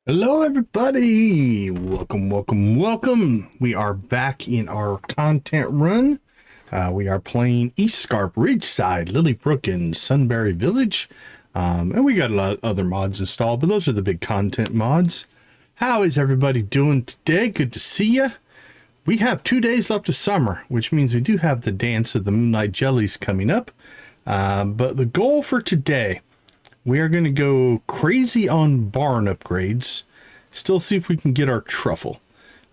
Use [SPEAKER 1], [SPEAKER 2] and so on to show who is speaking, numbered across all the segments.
[SPEAKER 1] Hello everybody, welcome. We are back in our content run. We are playing East Scarp, Ridgeside, Lilybrook, and Sunberry Village. And we got a lot of other mods installed, but those are the big content mods. How is everybody doing today? Good to see you. We have 2 days left of summer, which means we do have the Dance of the Moonlight Jellies coming up. But the goal for today, we are going to go crazy on barn upgrades. Still see if we can get our truffle.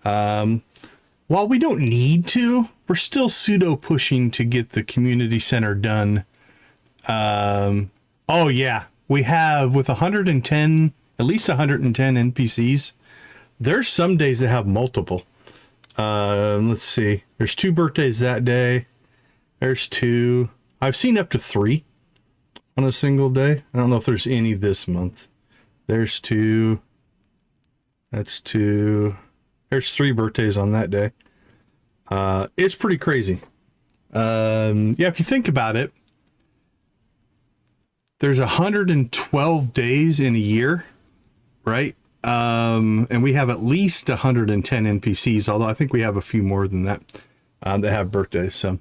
[SPEAKER 1] While we don't need to, we're still pseudo pushing to get the community center done. Oh yeah, we have with 110, at least 110 NPCs. There's some days that have multiple. Let's see. There's 2 birthdays that day. There's 2. I've seen up to 3. On a single day. I don't know if there's any this month. There's 2. That's 2. There's 3 birthdays on that day. It's pretty crazy. Yeah, if you think about it, there's 112 days in a year, right? And we have at least 110 NPCs, although I think we have a few more than that that have birthdays. So.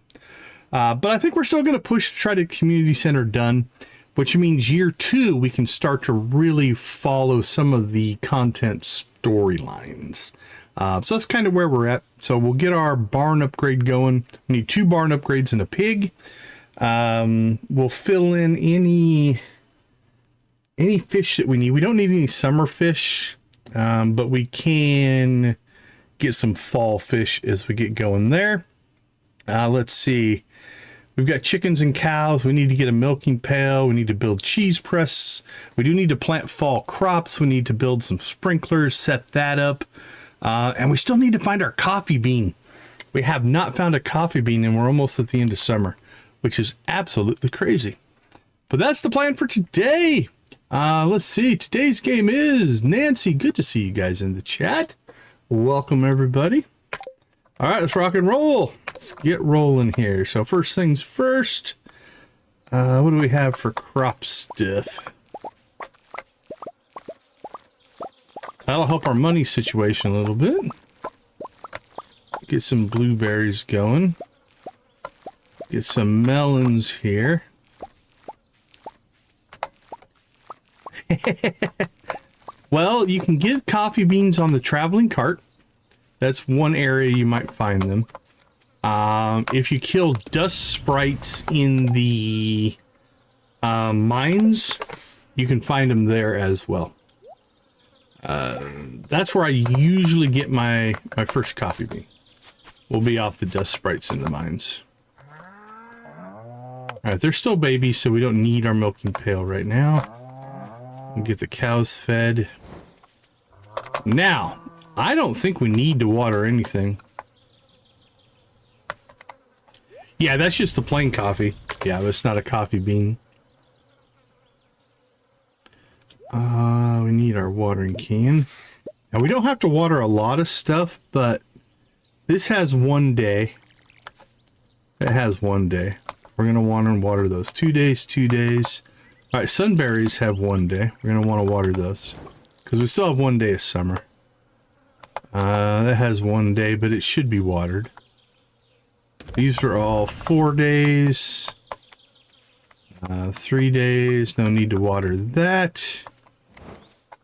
[SPEAKER 1] But I think we're still going to push to try to get community center done, which means year 2, we can start to really follow some of the content storylines. So that's kind of where we're at. So we'll get our barn upgrade going. We need 2 barn upgrades and a pig. We'll fill in any fish that we need. We don't need any summer fish, but we can get some fall fish as we get going there. Let's see. We've got chickens and cows. We need to get a milking pail. We need to build cheese press. We do need to plant fall crops. We need to build some sprinklers, set that up. And we still need to find our coffee bean. We have not found a coffee bean and we're almost at the end of summer, which is absolutely crazy. But that's the plan for today. Let's see. Today's game is Nancy. Good to see you guys in the chat. Welcome everybody. All right, let's rock and roll. Let's get rolling here. So first things first, what do we have for crop stuff? That'll help our money situation a little bit. Get some blueberries going. Get some melons here. Well, you can get coffee beans on the traveling cart. That's one area you might find them. If you kill dust sprites in the mines, you can find them there as well. That's where I usually get my first coffee bean. We'll be off the dust sprites in the mines. Alright, they're still babies, so we don't need our milking pail right now. We'll get the cows fed. Now, I don't think we need to water anything. Yeah, that's just the plain coffee. Yeah, that's not a coffee bean. We need our watering can. Now, we don't have to water a lot of stuff, but this has 1 day. It has 1 day. We're going to want to water those 2 days, 2 days. All right, sunberries have 1 day. We're going to want to water those because we still have 1 day of summer. That has 1 day, but it should be watered. These are all 4 days. 3 days, no need to water that.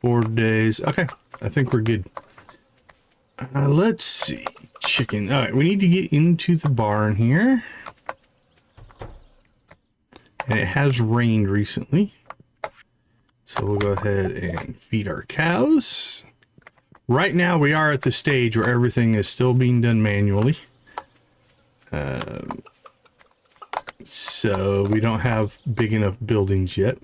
[SPEAKER 1] 4 days. Okay, I think we're good. Let's see. Chicken. All right, we need to get into the barn here. And it has rained recently. So we'll go ahead and feed our cows. Right now we are at the stage where everything is still being done manually. So we don't have big enough buildings yet.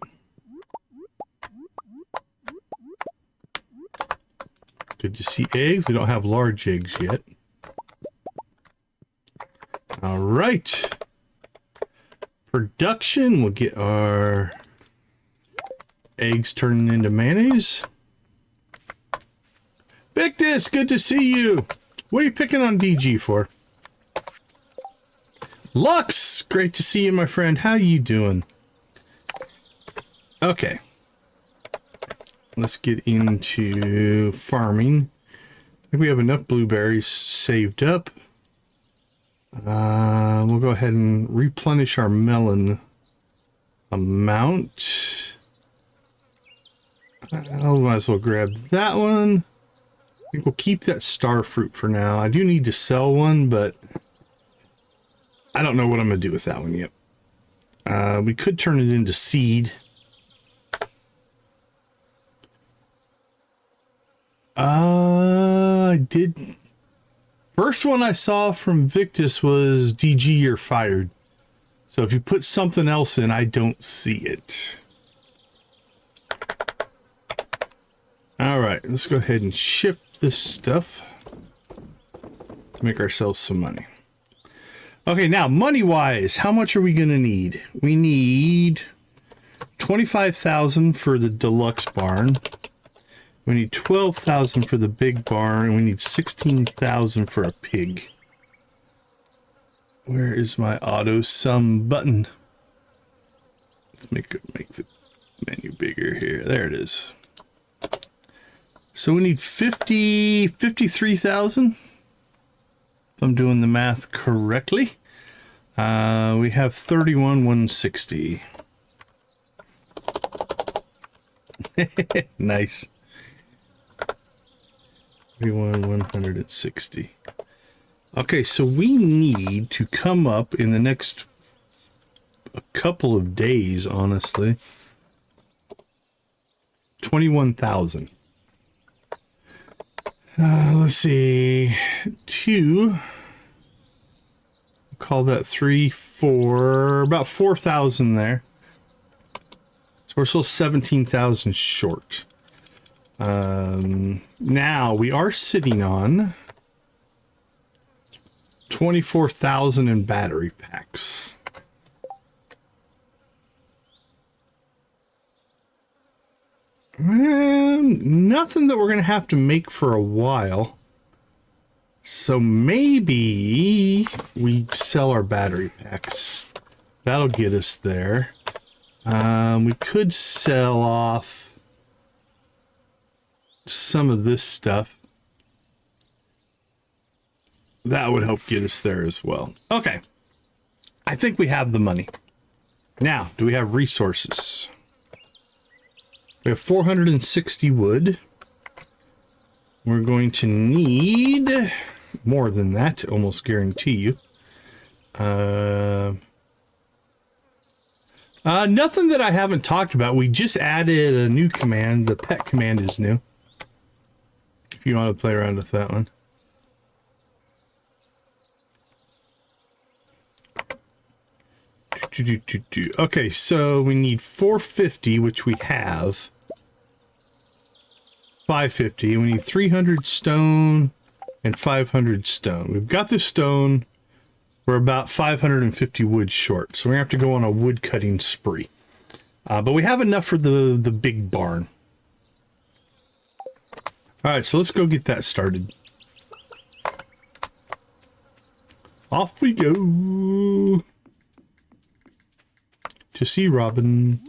[SPEAKER 1] Good to see eggs. We don't have large eggs yet. All right. Production. We'll get our eggs turning into mayonnaise. Victus, good to see you. What are you picking on DG for? Lux, great to see you, my friend. How you doing? Okay. let's get into farming. I think we have enough blueberries saved up. We'll go ahead and replenish our melon amount. I might as well grab that one. I think we'll keep that star fruit for now. I do need to sell one, but I don't know what I'm going to do with that one yet. We could turn it into seed. I did. First one I saw from Victus was DG, you're fired. So if you put something else in, I don't see it. All right, let's go ahead and ship this stuff to make ourselves some money. Okay, now money-wise, how much are we going to need? We need 25,000 for the deluxe barn. We need 12,000 for the big barn, and we need 16,000 for a pig. Where is my auto sum button? Let's make the menu bigger here. There it is. So we need 53,000. If I'm doing the math correctly. We have 31,160. Nice. 31,160. Okay, so we need to come up in the next a couple of days, honestly. 21,000. Let's see. 2. Call that 3, 4. About 4,000 there. So we're still 17,000 short. Now we are sitting on 24,000 in battery packs. Nothing that we're going to have to make for a while. So maybe we sell our battery packs. That'll get us there. We could sell off some of this stuff. That would help get us there as well. Okay. I think we have the money. Now, do we have resources? We have 460 wood. We're going to need more than that, almost guarantee you. Nothing that I haven't talked about. We just added a new command. The pet command is new. If you want to play around with that one. Okay, so we need 450, which we have. 550. We need 300 stone and 500 stone. We've got the stone. We're about 550 wood short, so we're gonna have to go on a wood cutting spree. But we have enough for the big barn. All right, so let's go get that started. Off we go to see Robin.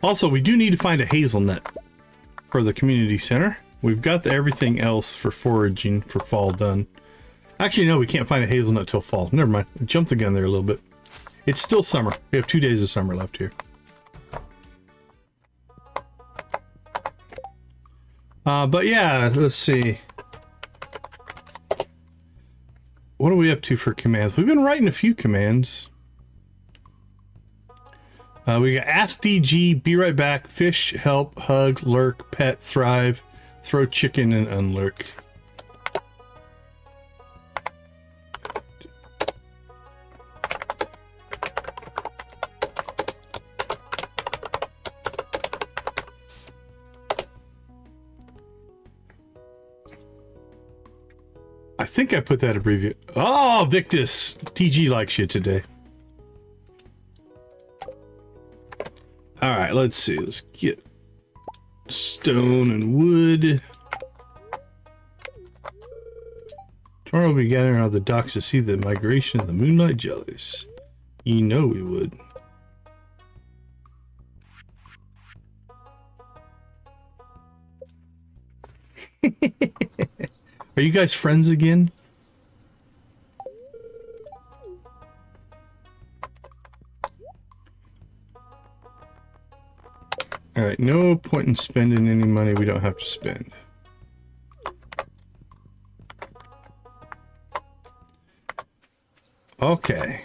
[SPEAKER 1] Also, we do need to find a hazelnut for the community center. We've got everything else for foraging for fall done. Actually, no, we can't find a hazelnut till fall. Never mind. I jumped the gun there a little bit. It's still summer. We have 2 days of summer left here. But yeah, let's see. What are we up to for commands? We've been writing a few commands. We got ask DG, be right back, fish, help, hug, lurk, pet, thrive, throw chicken, and unlurk. I think I put that abbreviate. Oh, Victus! TG likes you today. Alright, let's see. Let's get stone and wood. Tomorrow we'll be gathering on the docks to see the migration of the moonlight jellies. You know we would. Are you guys friends again? Alright, no point in spending any money we don't have to spend. Okay.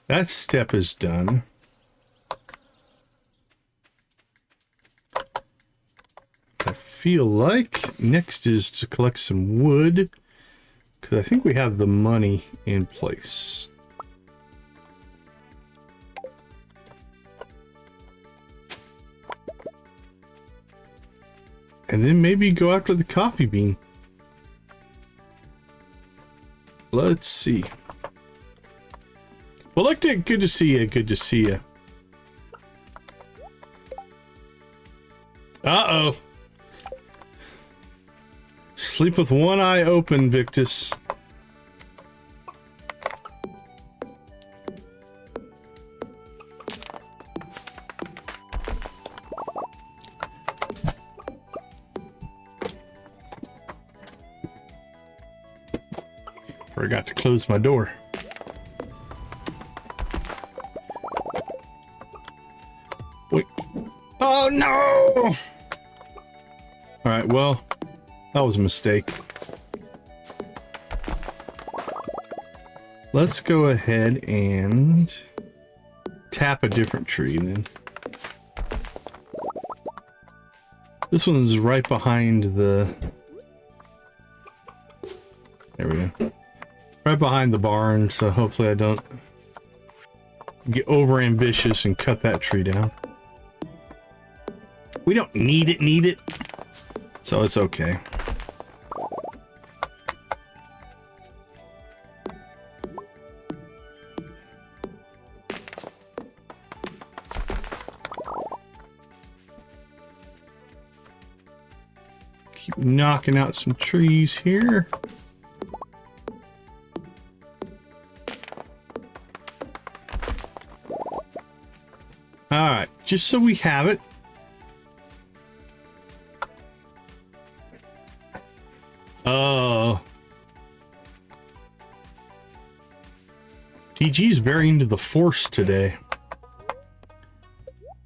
[SPEAKER 1] That step is done. I feel like next is to collect some wood, because I think we have the money in place. And then maybe go after the coffee bean. Let's see. Well, look, Dick, good to see you. Good to see you. Uh-oh. Sleep with one eye open, Victus. Forgot to close my door. Wait. Oh no! Alright, well, that was a mistake. Let's go ahead and tap a different tree then. This one's right behind the... There we go. Right behind the barn, so hopefully I don't get over ambitious and cut that tree down. We don't need it, so it's okay. Keep knocking out some trees here. Alright, just so we have it. Oh. TG's very into the force today.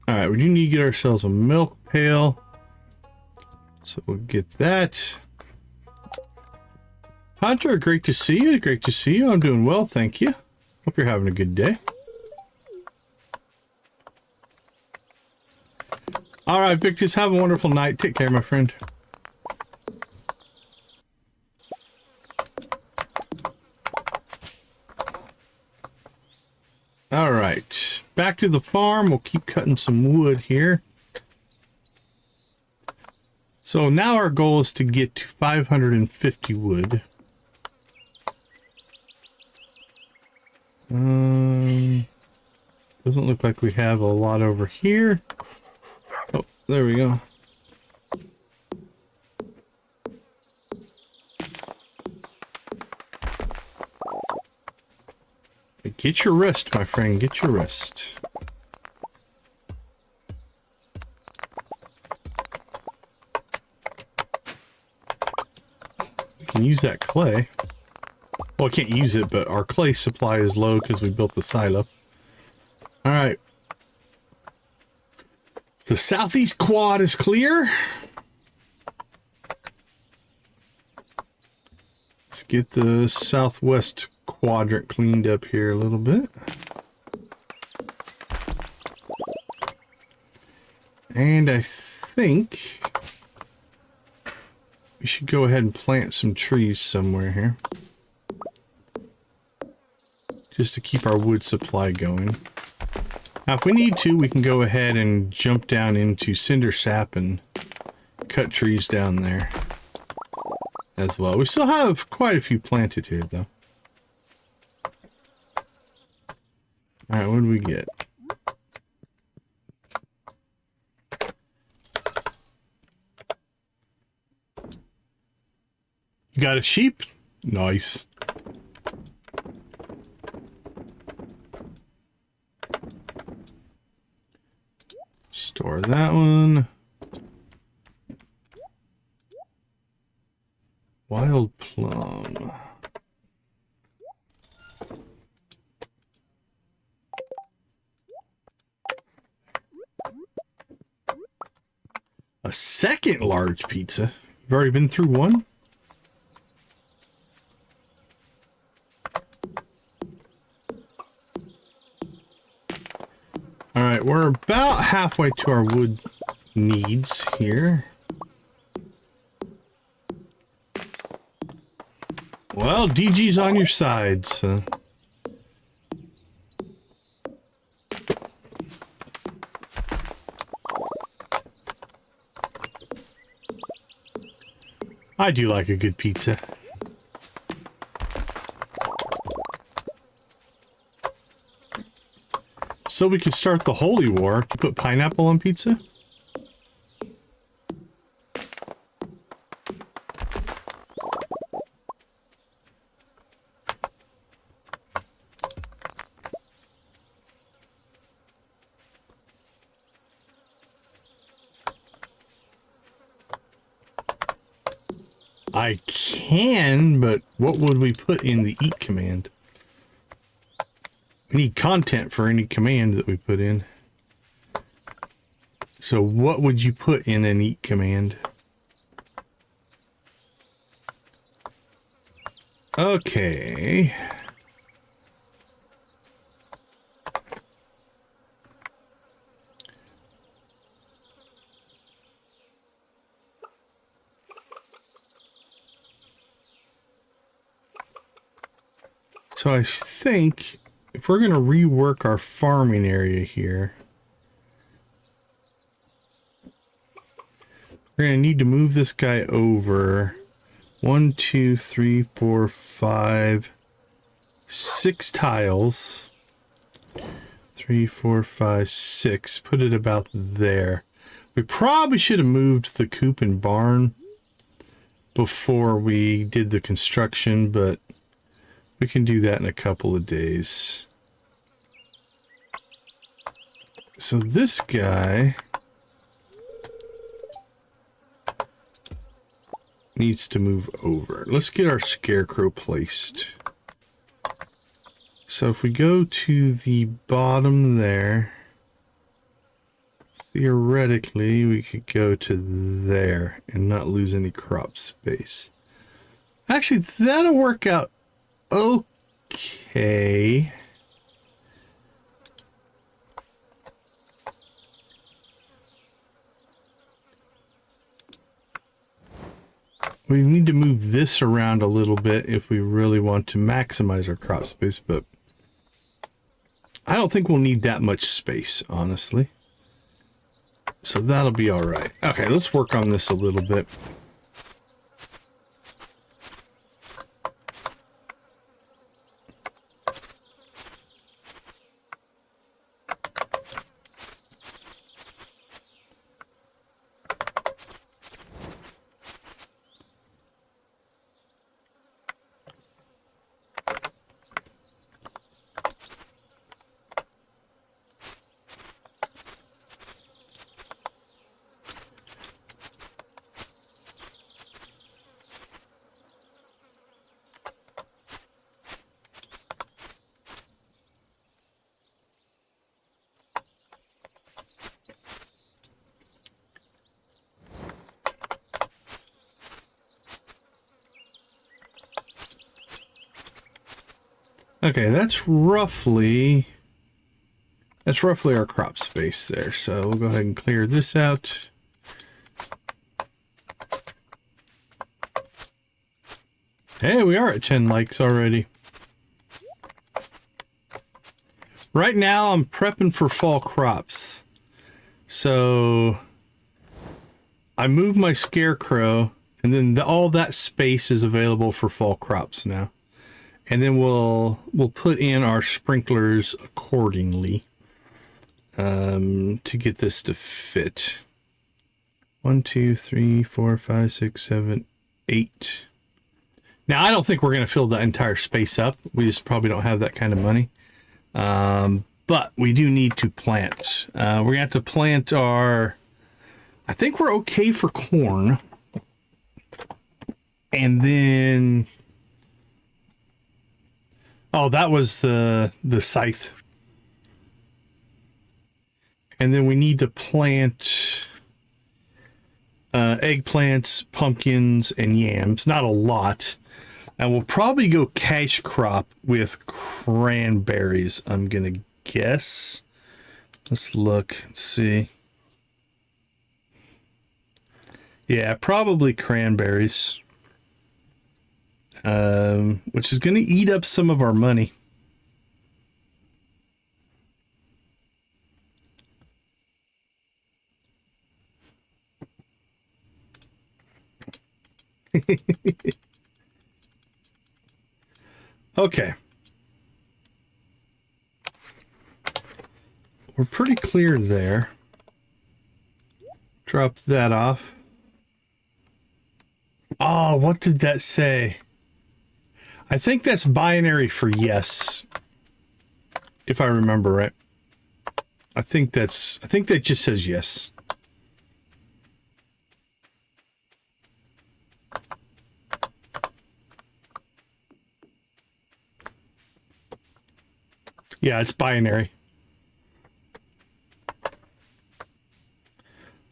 [SPEAKER 1] Alright, we do need to get ourselves a milk pail. So we'll get that. Hunter, great to see you. Great to see you. I'm doing well, thank you. Hope you're having a good day. All right, Victus, have a wonderful night. Take care, my friend. All right, back to the farm. We'll keep cutting some wood here. So now our goal is to get to 550 wood. Doesn't look like we have a lot over here. Oh, there we go. Get your rest, my friend. Get your rest. We can use that clay. Well, I can't use it, but our clay supply is low because we built the silo. All right. The southeast quad is clear. Let's get the southwest quadrant cleaned up here a little bit. And I think we should go ahead and plant some trees somewhere here, just to keep our wood supply going. Now, if we need to, we can go ahead and jump down into cinder sap and cut trees down there as well. We still have quite a few planted here, though. All right, what do we get? You got a sheep? Nice. Store that one. Wild plum. A second large pizza. You've already been through one? All right, we're about halfway to our wood needs here. Well, DG's on your side, so. I do like a good pizza. So we could start the holy war to put pineapple on pizza? I can, but what would we put in the eat command? We need content for any command that we put in. So what would you put in an eat command? Okay. So I think if we're going to rework our farming area here, we're going to need to move this guy over 1, 2, 3, 4, 5, 6 tiles. 3, 4, 5, 6. Put it about there. We probably should have moved the coop and barn before we did the construction, but we can do that in a couple of days. So this guy needs to move over. Let's get our scarecrow placed. So if we go to the bottom there, theoretically we could go to there and not lose any crop space. Actually, that'll work out okay. We need to move this around a little bit if we really want to maximize our crop space, but I don't think we'll need that much space, honestly. So that'll be all right. Okay, let's work on this a little bit. Okay, that's roughly our crop space there. So we'll go ahead and clear this out. Hey, we are at 10 likes already. Right now I'm prepping for fall crops. So I moved my scarecrow, and then all that space is available for fall crops now. And then we'll put in our sprinklers accordingly to get this to fit. 1, 2, 3, 4, 5, 6, 7, 8. Now, I don't think we're going to fill the entire space up. We just probably don't have that kind of money. But we do need to plant. We're going to have to plant our... I think we're okay for corn. And then... Oh, that was the scythe. And then we need to plant eggplants, pumpkins, and yams. Not a lot. And we'll probably go cash crop with cranberries, I'm going to guess. Let's look and see. Yeah, probably cranberries. Which is going to eat up some of our money. Okay. We're pretty clear there. Drop that off. Oh, what did that say? I think that's binary for yes. If I remember right. I think that just says yes. Yeah, it's binary.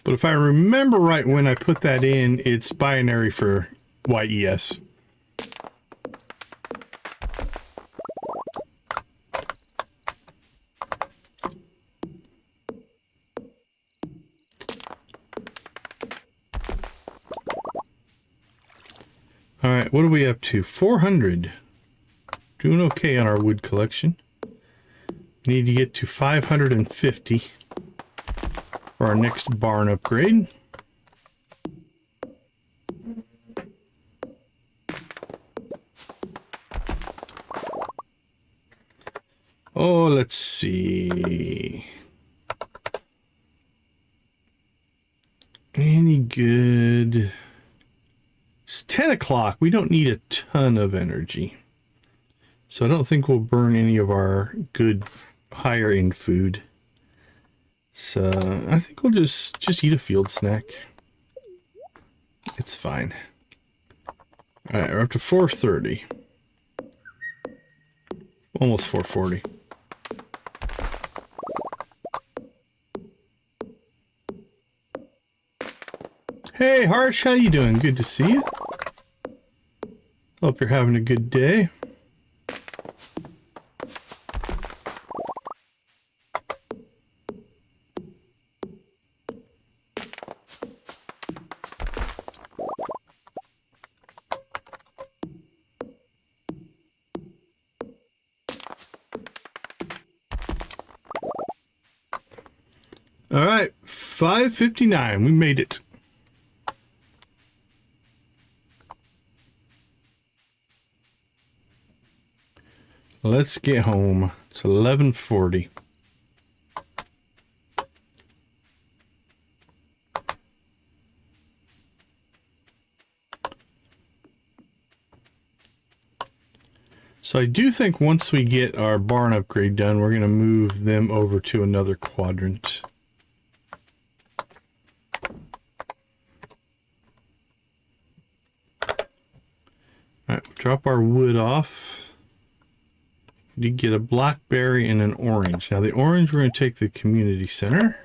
[SPEAKER 1] But if I remember right when I put that in, it's binary for YES. All right, what are we up to? 400. Doing okay on our wood collection. Need to get to 550 for our next barn upgrade. Oh, let's see. Any good? It's 10 o'clock. We don't need a ton of energy. So I don't think we'll burn any of our good higher end food. So I think we'll just eat a field snack. It's fine. All right, we're up to 430. Almost 440. Hey Harsh, how you doing? Good to see you. Hope you're having a good day. All right, 5:59. We made it. Let's get home. It's 11:40. So I do think once we get our barn upgrade done, we're going to move them over to another quadrant. All right, we'll drop our wood off. You get a blackberry and an orange. Now the orange, we're going to take the community center.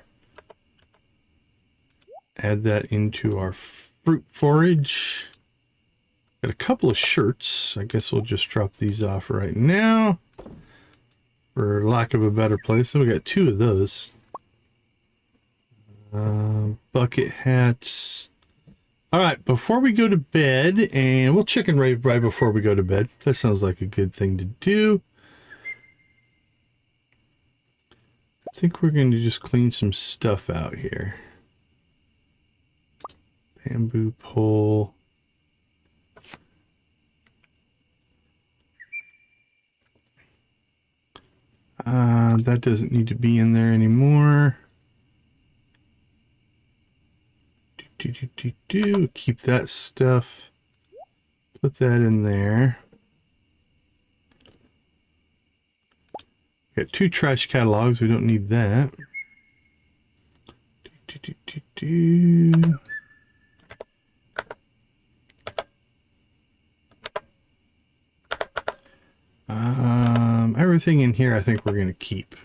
[SPEAKER 1] Add that into our fruit forage. Got a couple of shirts. I guess we'll just drop these off right now. For lack of a better place. So we got 2 of those. Bucket hats. All right, before we go to bed, and we'll chicken rave right before we go to bed. That sounds like a good thing to do. I think we're going to just clean some stuff out here. Bamboo pole. That doesn't need to be in there anymore. Keep that stuff. Put that in there. Got 2 trash catalogs. We don't need that. Everything in here I think we're going to keep.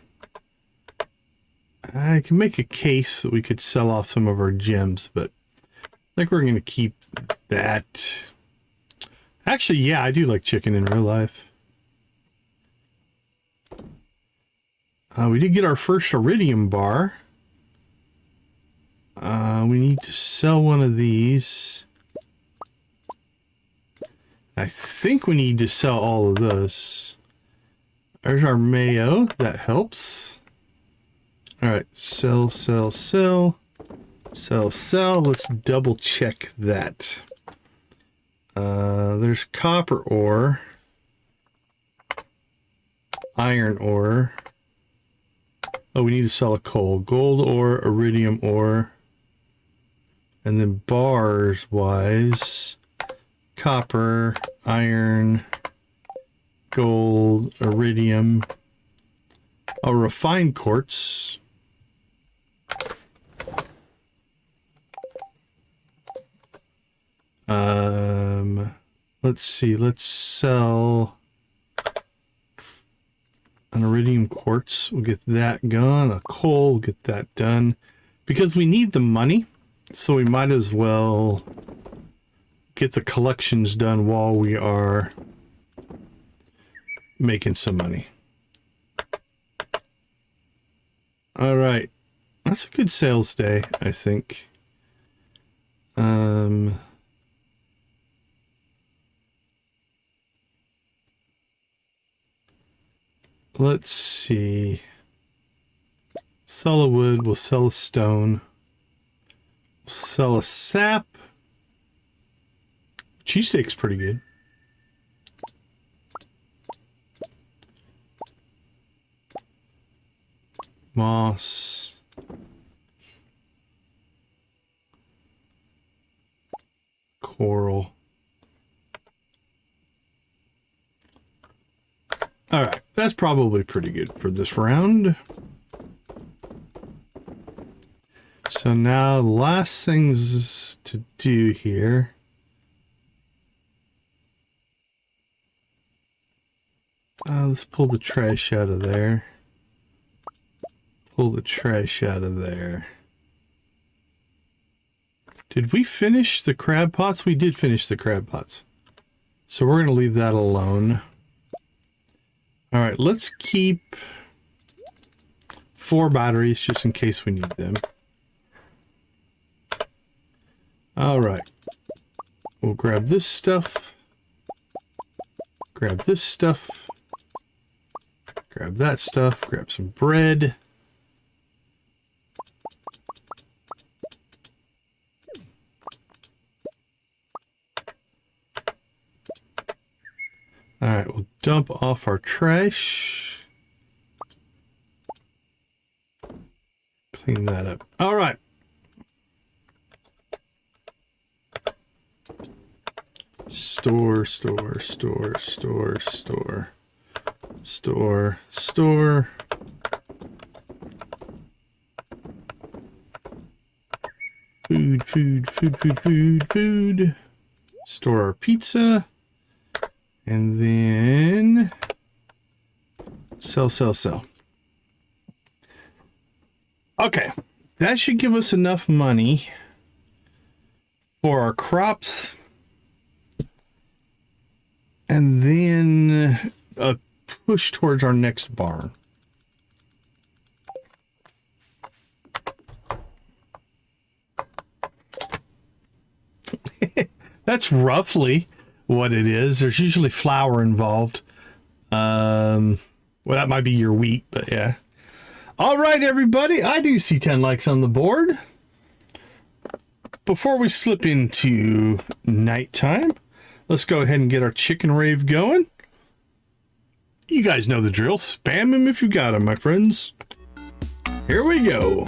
[SPEAKER 1] I can make a case that we could sell off some of our gems, but I think we're going to keep that. Actually, yeah, I do like chicken in real life. We did get our first iridium bar. We need to sell one of these. I think we need to sell all of this. There's our mayo. That helps. All right, sell, sell, sell, sell, sell. Let's double check that. There's copper ore, iron ore. Oh, we need to sell a coal, gold ore, iridium ore, and then bars wise, copper, iron, gold, iridium. Oh, refined quartz. Let's see, let's sell an iridium quartz. We'll get that gone. A coal, we'll get that done. Because we need the money, so we might as well get the collections done while we are making some money. All right. That's a good sales day, I think. Let's see. Sell a wood, we'll sell a stone. We'll sell a sap. Cheesesteak's pretty good. Moss. Coral. All right, that's probably pretty good for this round. So now the last things to do here. Let's pull the trash out of there. Pull the trash out of there. Did we finish the crab pots? We did finish the crab pots. So we're going to leave that alone. All right, let's keep 4 batteries just in case we need them. All right. We'll grab this stuff. Grab this stuff. Grab that stuff. Grab some bread. All right, we'll dump off our trash. Clean that up. All right. Store, store, store, store, store. Store, store. Food, food, food, food, food, food. Store our pizza. And then sell, sell, sell. Okay, that should give us enough money for our crops. And then a push towards our next barn. That's roughly what it is. There's usually flour involved. Well, that might be your wheat, but yeah. All right, everybody. I do see 10 likes on the board. Before we slip into nighttime, let's go ahead and get our chicken rave going. You guys know the drill. Spam him if you got him, my friends. Here we go.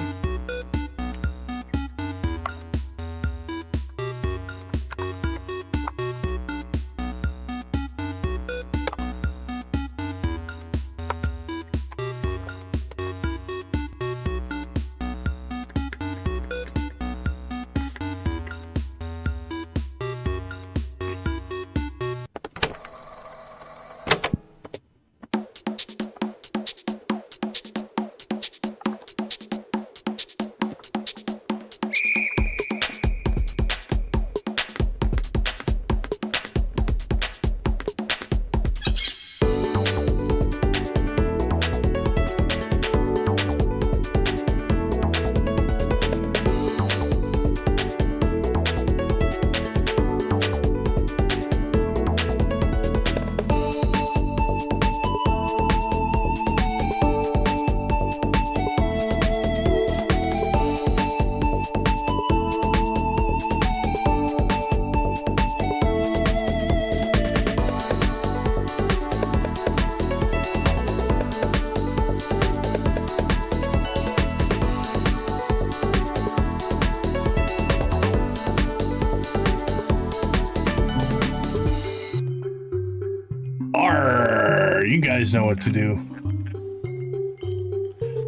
[SPEAKER 1] guys know what to do.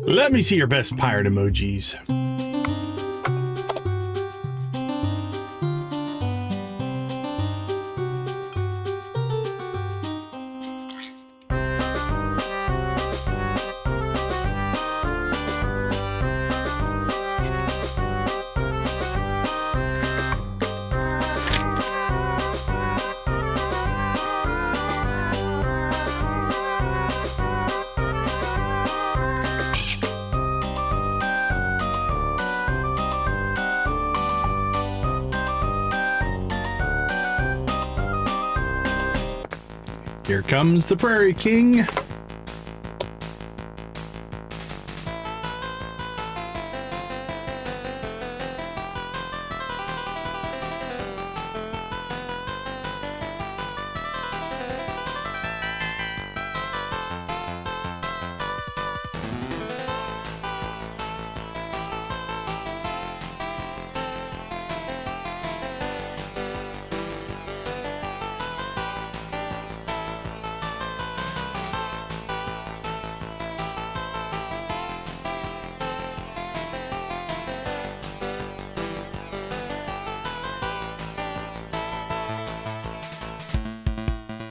[SPEAKER 1] Let me see your best pirate emojis. Here comes the Prairie King.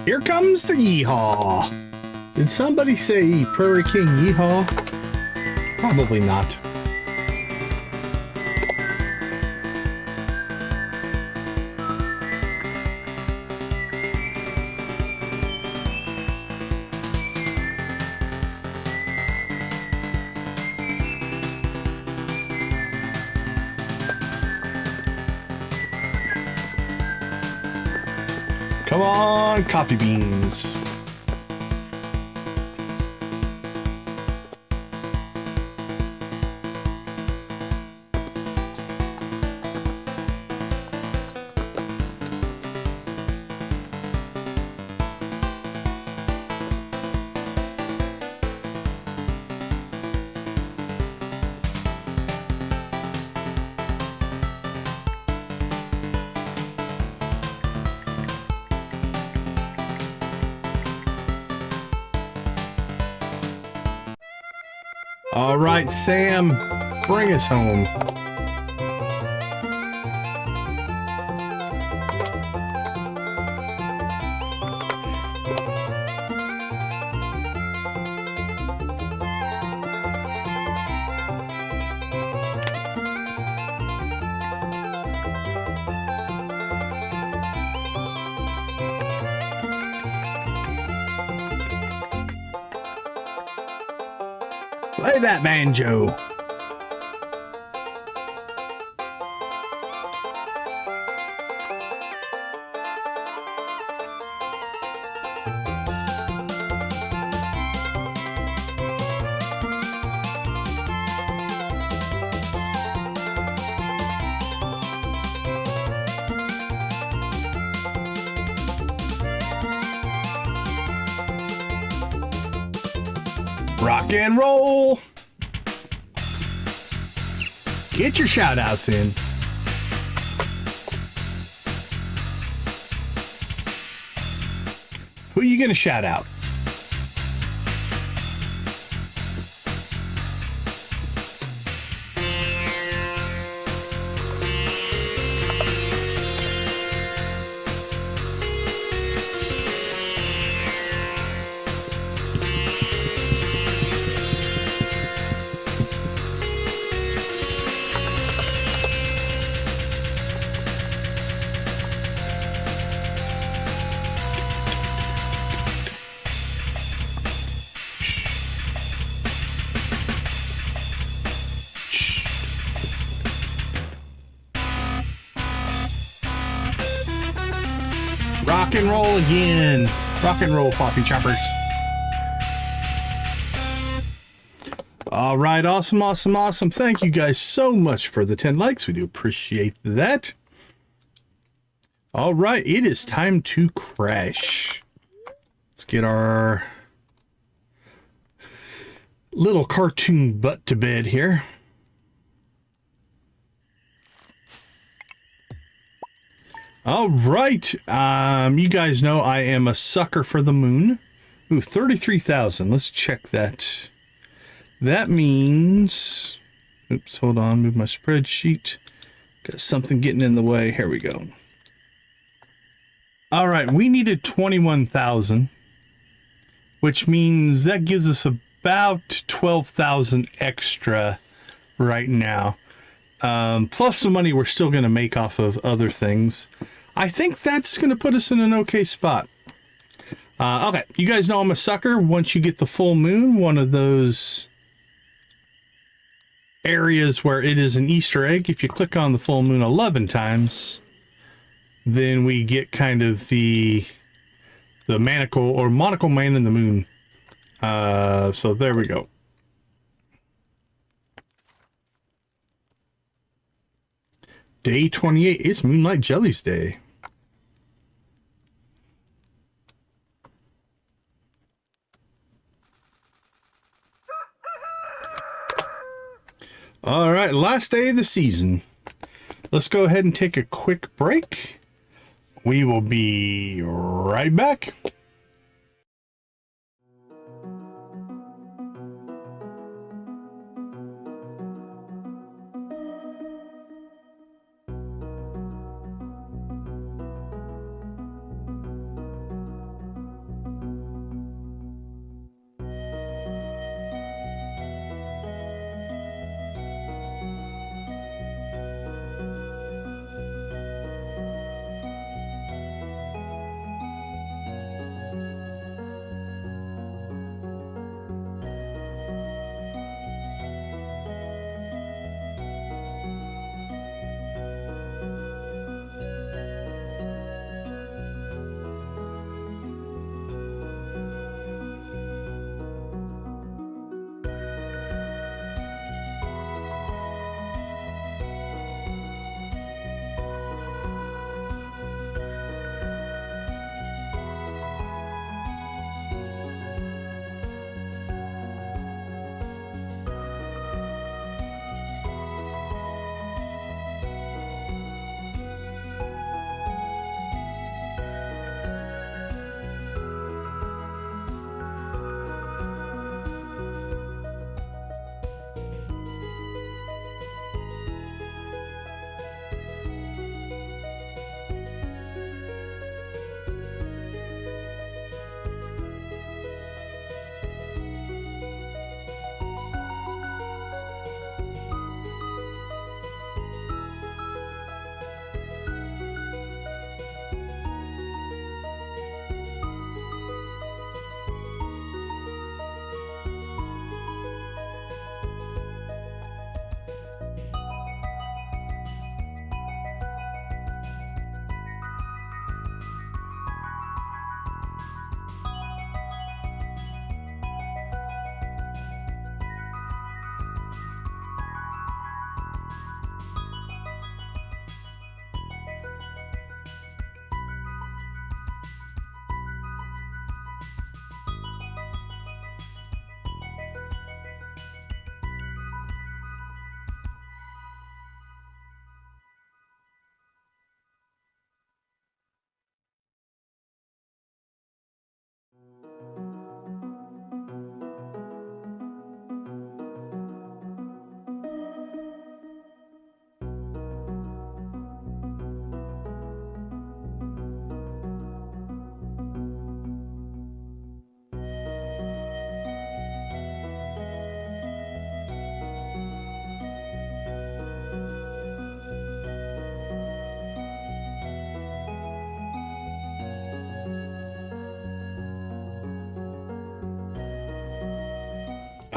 [SPEAKER 1] Here comes the yeehaw. Did somebody say Prairie King yeehaw? Probably not. Come on, coffee beans. All right, Sam, bring us home. Play that banjo. Rock and roll. Get your shout outs in. Who are you going to shout out? Rock and roll again. Rock and roll, Floppy Choppers. All right, awesome, awesome, awesome. Thank you guys so much for the 10 likes. We do appreciate that. All right, it is time to crash. Let's get our little cartoon butt to bed here. All right, you guys know I am a sucker for the moon. Ooh, 33,000. Let's check that. That means... Oops, hold on. Move my spreadsheet. Got something getting in the way. Here we go. All right, we needed 21,000, which means that gives us about 12,000 extra right now. Plus the money we're still going to make off of other things. I think that's going to put us in an okay spot. Okay, you guys know I'm a sucker. Once you get the full moon, one of those areas where it is an Easter egg, if you click on the full moon 11 times, then we get kind of the manacle or monocle man in the moon. So there we go. Day 28. It's Moonlight Jellies Day. All right, last day of the season. Let's go ahead and take a quick break. We will be right back.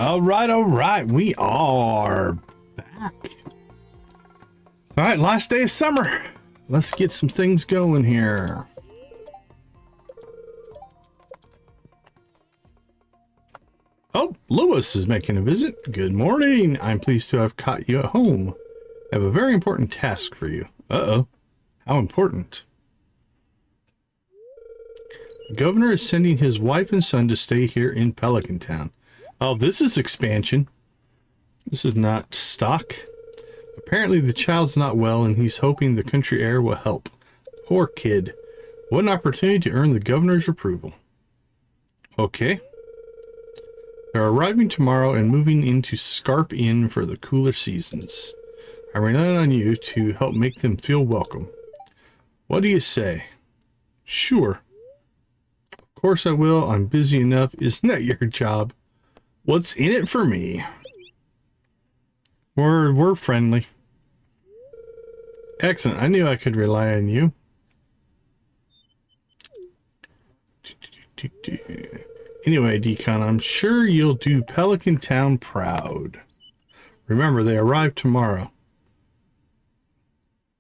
[SPEAKER 1] All right. We are back. All right, last day of summer. Let's get some things going here. Oh, Lewis is making a visit. Good morning. I'm pleased to have caught you at home. I have a very important task for you. Uh-oh. How important? The governor is sending his wife and son to stay here in Pelican Town. Oh, this is expansion. This is not stock. Apparently the child's not well and he's hoping the country air will help. Poor kid. What an opportunity to earn the governor's approval. Okay. They're arriving tomorrow and moving into Scarp Inn for the cooler seasons. I rely on you to help make them feel welcome. What do you say? Sure. Of course I will. I'm busy enough. Isn't that your job? What's in it for me? We're friendly. Excellent. I knew I could rely on you. Anyway, Decon, I'm sure you'll do Pelican Town proud. Remember, they arrive tomorrow.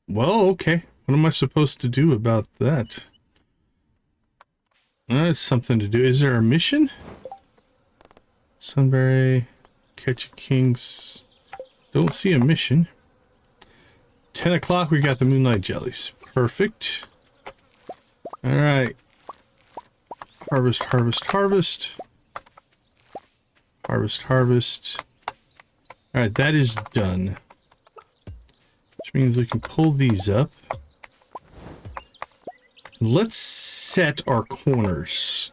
[SPEAKER 1] Well, okay. What am I supposed to do about that? That's something to do. Is there a mission? Sunberry, catch a kings. Don't see a mission. 10 o'clock, we got the moonlight jellies. Perfect. All right. Harvest, harvest, harvest. Harvest, harvest. All right, that is done. Which means we can pull these up. Let's set our corners.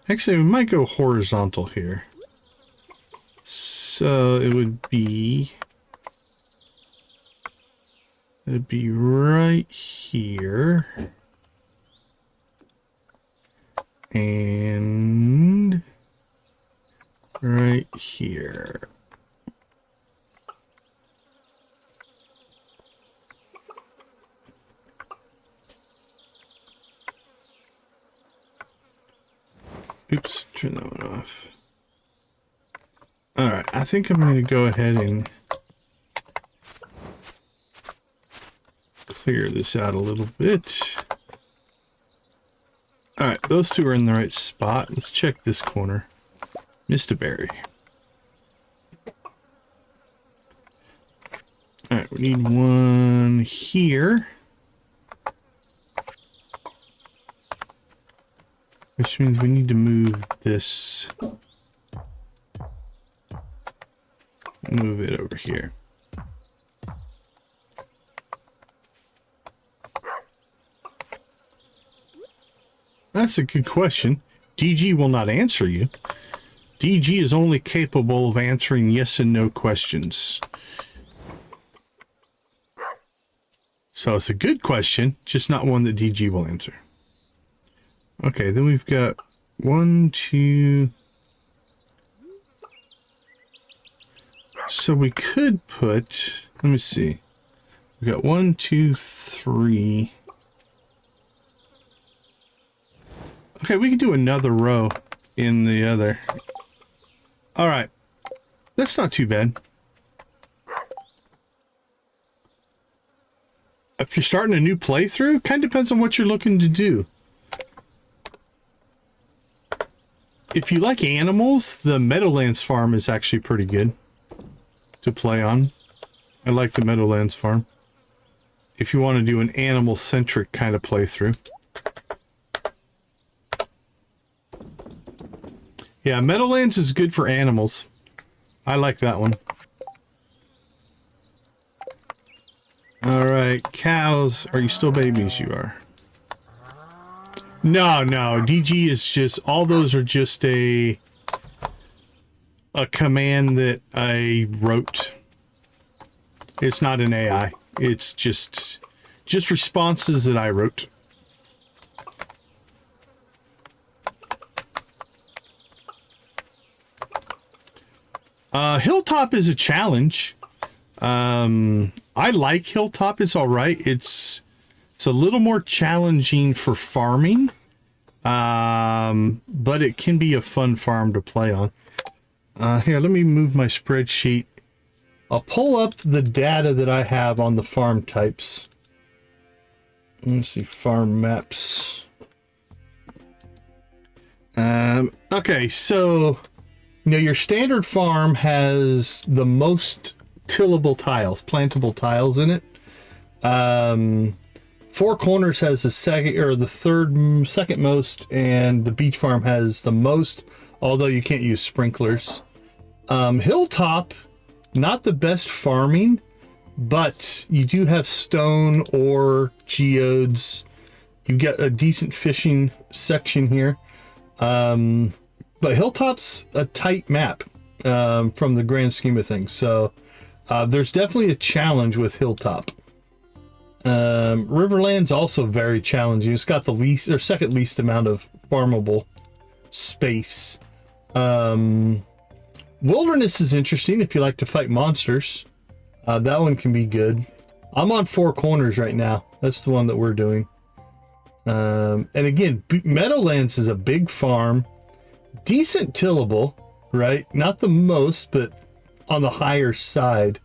[SPEAKER 1] Actually, we might go horizontal here. So it would be... It'd be right here. And right here. Oops, turn that one off. Alright, I think I'm going to go ahead and clear this out a little bit. Alright, those two are in the right spot. Let's check this corner. Missed a berry. Alright, we need one here. Which means we need to move this. Move it over here. That's a good question. DG will not answer you. DG is only capable of answering yes and no questions. So it's a good question, just not one that DG will answer. Okay, then we've got 1, 2. So we could put, let me see. We've got 1, 2, 3. Okay, we can do another row in the other. All right, that's not too bad. If you're starting a new playthrough, kind of depends on what you're looking to do. If you like animals, the Meadowlands farm is actually pretty good to play on. I like the Meadowlands farm. If you want to do an animal-centric kind of playthrough. Yeah, Meadowlands is good for animals. I like that one. Alright, cows. Are you still babies? You are. No, DG is just, all those are just a command that I wrote. It's not an AI. It's just responses that I wrote. Hilltop is a challenge. I like Hilltop. It's all right. It's a little more challenging for farming, but it can be a fun farm to play on. Here, let me move my spreadsheet. I'll pull up the data that I have on the farm types. Let's see, farm maps. Okay, so your standard farm has the most tillable tiles, plantable tiles in it. Four Corners has the second most, and the beach farm has the most, although you can't use sprinklers. Hilltop, not the best farming, but you do have stone, ore, geodes, You've got a decent fishing section here. But Hilltop's a tight map from the grand scheme of things. So there's definitely a challenge with Hilltop. Riverland's also very challenging. It's got the least or second least amount of farmable space. Wilderness is interesting if you like to fight monsters. That one can be good. I'm on Four Corners right now. That's the one that we're doing. And again, Meadowlands is a big farm, decent tillable, right? Not the most, but on the higher side.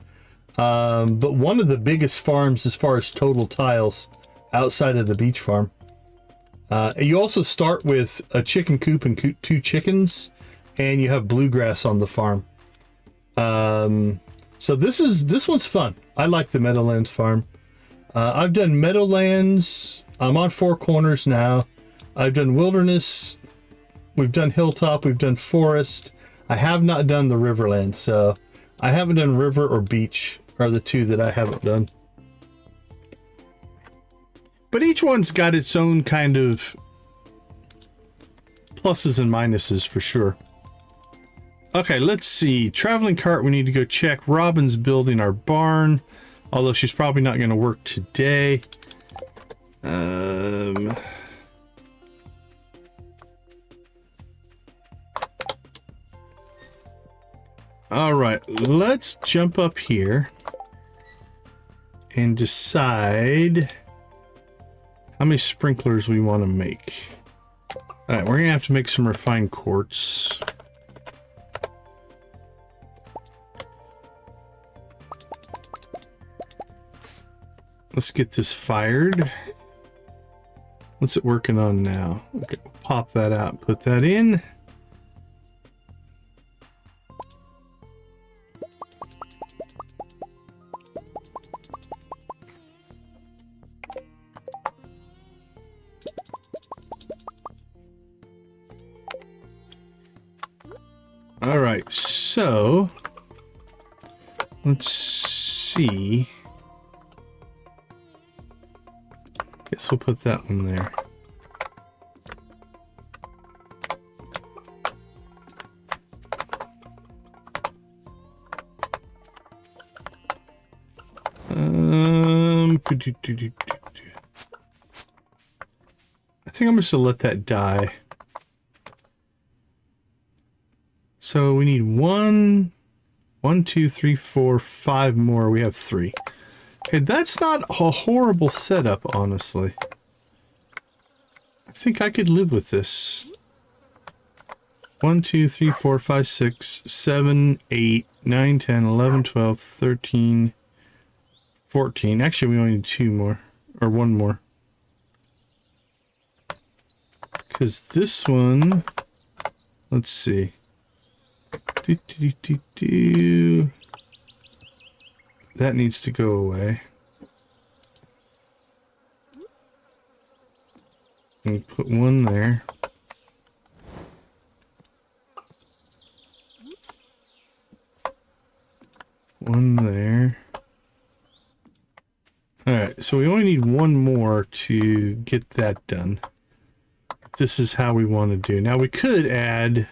[SPEAKER 1] But one of the biggest farms as far as total tiles outside of the beach farm. You also start with a chicken coop and 2 chickens, and you have bluegrass on the farm. So this one's fun. I like the Meadowlands farm. I've done Meadowlands. I'm on Four Corners now. I've done Wilderness. We've done Hilltop. We've done Forest. I have not done the Riverland, so I haven't done River or Beach are the 2 that I haven't done. But each one's got its own kind of pluses and minuses for sure. Okay, let's see. Traveling cart, we need to go check. Robin's building our barn, although she's probably not going to work today. All right, let's jump up here and decide how many sprinklers we want to make. All right, we're gonna have to make some refined quartz. Let's get this fired. What's it working on now? Okay, we'll pop that out, put that in. All right, so let's see. Guess we'll put that one there. I think I'm just gonna let that die. So we need 1, 2, 3, 4, 5 more. We have 3. Okay, that's not a horrible setup, honestly. I think I could live with this. 1, 2, 3, 4, 5, 6, 7, 8, 9, 10, 11, 12, 13, 14. Actually, we only need 2 more. Or 1 more. Because this one... Let's see. That needs to go away. And put 1 there. One there. Alright, so we only need 1 more to get that done. This is how we want to do. Now we could add...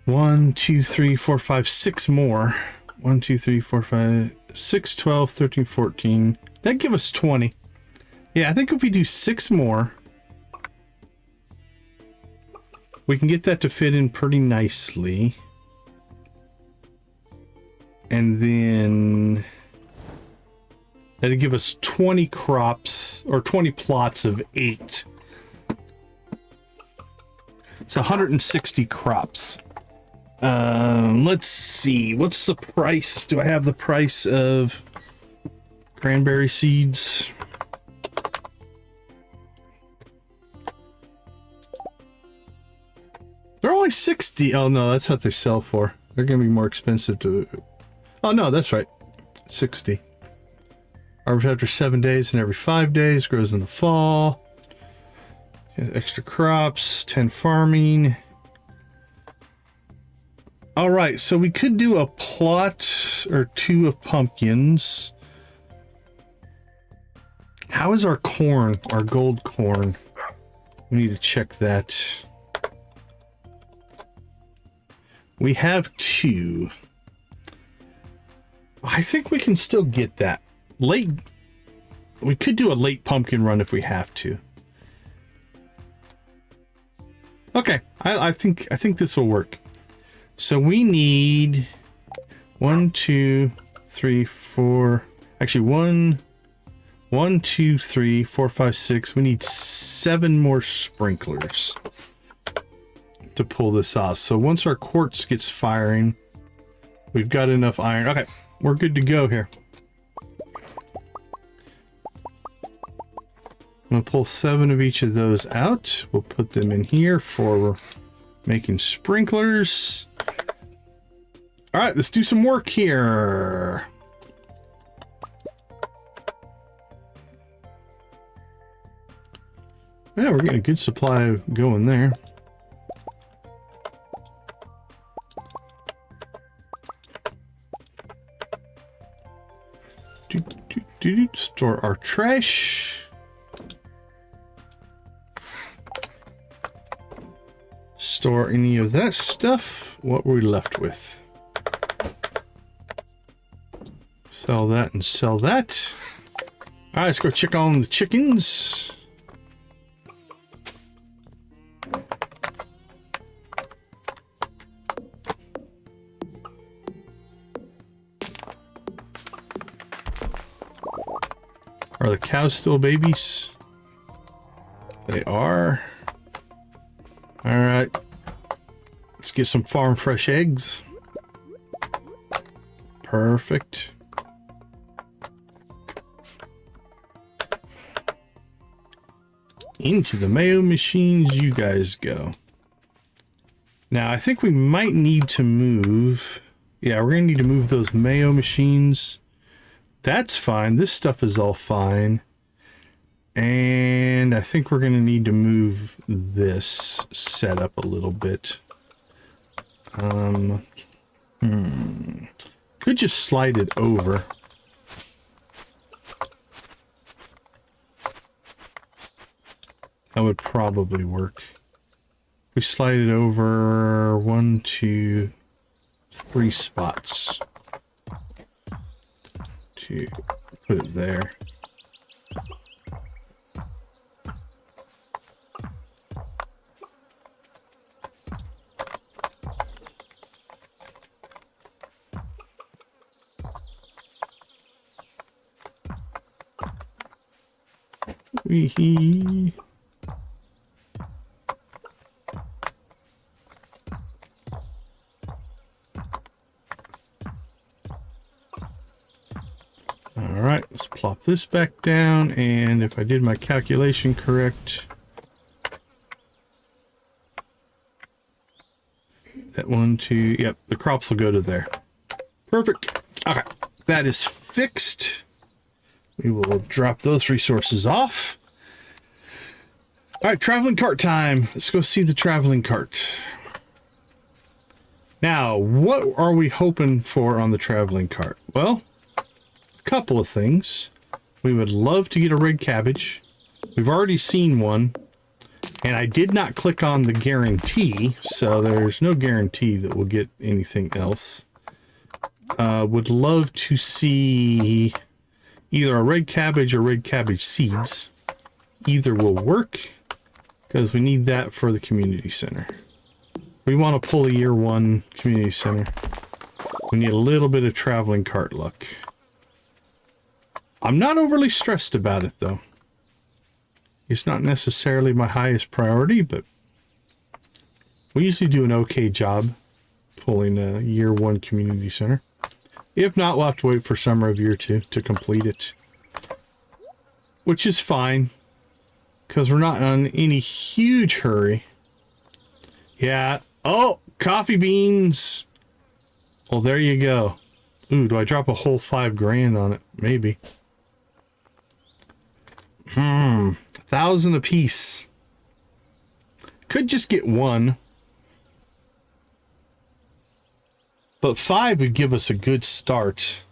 [SPEAKER 1] 1, 2, 3, 4, 5, 6 more. 1, 2, 3, 4, 5, 6, 12, 13, 14. That'd give us 20. Yeah, I think if we do 6 more, we can get that to fit in pretty nicely. And then that'd give us 20 crops, or 20 plots of 8. It's 160 crops. Let's see. What's the price? Do I have the price of cranberry seeds? They're only 60. Oh no, that's what they sell for. They're gonna be more expensive to... Oh no, that's right. 60. Harvest after 7 days and every 5 days. Grows in the fall. Extra crops. 10 farming. All right, so we could do a plot or two of pumpkins. How is our corn, our gold corn? We need to check that. We have 2. I think we can still get that. Late, we could do a late pumpkin run if we have to. Okay, I think this will work. So we need 1, 2, 3, 4. Actually, 1, 2, 3, 4, 5, 6. We need 7 more sprinklers to pull this off. So once our quartz gets firing, we've got enough iron. Okay, we're good to go here. I'm gonna pull 7 of each of those out. We'll put them in here for making sprinklers. All right, let's do some work here. Yeah, we're getting a good supply going there. Store our trash. Store any of that stuff. What were we left with? Sell that and sell that. All right, let's go check on the chickens. Are the cows still babies? They are. All right. Let's get some farm fresh eggs. Perfect. Into the Mayo machines you guys go. Now, I think we might need to move. Yeah, we're going to need to move those Mayo machines. That's fine. This stuff is all fine. And I think we're going to need to move this setup a little bit. Could just slide it over. That would probably work. We slide it over 1, 2, 3 spots. To put it there. Wee-hee. Alright, let's plop this back down, and if I did my calculation correct, that 1, 2, yep, the crops will go to there. Perfect. Okay, that is fixed. We will drop those resources off. Alright, traveling cart time. Let's go see the traveling cart. Now, what are we hoping for on the traveling cart? Well, couple of things. We would love to get a red cabbage. We've already seen one, and I did not click on the guarantee, so there's no guarantee that we'll get anything else. Would love to see either a red cabbage or red cabbage seeds. Either will work, because we need that for the community center. We want to pull a year 1 community center. We need a little bit of traveling cart luck. I'm not overly stressed about it, though. It's not necessarily my highest priority, but we usually do an okay job pulling a year 1 community center. If not, we'll have to wait for summer of year 2 to complete it. Which is fine, because we're not in any huge hurry. Yeah. Oh, coffee beans. Well, there you go. Ooh, do I drop a whole 5 grand on it? Maybe. 1,000 a piece. Could just get 1. But 5 would give us a good start.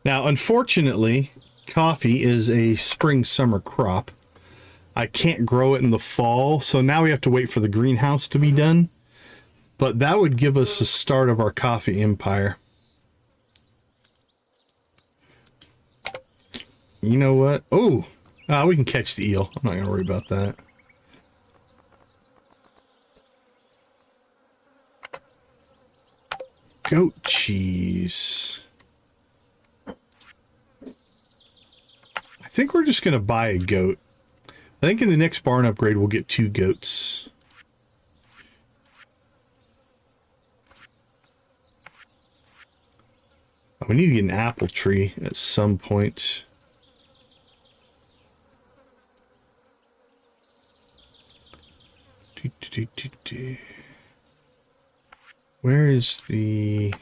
[SPEAKER 1] Now, unfortunately, coffee is a spring-summer crop. I can't grow it in the fall, so now we have to wait for the greenhouse to be done. But that would give us a start of our coffee empire. You know what? Oh, we can catch the eel. I'm not going to worry about that. Goat cheese. I think we're just going to buy a goat. I think in the next barn upgrade, we'll get 2 goats. Oh, we need to get an apple tree at some point. Where is the...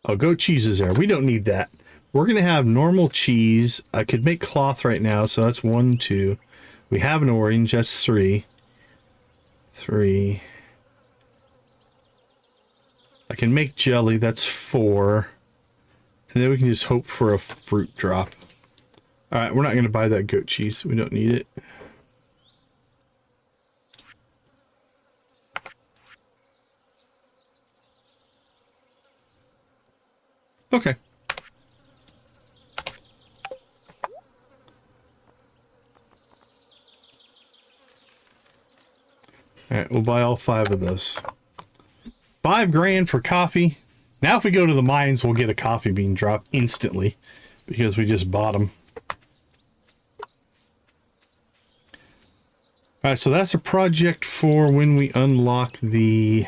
[SPEAKER 1] Oh, goat cheese is there. We don't need that. We're going to have normal cheese. I could make cloth right now, so that's 1, 2. We have an orange, that's 3. 3. I can make jelly, that's 4. And then we can just hope for a fruit drop. Alright, we're not going to buy that goat cheese. We don't need it. Okay. Alright, we'll buy all 5 of those. 5 grand for coffee. Now if we go to the mines, we'll get a coffee bean drop instantly because we just bought them. Alright, so that's a project for when we unlock the...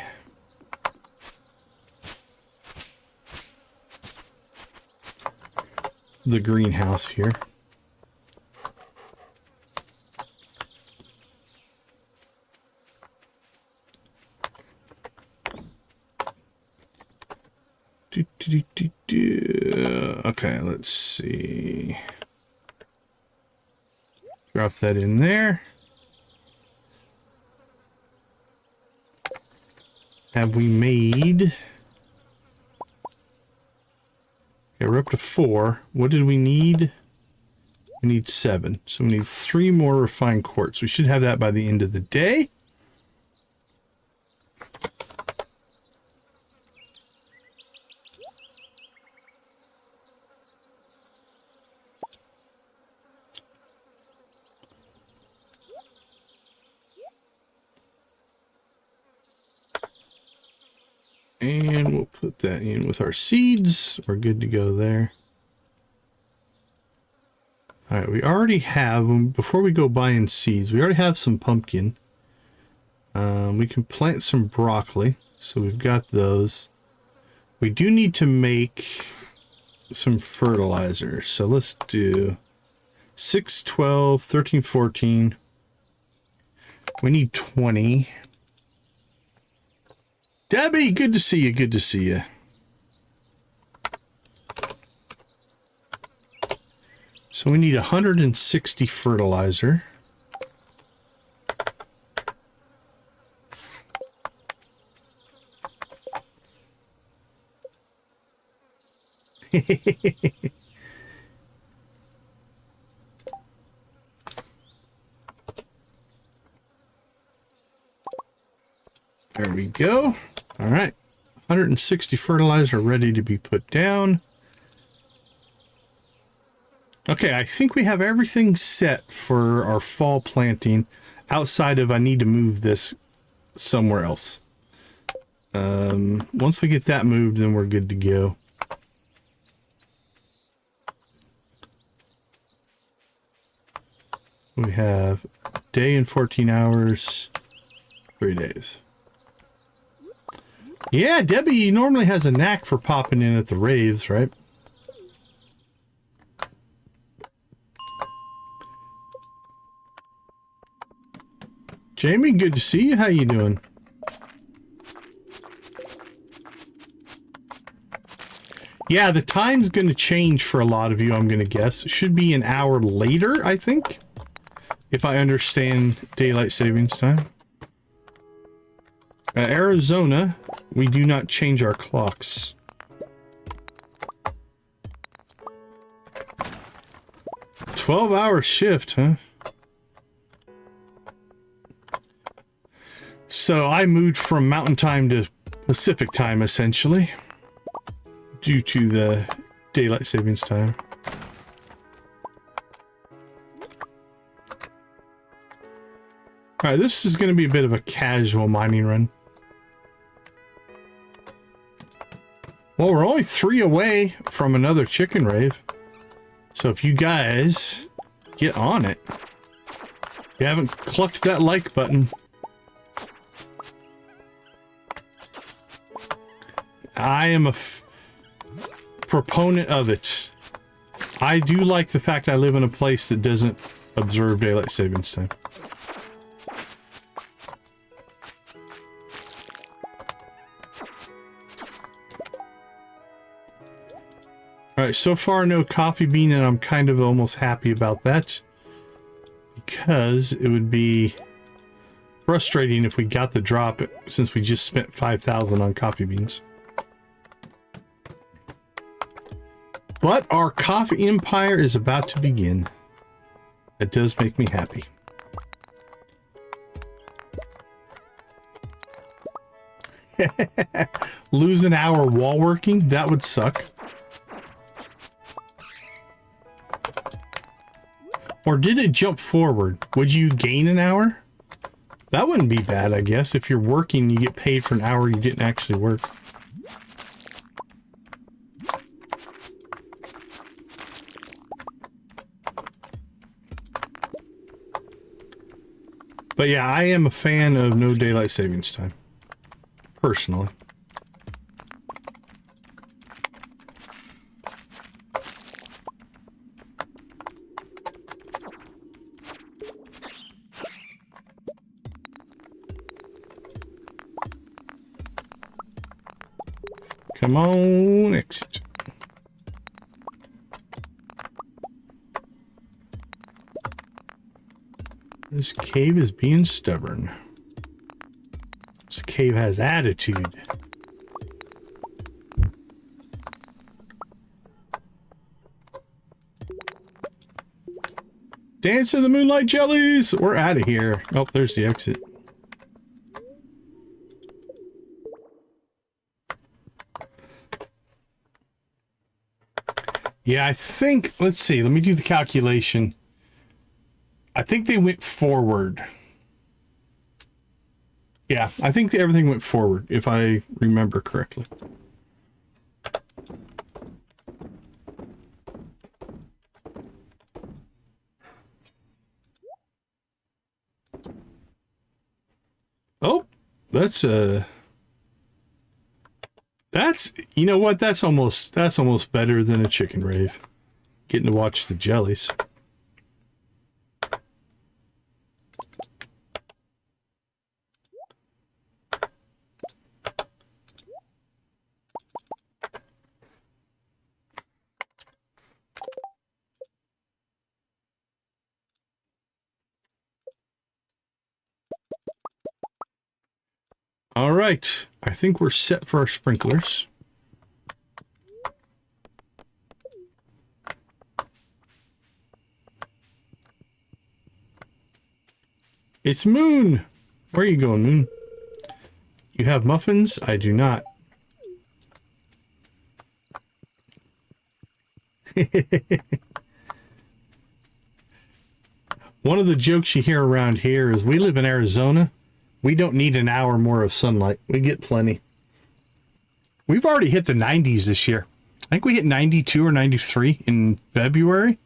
[SPEAKER 1] greenhouse here. Okay, let's see. Drop that in there. Have we made... Okay, we're up to 4. What did we need? We need 7. So we need 3 more refined quartz. We should have that by the end of the day. And we'll put that in with our seeds. We're good to go there. All right, we already have, before we go buying seeds, we already have some pumpkin. We can plant some broccoli, so we've got those. We do need to make some fertilizer, so let's do 6, 12, 13, 14. We need 20. Debbie, good to see you, good to see you. So we need 160 fertilizer. There we go. All right, 160 fertilizer ready to be put down. Okay, I think we have everything set for our fall planting outside of I need to move this somewhere else. Once we get that moved, then we're good to go. We have a day and 14 hours, 3 days. Yeah, Debbie normally has a knack for popping in at the raves, right? Jamie, good to see you. How you doing? Yeah, the time's going to change for a lot of you, I'm going to guess. It should be an hour later, I think. if I understand daylight savings time. Arizona, we do not change our clocks. "12-hour shift, huh?" So I moved from Mountain Time to Pacific Time, essentially, due to the daylight savings time. Alright, this is going to be a bit of a casual mining run. Well, we're only 3 away from another chicken rave. So if you guys get on it, if you haven't clucked that like button, I am a proponent of it. I do like the fact I live in a place that doesn't observe daylight savings time. Alright, so far no coffee bean, and I'm kind of almost happy about that, because it would be frustrating if we got the drop since we just spent 5,000 on coffee beans. But our coffee empire is about to begin. That does make me happy. Lose an hour while working? That would suck. Or did it jump forward? Would you gain an hour? That wouldn't be bad, I guess. If you're working, you get paid for an hour you didn't actually work. But yeah, I am a fan of no daylight savings time, personally. Come on, exit. This cave is being stubborn. This cave has attitude. Dance in the moonlight jellies! We're out of here. Oh, there's the exit. Yeah, I think, let's see, let me do the calculation. I think they went forward. Yeah, I think everything went forward, if I remember correctly. Oh, that's you know what? That's almost better than a chicken rave. Getting to watch the jellies. All right, I think we're set for our sprinklers. It's Moon! Where are you going, Moon? You have muffins? I do not. One of the jokes you hear around here is we live in Arizona. We don't need an hour more of sunlight. We get plenty. We've already hit the 90s this year. I think we hit 92 or 93 in February.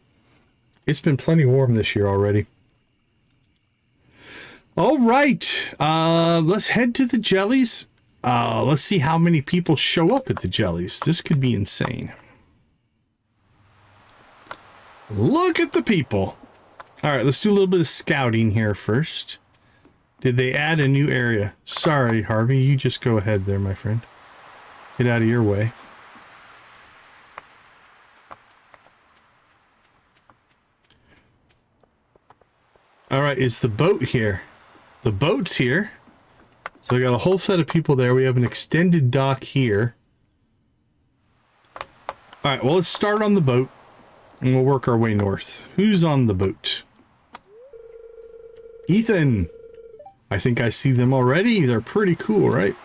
[SPEAKER 1] It's been plenty warm this year already. All right. Let's head to the jellies. Let's see how many people show up at the jellies. This could be insane. Look at the people. All right, let's do a little bit of scouting here first. Did they add a new area? Sorry, Harvey. You just go ahead there, my friend. Get out of your way. All right, is the boat here? The boat's here. So we got a whole set of people there. We have an extended dock here. All right, well, let's start on the boat and we'll work our way north. Who's on the boat? Ethan. I think I see them already. They're pretty cool, right?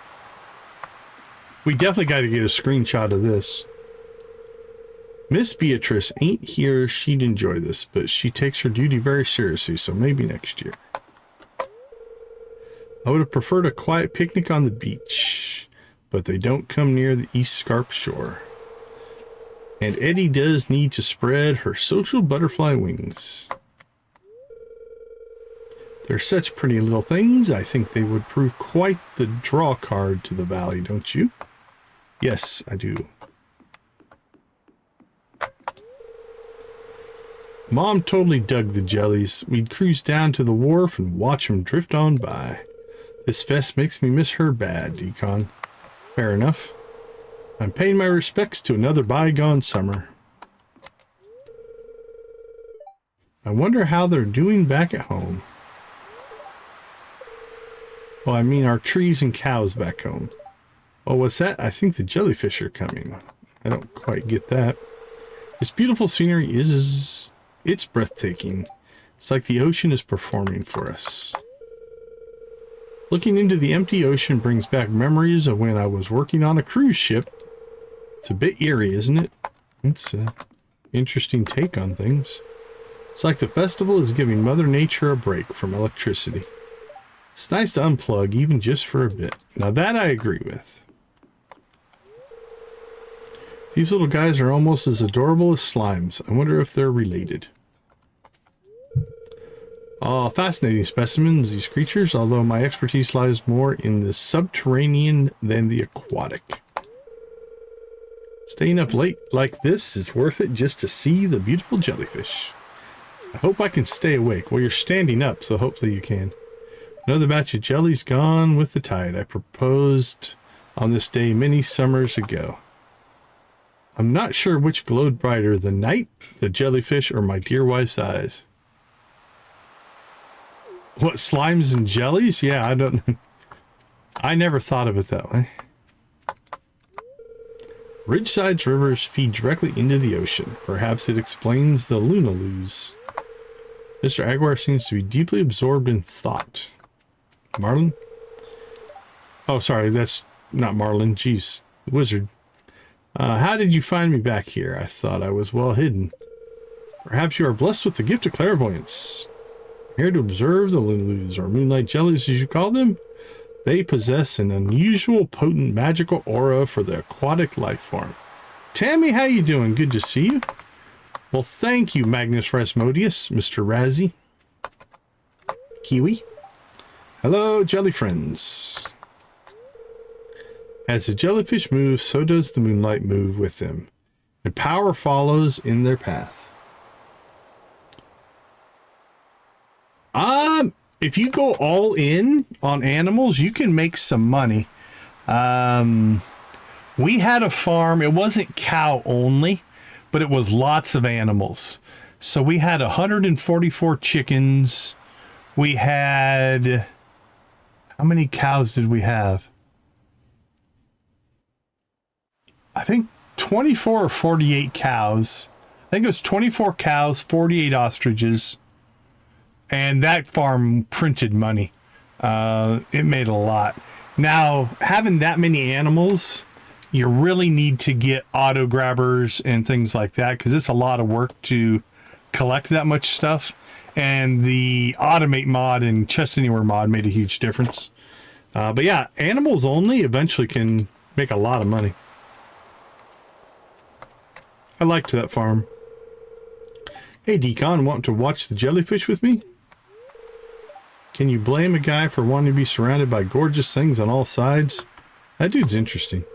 [SPEAKER 1] We definitely got to get a screenshot of this. Miss Beatrice ain't here. She'd enjoy this, but she takes her duty very seriously, so maybe next year. I would have preferred a quiet picnic on the beach, but they don't come near the East Scarp shore. And Eddie does need to spread her social butterfly wings. They're such pretty little things. I think they would prove quite the draw card to the valley, don't you? Yes, I do. Mom totally dug the jellies. We'd cruise down to the wharf and watch them drift on by. This fest makes me miss her bad, Decon. Fair enough. I'm paying my respects to another bygone summer. I wonder how they're doing back at home. Well, I mean our trees and cows back home. Oh, what's that? I think the jellyfish are coming. I don't quite get that. This beautiful scenery it's breathtaking. It's like the ocean is performing for us. Looking into the empty ocean brings back memories of when I was working on a cruise ship. It's a bit eerie, isn't it? It's an interesting take on things. It's like the festival is giving Mother Nature a break from electricity. It's nice to unplug, even just for a bit. Now that I agree with. These little guys are almost as adorable as slimes. I wonder if they're related. Oh, fascinating specimens, these creatures, although my expertise lies more in the subterranean than the aquatic. Staying up late like this is worth it just to see the beautiful jellyfish. I hope I can stay awake. Well, you're standing up, so hopefully you can. Another batch of jellies gone with the tide. I proposed on this day many summers ago. I'm not sure which glowed brighter, the night, the jellyfish, or my dear wife's eyes. What, slimes and jellies? Yeah, I don't... I never thought of it that way. Ridgeside's rivers feed directly into the ocean. Perhaps it explains the Lunaloos. Mr. Aguirre seems to be deeply absorbed in thought. Marlin? Oh, sorry, that's not Marlin. Jeez, wizard. How did you find me back here? I thought I was well hidden. Perhaps you are blessed with the gift of clairvoyance. Here to observe the Lunaloos, or moonlight jellies as you call them. They possess an unusual, potent, magical aura for the aquatic life form. Tammy, how you doing? Good to see you. Well, thank you, Magnus Rasmodius, Mr. Razzie. Kiwi. Hello, jelly friends. As the jellyfish move, so does the moonlight move with them, and power follows in their path. If you go all in on animals, you can make some money. We had a farm. It wasn't cow only, but it was lots of animals. So we had 144 chickens. We had... How many cows did we have? I think 24 or 48 cows. I think it was 24 cows, 48 ostriches. And that farm printed money. It made a lot. Now, having that many animals, you really need to get auto grabbers and things like that, because it's a lot of work to collect that much stuff. And the automate mod and chest anywhere mod made a huge difference. But yeah, animals only eventually can make a lot of money. I liked that farm. Hey, Decon, want to watch the jellyfish with me? Can you blame a guy for wanting to be surrounded by gorgeous things on all sides? That dude's interesting.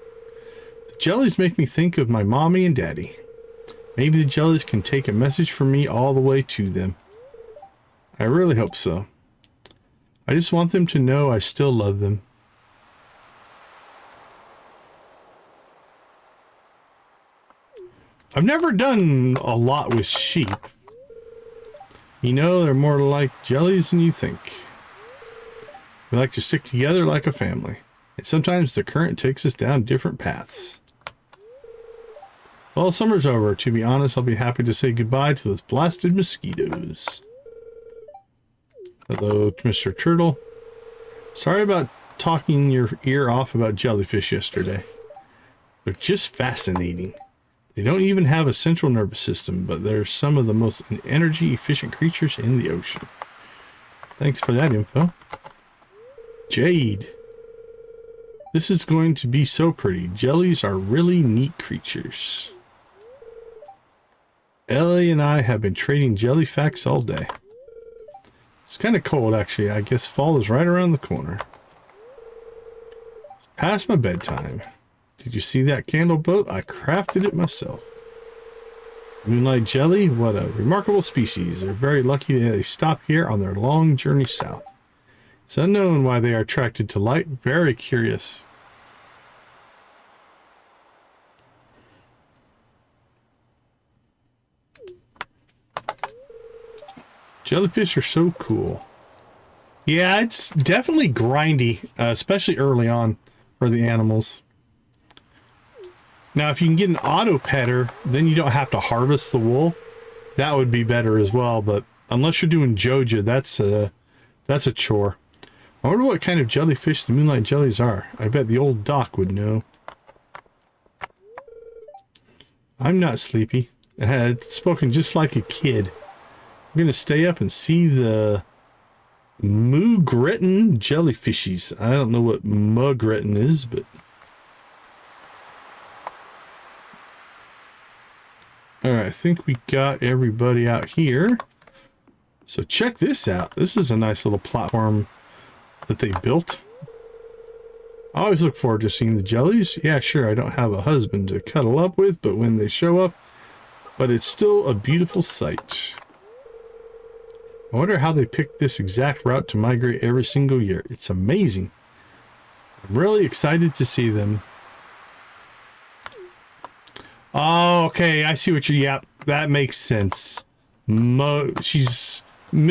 [SPEAKER 1] The jellies make me think of my mommy and daddy. Maybe the jellies can take a message from me all the way to them. I really hope so. I just want them to know I still love them. I've never done a lot with sheep. You know, they're more like jellies than you think. We like to stick together like a family. And sometimes the current takes us down different paths. Well, summer's over. To be honest, I'll be happy to say goodbye to those blasted mosquitoes. Hello, Mr. Turtle. Sorry about talking your ear off about jellyfish yesterday. They're just fascinating. They don't even have a central nervous system, but they're some of the most energy-efficient creatures in the ocean. Thanks for that info. Jade. This is going to be so pretty. Jellies are really neat creatures. Ellie and I have been trading jelly facts all day. It's kind of cold, actually. I guess fall is right around the corner. It's past my bedtime. Did you see that candle boat? I crafted it myself. Moonlight jelly? What a remarkable species. They're very lucky that they stop here on their long journey south. It's unknown why they are attracted to light. Very curious. Jellyfish are so cool. Yeah, it's definitely grindy, especially early on for the animals. Now, if you can get an auto petter, then you don't have to harvest the wool. That would be better as well, but unless you're doing Joja, that's a chore. I wonder what kind of jellyfish the moonlight jellies are. I bet the old Doc would know. I'm not sleepy. I had spoken just like a kid. I'm going to stay up and see the Mugretin jellyfishies. I don't know what Mugretin is, but... Alright, I think we got everybody out here. So check this out. This is a nice little platform that they built. I always look forward to seeing the jellies. Yeah, sure, I don't have a husband to cuddle up with, but when they show up, but it's still a beautiful sight. I wonder how they picked this exact route to migrate every single year. It's amazing. I'm really excited to see them. Oh, okay, I see what you're... Yep, that makes sense. She's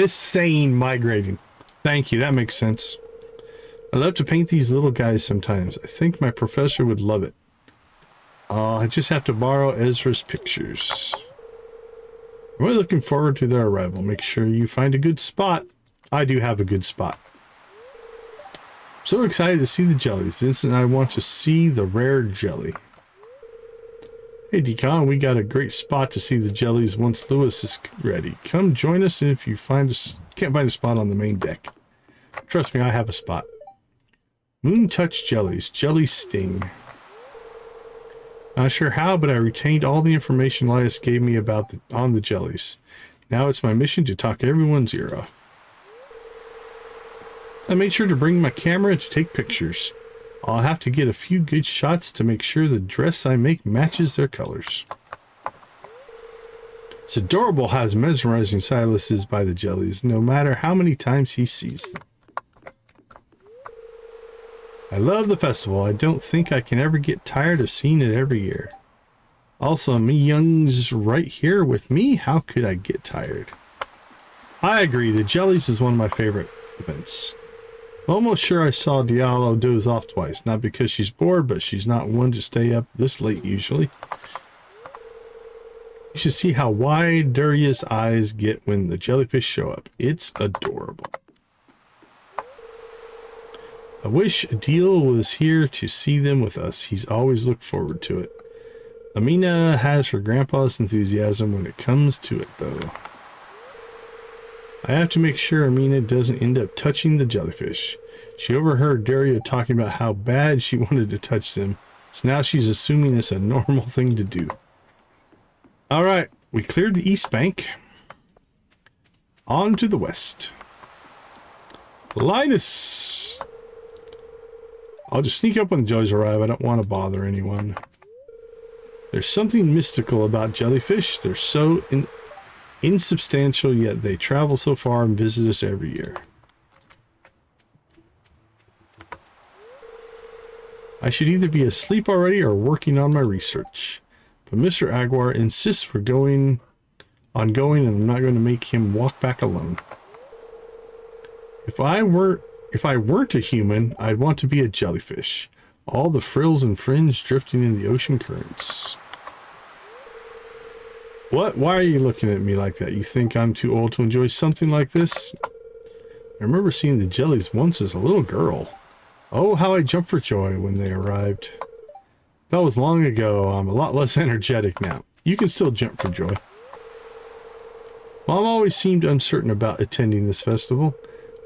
[SPEAKER 1] saying migrating. Thank you, that makes sense. I love to paint these little guys sometimes. I think my professor would love it. I just have to borrow Ezra's pictures. I'm really looking forward to their arrival. Make sure you find a good spot. I do have a good spot. I'm so excited to see the jellies. Vincent and I want to see the rare jelly. Hey Decon, we got a great spot to see the jellies once Lewis is ready. Come join us if you can't find a spot on the main deck. Trust me, I have a spot. Moon Touch Jellies. Jelly Sting. Not sure how, but I retained all the information Elias gave me about on the jellies. Now it's my mission to talk everyone's ear off. I made sure to bring my camera to take pictures. I'll have to get a few good shots to make sure the dress I make matches their colors. It's adorable how mesmerizing Silas is by the jellies, no matter how many times he sees them. I love the festival. I don't think I can ever get tired of seeing it every year. Also, me Young's right here with me. How could I get tired? I agree. The jellies is one of my favorite events. Almost sure I saw Diallo doze off twice. Not because she's bored, but she's not one to stay up this late usually. You should see how wide Duria's eyes get when the jellyfish show up. It's adorable. I wish Adil was here to see them with us. He's always looked forward to it. Amina has her grandpa's enthusiasm when it comes to it, though. I have to make sure Amina doesn't end up touching the jellyfish. She overheard Daria talking about how bad she wanted to touch them, so now she's assuming it's a normal thing to do. Alright, we cleared the east bank. On to the west. Linus! I'll just sneak up when the jellies arrive. I don't want to bother anyone. There's something mystical about jellyfish. They're so insubstantial, yet they travel so far and visit us every year. I should either be asleep already or working on my research. But Mr. Aguar insists we're going on going, and I'm not going to make him walk back alone. If I weren't a human, I'd want to be a jellyfish. All the frills and fringe drifting in the ocean currents. What? Why are you looking at me like that? You think I'm too old to enjoy something like this? I remember seeing the jellies once as a little girl. Oh, how I jumped for joy when they arrived. That was long ago. I'm a lot less energetic now. You can still jump for joy. Mom always seemed uncertain about attending this festival.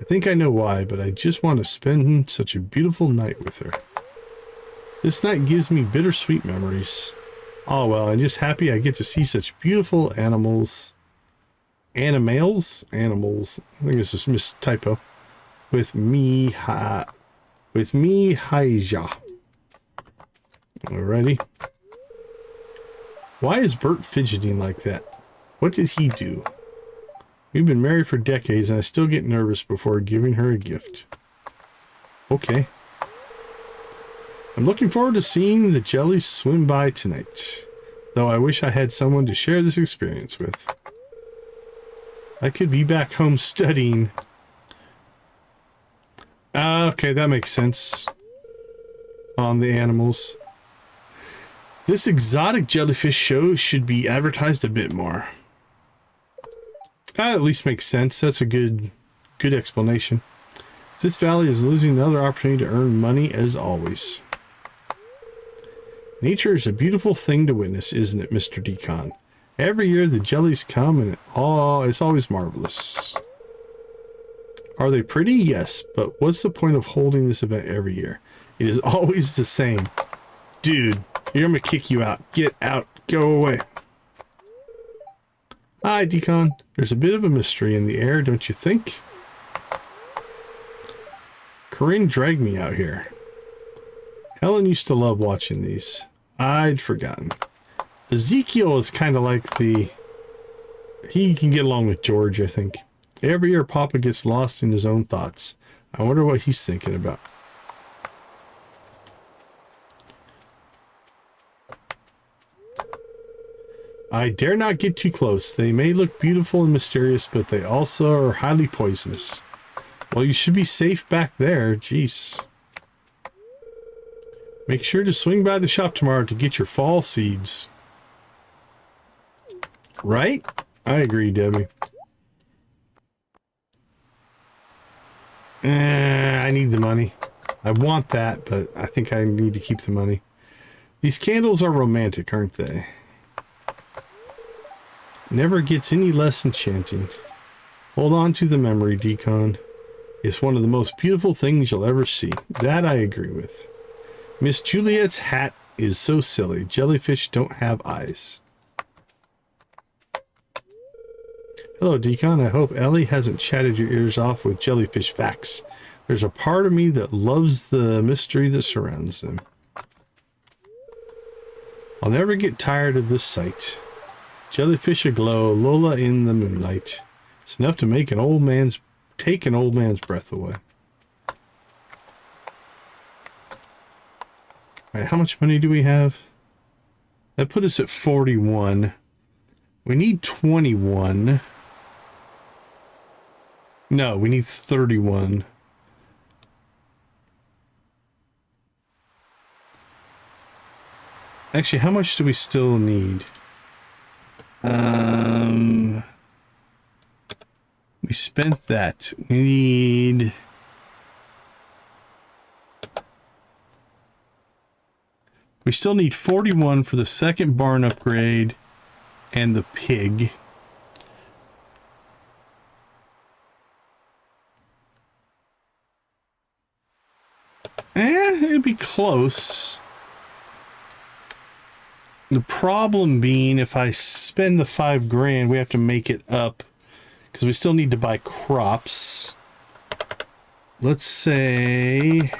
[SPEAKER 1] I think I know why, but I just want to spend such a beautiful night with her. This night gives me bittersweet memories. Oh well, I'm just happy I get to see such beautiful animals. Animals? Animals. I think it's just mistypo. With me, Haija. Alrighty. Why is Bert fidgeting like that? What did he do? We've been married for decades and I still get nervous before giving her a gift. Okay. I'm looking forward to seeing the jellies swim by tonight. Though I wish I had someone to share this experience with. I could be back home studying. Okay, that makes sense. On the animals. This exotic jellyfish show should be advertised a bit more. That at least makes sense. That's a good explanation. This valley is losing another opportunity to earn money as always. Nature is a beautiful thing to witness, isn't it, Mr. Decon? Every year the jellies come and it's always marvelous. Are they pretty? Yes, but what's the point of holding this event every year? It is always the same. Dude, I'm gonna kick you out. Get out. Go away. Hi, Decon. There's a bit of a mystery in the air, don't you think? Corinne dragged me out here. Helen used to love watching these. I'd forgotten. Ezekiel is kind of like he can get along with George, I think. Every year Papa gets lost in his own thoughts. I wonder what he's thinking about. I dare not get too close. They may look beautiful and mysterious, but they also are highly poisonous. Well, you should be safe back there. Jeez. Make sure to swing by the shop tomorrow to get your fall seeds. Right? I agree, Debbie. I need the money. I want that, but I think I need to keep the money. These candles are romantic, aren't they? Never gets any less enchanting. Hold on to the memory, Decon. It's one of the most beautiful things you'll ever see. That I agree with. Miss Juliet's hat is so silly. Jellyfish don't have eyes. Hello, Decon. I hope Ellie hasn't chatted your ears off with jellyfish facts. There's a part of me that loves the mystery that surrounds them. I'll never get tired of this sight. Jellyfish aglow, Lola in the moonlight. It's enough to make take an old man's breath away. Alright, how much money do we have? That put us at 41. We need 21. No, we need 31. Actually, how much do we still need? We spent that. We need... We still need 41 for the second barn upgrade and the pig. It'd be close. The problem being, if I spend the 5 grand, we have to make it up because we still need to buy crops. Let's say...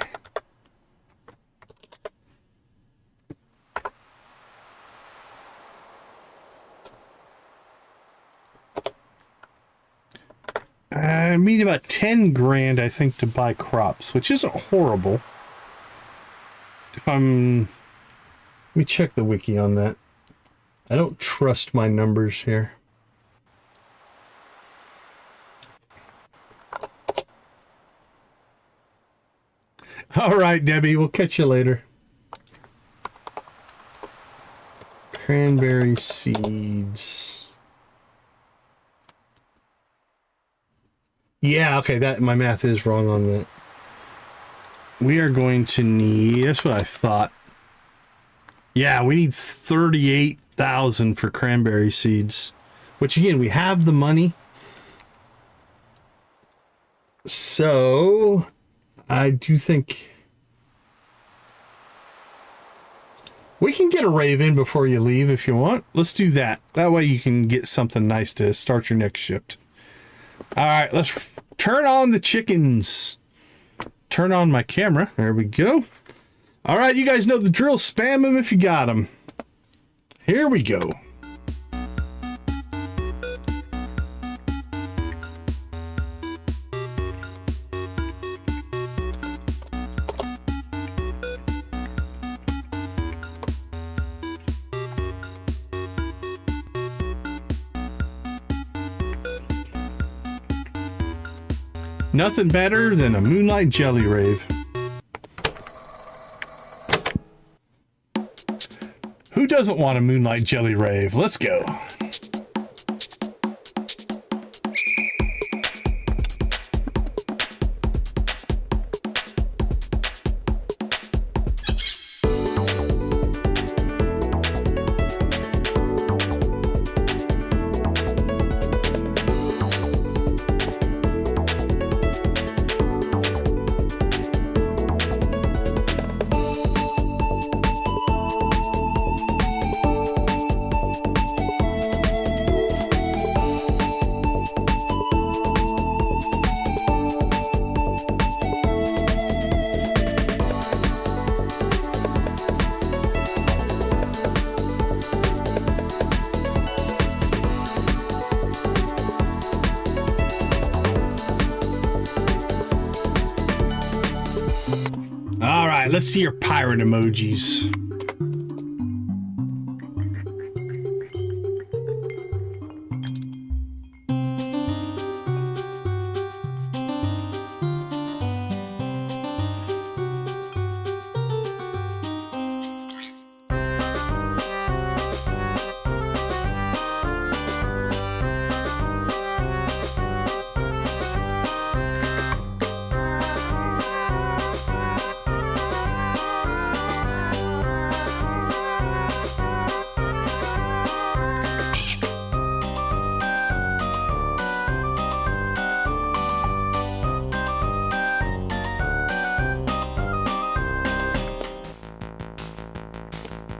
[SPEAKER 1] I need about 10 grand, I think, to buy crops, which isn't horrible. If I'm... Let me check the wiki on that. I don't trust my numbers here. All right, Debbie, we'll catch you later. Cranberry seeds. Yeah, okay, that my math is wrong on that. We are going to need, that's what I thought. Yeah, we need 38,000 for cranberry seeds, which again, we have the money. So I do think we can get a rave in before you leave if you want. Let's do that. That way you can get something nice to start your next shift. All right, let's turn on the chickens. Turn on my camera. There we go. All right, you guys know the drill. Spam them if you got them. Here we go. Nothing better than a moonlight jelly rave. Who doesn't want a moonlight jelly rave? Let's go. Let's see your pirate emojis.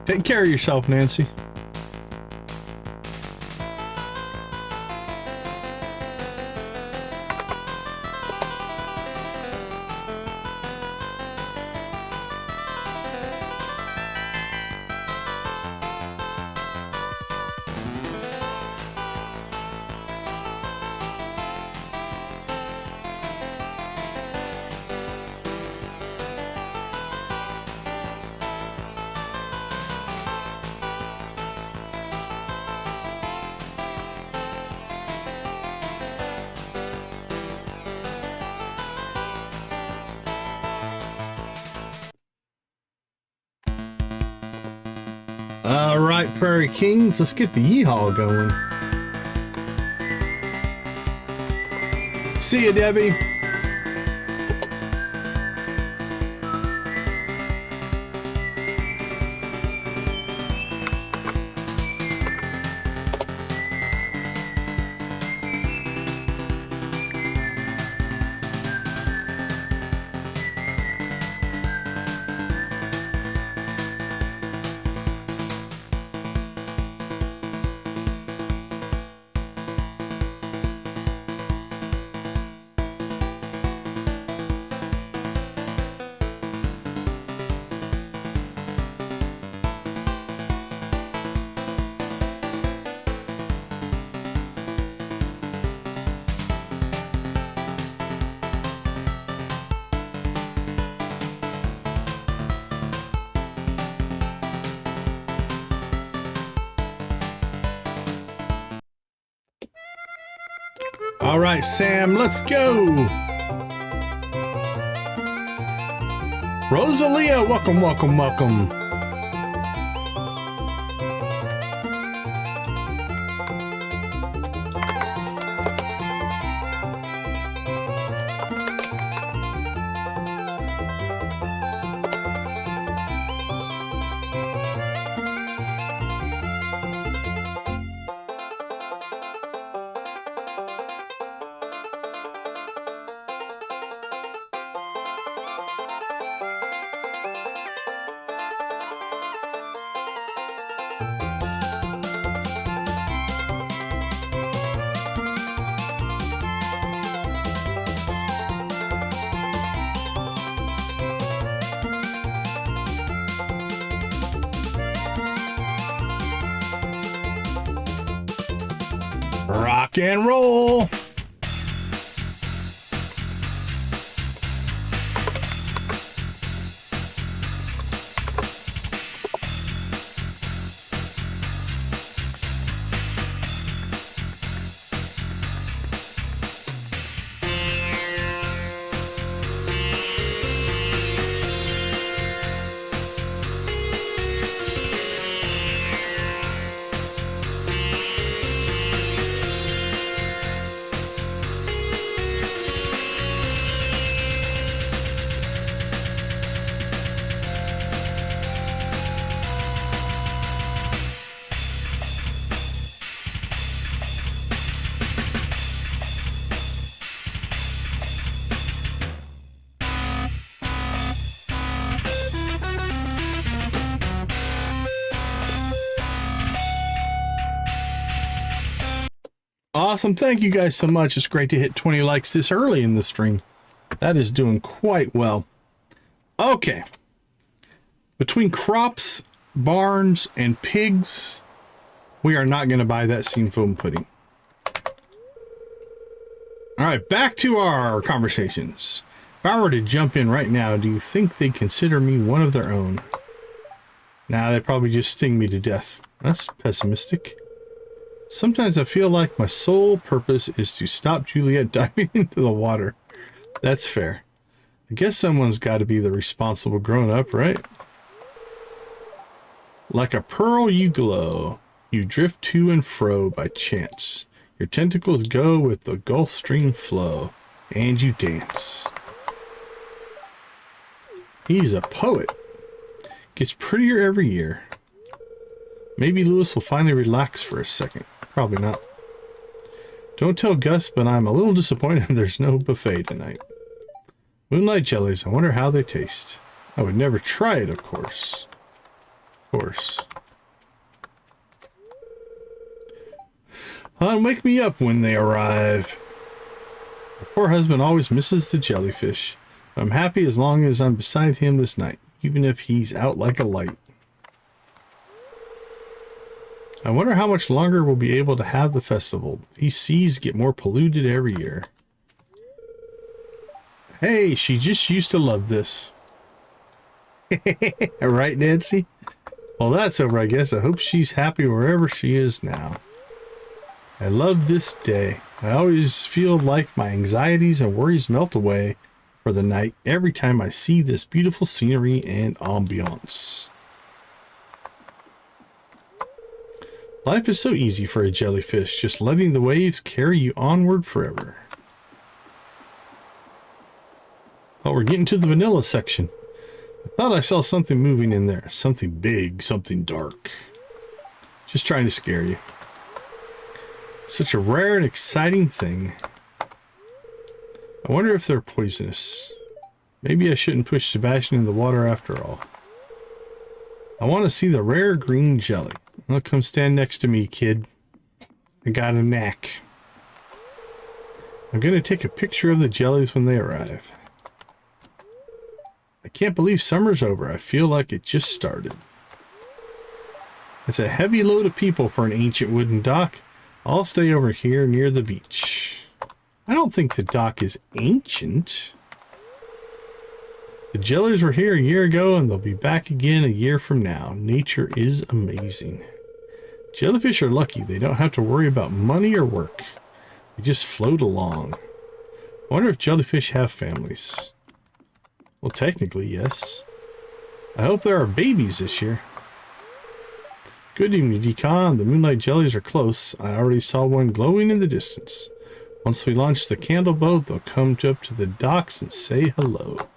[SPEAKER 1] Take care of yourself, Nancy. All right, Prairie Kings, let's get the yeehaw going. See ya, Debbie. All right, Sam, let's go. Rosalia, welcome, welcome, welcome. Rock and roll. Awesome. Thank you guys so much. It's great to hit 20 likes this early in the stream. That is doing quite well. Okay. Between crops, barns, and pigs, we are not going to buy that steam foam pudding. All right, back to our conversations. If I were to jump in right now, do you think they'd consider me one of their own? Nah, they'd probably just sting me to death. That's pessimistic. Sometimes I feel like my sole purpose is to stop Juliet diving into the water. That's fair. I guess someone's got to be the responsible grown-up, right? Like a pearl you glow. You drift to and fro by chance. Your tentacles go with the Gulf Stream flow. And you dance. He's a poet. Gets prettier every year. Maybe Lewis will finally relax for a second. Probably not. Don't tell Gus, but I'm a little disappointed there's no buffet tonight. Moonlight jellies, I wonder how they taste. I would never try it, of course. Of course. Wake me up when they arrive. My poor husband always misses the jellyfish. But I'm happy as long as I'm beside him this night, even if he's out like a light. I wonder how much longer we'll be able to have the festival. These seas get more polluted every year. Hey, she just used to love this. Right, Nancy? Well, that's over, I guess. I hope she's happy wherever she is now. I love this day. I always feel like my anxieties and worries melt away for the night every time I see this beautiful scenery and ambiance. Life is so easy for a jellyfish, just letting the waves carry you onward forever. Oh, we're getting to the vanilla section. I thought I saw something moving in there. Something big, something dark. Just trying to scare you. Such a rare and exciting thing. I wonder if they're poisonous. Maybe I shouldn't push Sebastian in the water after all. I want to see the rare green jelly. Well, come stand next to me, kid. I got a knack. I'm going to take a picture of the jellies when they arrive. I can't believe summer's over. I feel like it just started. It's a heavy load of people for an ancient wooden dock. I'll stay over here near the beach. I don't think the dock is ancient. The jellies were here a year ago and they'll be back again a year from now. Nature is amazing. Jellyfish are lucky. They don't have to worry about money or work. They just float along. I wonder if jellyfish have families. Well, technically, yes. I hope there are babies this year. Good evening, Decon. The moonlight jellies are close. I already saw one glowing in the distance. Once we launch the candle boat, they'll come up to the docks and say hello.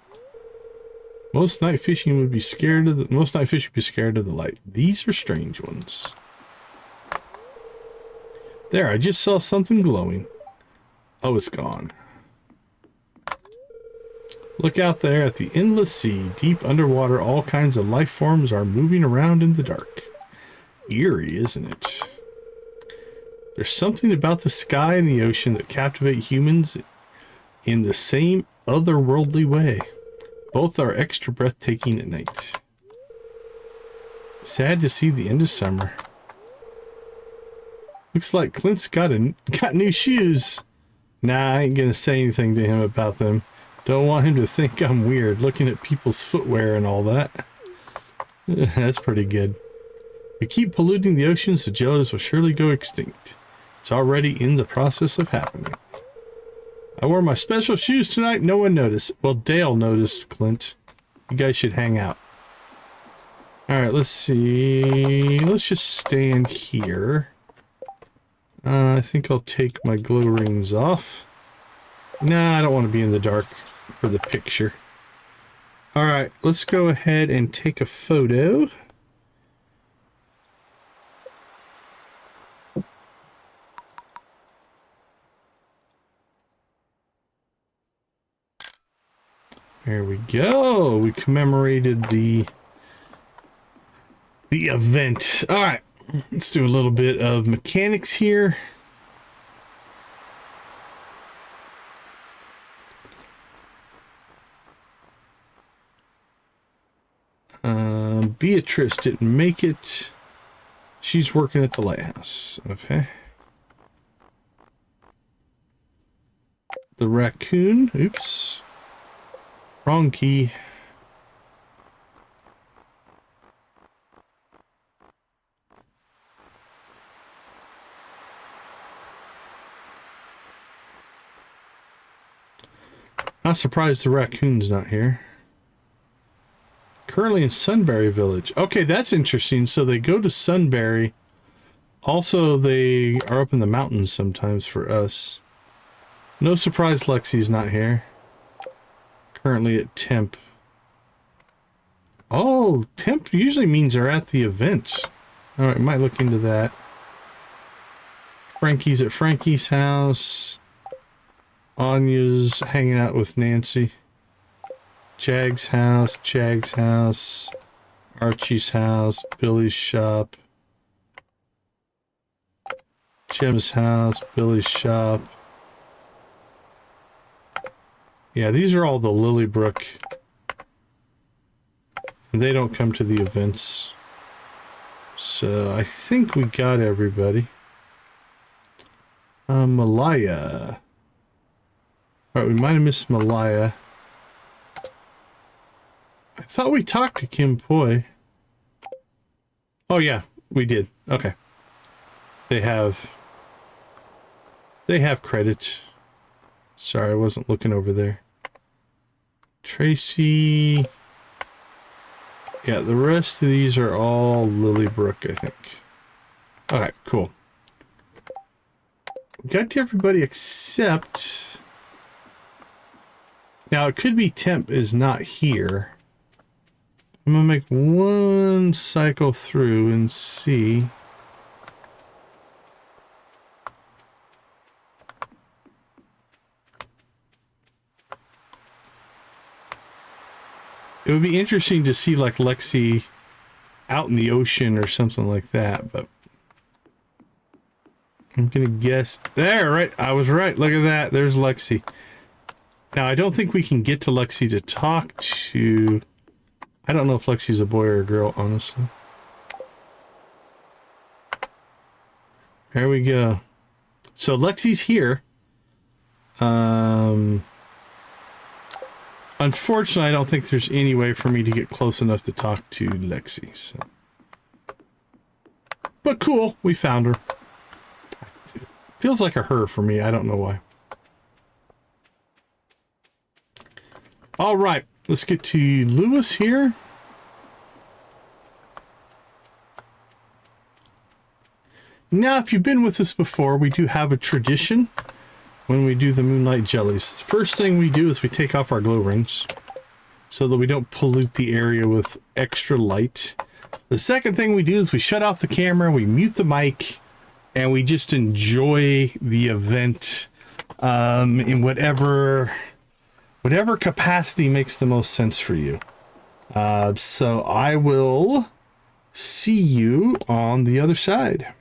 [SPEAKER 1] Most night fish would be scared of the light. These are strange ones. There, I just saw something glowing. Oh, it's gone. Look out there at the endless sea. Deep underwater, all kinds of life forms are moving around in the dark. Eerie, isn't it? There's something about the sky and the ocean that captivate humans in the same otherworldly way. Both are extra breathtaking at night. Sad to see the end of summer. Looks like Clint's got new shoes. Nah, I ain't gonna say anything to him about them. Don't want him to think I'm weird looking at people's footwear and all that. That's pretty good. We keep polluting the oceans, the jellies will surely go extinct. It's already in the process of happening. I wore my special shoes tonight. No one noticed. Well, Dale noticed, Clint. You guys should hang out. Alright, let's see. Let's just stand here. I think I'll take my glow rings off. Nah, I don't want to be in the dark for the picture. Alright, let's go ahead and take a photo. There we go. We commemorated the event. Alright, let's do a little bit of mechanics here. Beatrice didn't make it. She's working at the lighthouse. Okay. The raccoon. Oops. Wrong key. Not surprised the raccoon's not here. Currently in Sunberry Village. Okay, that's interesting. So they go to Sunberry. Also, they are up in the mountains sometimes for us. No surprise Lexi's not here. Currently at Temp. Oh, Temp usually means they're at the event. Alright, might look into that. Frankie's at Frankie's house. Anya's hanging out with Nancy. Jag's house, Archie's house, Billy's shop, Jim's house, Billy's shop. Yeah, these are all the Lilybrook. And they don't come to the events. So I think we got everybody. Malaya. Alright, we might have missed Malaya. I thought we talked to Kim Poi. Oh yeah, we did. Okay. They have credit. Sorry, I wasn't looking over there. Tracy. Yeah, the rest of these are all Lilybrook, I think. Alright, cool. Got to everybody except... Now, it could be Temp is not here. I'm going to make one cycle through and see. It would be interesting to see like Lexi out in the ocean or something like that, but I'm going to guess. There, right. I was right. Look at that. There's Lexi. Now, I don't think we can get to Lexi to talk to... I don't know if Lexi's a boy or a girl, honestly. There we go. So Lexi's here. Unfortunately, I don't think there's any way for me to get close enough to talk to Lexi. So. But cool, we found her. Feels like a her for me. I don't know why. All right. let's get to Lewis here. Now, if you've been with us before, we do have a tradition when we do the moonlight jellies. First thing we do is we take off our glow rings so that we don't pollute the area with extra light. The second thing we do is we shut off the camera, we mute the mic, and we just enjoy the event in whatever capacity makes the most sense for you. So I will see you on the other side.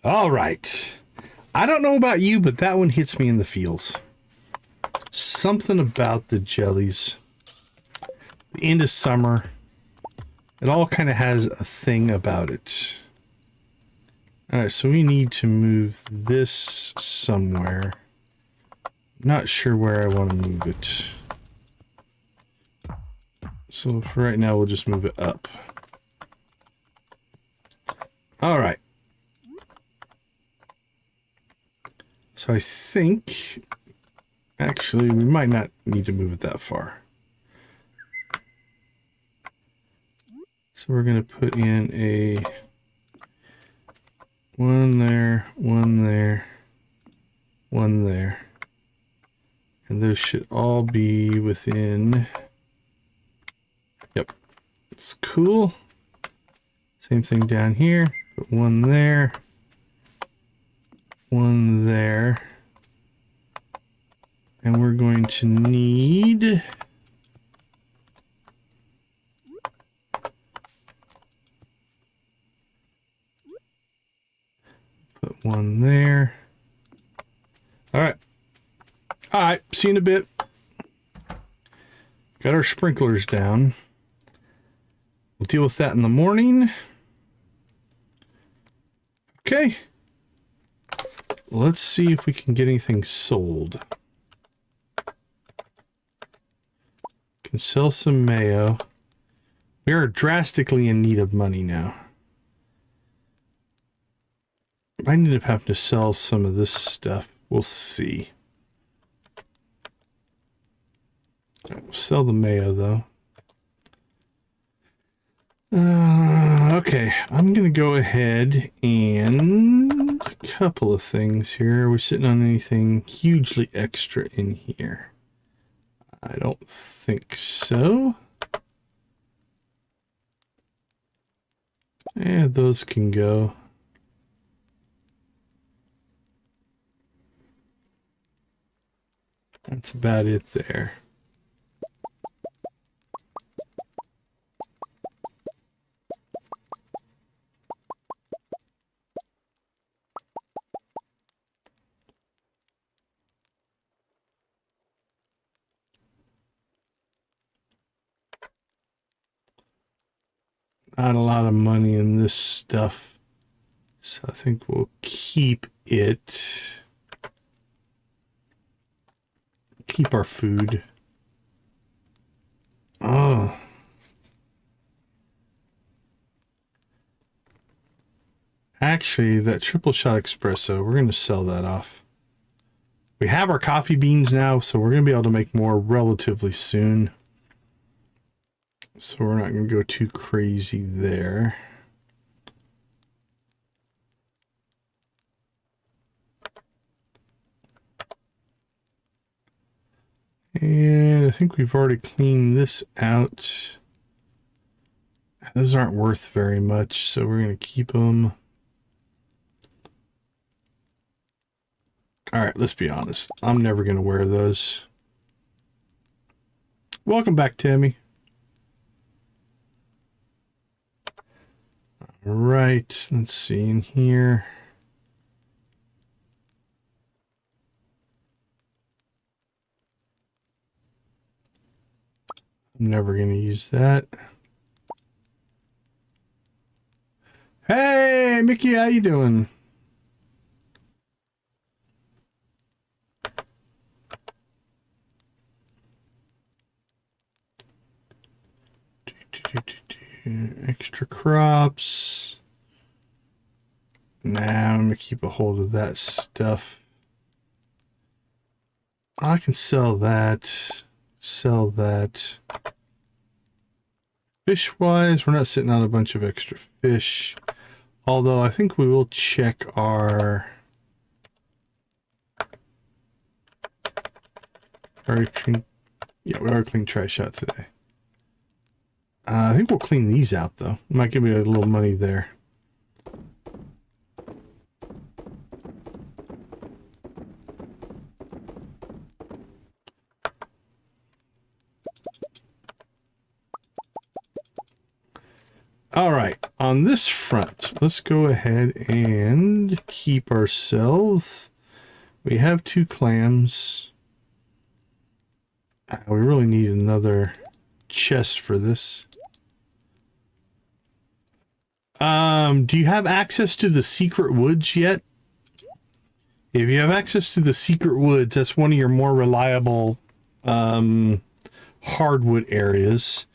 [SPEAKER 1] All right. I don't know about you, but that one hits me in the feels. Something about the jellies. The end of summer. It all kind of has a thing about it. All right, so we need to move this somewhere. Not sure where I want to move it. So for right now, we'll just move it up. All right. So I think, actually, we might not need to move it that far. So we're going to put in a one there, one there, one there. And those should all be within. Yep. It's cool. Same thing down here. Put one there. One there. And we're going to need put one there. All right. All right. See you in a bit. Got our sprinklers down. We'll deal with that in the morning. Okay. Let's see if we can get anything sold. Can sell some mayo. We are drastically in need of money now. I end up having to sell some of this stuff. We'll see. We'll sell the mayo though. Okay, I'm gonna go ahead and a couple of things here. Are we sitting on anything hugely extra in here? I don't think so. Yeah, those can go. That's about it there. of money in this stuff. So I think we'll keep it. Keep our food. Oh. Actually, that triple shot espresso, we're going to sell that off. We have our coffee beans now, so we're going to be able to make more relatively soon. So we're not going to go too crazy there. And I think we've already cleaned this out. Those aren't worth very much, so we're going to keep them. All right, let's be honest. I'm never going to wear those. Welcome back, Tammy. All right, let's see in here. I'm never going to use that. Hey, Mickey, how you doing? Extra crops. Now I'm going to keep a hold of that stuff. I can sell that. Sell that. Fish-wise, we're not sitting on a bunch of extra fish. Although I think we will check our... Yeah, we are clean trash shot today. I think we'll clean these out, though. Might give me a little money there. All right, on this front, let's go ahead and keep ourselves. We have 2 clams. We really need another chest for this. Do you have access to the secret woods yet? If you have access to the secret woods, that's one of your more reliable hardwood areas.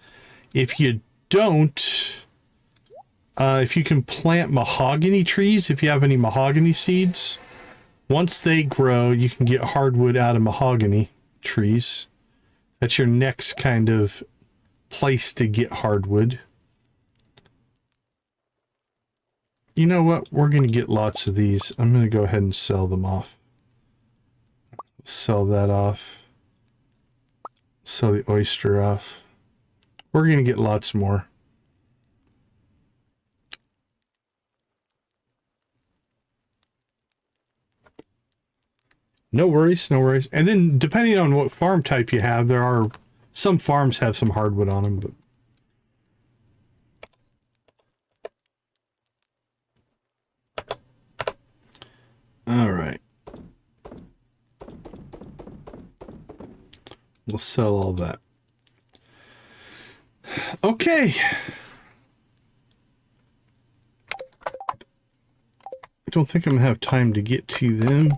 [SPEAKER 1] If you don't, if you can plant mahogany trees, if you have any mahogany seeds, once they grow, you can get hardwood out of mahogany trees. That's your next kind of place to get hardwood. You know what? We're going to get lots of these. I'm going to go ahead and sell them off. Sell that off. Sell the oyster off. We're going to get lots more. No worries, no worries. And then depending on what farm type you have, there are some farms have some hardwood on them, but all right. We'll sell all that. Okay. I don't think I'm gonna have time to get to them.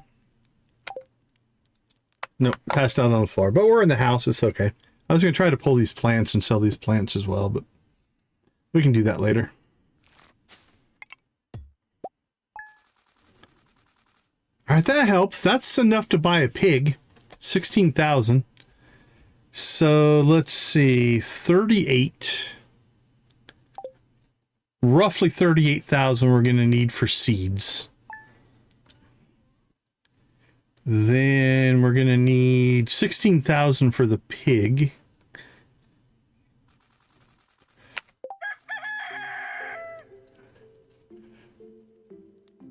[SPEAKER 1] No, passed out on the floor. But we're in the house. It's okay. I was going to try to pull these plants and sell these plants as well, but we can do that later. All right, that helps. That's enough to buy a pig. 16,000. So let's see. 38. Roughly 38,000 we're going to need for seeds. Then we're going to need 16,000 for the pig.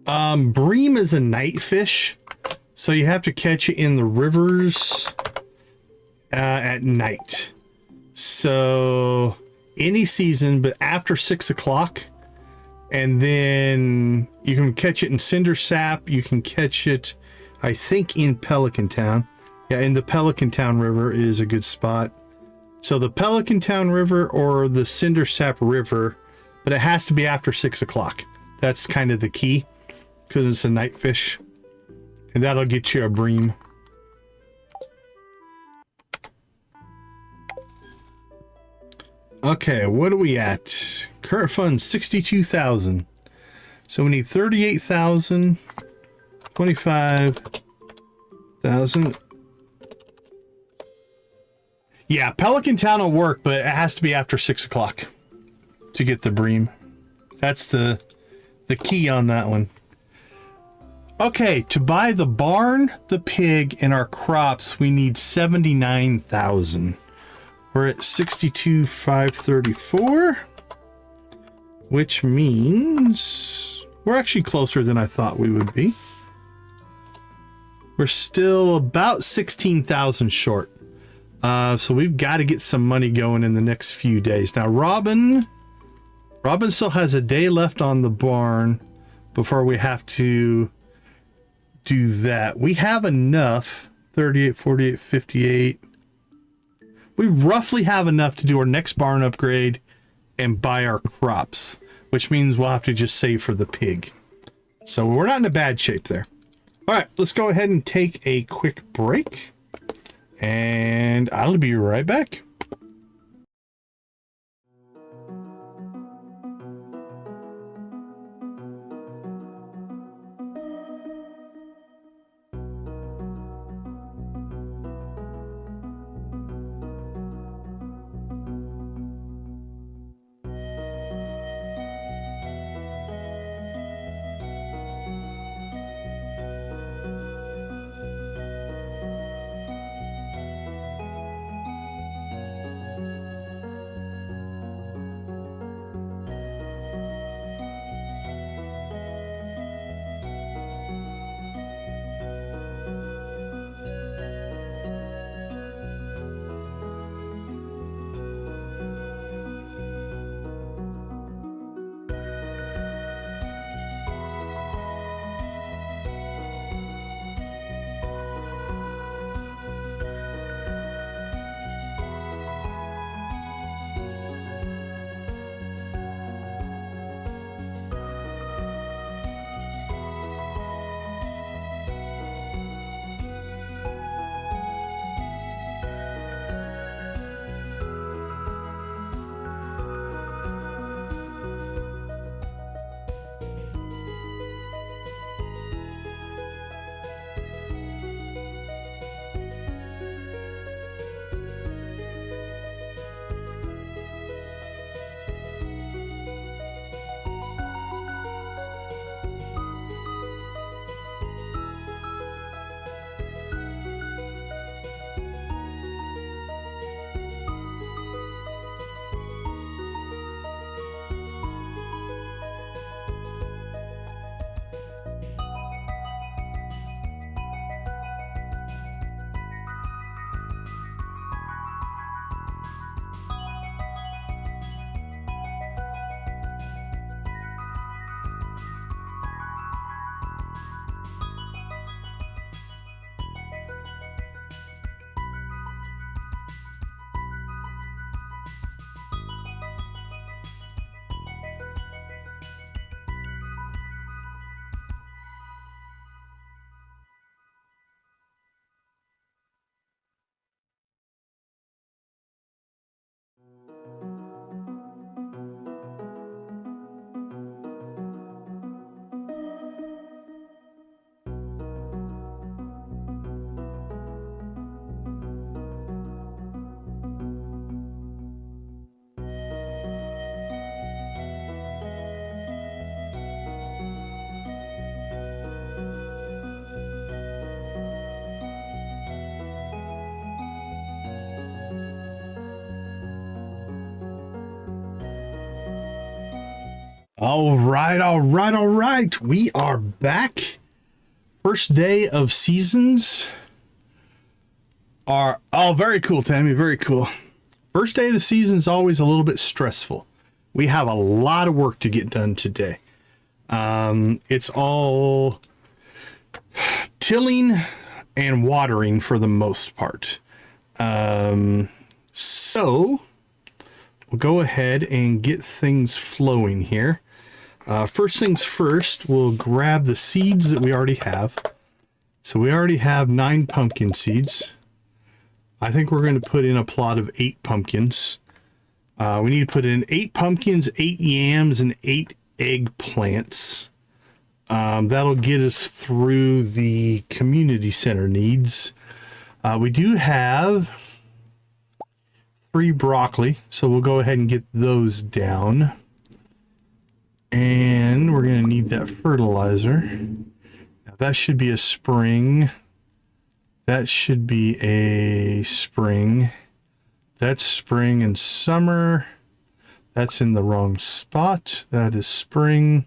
[SPEAKER 1] Bream is a night fish, so you have to catch it in the rivers at night. So any season, but after 6 o'clock, and then you can catch it in Cinder Sap. You can catch it, I think, in Pelican Town. Yeah, in the Pelican Town River is a good spot. So the Pelican Town River or the Cinder Sap River, but it has to be after 6 o'clock. That's kind of the key, because it's a night fish, and that'll get you a bream. Okay, what are we at? Current funds 62,000. So we need 38,000, 25,000. Yeah, Pelican Town will work, but it has to be after 6 o'clock to get the bream. That's the key on that one. Okay, to buy the barn, the pig, and our crops, we need 79,000. We're at 62,534, which means we're actually closer than I thought we would be. We're still about 16,000 short. So we've got to get some money going in the next few days. Now, Robin still has a day left on the barn before we have to do that. We have enough, 38, 48, 58. We roughly have enough to do our next barn upgrade and buy our crops, which means we'll have to just save for the pig. So we're not in a bad shape there. All right, let's go ahead and take a quick break, and I'll be right back. All right. We are back. First day of seasons are, oh, very cool, Tammy. Very cool. First day of the season is always a little bit stressful. We have a lot of work to get done today. It's all tilling and watering for the most part. So we'll go ahead and get things flowing here. First things first, we'll grab the seeds that we already have. So we already have 9 pumpkin seeds. I think we're going to put in a plot of 8 pumpkins. We need to put in 8 pumpkins, 8 yams, and 8 eggplants. That'll get us through the community center needs. We do have 3 broccoli, so we'll go ahead and get those down. And we're going to need that fertilizer. Now that should be a spring. That should be a spring. That's spring and summer. That's in the wrong spot. That is spring.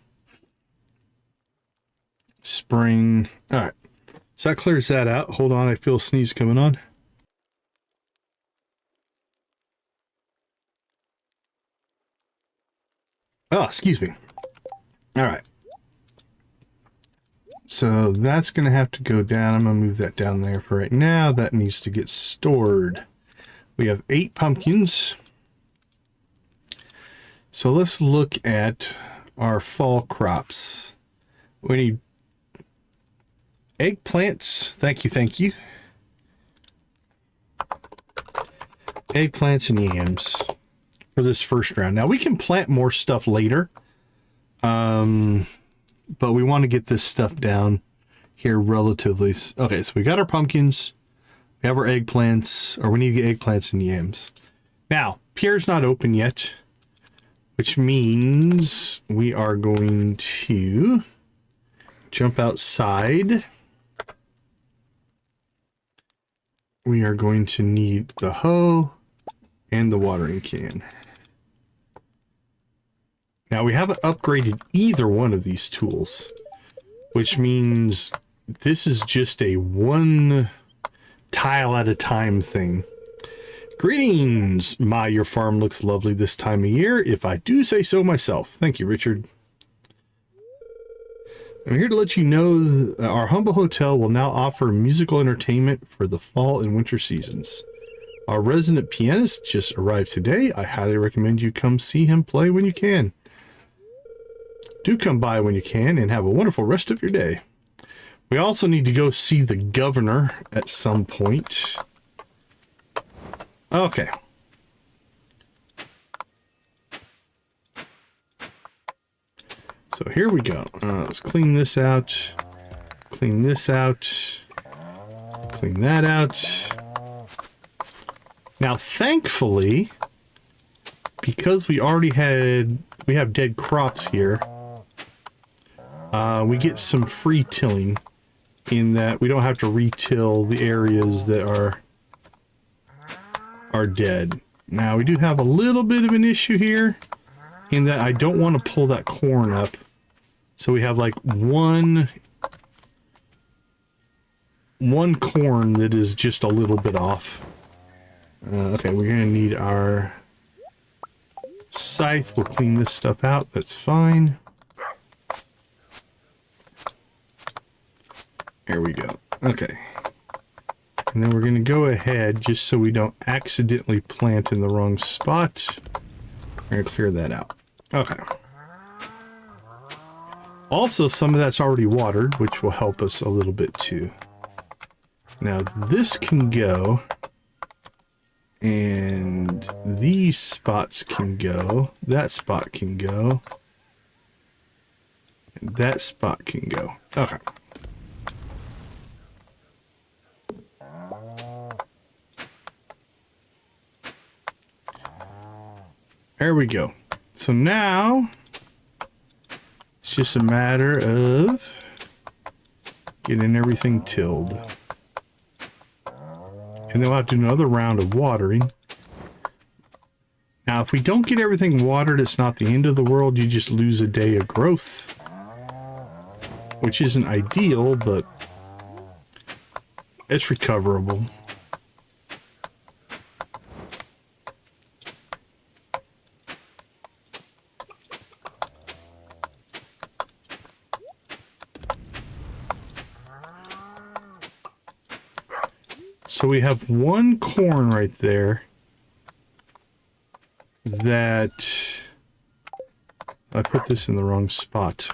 [SPEAKER 1] Spring. All right. So that clears that out. Hold on. I feel a sneeze coming on. Oh, excuse me. All right. So that's going to have to go down. I'm going to move that down there for right now. That needs to get stored. We have 8 pumpkins. So let's look at our fall crops. We need eggplants. Thank you, thank you. Eggplants and yams for this first round. Now we can plant more stuff later. But we want to get this stuff down here relatively. Okay, so we got our pumpkins. We have our eggplants, or we need to get eggplants and yams. Now, Pierre's not open yet, which means we are going to jump outside. We are going to need the hoe and the watering can. Now, we haven't upgraded either one of these tools, which means this is just a 1 tile at a time thing. Greetings, your farm looks lovely this time of year, if I do say so myself. Thank you, Richard. I'm here to let you know our humble hotel will now offer musical entertainment for the fall and winter seasons. Our resident pianist just arrived today. I highly recommend you come see him play when you can. Do come by when you can and have a wonderful rest of your day. We also need to go see the governor at some point. Okay. So here we go. Let's clean this out. Clean this out. Clean that out. Now, thankfully, because we have dead crops here, we get some free tilling in that we don't have to re-till the areas that are dead. Now, we do have a little bit of an issue here in that I don't want to pull that corn up. So we have like one corn that is just a little bit off. Okay, we're going to need our scythe. We'll clean this stuff out. That's fine. There we go. Okay. And then we're going to go ahead, just so we don't accidentally plant in the wrong spot. We're going to clear that out. Okay. Also, some of that's already watered, which will help us a little bit too. Now, this can go. And these spots can go. That spot can go. And that spot can go. Okay. There we go. So now it's just a matter of getting everything tilled. And then we'll have to do another round of watering. Now, if we don't get everything watered, it's not the end of the world. You just lose a day of growth, which isn't ideal, but it's recoverable. So we have one corn right there. that I put this in the wrong spot.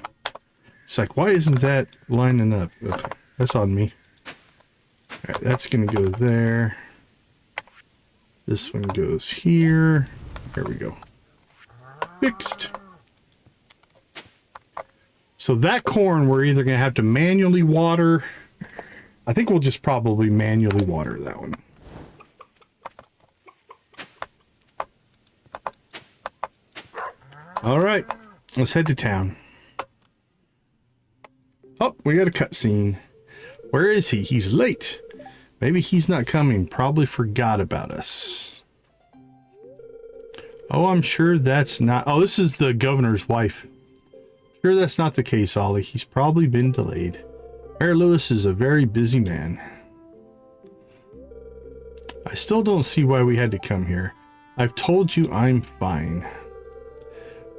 [SPEAKER 1] It's like, why isn't that lining up? Okay, that's on me. All right, that's going to go there. This one goes here. There we go. Fixed. So that corn, we're either going to have to manually water. I think we'll just probably manually water that one. All right, let's head to town. Oh, we got a cutscene. Where is he? He's late. Maybe he's not coming. Probably forgot about us. Oh, I'm sure that's not... Oh, this is the governor's wife. Sure that's not the case, Ollie. He's probably been delayed. Mayor Lewis is a very busy man. I still don't see why we had to come here. I've told you I'm fine.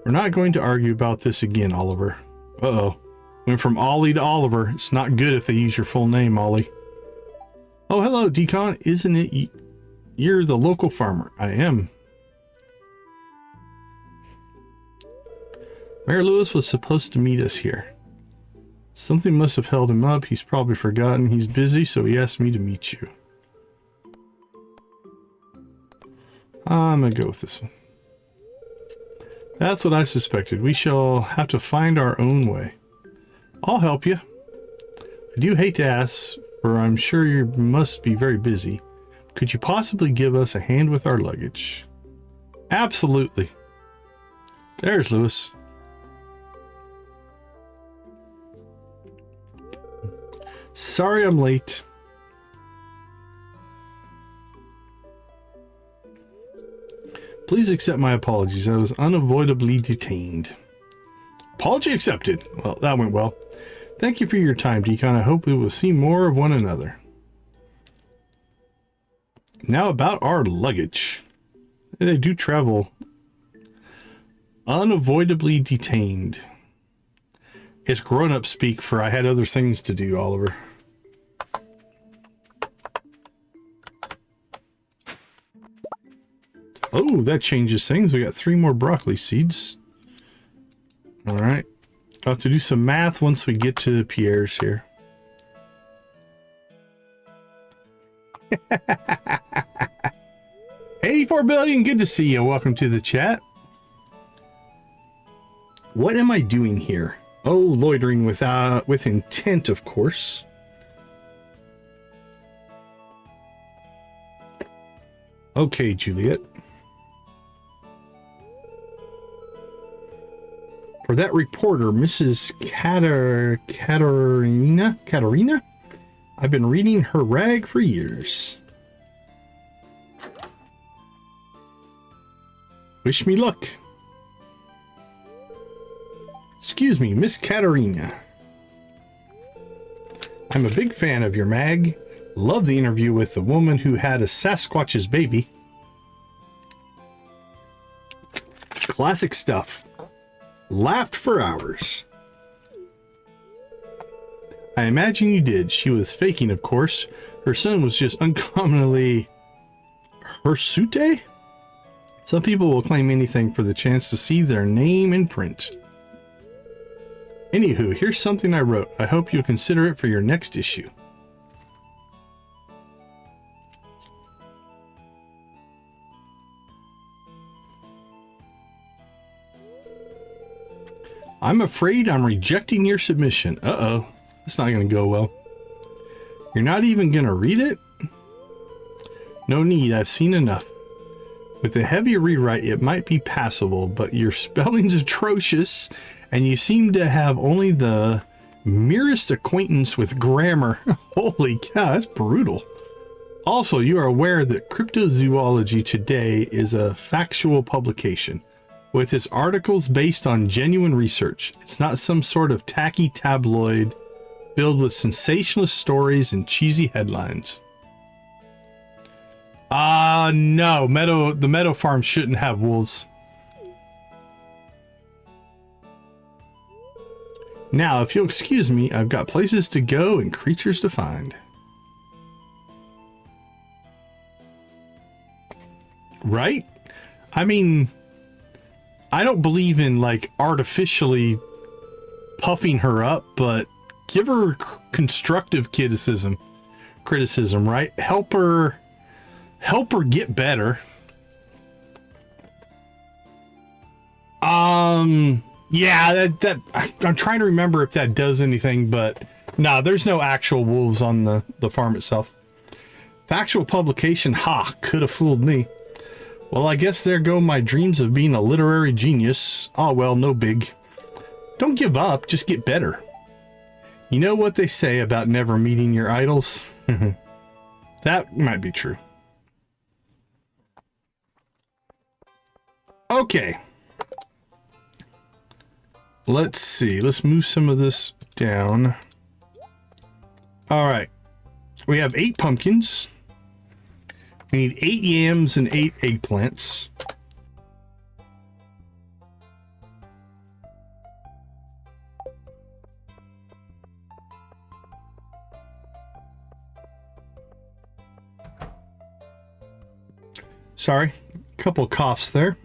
[SPEAKER 1] We're not going to argue about this again, Oliver. Uh-oh. Went from Ollie to Oliver. It's not good if they use your full name, Ollie. Oh, hello, Decon. Isn't it you're the local farmer? I am. Mayor Lewis was supposed to meet us here. Something must have held him up. He's probably forgotten he's busy, so he asked me to meet you. I'm gonna go with this one. That's what I suspected. We shall have to find our own way. I'll help you. I do hate to ask, for I'm sure you must be very busy. Could you possibly give us a hand with our luggage? Absolutely. There's Lewis. Sorry I'm late. Please accept my apologies. I was unavoidably detained. Apology accepted. Well, that went well. Thank you for your time, Decon. I hope we will see more of one another. Now about our luggage. They do travel. Unavoidably detained. It's grown-up speak for I had other things to do, Oliver. Oh, that changes things. We got 3 more broccoli seeds. All right. I'll have to do some math once we get to Pierre's here. 84 billion, good to see you. Welcome to the chat. What am I doing here? Oh, loitering with intent, of course. Okay, Juliet. For that reporter, Mrs. Katerina? I've been reading her rag for years. Wish me luck. Excuse me, Miss Katerina. I'm a big fan of your mag. Love the interview with the woman who had a Sasquatch's baby. Classic stuff. Laughed for hours. I imagine you did. She was faking, of course. Her son was just uncommonly hirsute? Some people will claim anything for the chance to see their name in print. Anywho, here's something I wrote. I hope you'll consider it for your next issue. I'm afraid I'm rejecting your submission. Uh-oh. That's not going to go well. You're not even going to read it? No need. I've seen enough. With a heavy rewrite, it might be passable, but your spelling's atrocious, and you seem to have only the merest acquaintance with grammar. Holy cow, that's brutal. Also, you are aware that Cryptozoology Today is a factual publication, with its articles based on genuine research. It's not some sort of tacky tabloid filled with sensationalist stories and cheesy headlines. No, the Meadow Farm shouldn't have wolves. Now, if you'll excuse me, I've got places to go and creatures to find. Right? I mean, I don't believe in like artificially puffing her up, but give her constructive criticism, right? Help her get better. Yeah, that I'm trying to remember if that does anything, but no, there's no actual wolves on the farm itself. Factual publication, could have fooled me. Well, I guess there go my dreams of being a literary genius. Oh well, no big. Don't give up, just get better. You know what they say about never meeting your idols? That might be true. Okay. Let's see. Let's move some of this down. All right. We have 8 pumpkins. We need 8 yams and 8 eggplants. Sorry, a couple coughs there.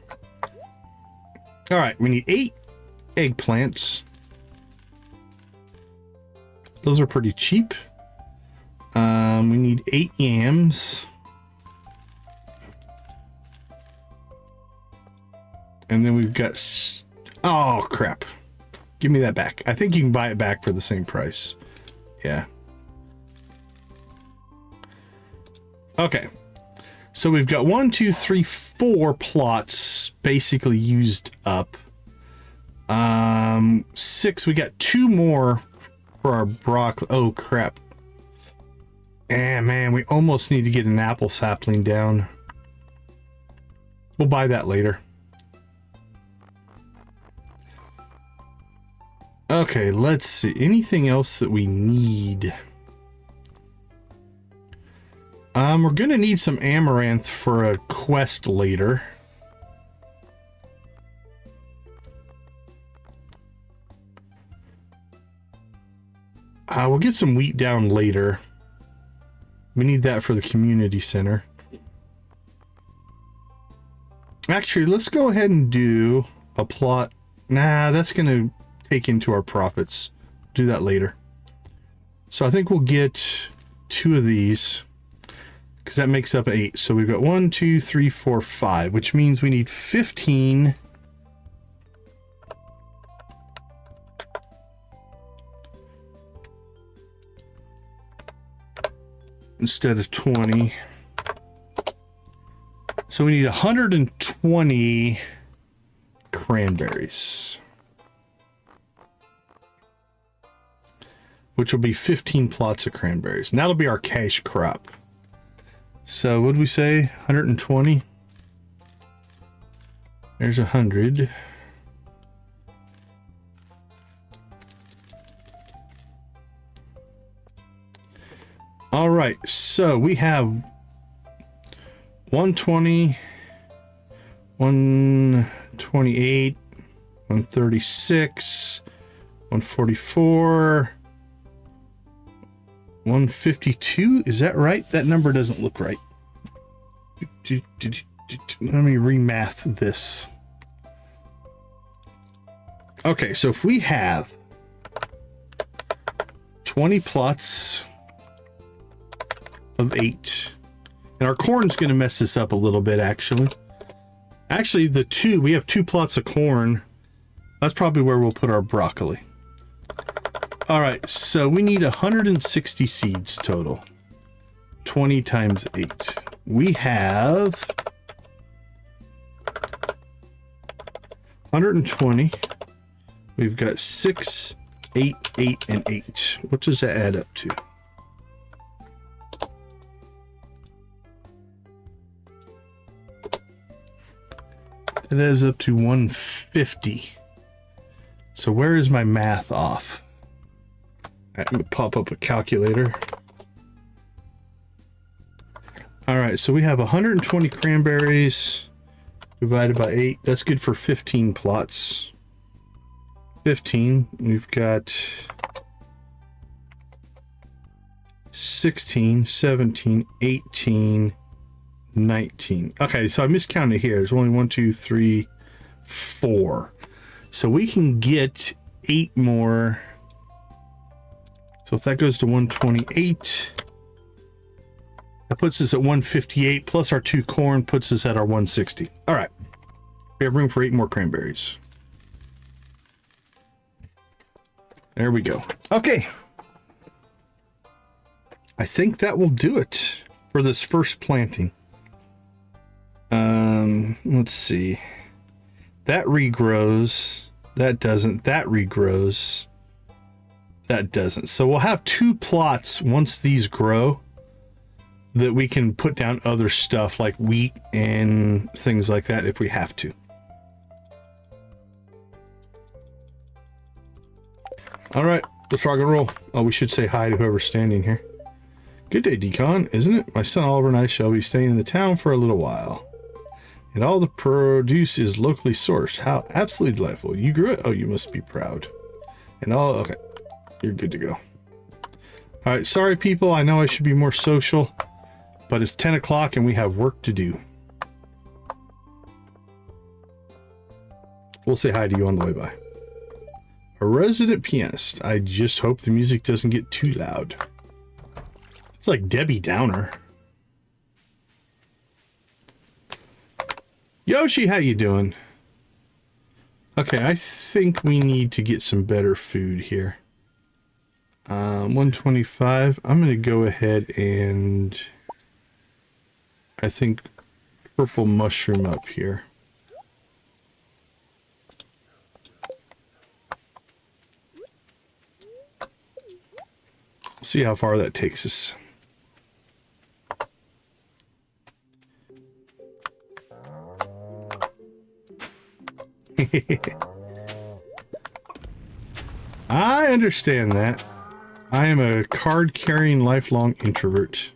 [SPEAKER 1] All right, we need 8 eggplants. Those are pretty cheap. We need 8 yams. And then we've got... Oh, crap. Give me that back. I think you can buy it back for the same price. Yeah. Okay. So we've got 1, 2, 3, 4 plots basically used up. 6. We got 2 more for our broccoli. Oh, crap. Man, we almost need to get an apple sapling down. We'll buy that later. Okay, let's see. Anything else that we need? We're gonna need some amaranth for a quest later. We'll get some wheat down later. We need that for the community center. Actually, let's go ahead and do a plot. Nah, that's gonna take into our profits. Do that later. So I think we'll get 2 of these because that makes up 8. So we've got 1, 2, 3, 4, 5, which means we need 15 instead of 20. So we need 120 cranberries, which will be 15 plots of cranberries. And that'll be our cash crop. So what did we say? 120. There's 100. All right, so we have 120, 128, 136, 144, 152. Is that right? That number doesn't look right. Let me remath this. Okay, so if we have 20 plots of 8, and our corn's going to mess this up a little bit, actually. Actually, we have 2 plots of corn. That's probably where we'll put our broccoli. All right, so we need 160 seeds total. 20 times 8. We have 120. We've got 6, 8, 8, and 8. What does that add up to? It adds up to 150. So where is my math off? I'm going to pop up a calculator. All right, so we have 120 cranberries divided by 8. That's good for 15 plots. 15. We've got 16, 17, 18, 19. Okay, so I miscounted here. There's only 1, 2, 3, 4. So we can get 8 more. So if that goes to 128, that puts us at 158, plus our 2 corn puts us at our 160. All right. We have room for 8 more cranberries. There we go. Okay. I think that will do it for this first planting. Let's see. That regrows. That doesn't. That regrows. That doesn't. So we'll have 2 plots once these grow that we can put down other stuff like wheat and things like that if we have to. All right, let's rock and roll. Oh, we should say hi to whoever's standing here. Good day, Decon, isn't it? My son Oliver and I shall be staying in the town for a little while. And all the produce is locally sourced. How absolutely delightful. You grew it? Oh, you must be proud. And all, okay. You're good to go. All right, sorry people. I know I should be more social, but it's 10 o'clock and we have work to do. We'll say hi to you on the way by. A resident pianist. I just hope the music doesn't get too loud. It's like Debbie Downer. Yoshi, how you doing? Okay, I think we need to get some better food here. 125. I'm going to go ahead and I think purple mushroom up here. See how far that takes us. I understand that. I am a card-carrying lifelong introvert.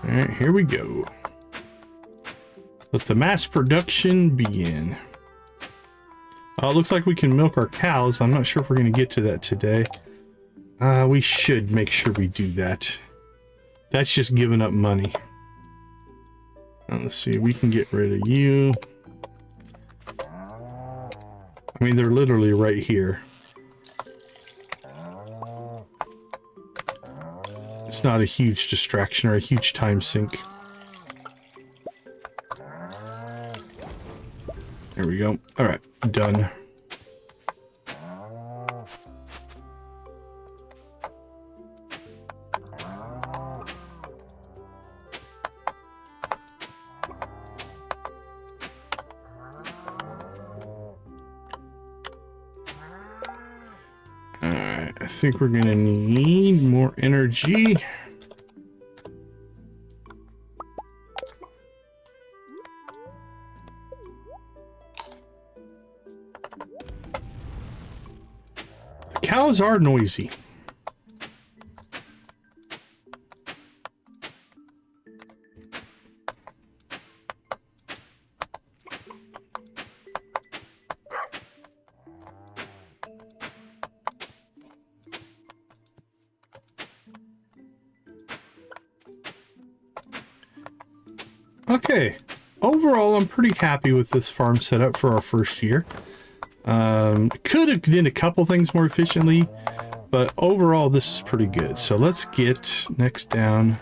[SPEAKER 1] All right, here we go. Let the mass production begin. It looks like we can milk our cows. I'm not sure if we're going to get to that today. We should make sure we do that. That's just giving up money. Let's see, we can get rid of you. I mean, they're literally right here. It's not a huge distraction or a huge time sink. There we go. All right, done. All right, I think we're gonna need more energy. Cows are noisy. Okay, overall I'm pretty happy with this farm setup for our first year. Could have done a couple things more efficiently, but overall this is pretty good. So let's get next down.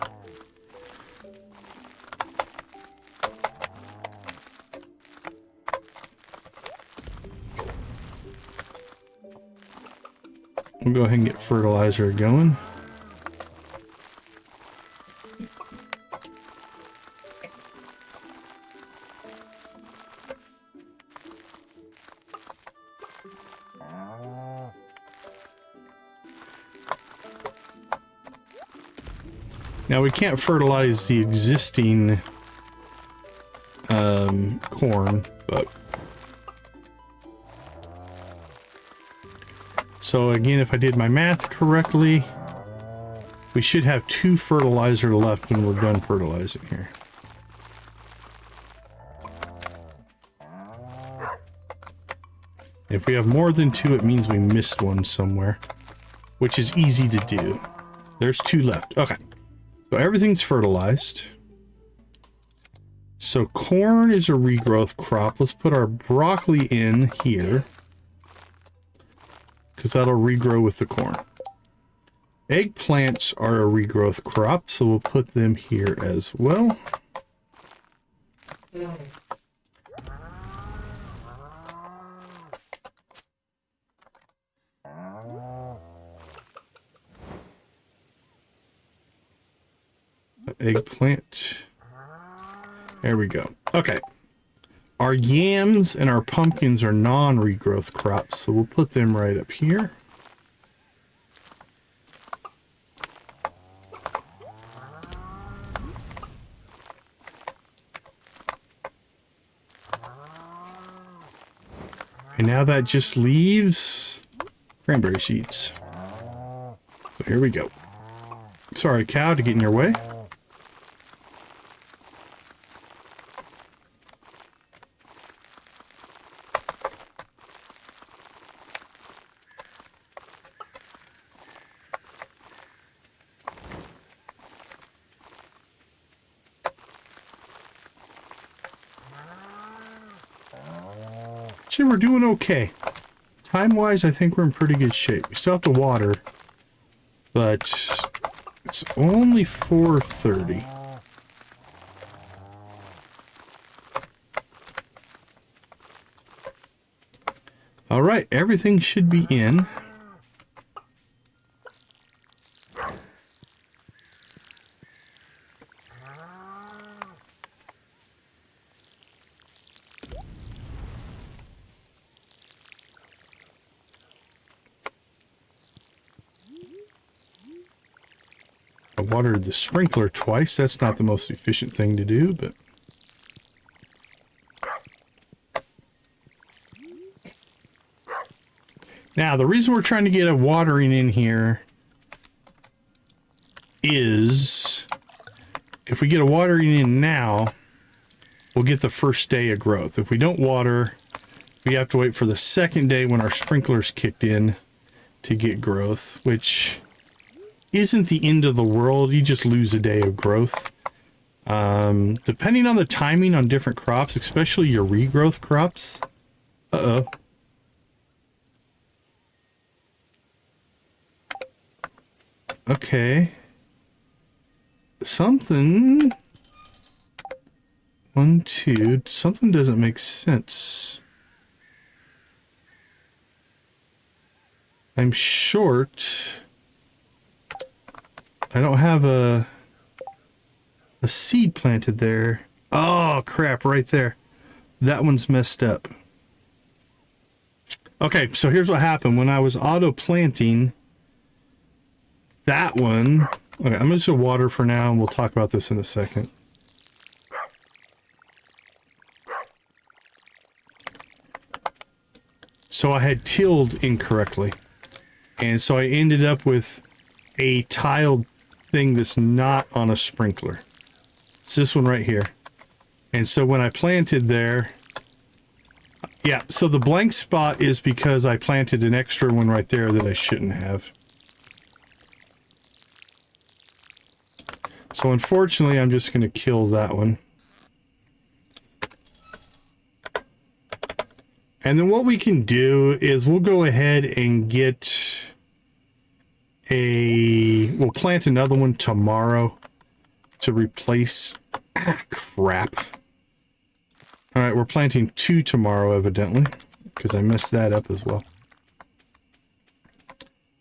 [SPEAKER 1] We'll go ahead and get fertilizer going. Now we can't fertilize the existing corn, but so again, if I did my math correctly, we should have 2 fertilizer left when we're done fertilizing here. If we have more than 2, it means we missed one somewhere, which is easy to do. There's 2 left. Okay. So everything's fertilized. So corn is a regrowth crop. Let's put our broccoli in here, because that'll regrow with the corn. Eggplants are a regrowth crop, so we'll put them here as well. Eggplant. There we go. Okay. Our yams and our pumpkins are non-regrowth crops, so we'll put them right up here. And now that just leaves cranberry seeds. So here we go. Sorry, cow, to get in your way. Actually, we're doing okay. Time-wise, I think we're in pretty good shape. We still have to water, but it's only 4:30. All right, everything should be in. I watered the sprinkler twice. That's not the most efficient thing to do, but... Now, the reason we're trying to get a watering in here is if we get a watering in now, we'll get the first day of growth. If we don't water, we have to wait for the second day when our sprinklers kicked in to get growth, which isn't the end of the world. You just lose a day of growth. Depending on the timing on different crops, especially your regrowth crops. Uh-oh. Okay. Something... 1, 2... Something doesn't make sense. I'm short... I don't have a seed planted there. Oh, crap, right there. That one's messed up. Okay, so here's what happened. When I was auto-planting that one... Okay, I'm just going to water for now, and we'll talk about this in a second. So I had tilled incorrectly. And so I ended up with a tiled thing that's not on a sprinkler. It's this one right here. And so when I planted there, yeah, so the blank spot is because I planted an extra one right there that I shouldn't have. So unfortunately, I'm just going to kill that one. And then what we can do is we'll go ahead and get we'll plant another one tomorrow to replace... crap. Alright, we're planting 2 tomorrow, evidently, because I messed that up as well.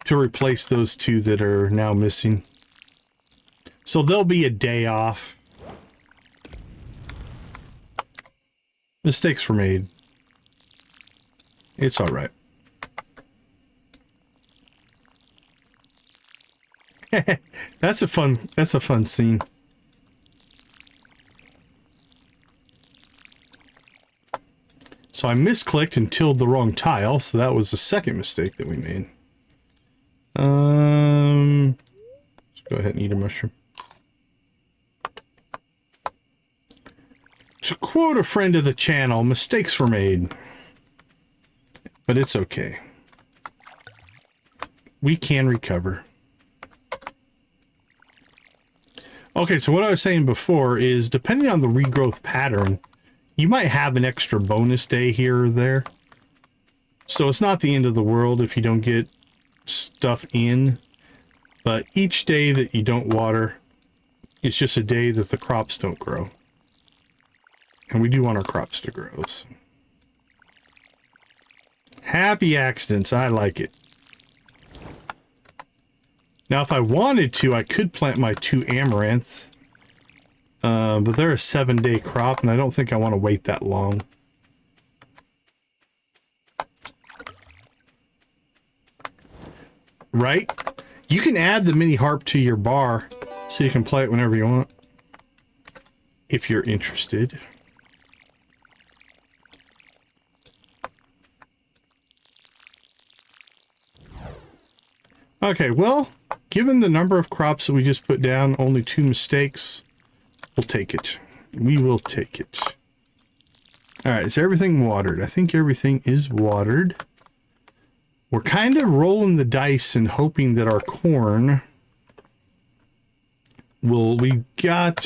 [SPEAKER 1] To replace those 2 that are now missing. So there'll be a day off. Mistakes were made. It's alright. That's a fun scene. So I misclicked and tilled the wrong tile, so that was the second mistake that we made. Let's go ahead and eat a mushroom. To quote a friend of the channel, mistakes were made. but it's okay. We can recover. Okay, so what I was saying before is, depending on the regrowth pattern, you might have an extra bonus day here or there. So it's not the end of the world if you don't get stuff in, but each day that you don't water, it's just a day that the crops don't grow. And we do want our crops to grow. So. Happy accidents, I like it. Now, if I wanted to, I could plant my 2 amaranth, but they're a 7-day crop, and I don't think I want to wait that long. Right? You can add the mini harp to your bar, so you can play it whenever you want, if you're interested. Okay, well, given the number of crops that we just put down, only 2 mistakes, we'll take it. We will take it. Alright, is everything watered? I think everything is watered. We're kind of rolling the dice and hoping that our corn will... We've got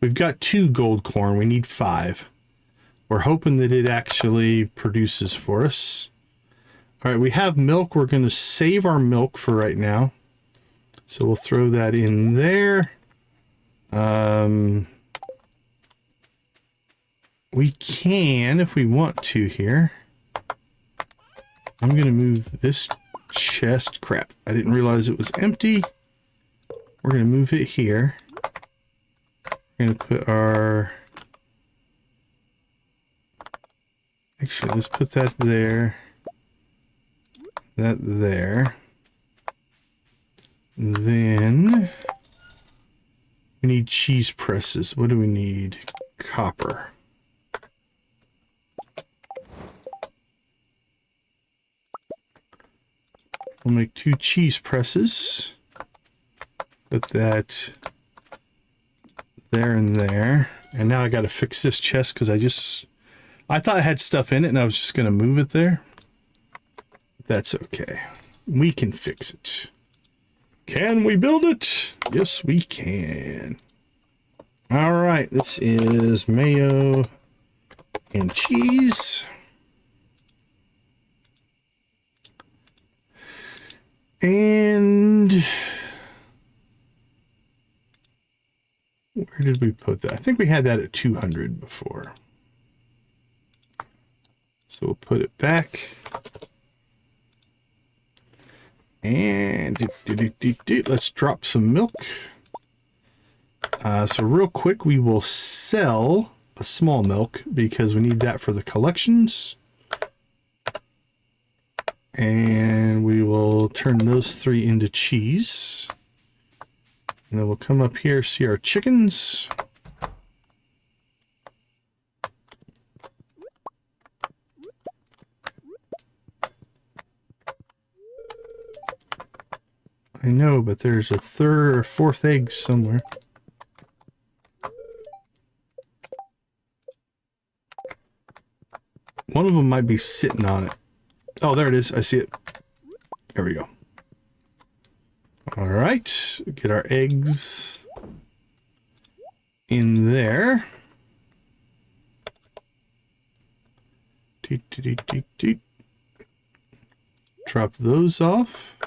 [SPEAKER 1] 2 gold corn. We need 5. We're hoping that it actually produces for us. All right, we have milk. We're going to save our milk for right now. So we'll throw that in there. We can, if we want to here. I'm going to move this chest. Crap, I didn't realize it was empty. We're going to move it here. We're going to put our... Actually, let's put that there. That there. Then we need cheese presses. What do we need? Copper. We'll make 2 cheese presses. Put that there and there. And now I got to fix this chest because I thought I had stuff in it and I was just going to move it there. That's okay. We can fix it. Can we build it? Yes, we can. All right, this is mayo and cheese. And where did we put that? I think we had that at 200 before. So we'll put it back. And let's drop some milk. So real quick, we will sell a small milk because we need that for the collections. And we will turn those 3 into cheese. And then we'll come up here, see our chickens. I know, but there's a 3rd or 4th egg somewhere. One of them might be sitting on it. Oh, there it is. I see it. There we go. All right. Get our eggs in there. Drop those off.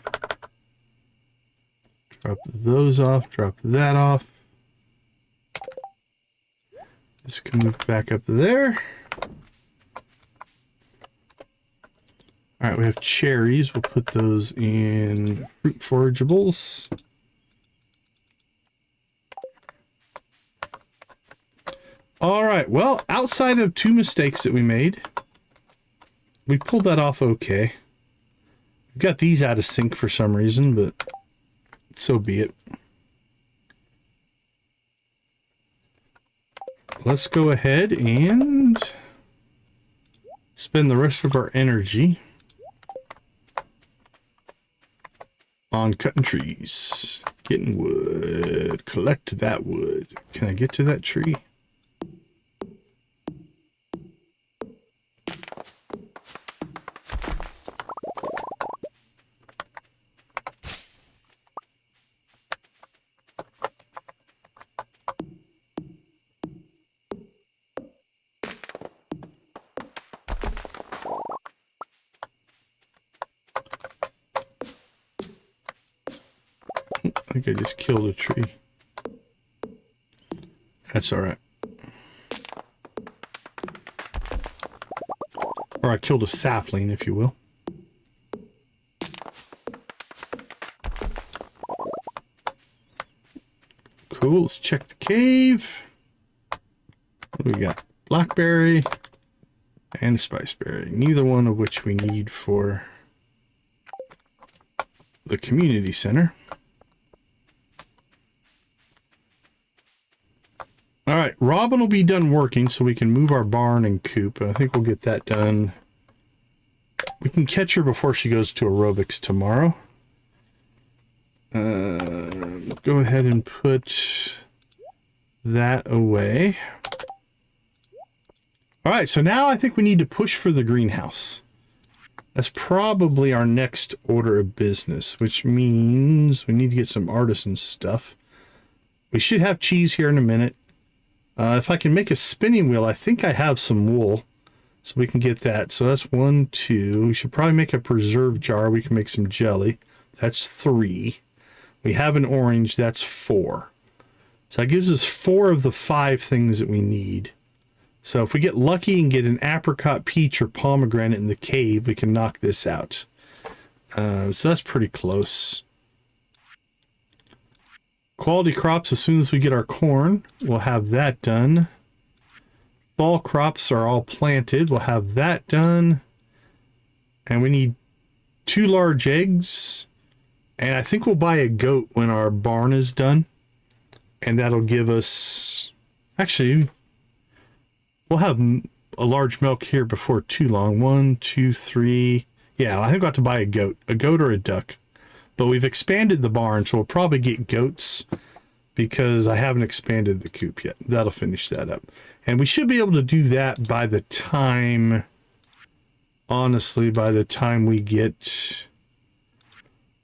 [SPEAKER 1] Drop those off. Drop that off. This can move back up there. All right, we have cherries. We'll put those in fruit forageables. All right, well, outside of 2 mistakes that we made, we pulled that off okay. We've got these out of sync for some reason, but so be it. Let's go ahead and spend the rest of our energy on cutting trees, getting wood, collect that wood. Can I get to that tree? think I just killed a tree. That's all right. Or I killed a sapling, if you will. Cool, let's check the cave. What do we got? Blackberry and spiceberry. Neither one of which we need for the community center. All right, Robin will be done working so we can move our barn and coop. I think we'll get that done. We can catch her before she goes to aerobics tomorrow. Go ahead and put that away. All right, so now I think we need to push for the greenhouse. That's probably our next order of business, which means we need to get some artisan stuff. We should have cheese here in a minute. If I can make a spinning wheel, I think I have some wool, so we can get that. So that's 1, 2. We should probably make a preserve jar. We can make some jelly. That's 3. We have an orange. That's 4. So that gives us 4 of the 5 things that we need. So if we get lucky and get an apricot, peach, or pomegranate in the cave, we can knock this out. So that's pretty close. Quality crops, as soon as we get our corn, we'll have that done. Fall crops are all planted. We'll have that done. And we need 2 large eggs. And I think we'll buy a goat when our barn is done. And that'll give us... Actually, we'll have a large milk here before too long. 1, 2, 3. Yeah, I think we'll have to buy a goat or a duck. But we've expanded the barn, so we'll probably get goats because I haven't expanded the coop yet. That'll finish that up. And we should be able to do that by the time, honestly, by the time we get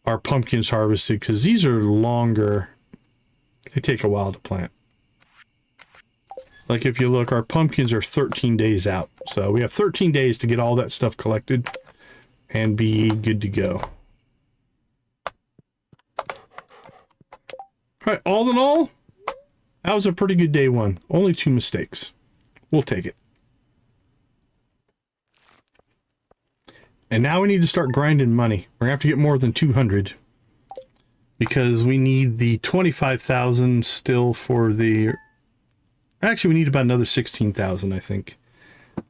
[SPEAKER 1] our pumpkins harvested, because these are longer. They take a while to plant. Like if you look, our pumpkins are 13 days out. So we have 13 days to get all that stuff collected and be good to go. All right, all in all, that was a pretty good day one. Only 2 mistakes. We'll take it. And now we need to start grinding money. We're gonna have to get more than 200 because we need the 25,000 still for the... Actually, we need about another 16,000, I think.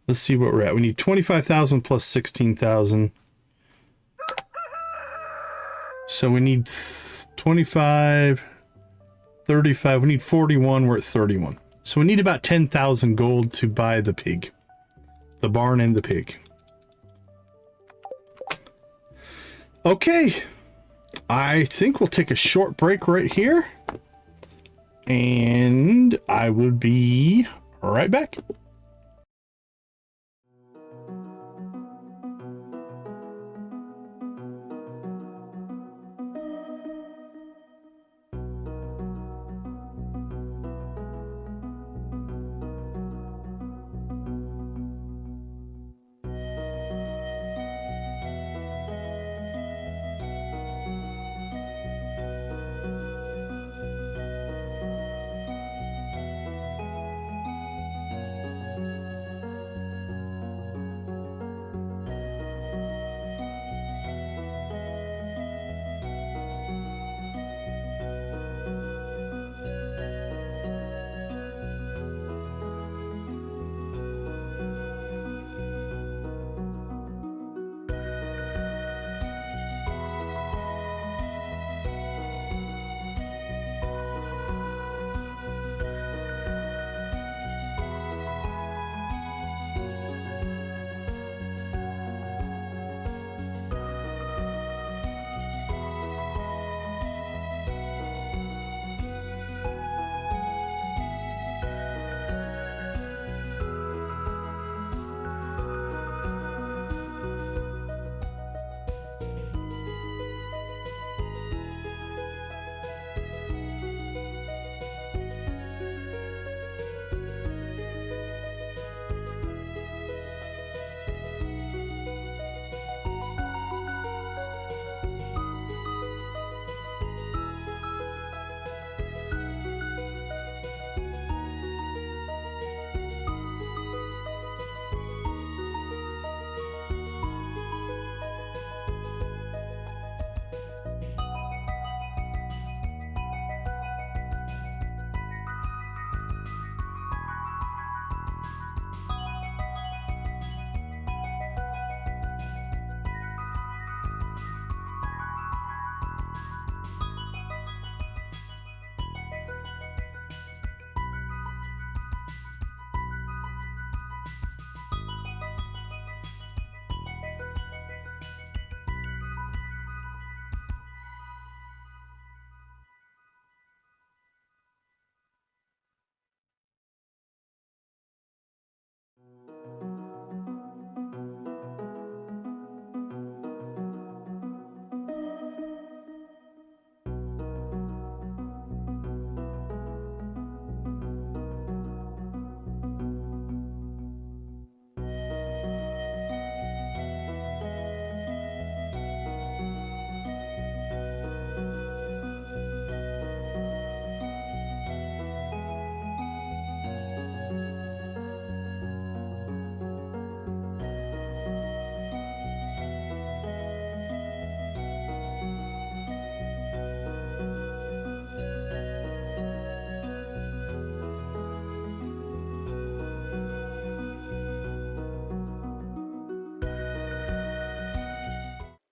[SPEAKER 1] Let's see what we're at. We need 25,000 plus 16,000. So we need 25... 35, we need 41, we're at 31. So we need about 10,000 gold to buy the pig. The barn and the pig. Okay. I think we'll take a short break right here. And I will be right back.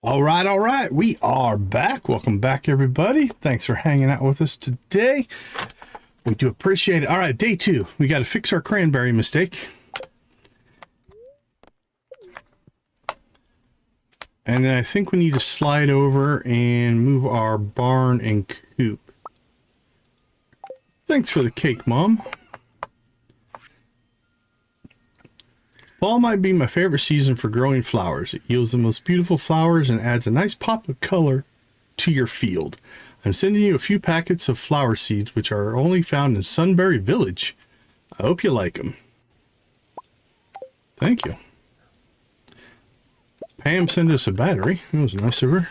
[SPEAKER 1] All right. We are back. Welcome back, everybody. Thanks for hanging out with us today. We do appreciate it. All right, day 2. We got to fix our cranberry mistake. And then I think we need to slide over and move our barn and coop. Thanks for the cake, Mom. Fall might be my favorite season for growing flowers. It yields the most beautiful flowers and adds a nice pop of color to your field. I'm sending you a few packets of flower seeds, which are only found in Sunberry Village. I hope you like them. Thank you. Pam sent us a battery. That was nice of her.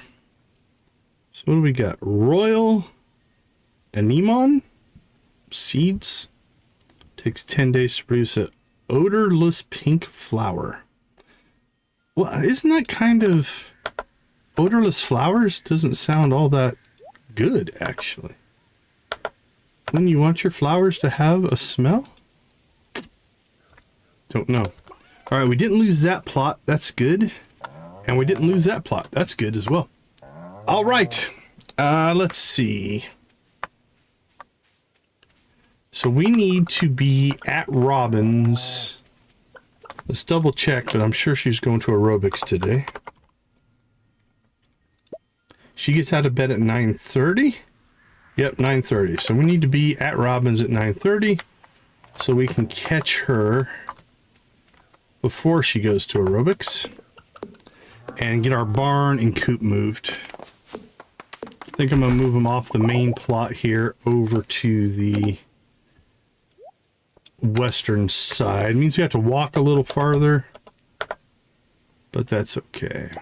[SPEAKER 1] So what do we got? Royal Anemone seeds. Takes 10 days to produce a odorless pink flower. Well, isn't that kind of odorless flowers? Doesn't sound all that good, actually. Wouldn't you want your flowers to have a smell? Don't know. All right, we didn't lose that plot. That's good. And we didn't lose that plot. That's good as well. All right. Let's see. So we need to be at Robin's. Let's double check, but I'm sure she's going to aerobics today. She gets out of bed at 9:30. Yep, 9:30. So we need to be at Robin's at 9:30 so we can catch her before she goes to aerobics and get our barn and coop moved. I think I'm going to move them off the main plot here over to the western side. It means we have to walk a little farther, but that's okay.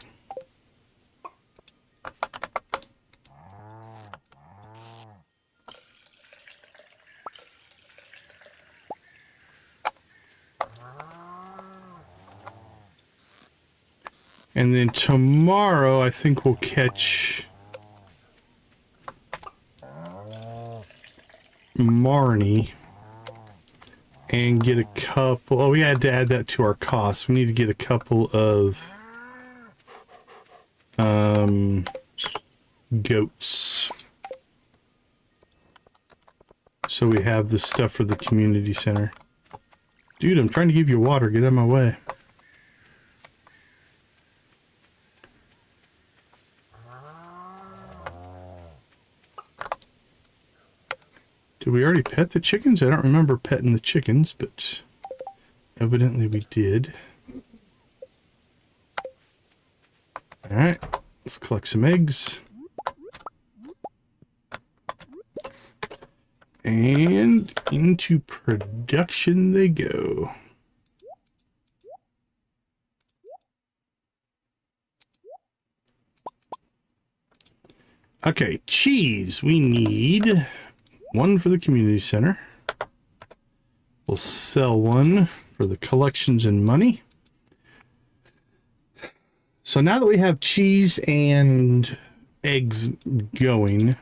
[SPEAKER 1] And then tomorrow I think we'll catch Marnie and get a couple. Oh, we had to add that to our cost. We need to get a couple of goats. So we have the stuff for the community center. Dude, I'm trying to give you water. Get out of my way. Did we already pet the chickens? I don't remember petting the chickens, but evidently we did. Alright, let's collect some eggs. And into production they go. Okay, cheese. We need one for the community center. We'll sell one for the collections and money. So now that we have cheese and eggs going,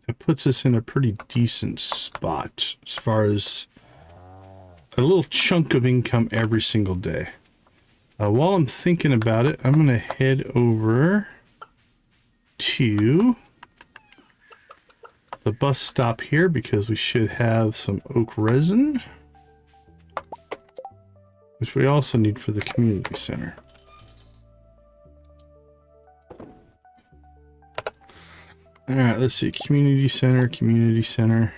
[SPEAKER 1] it puts us in a pretty decent spot as far as a little chunk of income every single day. While I'm thinking about it, I'm going to head over to the bus stop here because we should have some oak resin, which we also need for the community center. All right, let's see. Community center, community center.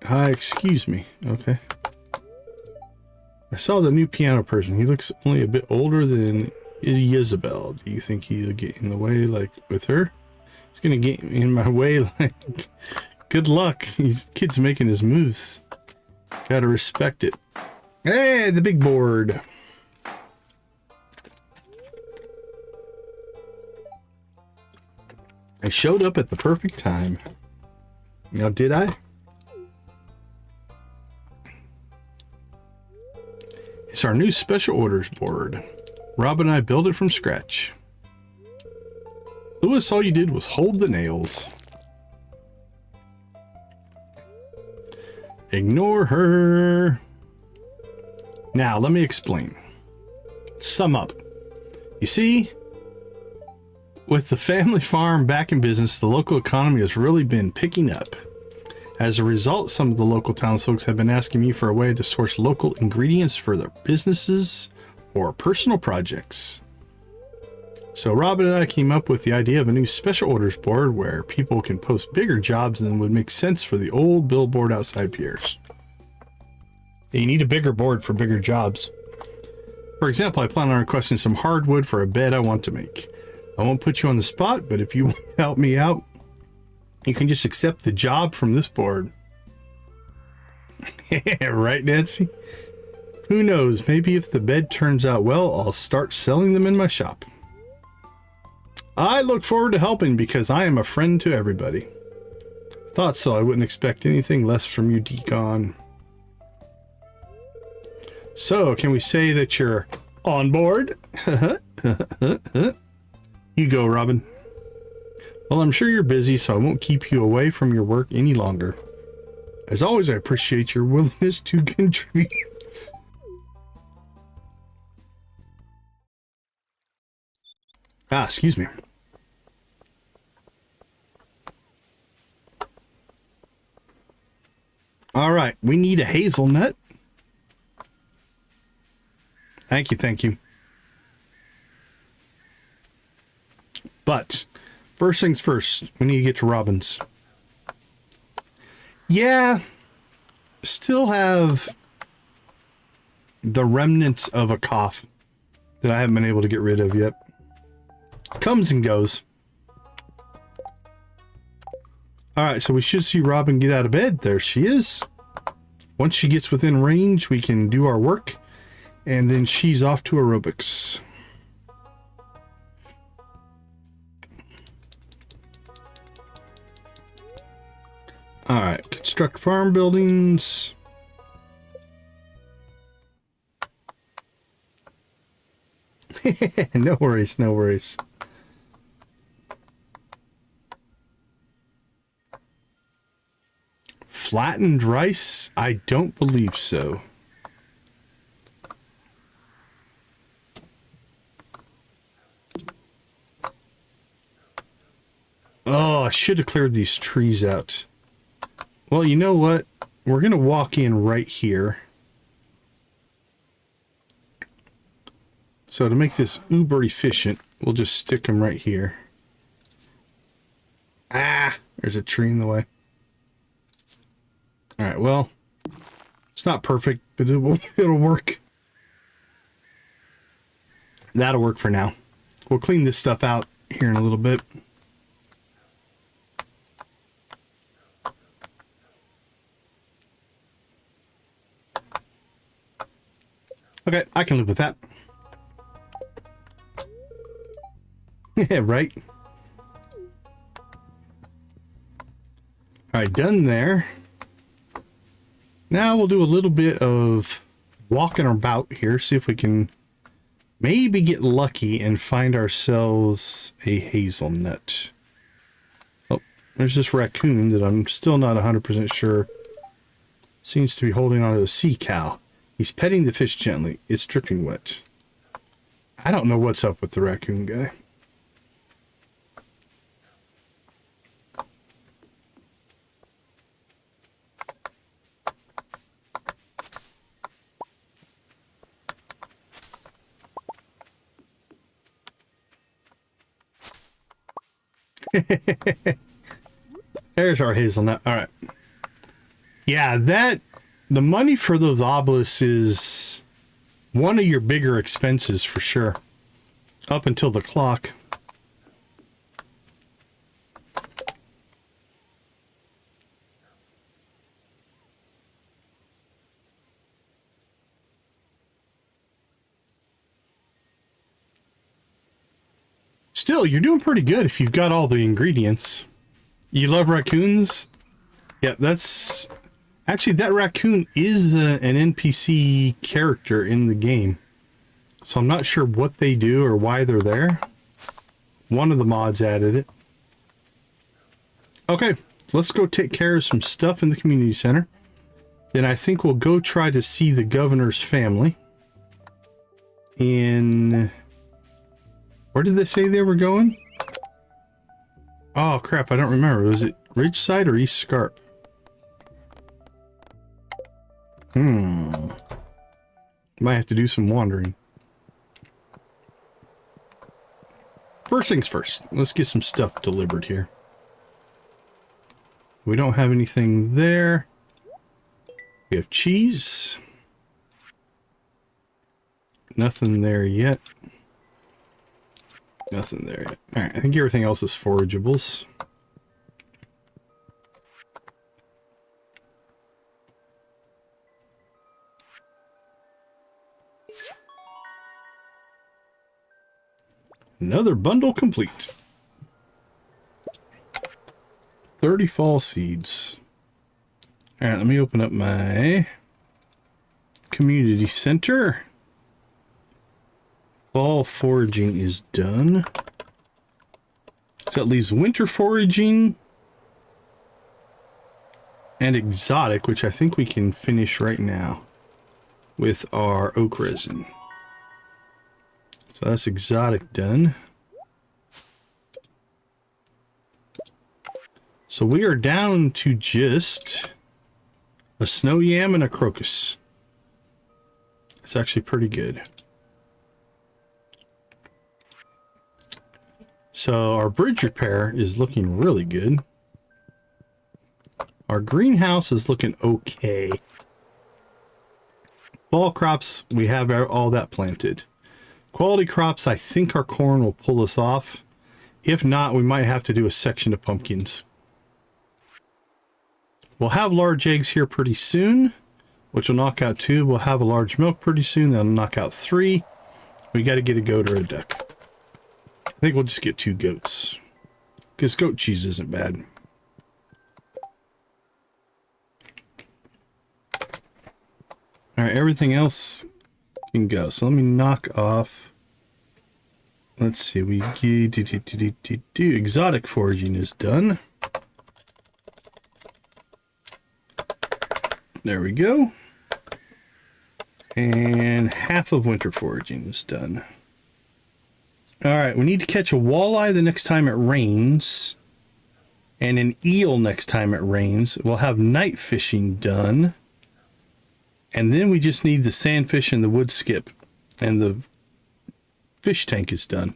[SPEAKER 1] Hi, excuse me. Okay. I saw the new piano person. He looks only a bit older than Isabel. Do you think he'll get in the way like with her? He's gonna get in my way like good luck. He's kid's making his moves. Gotta respect it. Hey, the big board. I showed up at the perfect time. Now did I? It's our new special orders board. Rob and I built it from scratch. Lewis, all you did was hold the nails. Ignore her. Now, let me explain. Sum up. You see, with the family farm back in business, the local economy has really been picking up. As a result, some of the local townsfolk have been asking me for a way to source local ingredients for their businesses or personal projects. So Robin and I came up with the idea of a new special orders board where people can post bigger jobs than would make sense for the old billboard outside Pierre's. You need a bigger board for bigger jobs. For example, I plan on requesting some hardwood for a bed I want to make. I won't put you on the spot, but if you want to help me out, you can just accept the job from this board. Right, Nancy? Who knows, maybe if the bed turns out well, I'll start selling them in my shop. I look forward to helping because I am a friend to everybody. Thought so, I wouldn't expect anything less from you, Decon. So, can we say that you're on board? You go, Robin. Well, I'm sure you're busy, so I won't keep you away from your work any longer. As always, I appreciate your willingness to contribute. Excuse me. All right, we need a hazelnut. Thank you, thank you. But first things first, we need to get to Robin's. Yeah, still have the remnants of a cough that I haven't been able to get rid of yet. Comes and goes. All right, so we should see Robin get out of bed. There she is. Once she gets within range, we can do our work, and then she's off to aerobics. All right, construct farm buildings. No worries, no worries. Flattened rice? I don't believe so. Oh, I should have cleared these trees out. Well, you know what? We're going to walk in right here. So to make this uber efficient, we'll just stick them right here. Ah, there's a tree in the way. All right, well, it's not perfect, but it'll work. That'll work for now. We'll clean this stuff out here in a little bit. Okay, I can live with that. Yeah, right. All right, done there. Now we'll do a little bit of walking about here, see if we can maybe get lucky and find ourselves a hazelnut. Oh, there's this raccoon that I'm still not 100% sure seems to be holding on to a sea cow. He's petting the fish gently. It's dripping wet. I don't know what's up with the raccoon guy. There's our hazelnut. All right. Yeah, the money for those obelisks is one of your bigger expenses for sure. Up until the clock. Still, you're doing pretty good if you've got all the ingredients. You love raccoons? Yeah, that's... Actually, that raccoon is an NPC character in the game. So I'm not sure what they do or why they're there. One of the mods added it. Okay, let's go take care of some stuff in the community center. Then I think we'll go try to see the governor's family. In... Where did they say they were going? Oh, crap, I don't remember. Was it Ridgeside or East Scarp? Might have to do some wandering. First things first, let's get some stuff delivered here. We don't have anything there. We have cheese. Nothing there yet. Nothing there yet. Alright, I think everything else is forageables. Another bundle complete. 30 fall seeds. Alright, let me open up my community center. Fall foraging is done. So that leaves winter foraging and exotic, which I think we can finish right now with our oak resin. So that's exotic done. So we are down to just a snow yam and a crocus. It's actually pretty good. So our bridge repair is looking really good. Our greenhouse is looking okay. Fall crops, we have all that planted. Quality crops, I think our corn will pull us off. If not, we might have to do a section of pumpkins. We'll have large eggs here pretty soon, which will knock out 2. We'll have a large milk pretty soon. That'll knock out 3. We got to get a goat or a duck. I think we'll just get 2 goats, because goat cheese isn't bad. All right, everything else can go. So let me knock off. Let's see. We do exotic foraging is done. There we go. And half of winter foraging is done. All right, we need to catch a walleye the next time it rains, and an eel next time it rains. We'll have night fishing done, and then we just need the sandfish and the wood skip, and the fish tank is done.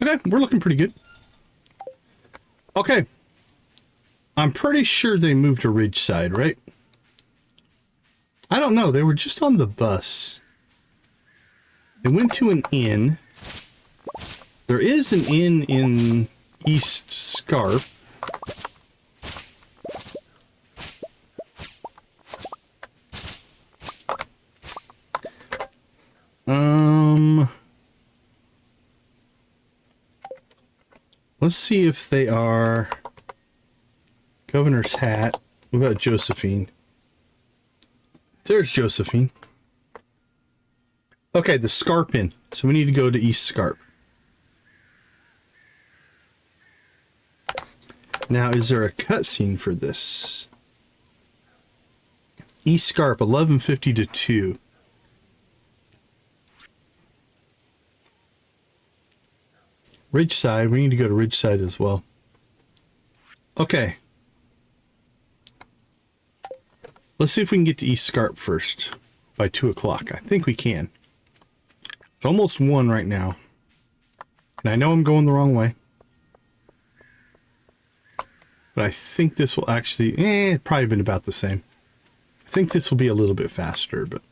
[SPEAKER 1] Okay, we're looking pretty good. Okay, I'm pretty sure they moved to Ridgeside, right? I don't know, they were just on the bus. They went to an inn. There is an inn in East Scarp. Let's see if they are Governor's Hat. What about Josephine? There's Josephine. Okay, the Scarp Inn. So we need to go to East Scarp. Now, is there a cutscene for this? East Scarp, 11:50 to 2. Ridgeside, we need to go to Ridgeside as well. Okay. Let's see if we can get to East Scarp first by 2 o'clock. I think we can. It's almost 1 right now. And I know I'm going the wrong way. But I think this will actually, probably been about the same. I think this will be a little bit faster, but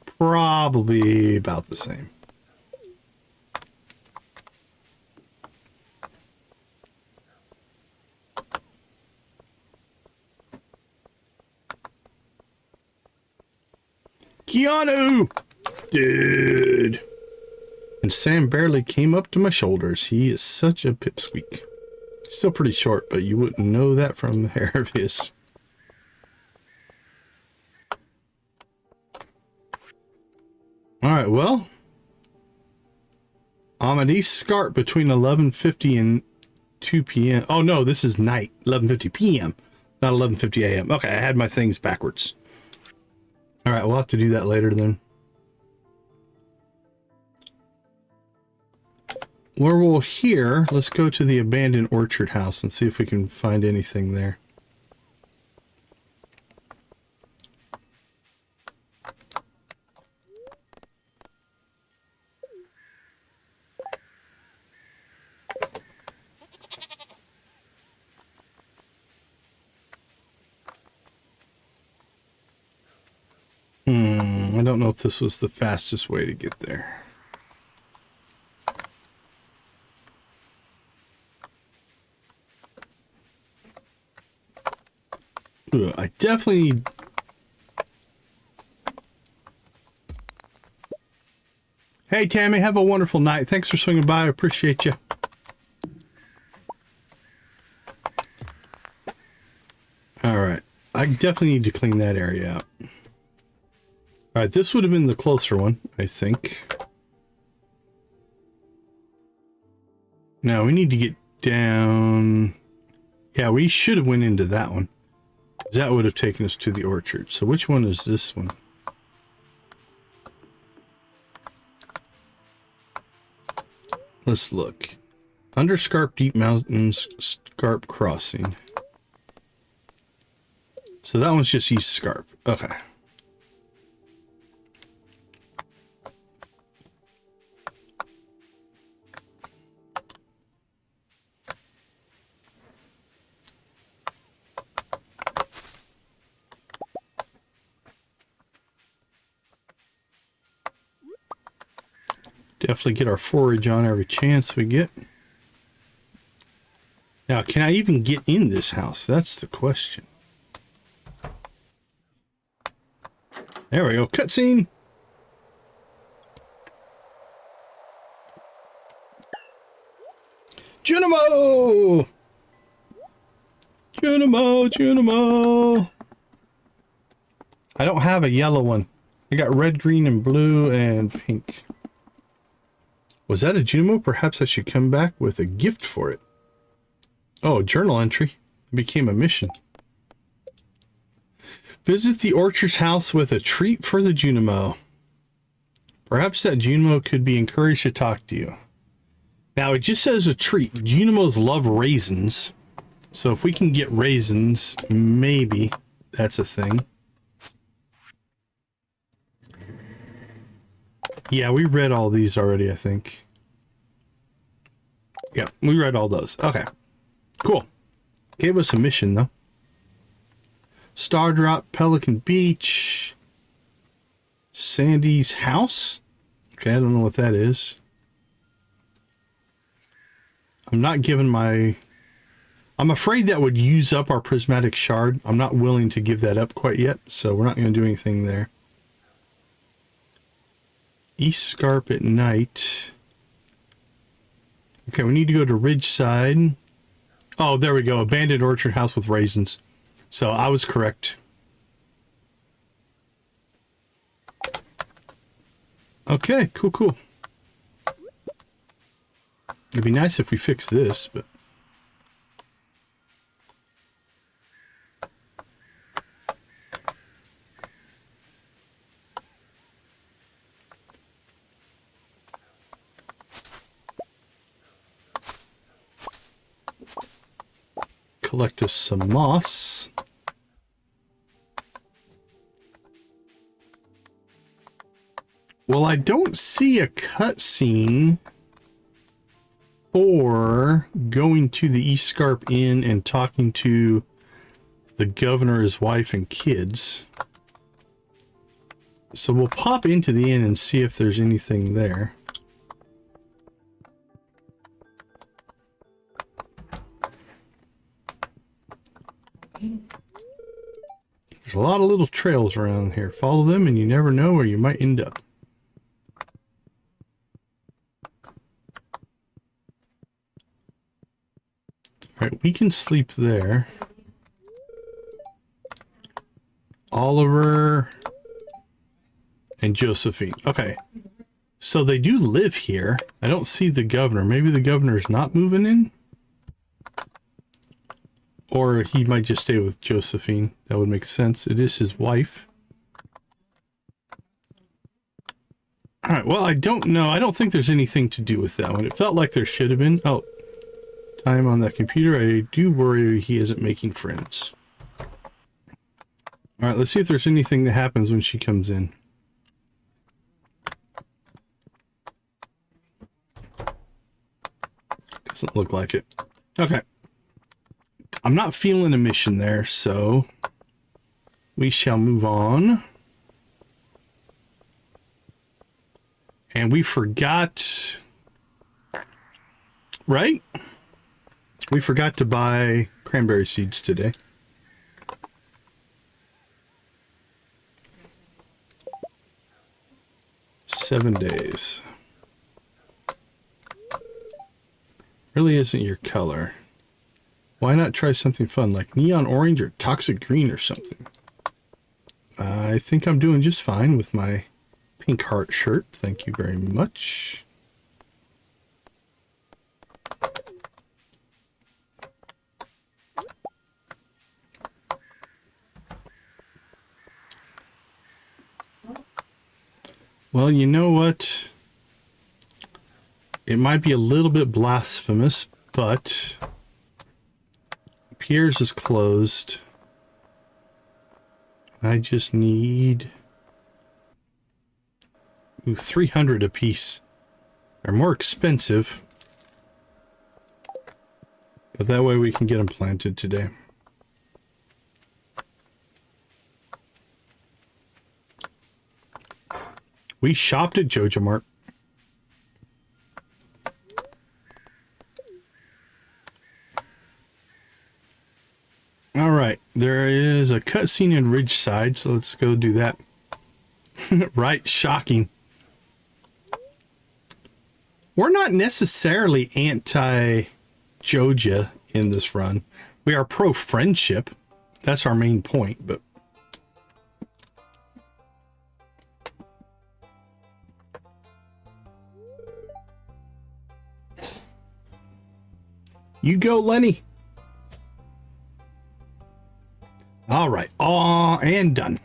[SPEAKER 1] probably about the same. Keanu! Dude! And Sam barely came up to my shoulders. He is such a pipsqueak. Still pretty short, but you wouldn't know that from the hair of his. Alright, well. I'm at East Scarp between 11:50 and 2 p.m. Oh no, this is night. 11:50 p.m. Not 11:50 a.m. Okay, I had my things backwards. All right, we'll have to do that later then. Where we'll hear, let's go to the abandoned orchard house and see if we can find anything there. I don't know if this was the fastest way to get there. Ugh, I definitely need... Hey, Tammy, have a wonderful night. Thanks for swinging by. I appreciate you. All right. I definitely need to clean that area up. All right, this would have been the closer one, I think. Now, we need to get down... Yeah, we should have went into that one. That would have taken us to the orchard. So which one is this one? Let's look. Under Scarp Deep Mountains, Scarp Crossing. So that one's just East Scarp. Okay. Definitely get our forage on every chance we get. Now, can I even get in this house? That's the question. There we go. Cutscene. Junimo! Junimo, Junimo. I don't have a yellow one. I got red, green, and blue, and pink. Was that a Junimo? Perhaps I should come back with a gift for it. Oh, journal entry. It became a mission. Visit the orchard's house with a treat for the Junimo. Perhaps that Junimo could be encouraged to talk to you. Now, it just says a treat. Junimos love raisins. So if we can get raisins, maybe that's a thing. Yeah, we read all these already, I think. Yeah, we read all those. Okay, cool. Gave us a mission, though. Star Drop, Pelican Beach, Sandy's house. Okay, I don't know what that is. I'm not giving my... I'm afraid that would use up our prismatic shard. I'm not willing to give that up quite yet, so we're not going to do anything there. East Scarp at night. Okay, we need to go to Ridgeside. Oh, there we go. Abandoned orchard house with raisins. So I was correct. Okay, cool, cool. It'd be nice if we fix this, but... Collect us some moss. Well, I don't see a cutscene for going to the East Scarp Inn and talking to the governor, his wife, and kids. So we'll pop into the inn and see if there's anything there. There's a lot of little trails around here. Follow them and you never know where you might end up. Alright, we can sleep there. Oliver and Josephine. Okay. So they do live here. I don't see the governor. Maybe the governor's not moving in? Or he might just stay with Josephine. That would make sense. It is his wife. Alright, well, I don't know. I don't think there's anything to do with that one. It felt like there should have been. Oh, time on that computer. I do worry he isn't making friends. Alright, let's see if there's anything that happens when she comes in. Doesn't look like it. Okay. I'm not feeling a mission there, so we shall move on. And we forgot, right? We forgot to buy cranberry seeds today. Seven days. Really isn't your color. Why not try something fun like neon orange or toxic green or something? I think I'm doing just fine with my pink heart shirt. Thank you very much. Well, you know what? It might be a little bit blasphemous, but Pierre's is closed. I just need 300 a piece. They're more expensive, but that way we can get them planted today. We shopped at Jojo Mart. All right, there is a cutscene in Ridgeside, so let's go do that. Right, shocking. We're not necessarily anti-Joja in this run. We are pro-friendship. That's our main point, but... You go, Lenny. All right. And done.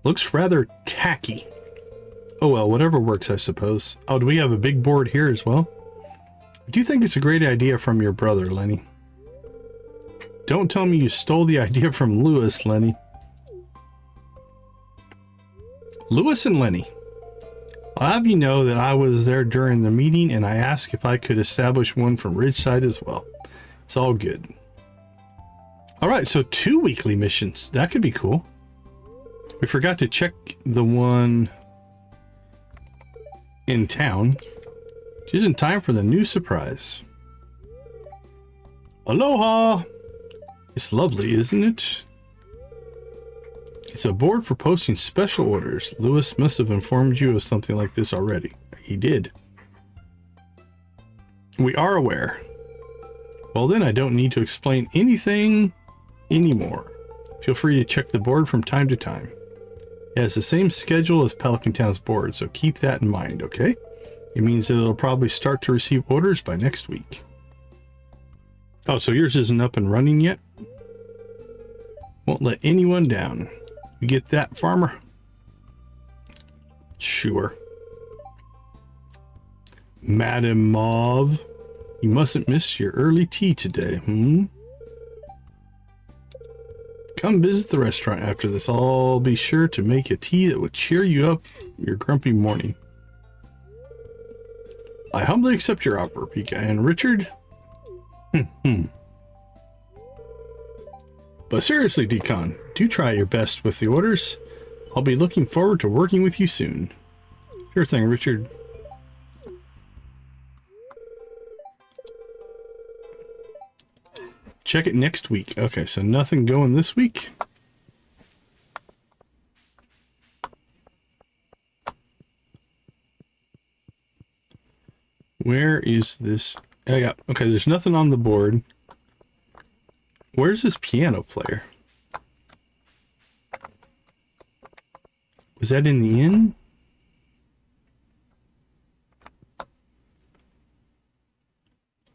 [SPEAKER 1] Looks rather tacky. Oh well, whatever works, I suppose. Oh, do we have a big board here as well? I do think it's a great idea from your brother, Lenny. Don't tell me you stole the idea from Lewis, Lenny. Lewis and Lenny. I'll have you know that I was there during the meeting and I asked if I could establish one from Ridgeside as well. It's all good. Alright, so 2 weekly missions. That could be cool. We forgot to check the one in town. Just in time for the new surprise. Aloha! It's lovely, isn't it? It's a board for posting special orders. Lewis must have informed you of something like this already. He did. We are aware. Well then, I don't need to explain anything anymore. Feel free to check the board from time to time. It has the same schedule as Pelican Town's board, so keep that in mind, okay? It means that it'll probably start to receive orders by next week. Oh, so yours isn't up and running yet? Won't let anyone down. You get that, farmer? Sure. Madam Mauve, you mustn't miss your early tea today, Come visit the restaurant after this. I'll be sure to make a tea that will cheer you up your grumpy morning. I humbly accept your offer, Pika. And Richard? But seriously, Decon, do try your best with the orders. I'll be looking forward to working with you soon. Sure thing, Richard. Check it next week. Okay, so nothing going this week. Where is this? Oh, yeah. Okay, there's nothing on the board. Where's this piano player? Was that in the inn?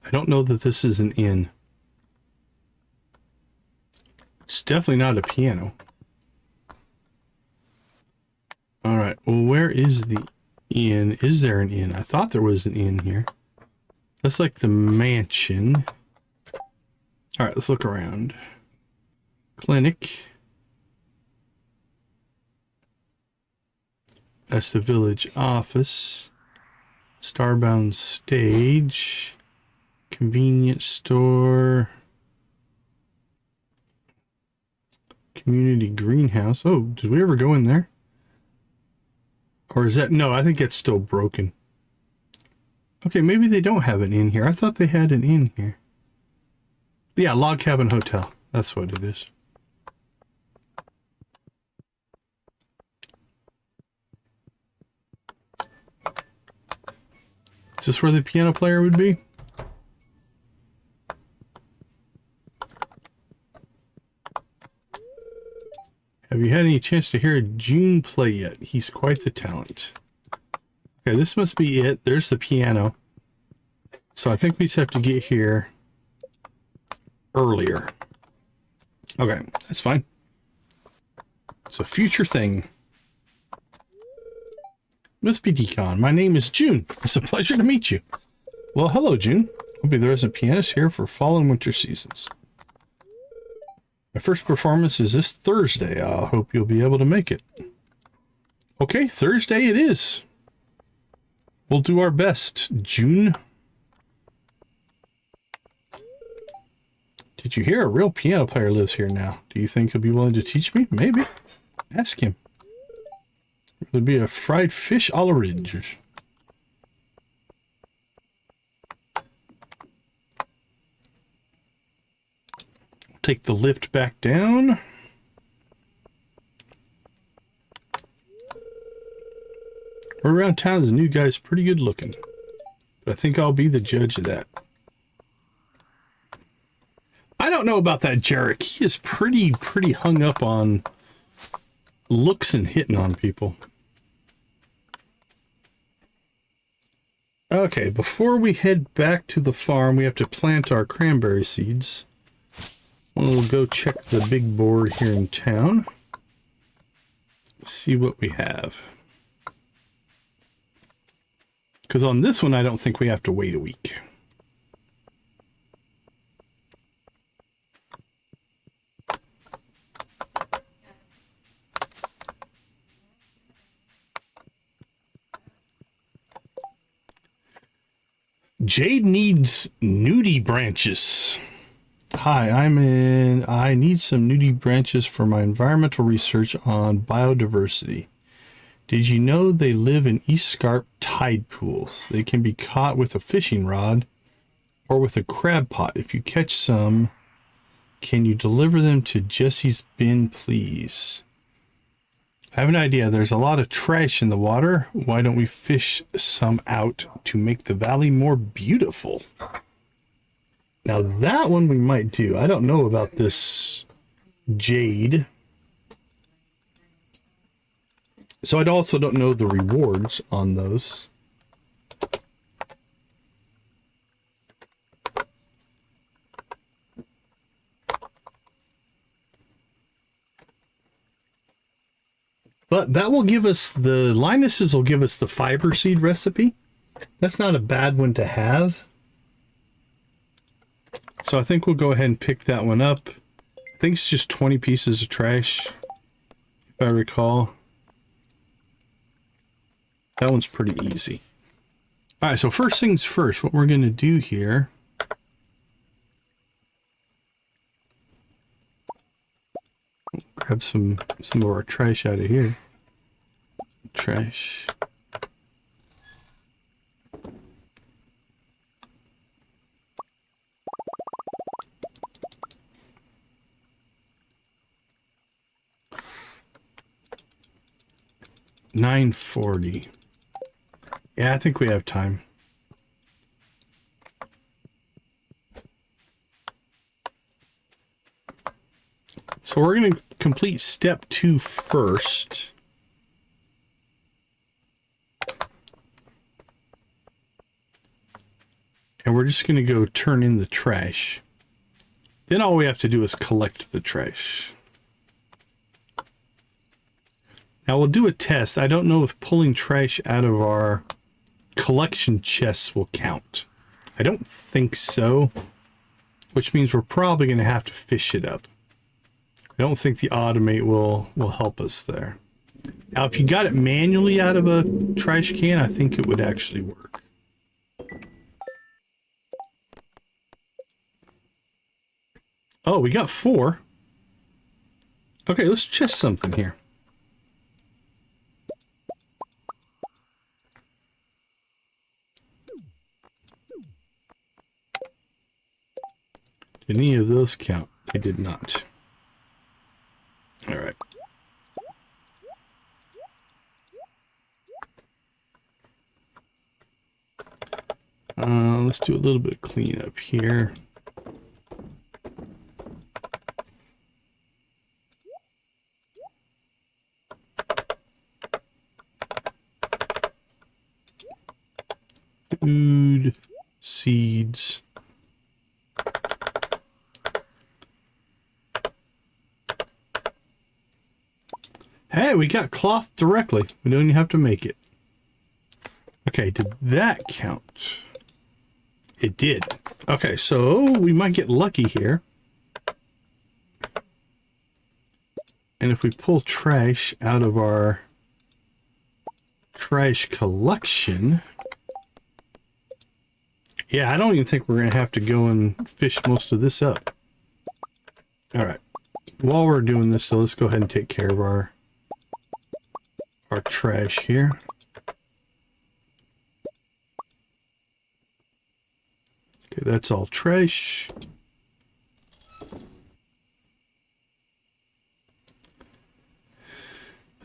[SPEAKER 1] I don't know that this is an inn. It's definitely not a piano. All right. Well, where is the inn? Is there an inn? I thought there was an inn here. That's like the mansion. All right, let's look around. Clinic. That's the village office. Starbound stage. Convenience store. Community greenhouse. Oh, did we ever go in there? Or is that... No, I think it's still broken. Okay, maybe they don't have an inn here. I thought they had an inn here. Yeah, log cabin hotel. That's what it is. Is this where the piano player would be? Have you had any chance to hear June play yet? He's quite the talent. Okay, this must be it. There's the piano. So I think we just have to get here earlier. Okay, that's fine. It's a future thing. Must be Decon. My name is June. It's a pleasure to meet you. Well, hello, June. I'll be the resident pianist here for fall and winter seasons. My first performance is this Thursday. I hope you'll be able to make it. Okay, Thursday it is. We'll do our best, June. Did you hear? A real piano player lives here now. Do you think he'll be willing to teach me? Maybe. Ask him. There'll be a fried fish a la Ridge. Take the lift back down. We're around town, this new guy's pretty good looking. But I think I'll be the judge of that. I don't know about that Jarek. He is pretty hung up on looks and hitting on people. Okay, before we head back to the farm, we have to plant our cranberry seeds. We'll go check the big board here in town. See what we have. Because on this one, I don't think we have to wait a week. Jade needs nudie branches. Hi, I need some nudie branches for my environmental research on biodiversity. Did you know they live in East Scarp tide pools? They can be caught with a fishing rod or with a crab pot. If you catch some, can you deliver them to Jesse's bin, please? I have an idea. There's a lot of trash in the water. Why don't we fish some out to make the valley more beautiful? Now that one we might do. I don't know about this Jade. So I also don't know the rewards on those. But that will give us the Linus's will give us the fiber seed recipe. That's not a bad one to have. So I think we'll go ahead and pick that one up. I think it's just 20 pieces of trash, if I recall. That one's pretty easy. All right, so first things first, what we're going to do here. Grab some of our trash out of here. Trash. $9.40. Yeah, I think we have time. So we're going to complete step 2 first. we're just going to go turn in the trash. Then all we have to do is collect the trash. Now we'll do a test. I don't know if pulling trash out of our collection chests will count. I don't think so, which means we're probably going to have to fish it up. I don't think the automate will help us there. Now, if you got it manually out of a trash can, I think it would actually work. Oh, we got 4. Okay, let's chest something here. Did any of those count? They did not. All right. Let's do a little bit of cleanup here. Food, seeds. Hey, we got cloth directly. We don't even have to make it. Okay, did that count? It did. Okay, so we might get lucky here. And if we pull trash out of our trash collection... Yeah, I don't even think we're going to have to go and fish most of this up. All right. While we're doing this, so let's go ahead and take care of our trash here. Okay, that's all trash.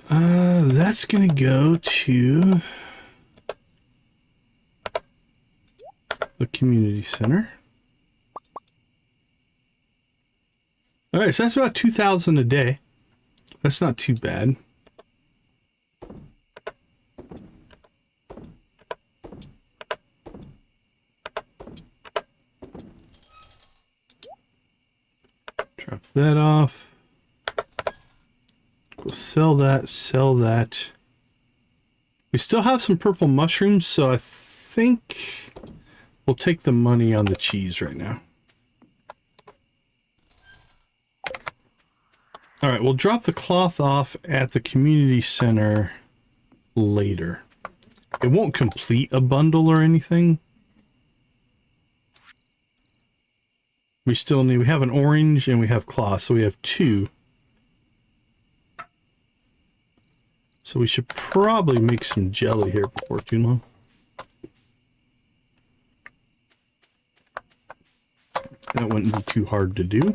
[SPEAKER 1] That's going to go to the community center. All right, so that's about 2,000 a day. That's not too bad. Drop that off. We'll sell that, sell that. We still have some purple mushrooms, so I think we'll take the money on the cheese right now. All right, we'll drop the cloth off at the community center later. It won't complete a bundle or anything. We still need, we have an orange and we have cloth, so we have 2. So we should probably make some jelly here before too long. That wouldn't be too hard to do.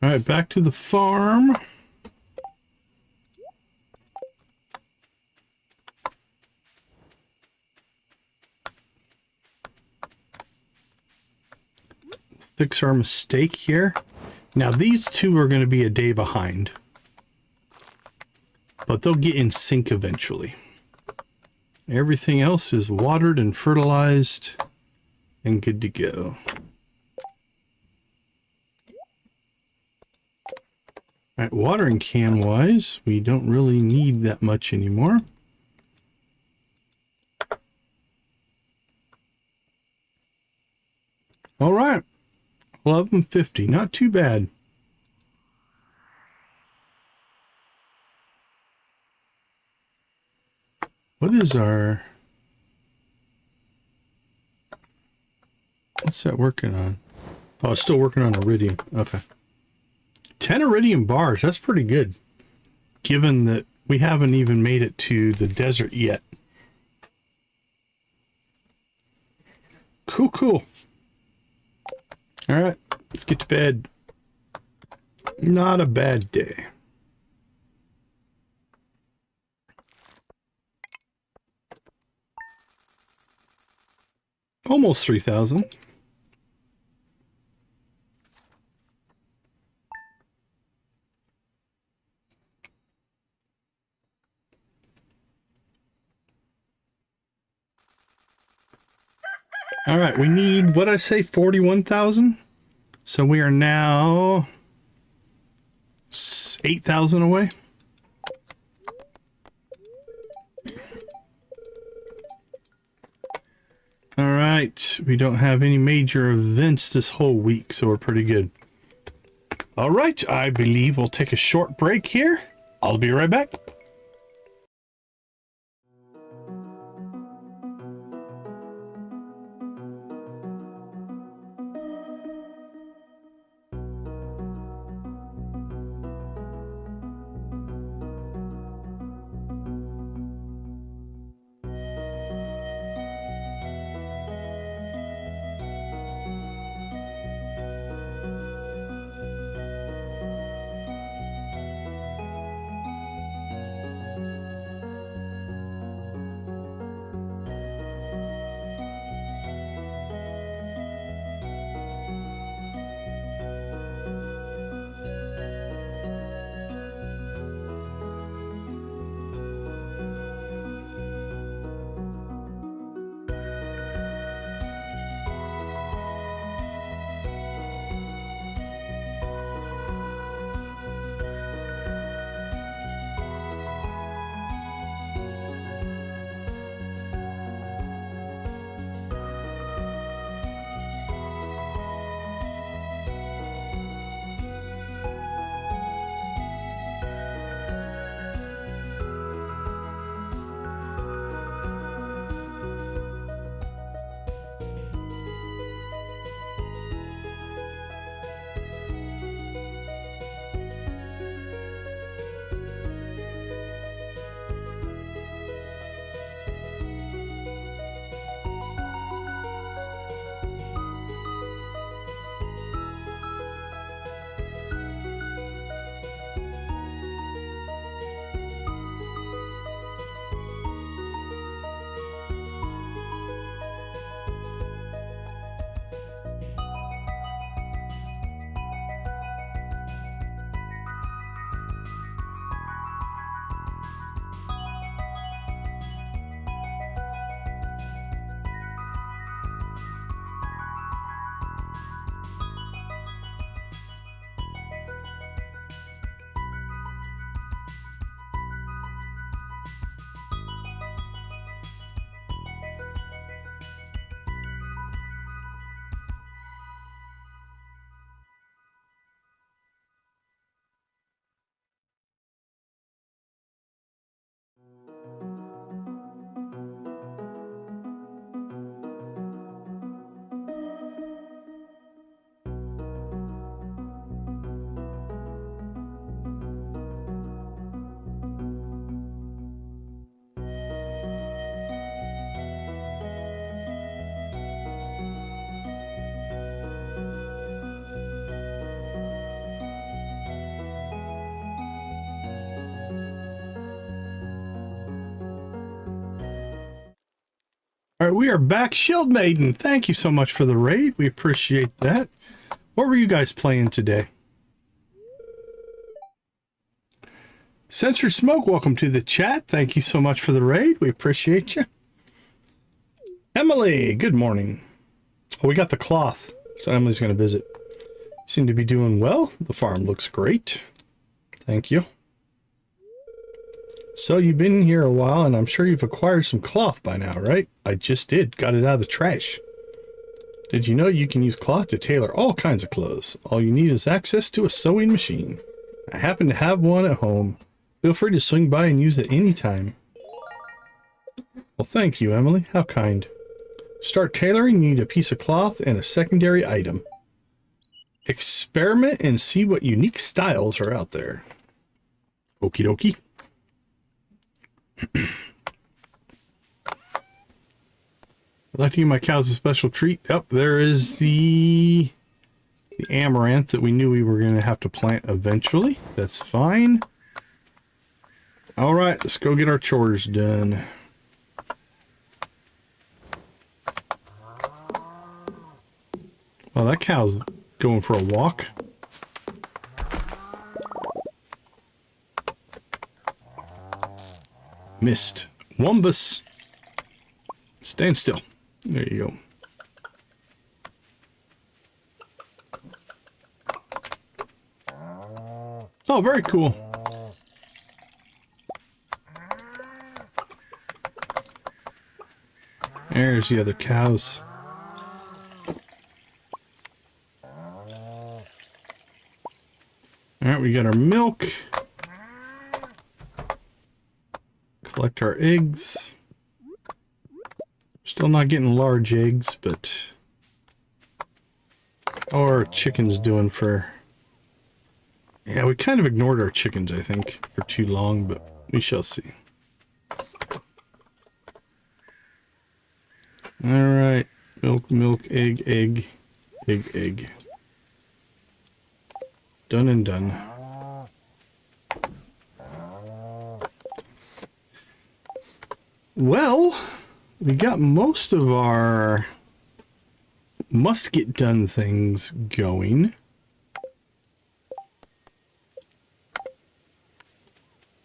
[SPEAKER 1] All right, back to the farm. Fix our mistake here. Now these 2 are going to be a day behind, but they'll get in sync eventually. Everything else is watered and fertilized and good to go. All right, watering can wise, we don't really need that much anymore. All right, 1150, not too bad. What is our... What's that working on? Oh, it's still working on iridium. Okay. 10 iridium bars, that's pretty good. Given that we haven't even made it to the desert yet. Cool, cool. All right, let's get to bed. Not a bad day. Almost 3,000. All right, we need, what I say, 41,000. So we are now 8,000 away. All right, we don't have any major events this whole week, so we're pretty good. All right, I believe we'll take a short break here. I'll be right back. All right, we are back. Shield Maiden, thank you so much for the raid. We appreciate that. What were you guys playing today? Censor Smoke, welcome to the chat. Thank you so much for the raid. We appreciate you. Emily, good morning. Oh, we got the cloth, so Emily's going to visit. Seem to be doing well. The farm looks great. Thank you. So you've been here a while, and I'm sure you've acquired some cloth by now, right? I just did. Got it out of the trash. Did you know you can use cloth to tailor all kinds of clothes? All you need is access to a sewing machine. I happen to have one at home. Feel free to swing by and use it anytime. Well, thank you, Emily. How kind. To start tailoring, you need a piece of cloth and a secondary item. Experiment and see what unique styles are out there. Okie dokie. I'd like to give my cows a special treat. Up there is the amaranth that we knew we were going to have to plant eventually. That's fine. All right, let's go get our chores done. Well, that cow's going for a walk. Missed. Wumbus. Stand still. There you go. Oh, very cool. There's the other cows. Alright, we got our milk. Collect our eggs. Still not getting large eggs, but... how are our chickens doing for... yeah, we kind of ignored our chickens, I think, for too long, but we shall see. Alright. Milk, milk, egg, egg, egg, egg. Done and done. Well, we got most of our must get done things going.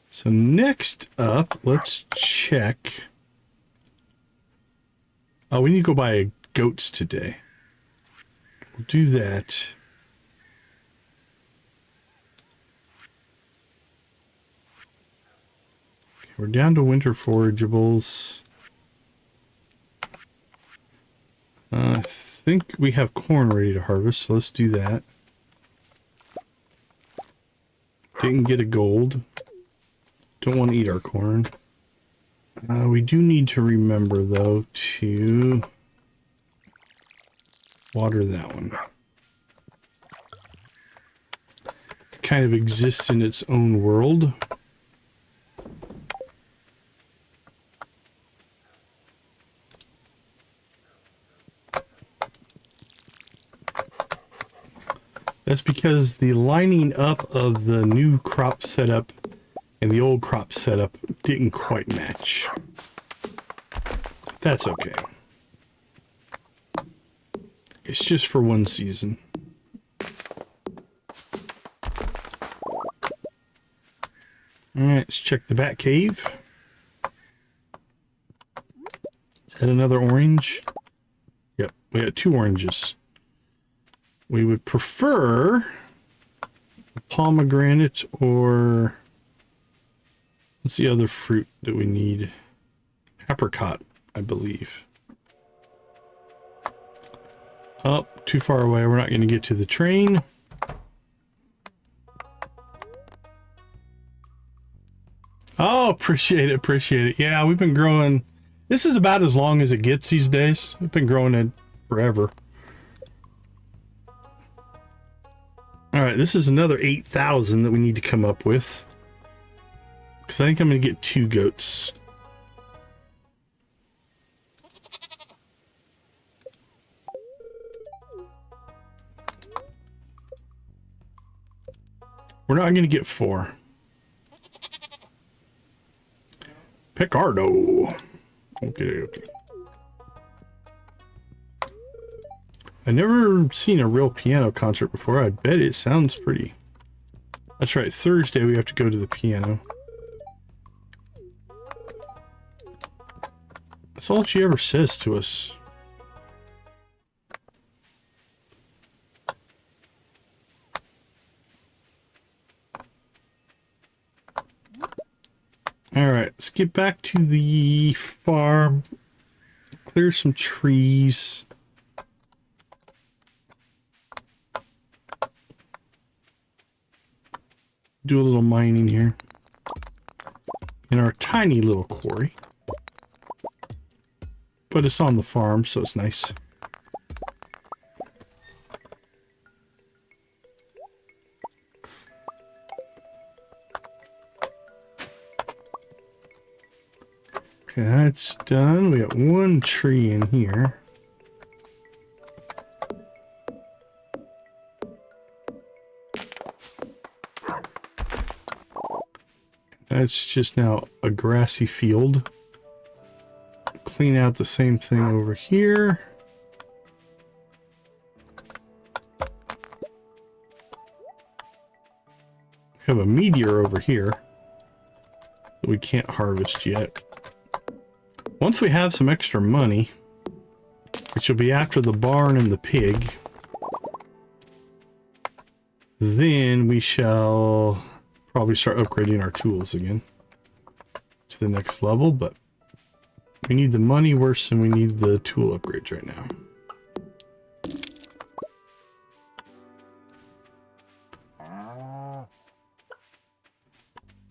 [SPEAKER 1] So next up, let's check. Oh, we need to go buy goats today. We'll do that. Okay, we're down to winter forageables. I think we have corn ready to harvest, so let's do that. Didn't get a gold. Don't want to eat our corn. We do need to remember, though, to water that one. It kind of exists in its own world. That's because the lining up of the new crop setup and the old crop setup didn't quite match. But that's okay. It's just for one season. Alright, let's check the bat cave. Is that another orange? Yep, we got 2 oranges. We would prefer a pomegranate or... what's the other fruit that we need? Apricot, I believe. Oh, too far away. We're not going to get to the train. Oh, appreciate it, appreciate it. Yeah, we've been growing. This is about as long as it gets these days. We've been growing it forever. All right, this is another 8,000 that we need to come up with. Because I think I'm going to get 2 goats. We're not going to get 4. Picardo. Okay, okay. I've never seen a real piano concert before. I bet it sounds pretty. That's right, Thursday we have to go to the piano. That's all she ever says to us. Alright, let's get back to the farm. Clear some trees. Do a little mining here. In our tiny little quarry. But it's on the farm, so it's nice. Okay, that's done. We got 1 tree in here. That's just now a grassy field. Clean out the same thing over here. We have a meteor over here that we can't harvest yet. Once we have some extra money, which will be after the barn and the pig, then we shall probably start upgrading our tools again to the next level, but we need the money worse than we need the tool upgrades right now.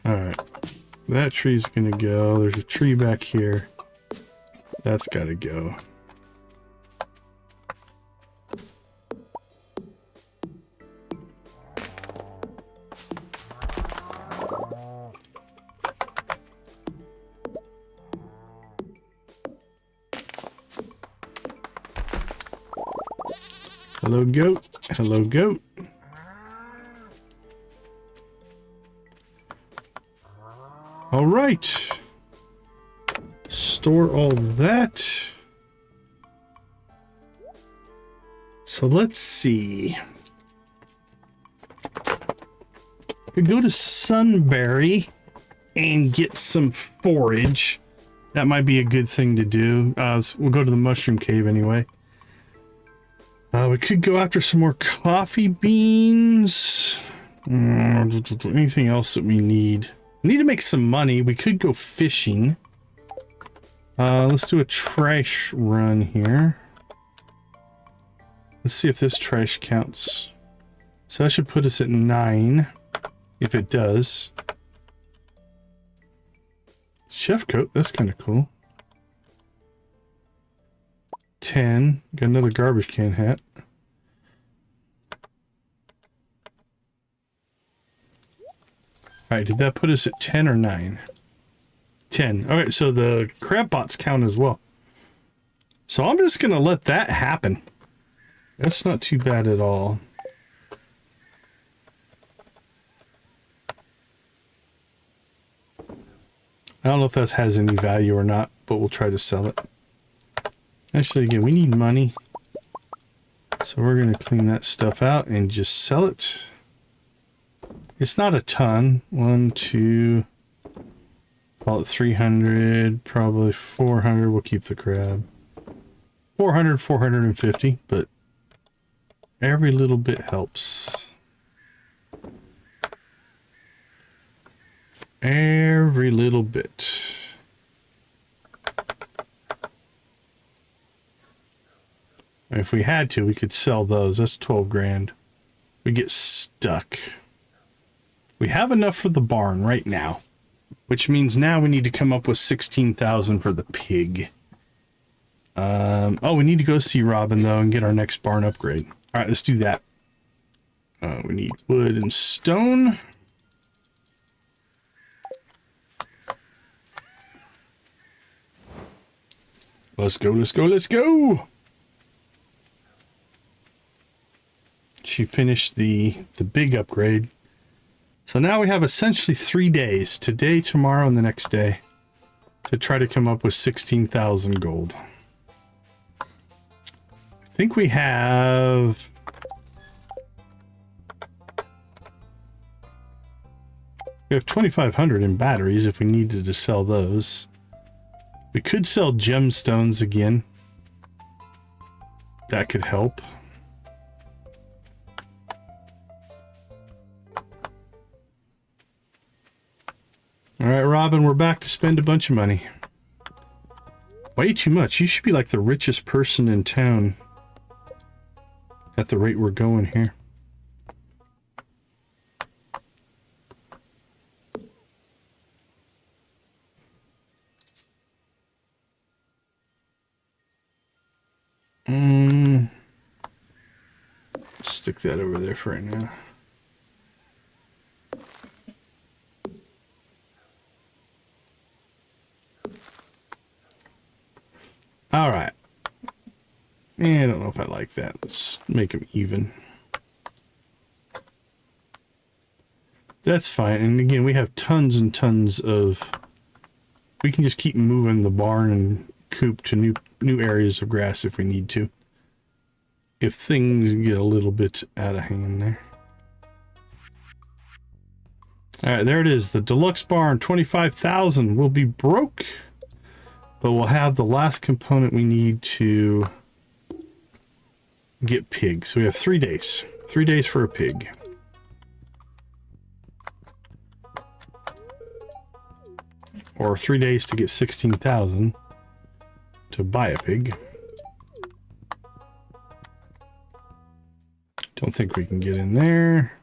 [SPEAKER 1] Alright, that tree's gonna go. There's a tree back here. That's gotta go. Hello, goat. Hello, goat. All right. Store all that. So let's see. We go to Sunberry and get some forage. That might be a good thing to do. We'll go to the mushroom cave anyway. We could go after some more coffee beans. Anything else that we need? We need to make some money. We could go fishing. Let's do a trash run here. Let's see if this trash counts. So that should put us at 9. If it does. Chef coat, that's kind of cool. 10. Got another garbage can hat. Alright, did that put us at 10 or 9? 10. Alright, so the crab pots count as well. So I'm just going to let that happen. That's not too bad at all. I don't know if that has any value or not, but we'll try to sell it. Actually, again, we need money. So we're going to clean that stuff out and just sell it. It's not a ton. 1, 2, call it 300, probably 400. We'll keep the crab. 400, 450, but every little bit helps. Every little bit. If we had to, we could sell those. That's 12 grand. We get stuck. We have enough for the barn right now, which means now we need to come up with 16,000 for the pig. Oh, we need to go see Robin though and get our next barn upgrade. All right, let's do that. We need wood and stone. Let's go, let's go, let's go! She finished the big upgrade. So now we have essentially 3 days. Today, tomorrow, and the next day. To try to come up with 16,000 gold. I think we have... We have 2,500 in batteries if we needed to sell those. We could sell gemstones again. That could help. All right, Robin, we're back to spend a bunch of money. Way too much. You should be like the richest person in town at the rate we're going here. Stick that over there for right now. All right. I don't know if I like that. Let's make them even. That's fine. And again, we have tons and tons of... We can just keep moving the barn and coop to new areas of grass if we need to. If things get a little bit out of hand there. All right, there it is. The deluxe barn, 25,000. We'll be broke, but we'll have the last component we need to get pigs. So we have 3 days. 3 days for a pig. or 3 days to get 16,000 to buy a pig. Don't think we can get in there.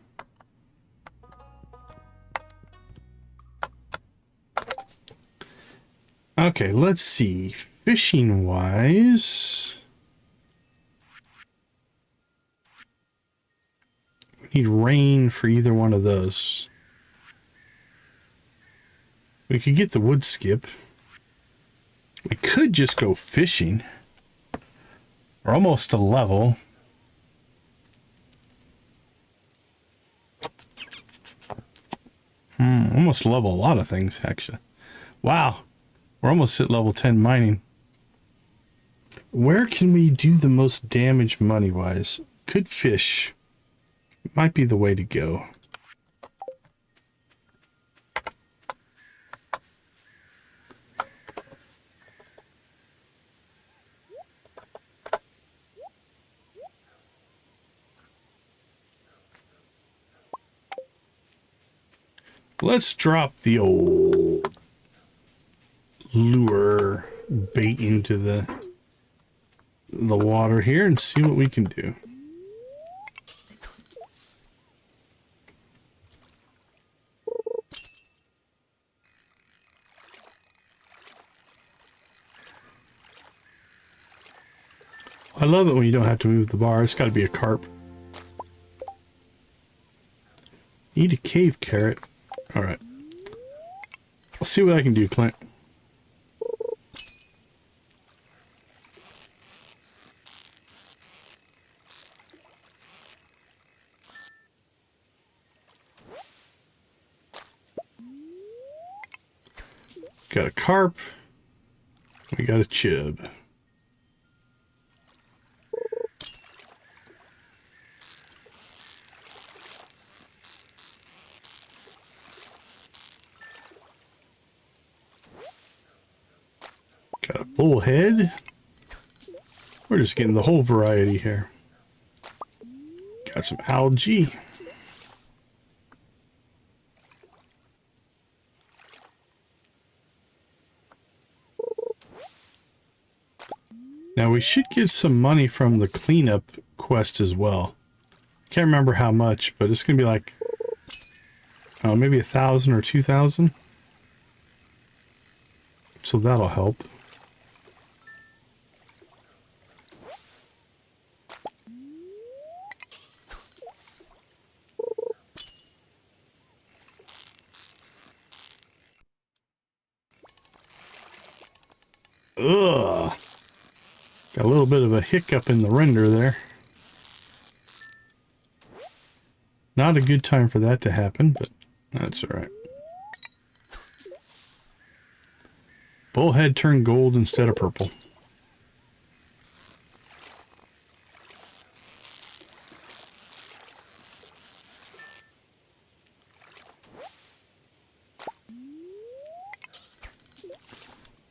[SPEAKER 1] Okay, let's see. Fishing wise, we need rain for either one of those. We could get the wood skip. We could just go fishing. We're almost to level. Almost level a lot of things, actually. Wow. We're almost at level 10 mining. Where can we do the most damage money-wise? Could fish. Might be the way to go. Let's drop the old lure bait into the water here and see what we can do. I love it when you don't have to move the bar. It's got to be a carp. Need a cave carrot. All right. I'll see what I can do, Clint. Got a carp. We got a chib. Got a bullhead. We're just getting the whole variety here. Got some algae. Now we should get some money from the cleanup quest as well. Can't remember how much, but it's gonna be like, maybe 1,000 or 2,000. So that'll help. Ugh. Got a little bit of a hiccup in the render there. Not a good time for that to happen, but that's all right. Bullhead turned gold instead of purple.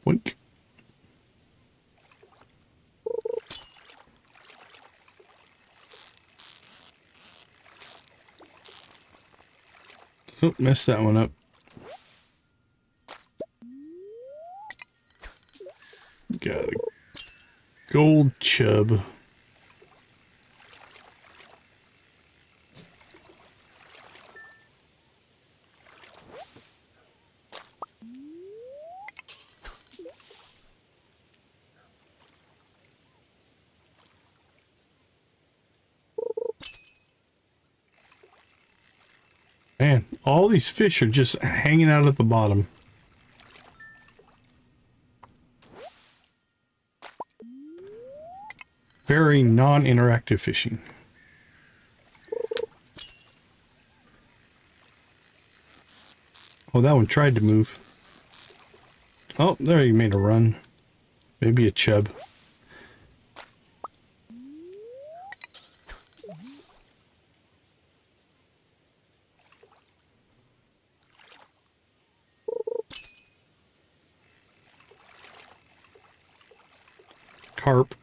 [SPEAKER 1] Wink. Oh, messed that one up. Got a gold chub. Man, all these fish are just hanging out at the bottom. Very non-interactive fishing. Oh, that one tried to move. Oh, there he made a run. Maybe a chub. Carp.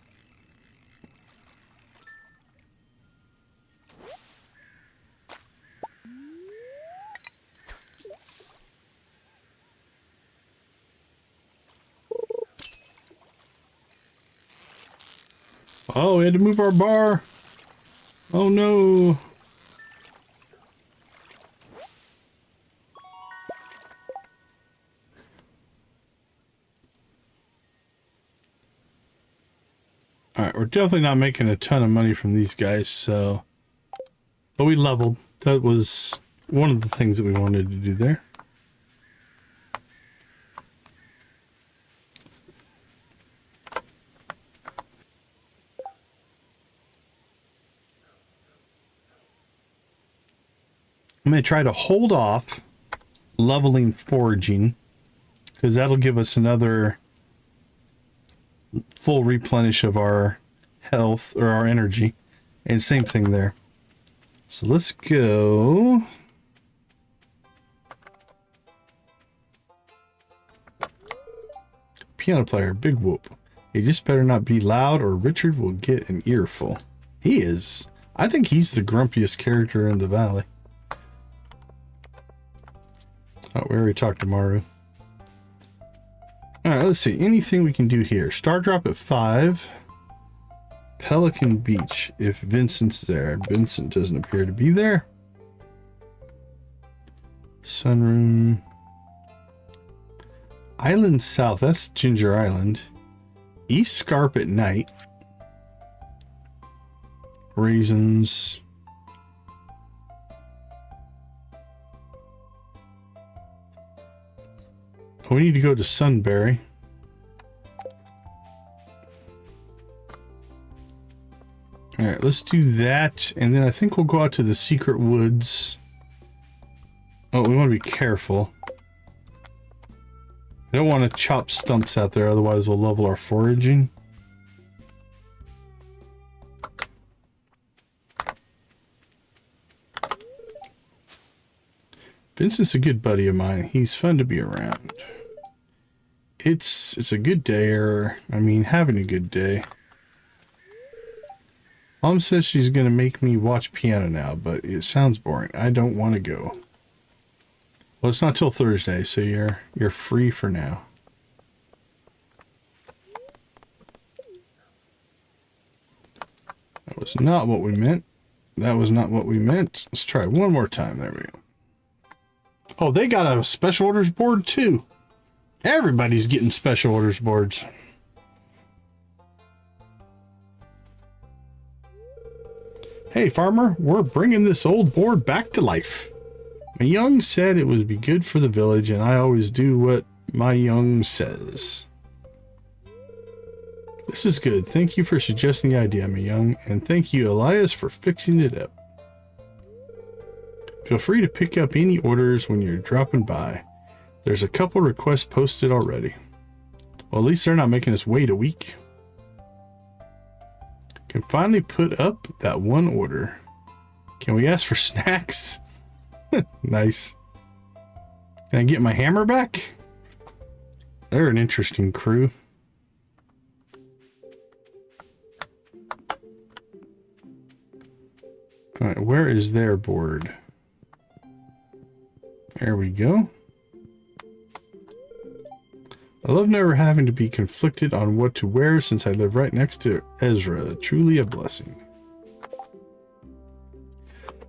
[SPEAKER 1] Oh, we had to move our bar. Oh no. Alright, we're definitely not making a ton of money from these guys, so... But we leveled. That was one of the things that we wanted to do there. I'm going to try to hold off leveling foraging, because that'll give us another full replenish of our health or our energy, and same thing there. So let's go. Piano player, big whoop. You just better not be loud or Richard will get an earful. He is. I think he's the grumpiest character in the valley. Oh, we already talked to Maru. Alright, let's see. Anything we can do here. Star drop at 5. Pelican Beach, if Vincent's there. Vincent doesn't appear to be there. Sunroom. Island South, that's Ginger Island. East Scarp at night. Raisins. We need to go to Sunberry. Alright, let's do that. And then I think we'll go out to the secret woods. Oh, we want to be careful. I don't want to chop stumps out there, otherwise we'll level our foraging. Vincent's a good buddy of mine. He's fun to be around. It's a good day, or I mean having a good day. Mom says she's gonna make me watch piano now, but it sounds boring. I don't want to go. Well, it's not till Thursday, so you're free for now. That was not what we meant. That was not what we meant. Let's try it one more time. There we go. Oh, they got a special orders board too. Everybody's getting special orders boards. Hey farmer, we're bringing this old board back to life. My young said it would be good for the village, and I always do what my young says. This is good. Thank you for suggesting the idea, my young, and thank you, Elias, for fixing it up. Feel free to pick up any orders when you're dropping by. There's a couple requests posted already. Well, at least they're not making us wait a week. Can finally put up that one order. Can we ask for snacks? Nice. Can I get my hammer back? They're an interesting crew. Alright, where is their board? There we go. I love never having to be conflicted on what to wear since I live right next to Ezra. Truly a blessing.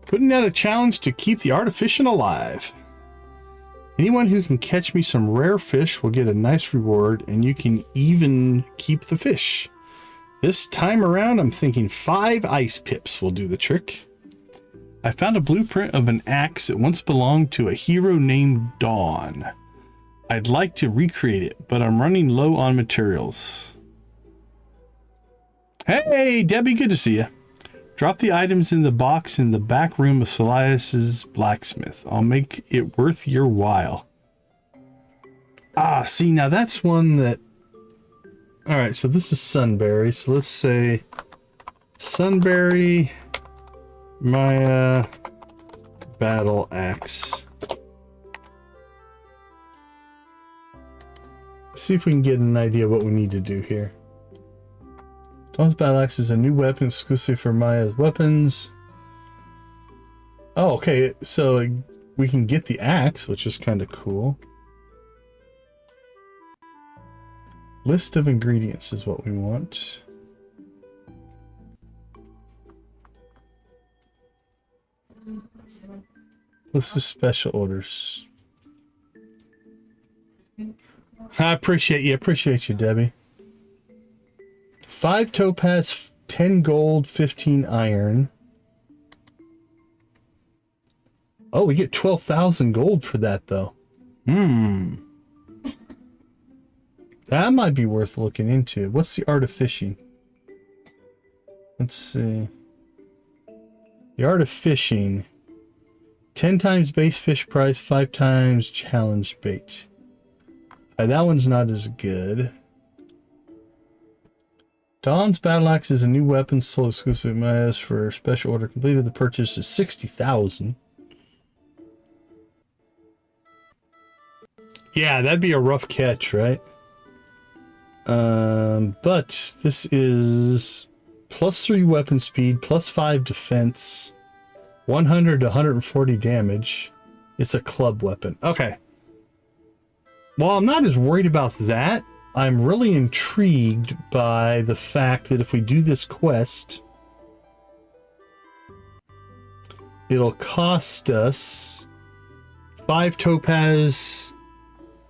[SPEAKER 1] Putting out a challenge to keep the artificial alive. Anyone who can catch me some rare fish will get a nice reward, and you can even keep the fish. This time around, I'm thinking 5 ice pips will do the trick. I found a blueprint of an axe that once belonged to a hero named Dawn. I'd like to recreate it, but I'm running low on materials. Hey, Debbie, good to see you. Drop the items in the box in the back room of Elias's blacksmith. I'll make it worth your while. Ah, see, now that's one that... Alright, so this is Sunberry. So let's say Sunberry, Maya, battle axe. See if we can get an idea of what we need to do here. Dawn's battle axe is a new weapon exclusive for Maya's weapons. Oh, okay, so we can get the axe, which is kind of cool. List of ingredients is what we want. This is special orders. I appreciate you, Debbie. 5 topaz, 10 gold, 15 iron. Oh, we get 12,000 gold for that, though. That might be worth looking into. What's the art of fishing? Let's see. The art of fishing. 10 times base fish price, 5 times challenge bait. That one's not as good. Dawn's battle axe is a new weapon sold exclusive Mayonnaise for special order completed. The purchase is 60,000. Yeah, that'd be a rough catch, right? But this is +3 weapon speed, +5 defense, 100 to 140 damage. It's a club weapon. Okay. Well, I'm not as worried about that. I'm really intrigued by the fact that if we do this quest, it'll cost us 5 topaz,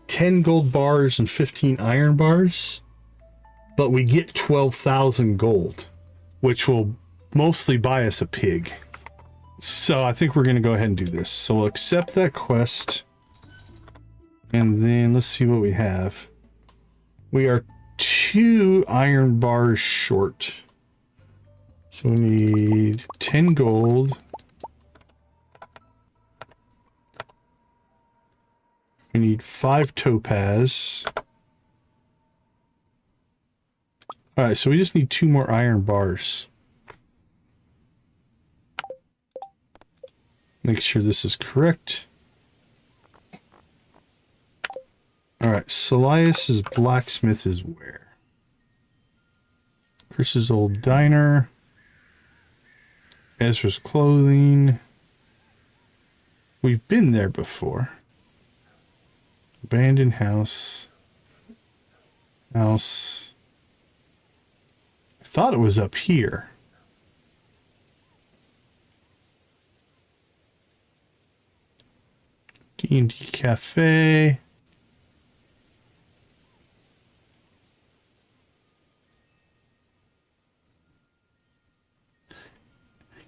[SPEAKER 1] 10 gold bars, and 15 iron bars, but we get 12,000 gold, which will mostly buy us a pig. So I think we're going to go ahead and do this. So we'll accept that quest, and then let's see what we have. We are 2 iron bars short. So we need 10 gold. We need 5 topaz. Alright, so we just need 2 more iron bars. Make sure this is correct. Alright, Solius's blacksmith is where? Chris's old diner. Ezra's clothing. We've been there before. Abandoned house. House. I thought it was up here. D&D Cafe.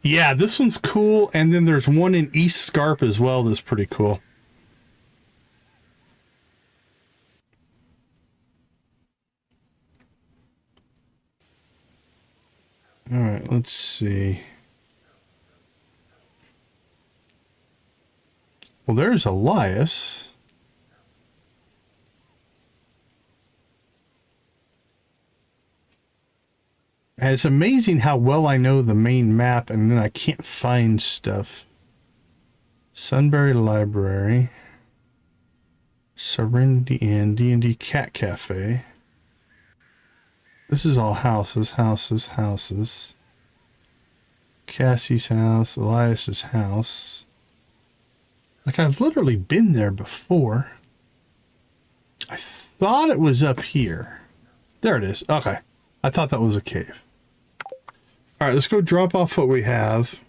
[SPEAKER 1] Yeah, this one's cool, and then there's one in East Scarp as well that's pretty cool. Alright, let's see. Well, there's Elias. And it's amazing how well I know the main map and then I can't find stuff. Sunberry Library. Serenity Inn. D&D Cat Cafe. This is all houses, houses, houses. Cassie's house. Elias's house. Like, I've literally been there before. I thought it was up here. There it is. Okay. I thought that was a cave. All right, let's go drop off what we have.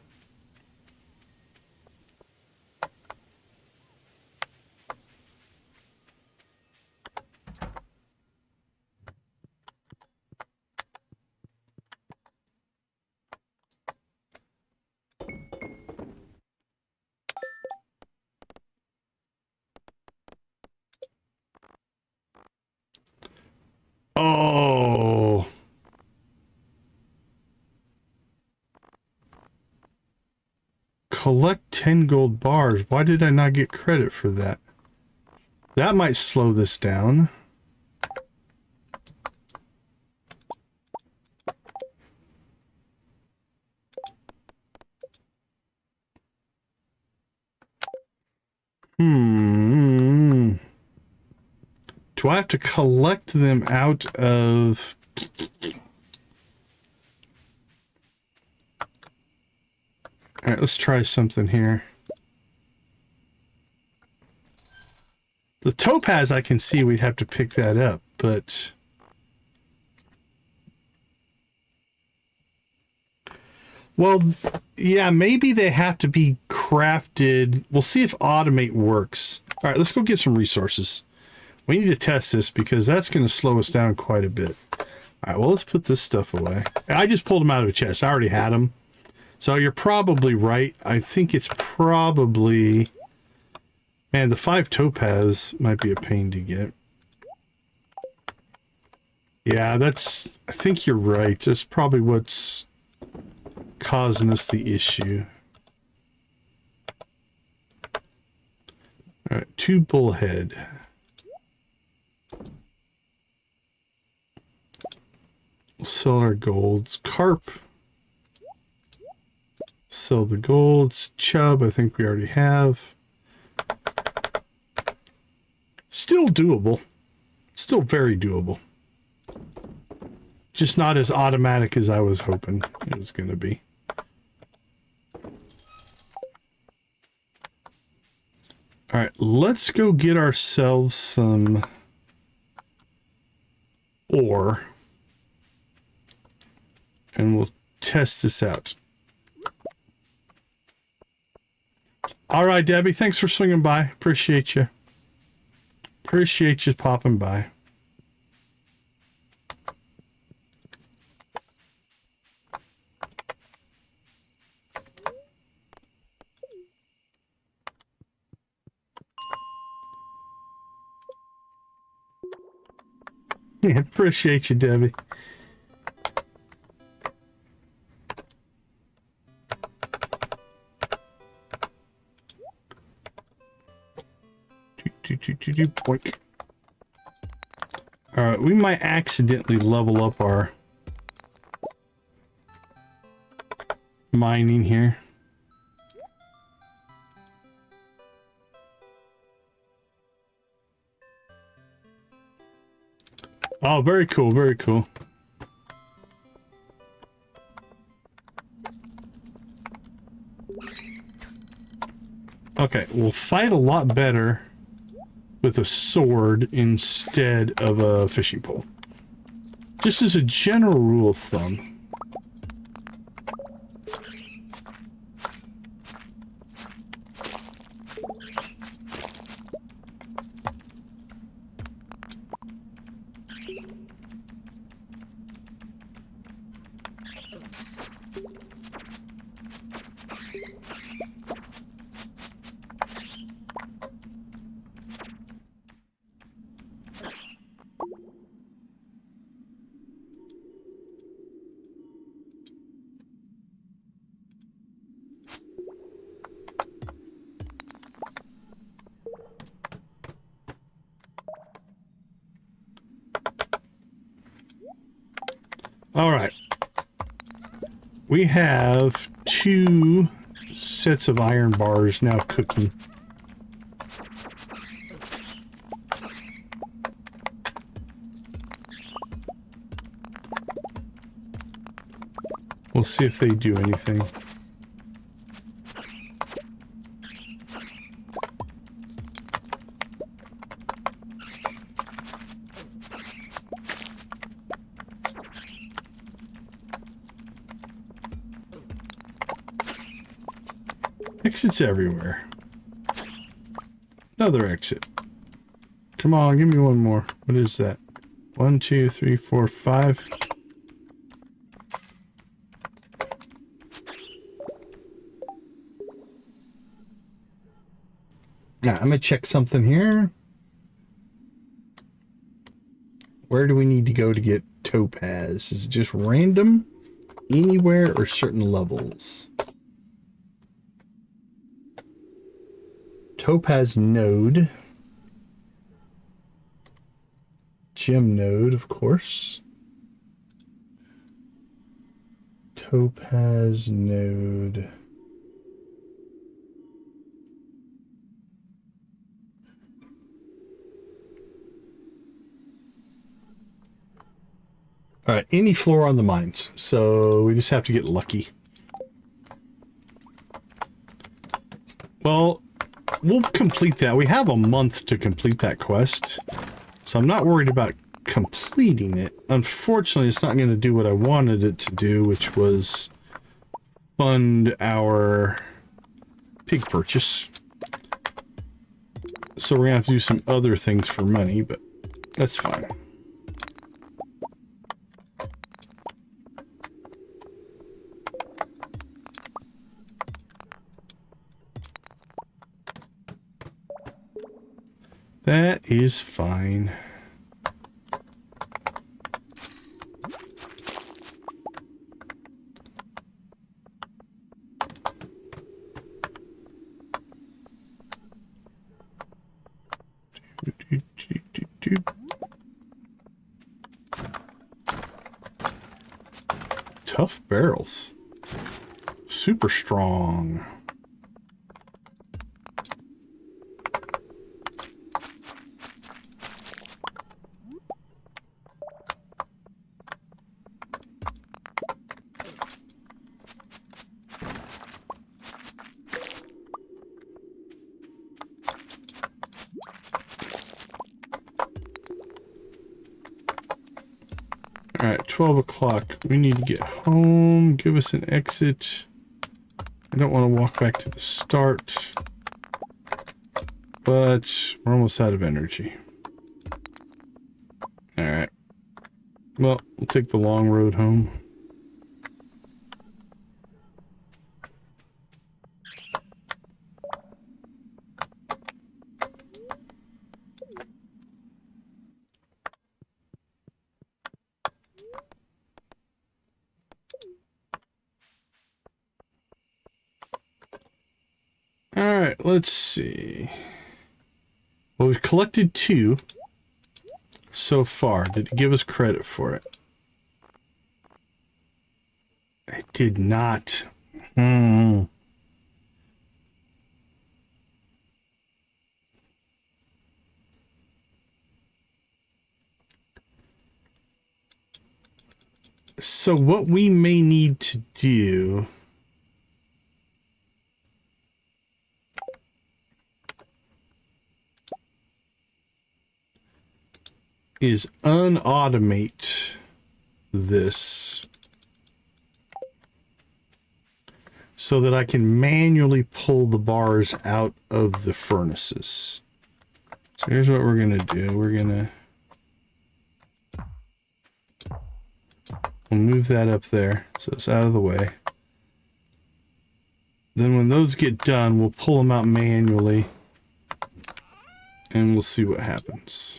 [SPEAKER 1] Oh. Collect 10 gold bars. Why did I not get credit for that? That might slow this down. Do I have to collect them out of... All right, let's try something here. The topaz, I can see we'd have to pick that up, but... Well, yeah, maybe they have to be crafted. We'll see if automate works. All right, let's go get some resources. We need to test this because that's going to slow us down quite a bit. All right, well, let's put this stuff away. I just pulled them out of a chest. I already had them. So you're probably right. I think it's probably... Man, the 5 topaz might be a pain to get. Yeah, that's... I think you're right. That's probably what's causing us the issue. All right, 2 bullhead. We'll sell our golds. Carp. Sell the golds. Chub, I think we already have. Still doable. Still very doable. Just not as automatic as I was hoping it was going to be. All right, let's go get ourselves some ore. And we'll test this out. All right, Debbie, thanks for swinging by. Appreciate you. Appreciate you popping by. Yeah, appreciate you, Debbie. Boink. All right, we might accidentally level up our mining here. Oh, very cool, very cool. Okay, we'll fight a lot better with a sword instead of a fishing pole. Just as a general rule of thumb. All right. We have 2 sets of iron bars now cooking. We'll see if they do anything. Exits everywhere. Another exit. Come on, give me one more. What is that? 1, 2, 3, 4, 5. Now, I'm gonna check something here. Where do we need to go to get topaz? Is it just random? Anywhere or certain levels? Topaz node. Gem node, of course. Topaz node. All right, any floor on the mines. So we just have to get lucky. Well, we'll complete that. We have a month to complete that quest. So I'm not worried about completing it. Unfortunately, it's not going to do what I wanted it to do, which was fund our pig purchase. So we're gonna have to do some other things for money, but that's fine. That is fine. Tough barrels. Super strong. Alright, 12 o'clock. We need to get home. Give us an exit. I don't want to walk back to the start. But we're almost out of energy. Alright. Well, we'll take the long road home. Alright, let's see. Well, we've collected 2 so far. Did it give us credit for it? It did not. So what we may need to do is unautomate this so that I can manually pull the bars out of the furnaces. So here's what we're gonna do. We'll move that up there so it's out of the way. Then when those get done, we'll pull them out manually and we'll see what happens.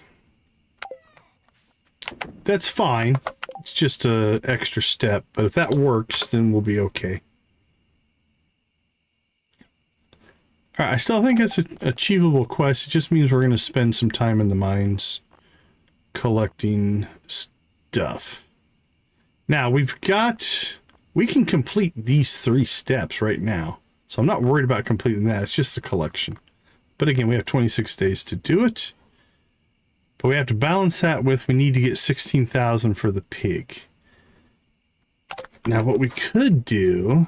[SPEAKER 1] That's fine. It's just an extra step, but if that works, then we'll be okay. Alright, I still think it's an achievable quest. It just means we're going to spend some time in the mines collecting stuff. Now, we can complete these 3 steps right now. So I'm not worried about completing that. It's just a collection. But again, we have 26 days to do it. But we have to balance that with we need to get 16,000 for the pig. Now, what we could do...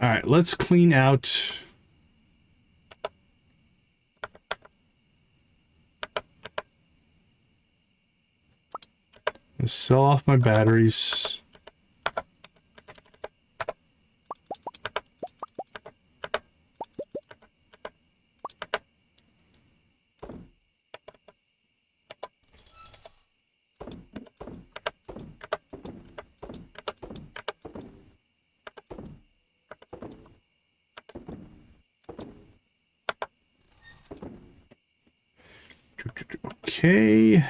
[SPEAKER 1] Alright, let's clean out... Let's sell off my batteries. Okay.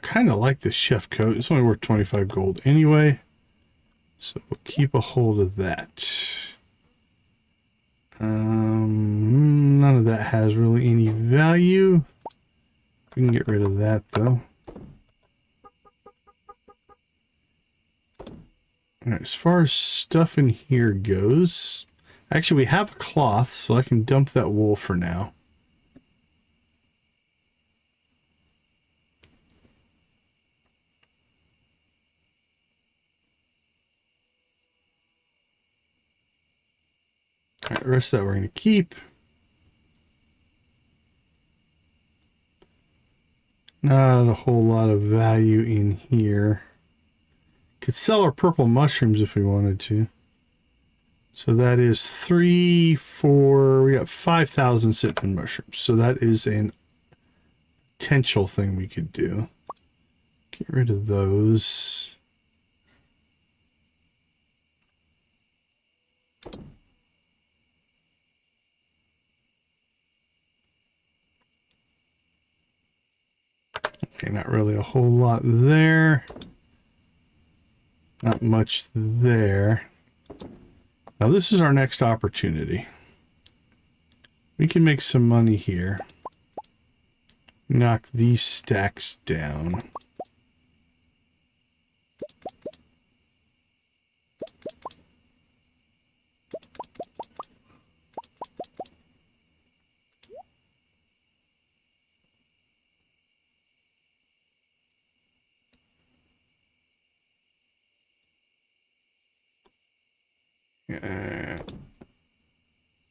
[SPEAKER 1] Kind of like this chef coat. It's only worth 25 gold anyway. So we'll keep a hold of that. None of that has really any value. We can get rid of that though. Alright, as far as stuff in here goes, actually we have a cloth, so I can dump that wool for now. Alright, the rest of that we're going to keep. Not a whole lot of value in here. Could sell our purple mushrooms if we wanted to. So that is 3, 4, we got 5,000 cinnamon mushrooms. So that is an potential thing we could do. Get rid of those. Okay, not really a whole lot there. Not much there. Now this is our next opportunity. We can make some money here. Knock these stacks down.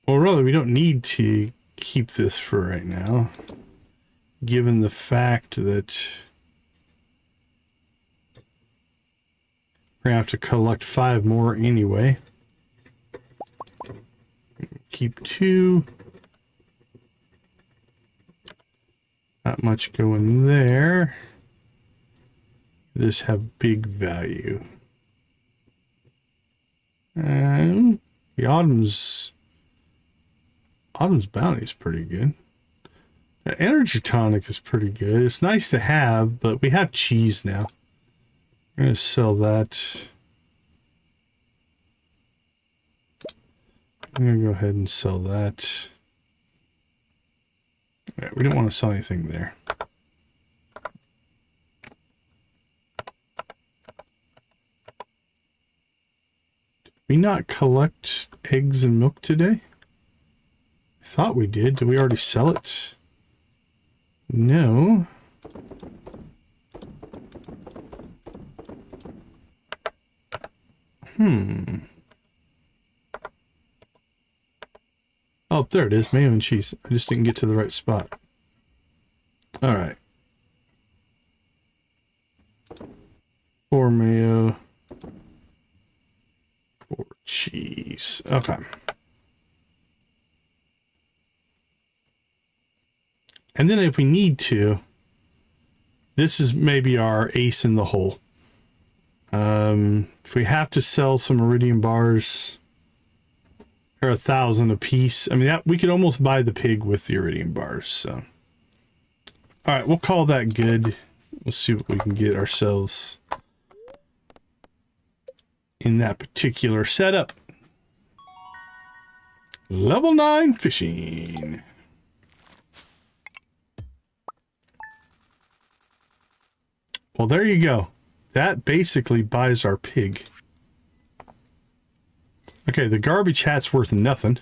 [SPEAKER 1] Well, really, we don't need to keep this for right now, given the fact that we're going to have to collect 5 more anyway. Keep 2. Not much going there. This have big value. And the Autumn's Bounty is pretty good. The Energy Tonic is pretty good. It's nice to have, but we have cheese now. I'm going to sell that. I'm going to go ahead and sell that. Yeah, we didn't want to sell anything there. Did we not collect eggs and milk today? I thought we did. Did we already sell it? No. Oh, there it is. Mayo and cheese. I just didn't get to the right spot. All right. 4 mayo. 4 cheese. Okay. And then if we need to, this is maybe our ace in the hole. If we have to sell some iridium bars, they're 1,000 a piece. I mean, that we could almost buy the pig with the iridium bars. So, all right, we'll call that good. We'll see what we can get ourselves in that particular setup. Level 9 fishing. Well, there you go. That basically buys our pig. Okay, the garbage hat's worth nothing.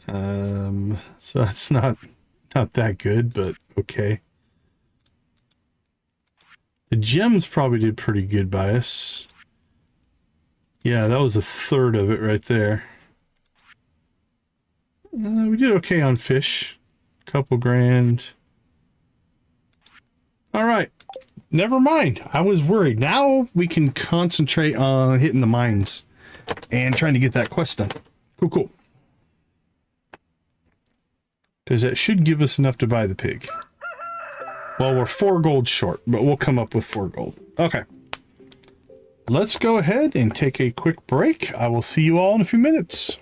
[SPEAKER 1] So that's not that good, but okay. The gems probably did pretty good by us. Yeah, that was 1/3 of it right there. We did okay on fish. Couple grand. All right. Never mind. I was worried. Now we can concentrate on hitting the mines and trying to get that quest done. Cool, cool. Because that should give us enough to buy the pig. Well, we're 4 gold short, but we'll come up with 4 gold. Okay. Let's go ahead and take a quick break. I will see you all in a few minutes.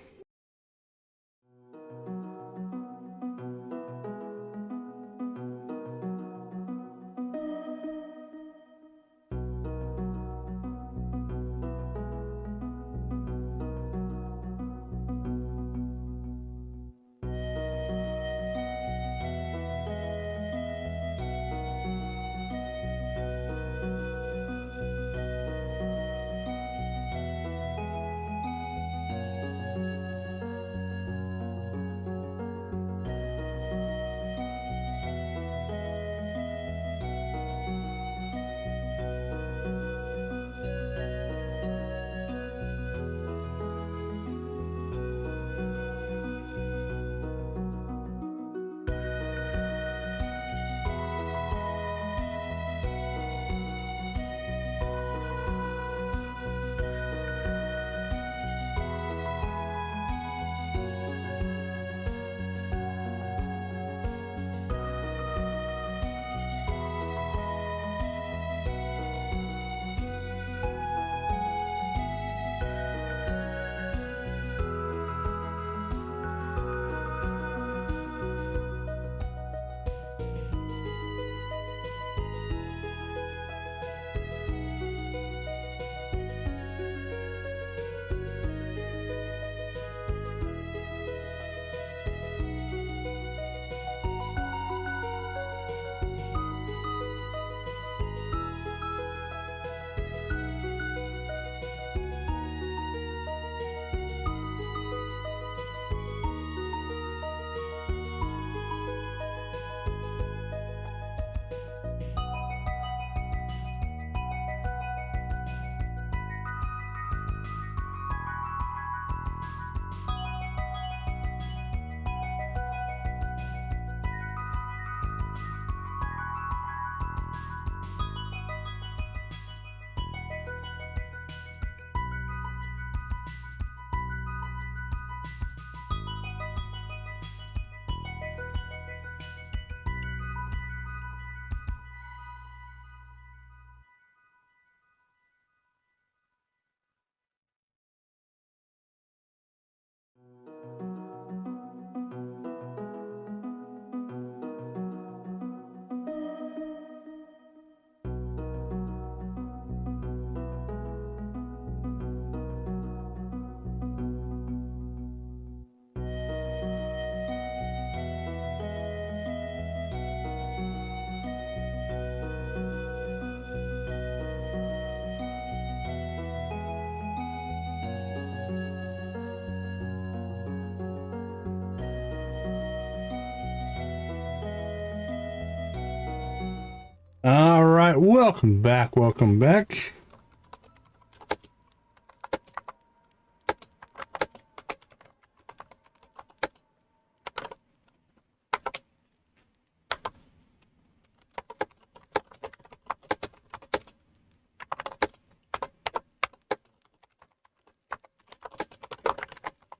[SPEAKER 1] All right, welcome back, welcome back.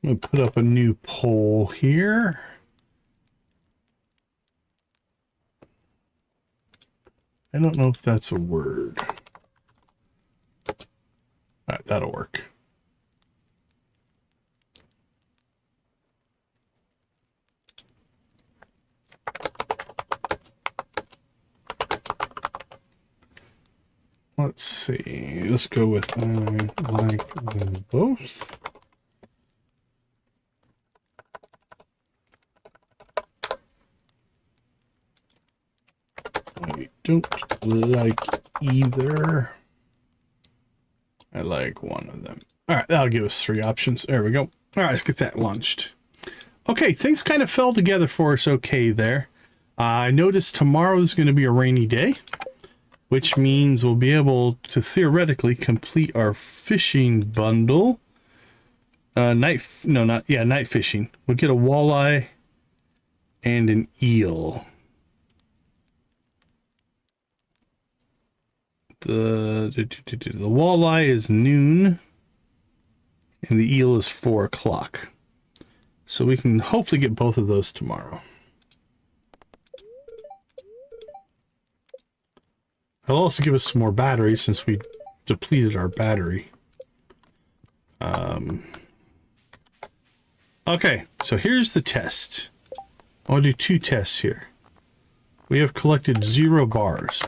[SPEAKER 1] I'm gonna put up a new poll here. I don't know if that's a word. All right, that'll work. Let's see. Let's go with I like them both. I don't like either. I like one of them. All right, that'll give us 3 options. There we go. All right, let's get that launched. Okay, things kind of fell together for us okay there. I noticed tomorrow is going to be a rainy day, which means we'll be able to theoretically complete our fishing bundle. Night fishing. We'll get a walleye and an eel. The walleye is noon and the eel is 4 o'clock. So we can hopefully get both of those tomorrow. It'll also give us some more batteries since we depleted our battery. Okay, so here's the test. I want to do 2 tests here. We have collected 0 bars.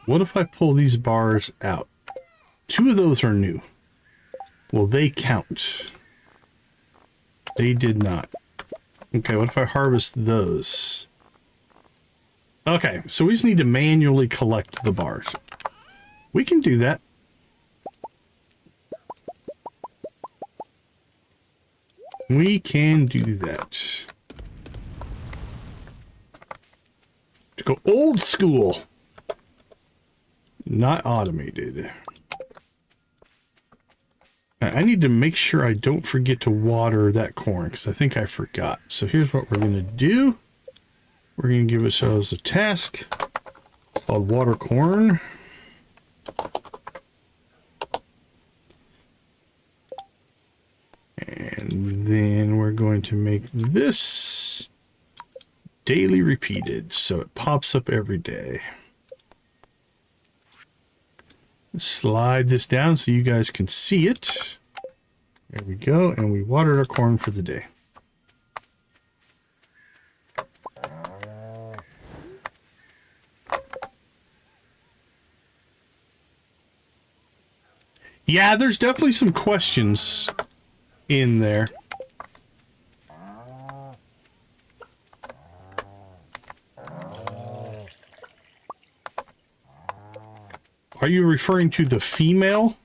[SPEAKER 1] What if I pull these bars out? 2 of those are new. Will they count? They did not. Okay, what if I harvest those? Okay, so we just need to manually collect the bars. We can do that. We can do that. To go old school. Not automated. I need to make sure I don't forget to water that corn because I think I forgot. So here's what we're going to do. We're going to give ourselves a task called water corn. And then we're going to make this daily repeated so it pops up every day. Slide this down so you guys can see it. There we go, and we watered our corn for the day. Yeah, there's definitely some questions in there. Are you referring to the female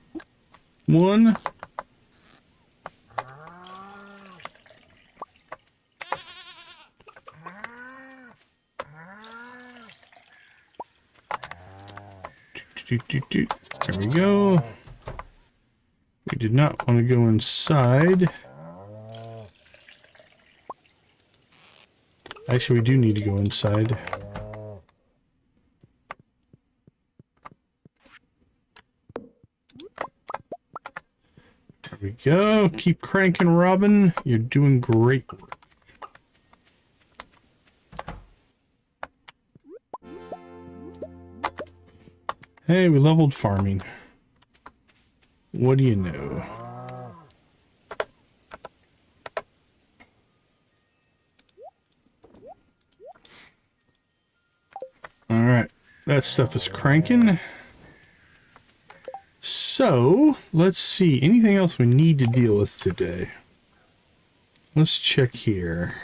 [SPEAKER 1] one? There we go. We did not want to go inside. Actually, we do need to go inside. There we go. Keep cranking, Robin. You're doing great work. Hey, we leveled farming. What do you know? All right, that stuff is cranking. So, let's see. Anything else we need to deal with today? Let's check here.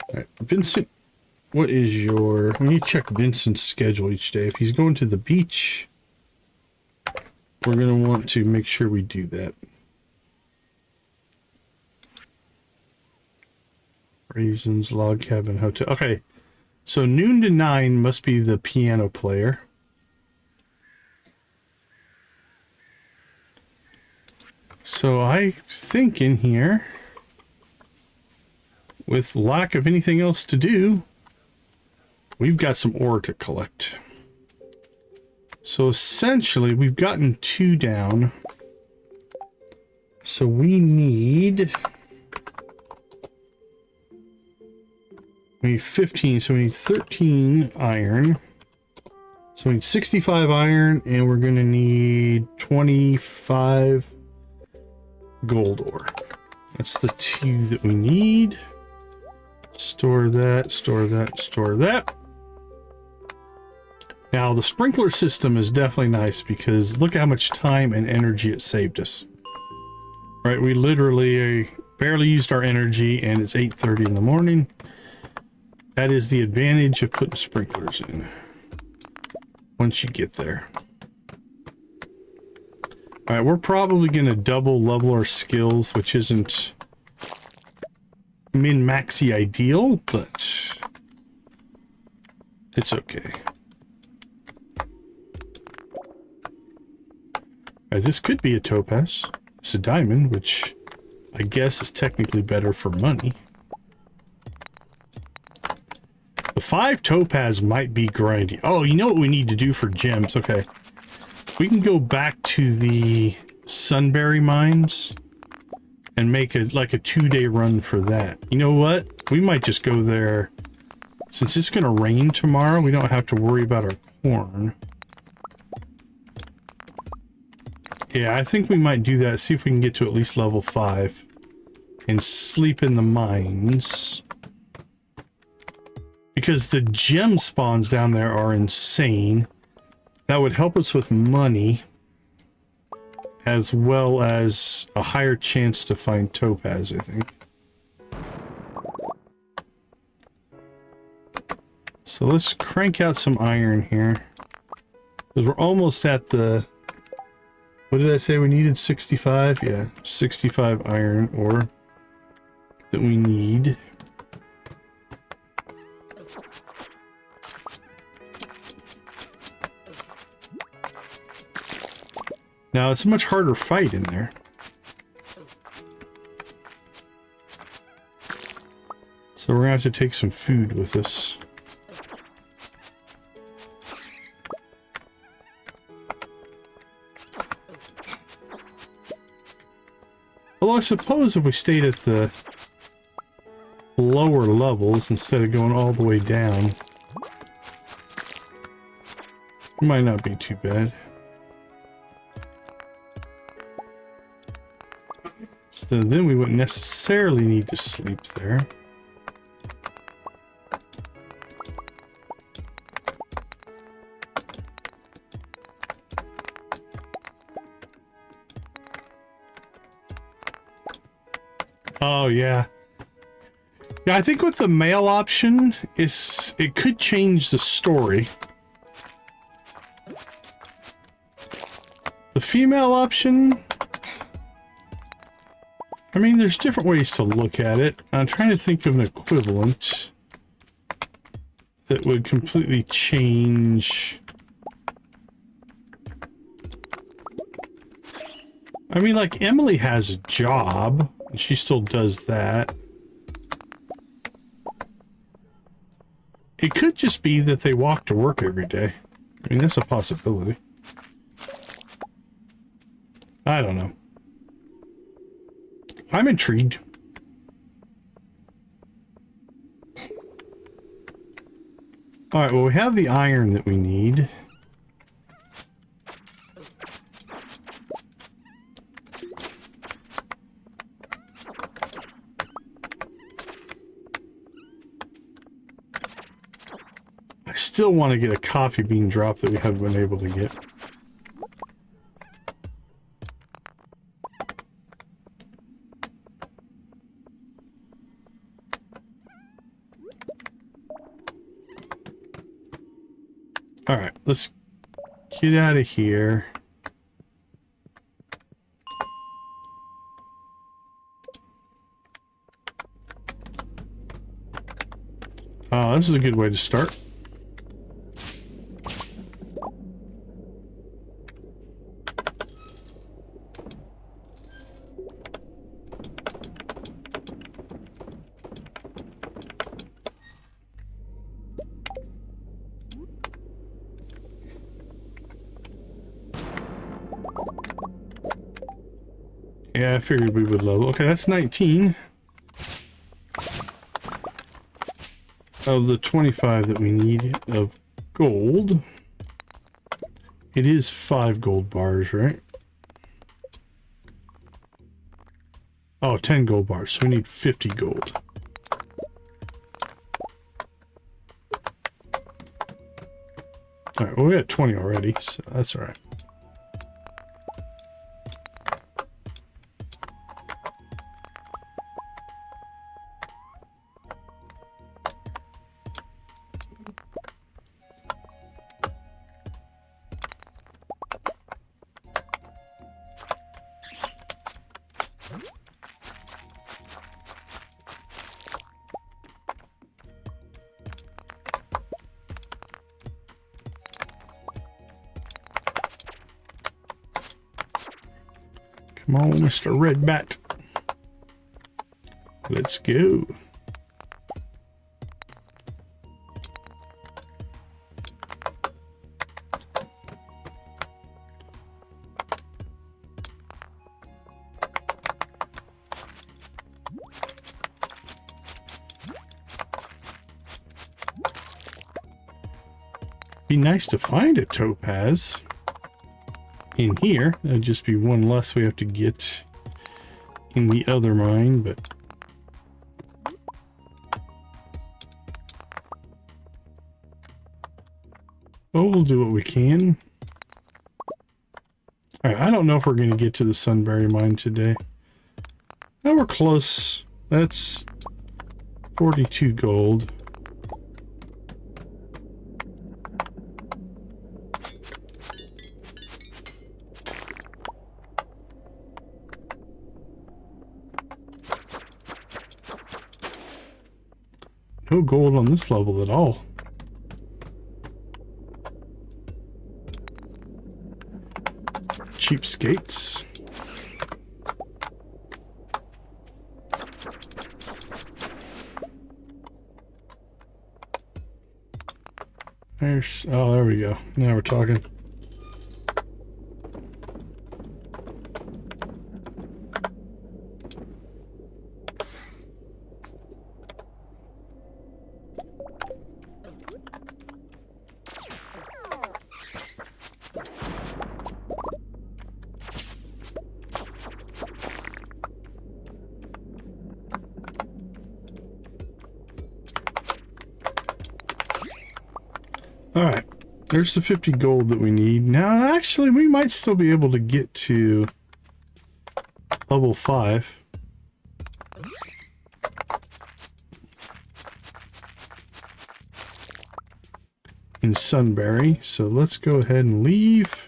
[SPEAKER 1] All right, Vincent, what is your... We need to check Vincent's schedule each day. If he's going to the beach, we're going to want to make sure we do that. Raisins, log cabin, hotel. Okay. So noon to 9 must be the piano player. So I think in here, with lack of anything else to do, we've got some ore to collect. So essentially, we've gotten 2 down. So we need 15, so we need 13 iron. So we need 65 iron, and we're going to need 25 gold ore. That's the 2 that we need. Store that, store that, store that. Now, the sprinkler system is definitely nice because look how much time and energy it saved us. Right, we literally barely used our energy, and it's 8:30 in the morning. That is the advantage of putting sprinklers in once you get there. All right, we're probably going to double level our skills, which isn't min-maxy ideal, but it's okay. All right, this could be a topaz. It's a diamond, which I guess is technically better for money. The 5 topaz might be grindy. Oh, you know what we need to do for gems? Okay. We can go back to the Sunberry mines and make it like a 2-day run for that. You know what? We might just go there. Since it's going to rain tomorrow, we don't have to worry about our corn. Yeah, I think we might do that. See if we can get to at least level 5 and sleep in the mines. Because the gem spawns down there are insane. That would help us with money, as well as a higher chance to find topaz, I think. So let's crank out some iron here. Because we're almost at the... What did I say we needed? 65? Yeah, 65 iron ore that we need. Now, it's a much harder fight in there. So we're going to have to take some food with us. Although I suppose if we stayed at the lower levels instead of going all the way down, it might not be too bad. So then we wouldn't necessarily need to sleep there. Oh, yeah. Yeah, I think with the male option, it could change the story. The female option... I mean, there's different ways to look at it. I'm trying to think of an equivalent that would completely change... I mean, like, Emily has a job, and she still does that. It could just be that they walk to work every day. I mean, that's a possibility. I don't know. I'm intrigued. Alright, well, we have the iron that we need. I still want to get a coffee bean drop that we haven't been able to get. Alright, let's get out of here. This is a good way to start. Yeah, I figured we would level. Okay, that's 19 of the 25 that we need of gold. It is 5 gold bars, right? Oh, 10 gold bars, so we need 50 gold. Alright, well, we got 20 already, so that's alright. Come on, Mr. Red Bat. Let's go. Be nice to find a topaz in here. That'd just be one less we have to get in the other mine, but oh, we'll do what we can. All right, I don't know if we're going to get to the Sunberry mine today. Now we're close. That's 42 gold. No gold on this level at all. Cheapskates. There's, oh, there we go. Now we're talking. Alright, there's the 50 gold that we need. Now, actually, we might still be able to get to level 5. In Sunberry, so let's go ahead and leave.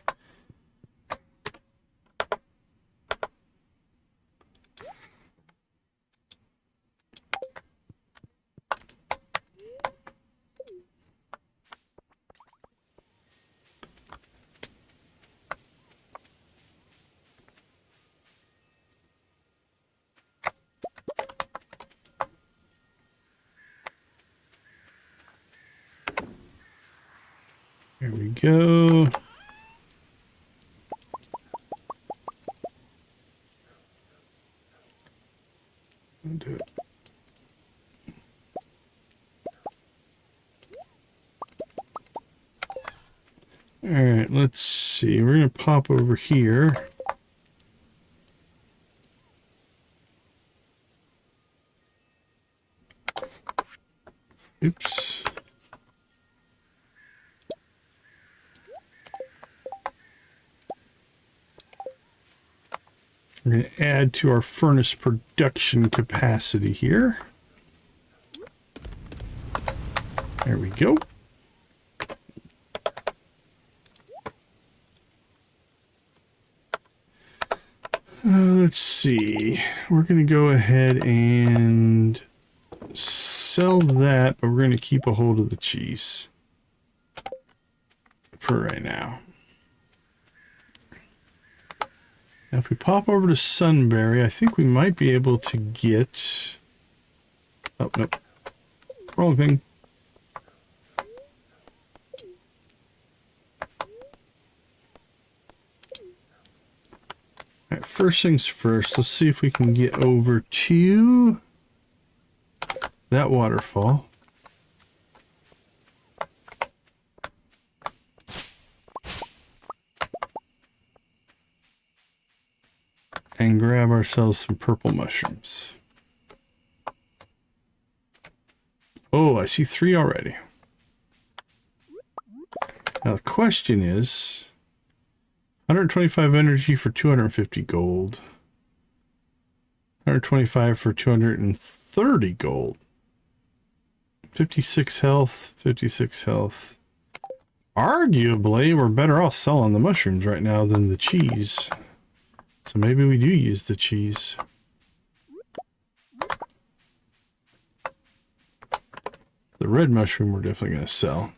[SPEAKER 1] There we go. I'll do it. All right, let's see. We're going to pop over here. Oops. We're going to add to our furnace production capacity here. There we go. Let's see. We're going to go ahead and sell that, but we're going to keep a hold of the cheese for right now. Now, if we pop over to Sunberry, I think we might be able to get... Oh, nope. Wrong thing. Alright, first things first. Let's see if we can get over to that waterfall. And grab ourselves some purple mushrooms. Oh, I see 3 already. Now the question is 125 energy for 250 gold. 125 for 230 gold. 56 health, 56 health. Arguably, we're better off selling the mushrooms right now than the cheese. So maybe we do use the cheese. The red mushroom we're definitely going to sell.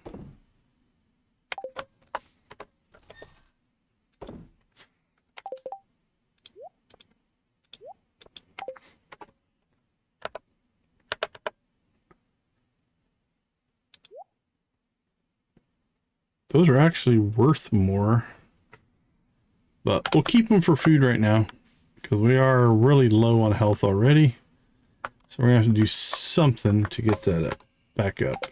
[SPEAKER 1] Those are actually worth more. But we'll keep them for food right now, because we are really low on health already. So we're going to have to do something to get that up, back up.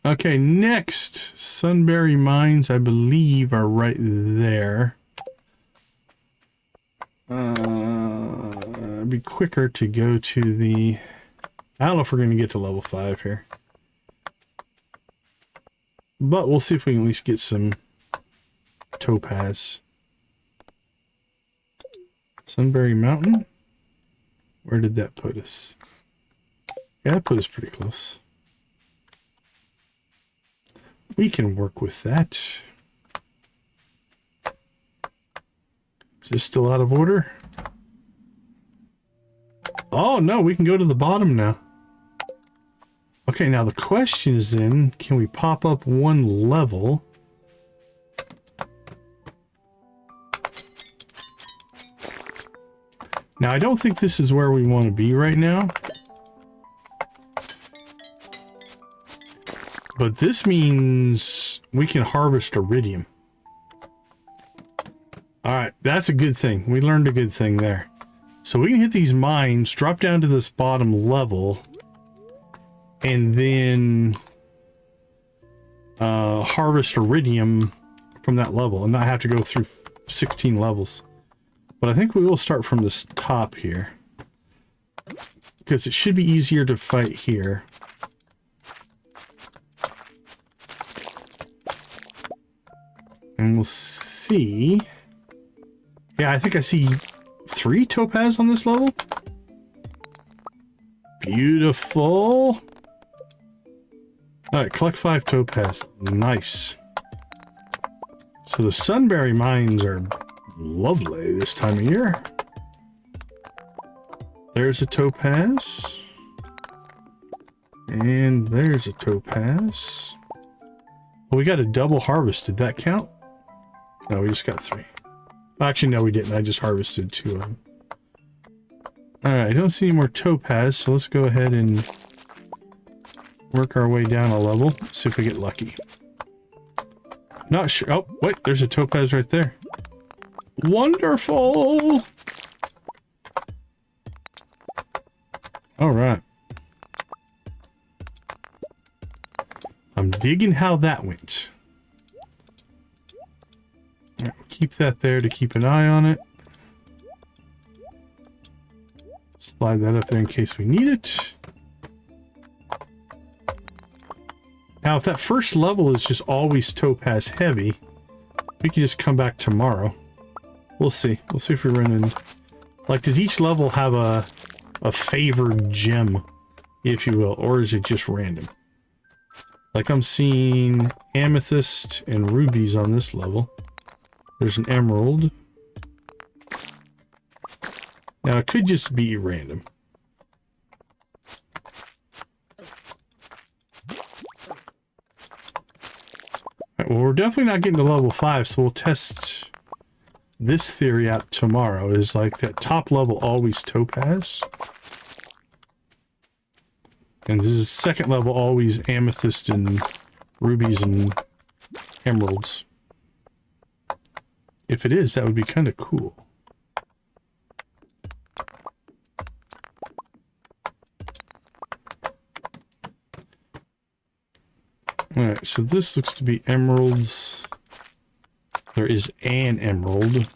[SPEAKER 1] Okay, next. Sunberry mines, I believe, are right there. It'd be quicker to go to the... I don't know if we're going to get to level 5 here. But we'll see if we can at least get some topaz. Sunberry Mountain? Where did that put us? Yeah, that put us pretty close. We can work with that. Is this still out of order? Oh no, we can go to the bottom now. Okay, now the question is then, can we pop up one level? Now, I don't think this is where we want to be right now. But this means we can harvest iridium. Alright, that's a good thing. We learned a good thing there. So we can hit these mines, drop down to this bottom level, and then harvest iridium from that level and not have to go through 16 levels. But I think we will start from this top here, because it should be easier to fight here. And we'll see. Yeah, I think I see 3 topaz on this level. Beautiful. Alright, collect 5 topaz. Nice. So the Sunberry mines are lovely this time of year. There's a topaz. And there's a topaz. Well, we got a double harvest. Did that count? No, we just got 3. Actually, no, we didn't. I just harvested 2 of them. Alright, I don't see any more topaz, so let's go ahead and work our way down a level. See if we get lucky. Not sure. Oh, wait, there's a topaz right there. Wonderful! Alright. I'm digging how that went. Right, we'll keep that there to keep an eye on it. Slide that up there in case we need it. Now, if that first level is just always topaz heavy, we can just come back tomorrow. We'll see. We'll see if we run in. Like, does each level have a favored gem, if you will, or is it just random? Like, I'm seeing amethyst and rubies on this level. There's an emerald. Now, it could just be random. well, we're definitely not getting to level 5, so we'll test this theory out tomorrow. Is like that top level always topaz? And this is second level always amethyst and rubies and emeralds. If it is, that would be kind of cool. Alright, so this looks to be emeralds. There is an emerald.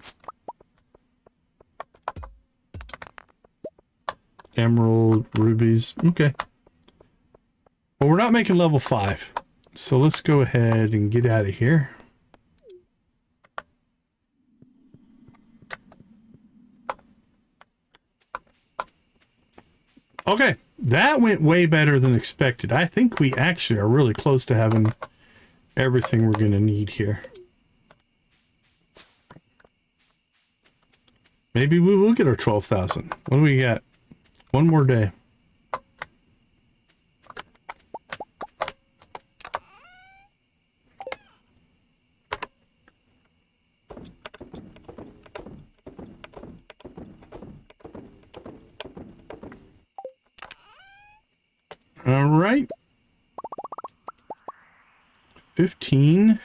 [SPEAKER 1] Emerald, rubies. Okay. Well, we're not making level 5. So let's go ahead and get out of here. Okay, that went way better than expected. I think we actually are really close to having everything we're going to need here. Maybe we will get our 12,000. What do we got? One more day. All right. 15.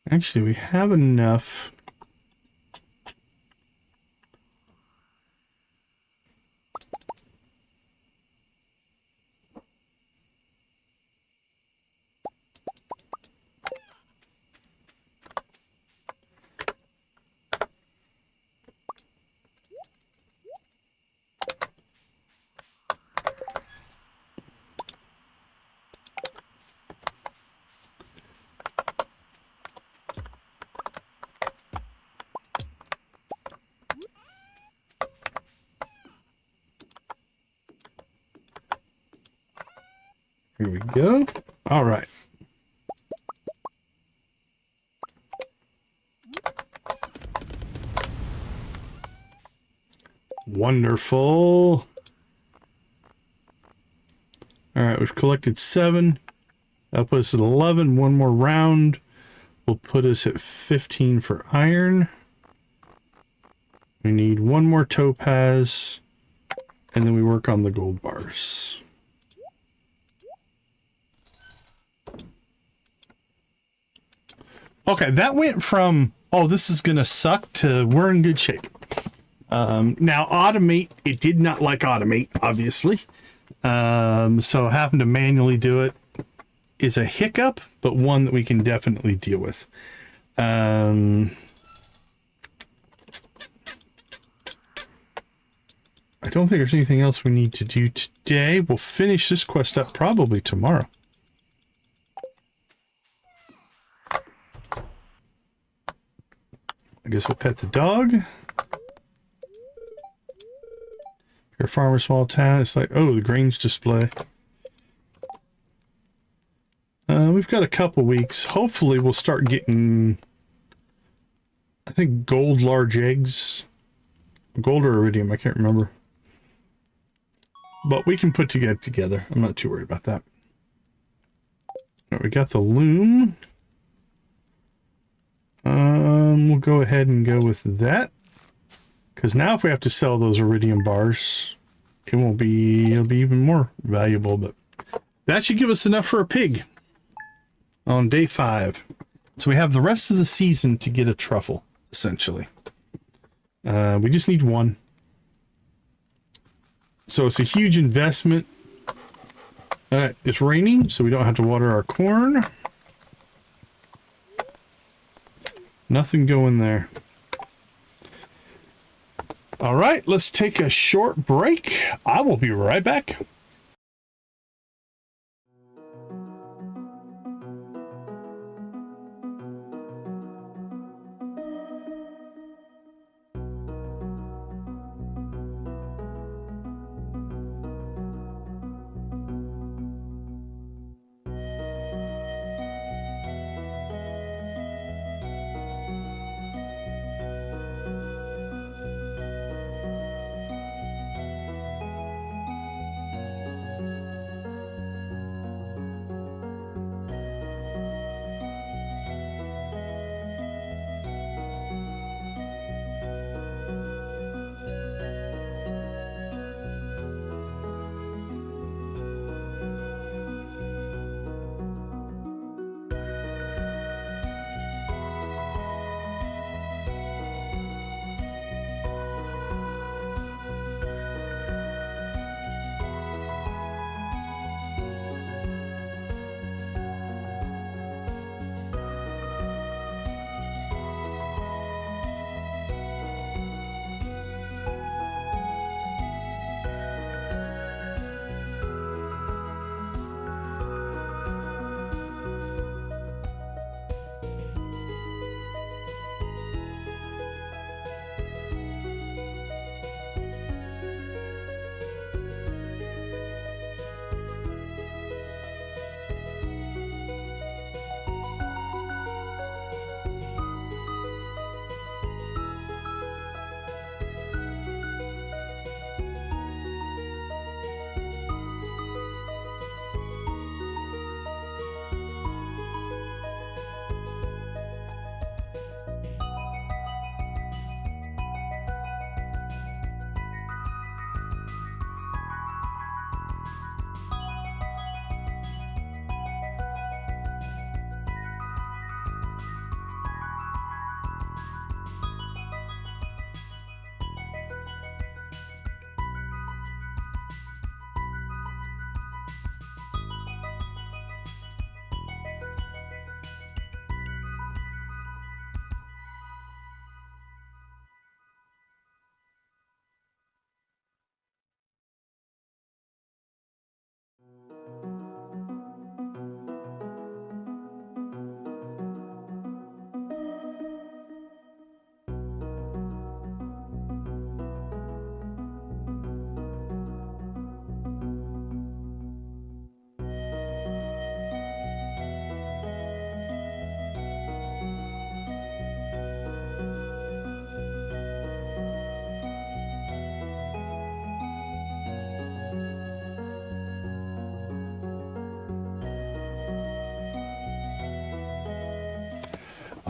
[SPEAKER 1] Actually, we have enough. Here we go. All right. Wonderful. All right, we've collected 7. That puts us at 11. One more round will put us at 15 for iron. We need one more topaz, and then we work on the gold bars. Okay, that went from, oh, this is going to suck, to we're in good shape. Now, automate, it did not like automate, obviously. So having to manually do it is a hiccup, but one that we can definitely deal with. I don't think there's anything else we need to do today. We'll finish this quest up probably tomorrow. I guess we'll pet the dog. You're a farmer, small town. It's like, oh, the grains display. We've got a couple weeks. Hopefully we'll start getting, I think, gold large eggs. Gold or iridium, I can't remember. But we can put together. I'm not too worried about that. All right, we got the loom. We'll go ahead and go with that. Because now if we have to sell those iridium bars, it'll be even more valuable. But that should give us enough for a pig on day 5. So we have the rest of the season to get a truffle, essentially. We just need one. So it's a huge investment. All right, it's raining, so we don't have to water our corn. Nothing going there. All right, let's take a short break. I will be right back.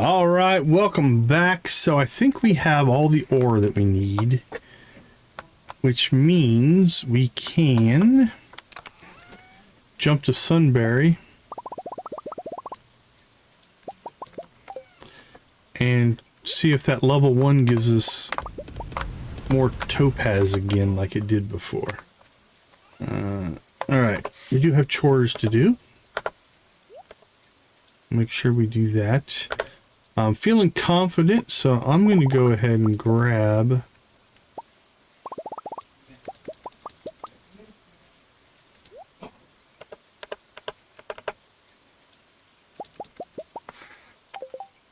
[SPEAKER 1] All right, welcome back. So I think we have all the ore that we need, which means we can jump to Sunberry and see if that level 1 gives us more topaz again like it did before. All right, we do have chores to do. Make sure we do that. I'm feeling confident, so I'm going to go ahead and grab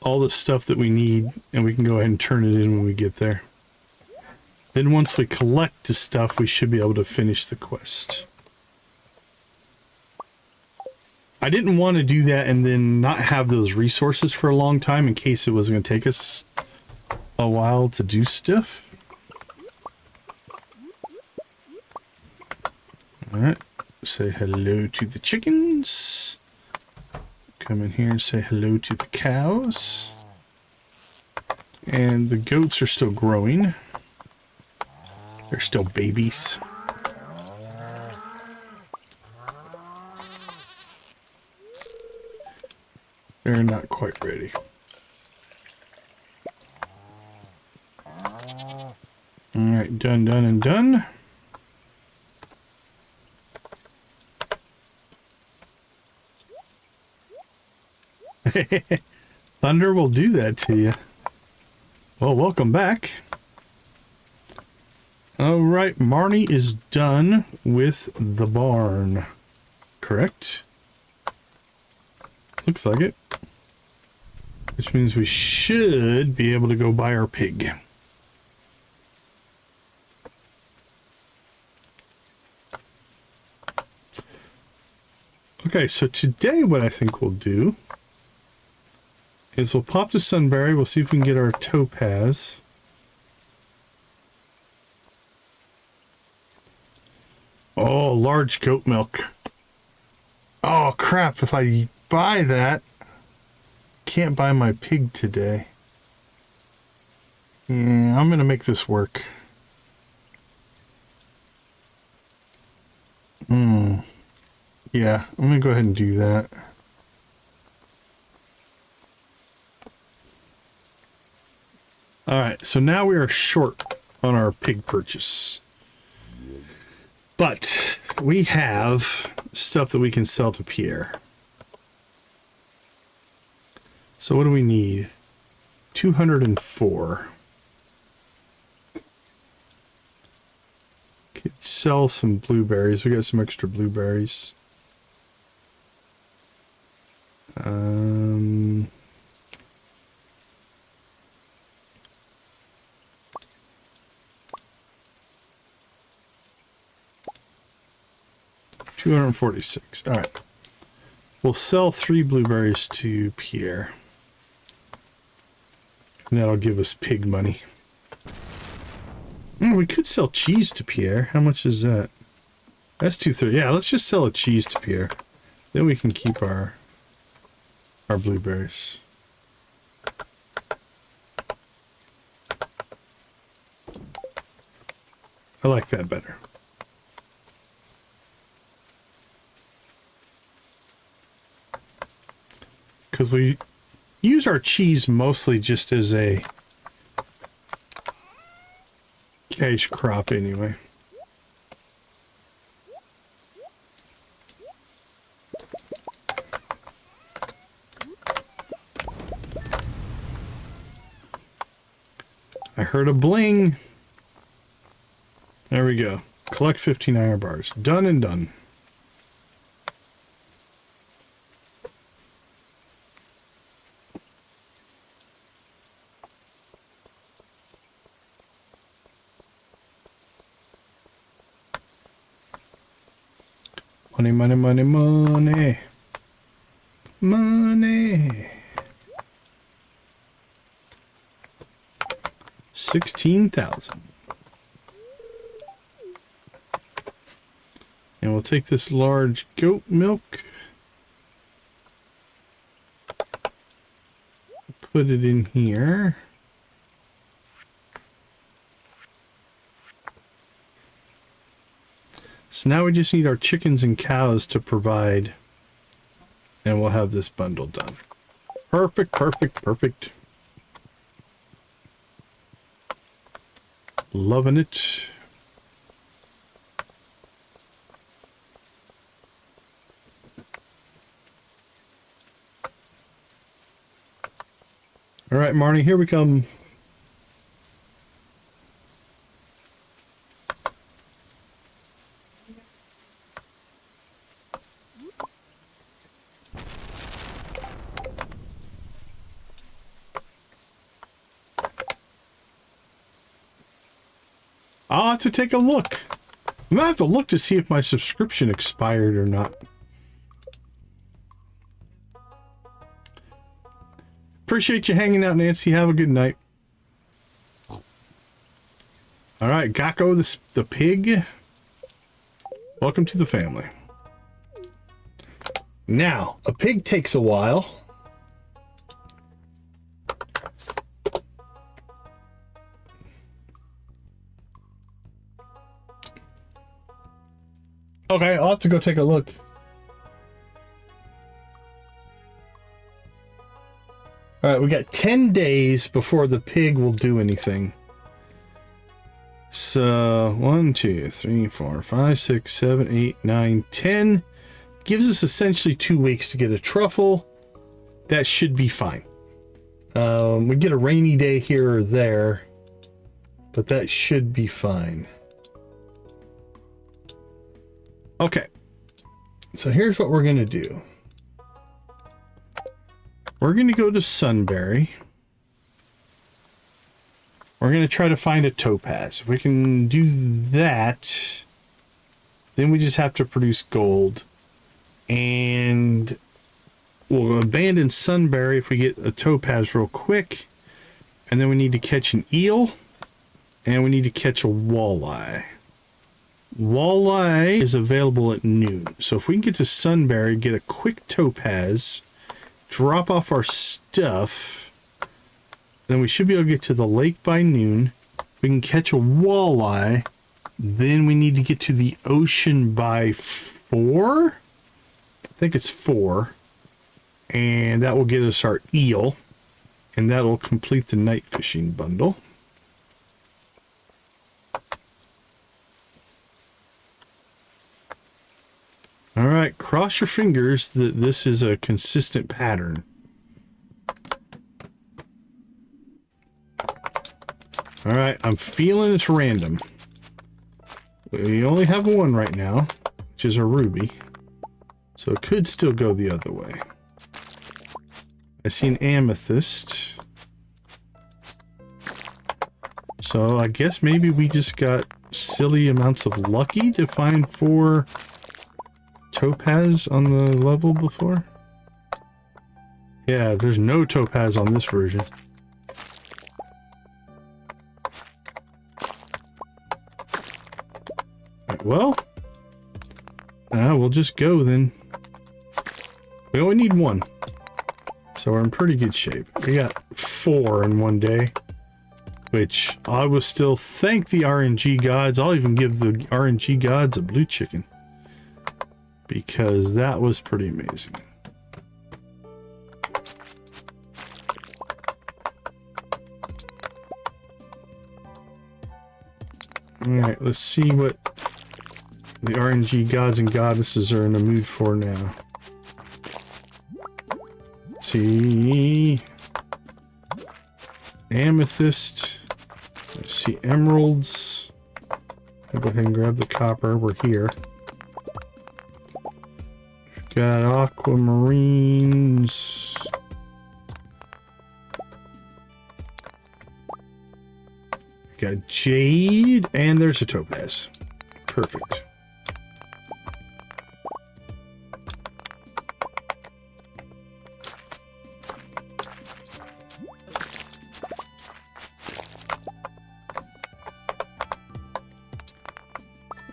[SPEAKER 1] all the stuff that we need, and we can go ahead and turn it in when we get there. Then once we collect the stuff, we should be able to finish the quest. I didn't want to do that and then not have those resources for a long time in case it was going to take us a while to do stuff. Alright, say hello to the chickens. Come in here and say hello to the cows. And the goats are still growing. They're still babies. They're not quite ready. Alright, done, done, and done. Thunder will do that to you. Well, welcome back. Alright, Marnie is done with the barn. Correct? Looks like it. Which means we should be able to go buy our pig. Okay, so today what I think we'll do is we'll pop to Sunberry, we'll see if we can get our topaz. Oh, large goat milk. Oh crap, if I buy that, can't buy my pig today. Yeah, I'm gonna make this work. Yeah, I'm gonna go ahead and do that. Alright, so now we are short on our pig purchase. But we have stuff that we can sell to Pierre. So what do we need? 204. Could sell some blueberries. We got some extra blueberries. $246. All right. We'll sell 3 blueberries to Pierre. And that'll give us pig money. We could sell cheese to Pierre. How much is that? That's $230. Yeah, let's just sell a cheese to Pierre. Then we can keep our blueberries. I like that better. Because we use our cheese mostly just as a cash crop anyway. I heard a bling. There we go. Collect 15 iron bars. Done and done. Money, money, money, money. Money. 16,000. And we'll take this large goat milk. put it in here. So now we just need our chickens and cows to provide, and we'll have this bundle done. Perfect, perfect, perfect. Loving it. All right, Marnie, here we come. I'll have to take a look. I'm gonna have to look to see if my subscription expired or not. Appreciate you hanging out, Nancy. Have a good night. All right, Gakko the pig. Welcome to the family. Now, a pig takes a while. Okay, I'll have to go take a look. All right, we got 10 days before the pig will do anything. So 1, 2, 3, 4, 5, 6, 7, 8, 9, 10. Gives us essentially 2 weeks to get a truffle. That should be fine. We get a rainy day here or there, but that should be fine. Okay, so here's what we're gonna do. We're gonna go to Sunberry. We're gonna try to find a topaz. If we can do that, then we just have to produce gold. And we'll abandon Sunberry if we get a topaz real quick. And then we need to catch an eel. And we need to catch a walleye. Walleye is available at noon. So if we can get to Sunberry, get a quick topaz, drop off our stuff, then we should be able to get to the lake by noon. We can catch a walleye. Then we need to get to the ocean by 4. I think it's 4. And that will get us our eel. And that will complete the night fishing bundle. All right, cross your fingers that this is a consistent pattern. All right, I'm feeling it's random. We only have one right now, which is a ruby. So it could still go the other way. I see an amethyst. So I guess maybe we just got silly amounts of lucky to find 4 topaz on the level before. Yeah, there's no topaz on this version. Right, well, we'll just go then. We only need 1. So we're in pretty good shape. We got 4 in one day, which I will still thank the RNG gods. I'll even give the RNG gods a blue chicken, because that was pretty amazing. Alright, let's see what the RNG gods and goddesses are in the mood for now. Let's see. Amethyst. Let's see, emeralds. I'll go ahead and grab the copper. We're here. Got aquamarines. Got jade, and there's a topaz. Perfect.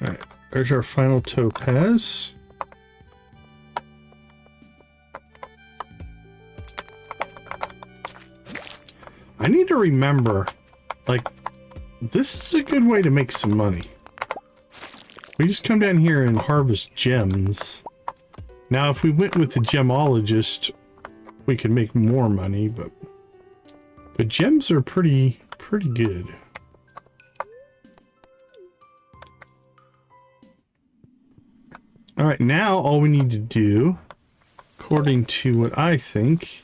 [SPEAKER 1] All right, there's our final topaz. need to remember, like, this is a good way to make some money. We just come down here and harvest gems. Now, if we went with the gemologist, we could make more money, but gems are pretty good. All right, now all we need to do, according to what I think,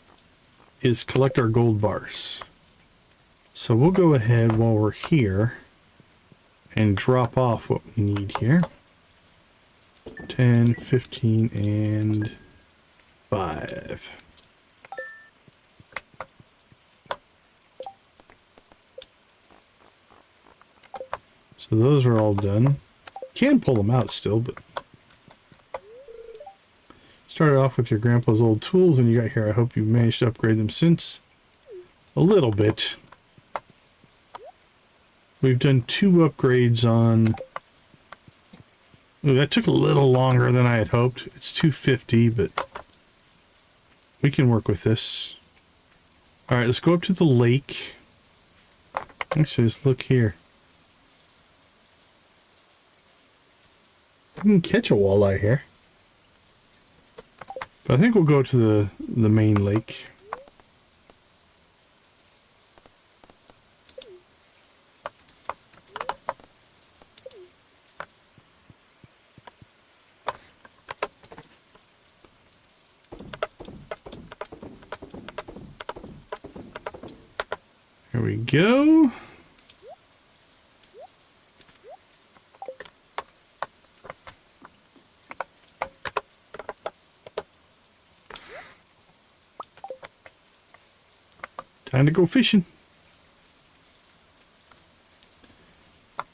[SPEAKER 1] is collect our gold bars. So we'll go ahead while we're here and drop off what we need here. 10, 15, and 5. So those are all done. Can pull them out still, but started off with your grandpa's old tools and you got here. I hope you've managed to upgrade them since. A little bit. We've done 2 upgrades on... Ooh, that took a little longer than I had hoped. It's 250, but we can work with this. Alright, let's go up to the lake. Actually, let's look here. I can catch a walleye here. But I think we'll go to the main lake. Here we go. Time to go fishing.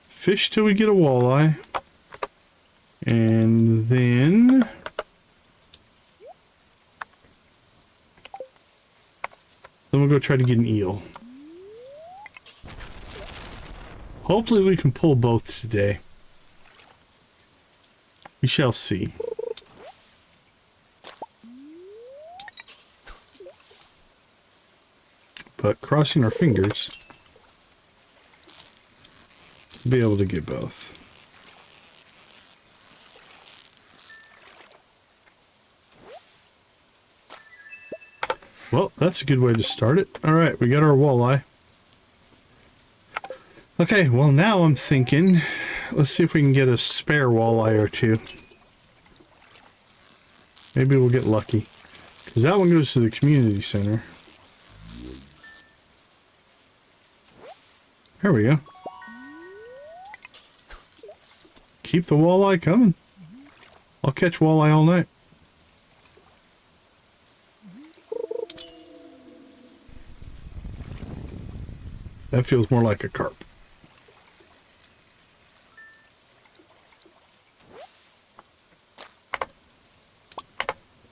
[SPEAKER 1] Fish till we get a walleye. And then... we'll go try to get an eel. Hopefully we can pull both today. We shall see. But crossing our fingers to be able to get both. Well, that's a good way to start it. All right, we got our walleye. Okay, well now I'm thinking, let's see if we can get a spare walleye or 2. Maybe we'll get lucky. Because that one goes to the community center. There we go. Keep the walleye coming. I'll catch walleye all night. That feels more like a carp.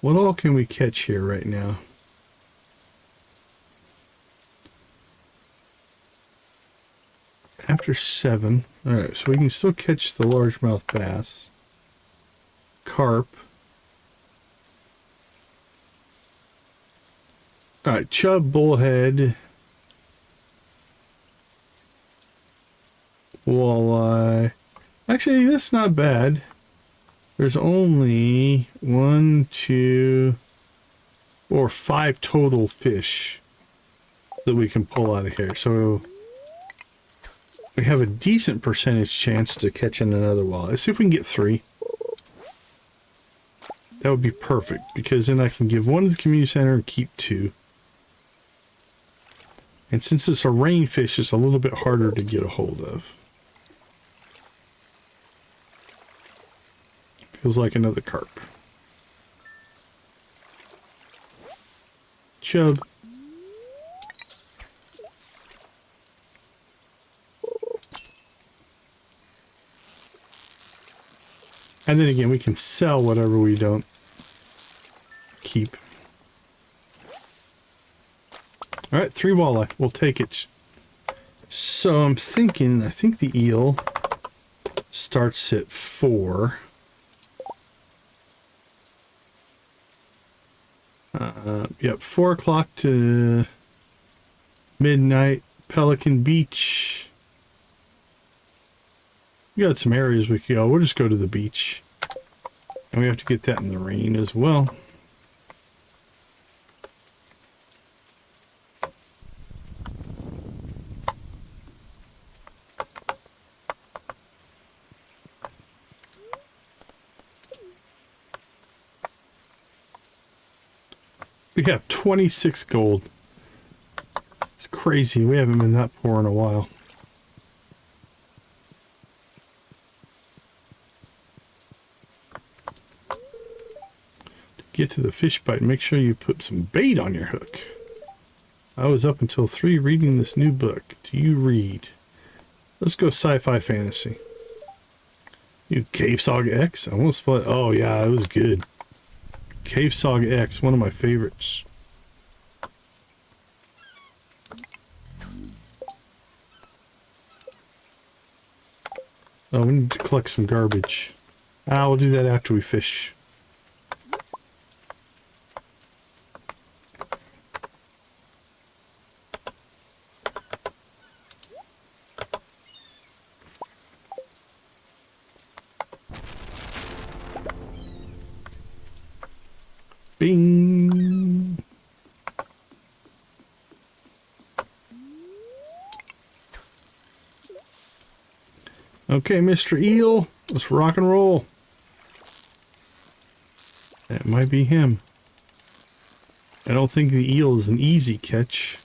[SPEAKER 1] What all can we catch here right now? After 7. Alright, so we can still catch the largemouth bass. Carp. Alright, chub, bullhead. Walleye. Actually, that's not bad. There's only 1, 2, or 5 total fish that we can pull out of here. So we have a decent percentage chance to catching another walleye. Let's see if we can get 3. That would be perfect, because then I can give 1 to the community center and keep 2. And since it's a rain fish, it's a little bit harder to get a hold of. Feels like another carp. Chub. And then again, we can sell whatever we don't keep. Alright, 3 walleye. We'll take it. So I'm thinking, I think the eel starts at 4. Yep, 4 o'clock to Midnight, Pelican Beach. We got some areas we could go. We'll just go to the beach. And we have to get that in the rain as well. We have 26 gold. It's crazy. We haven't been that poor in a while. To get to the fish bite, make sure you put some bait on your hook. I was up until 3 reading this new book. Do you read? Let's go sci-fi fantasy. You Cave Saga X? I almost played. Oh yeah, it was good. Cave Saga X, one of my favorites. Oh, we need to collect some garbage. We'll do that after we fish. Bing! Okay, Mr. Eel, let's rock and roll. That might be him. I don't think the eel is an easy catch.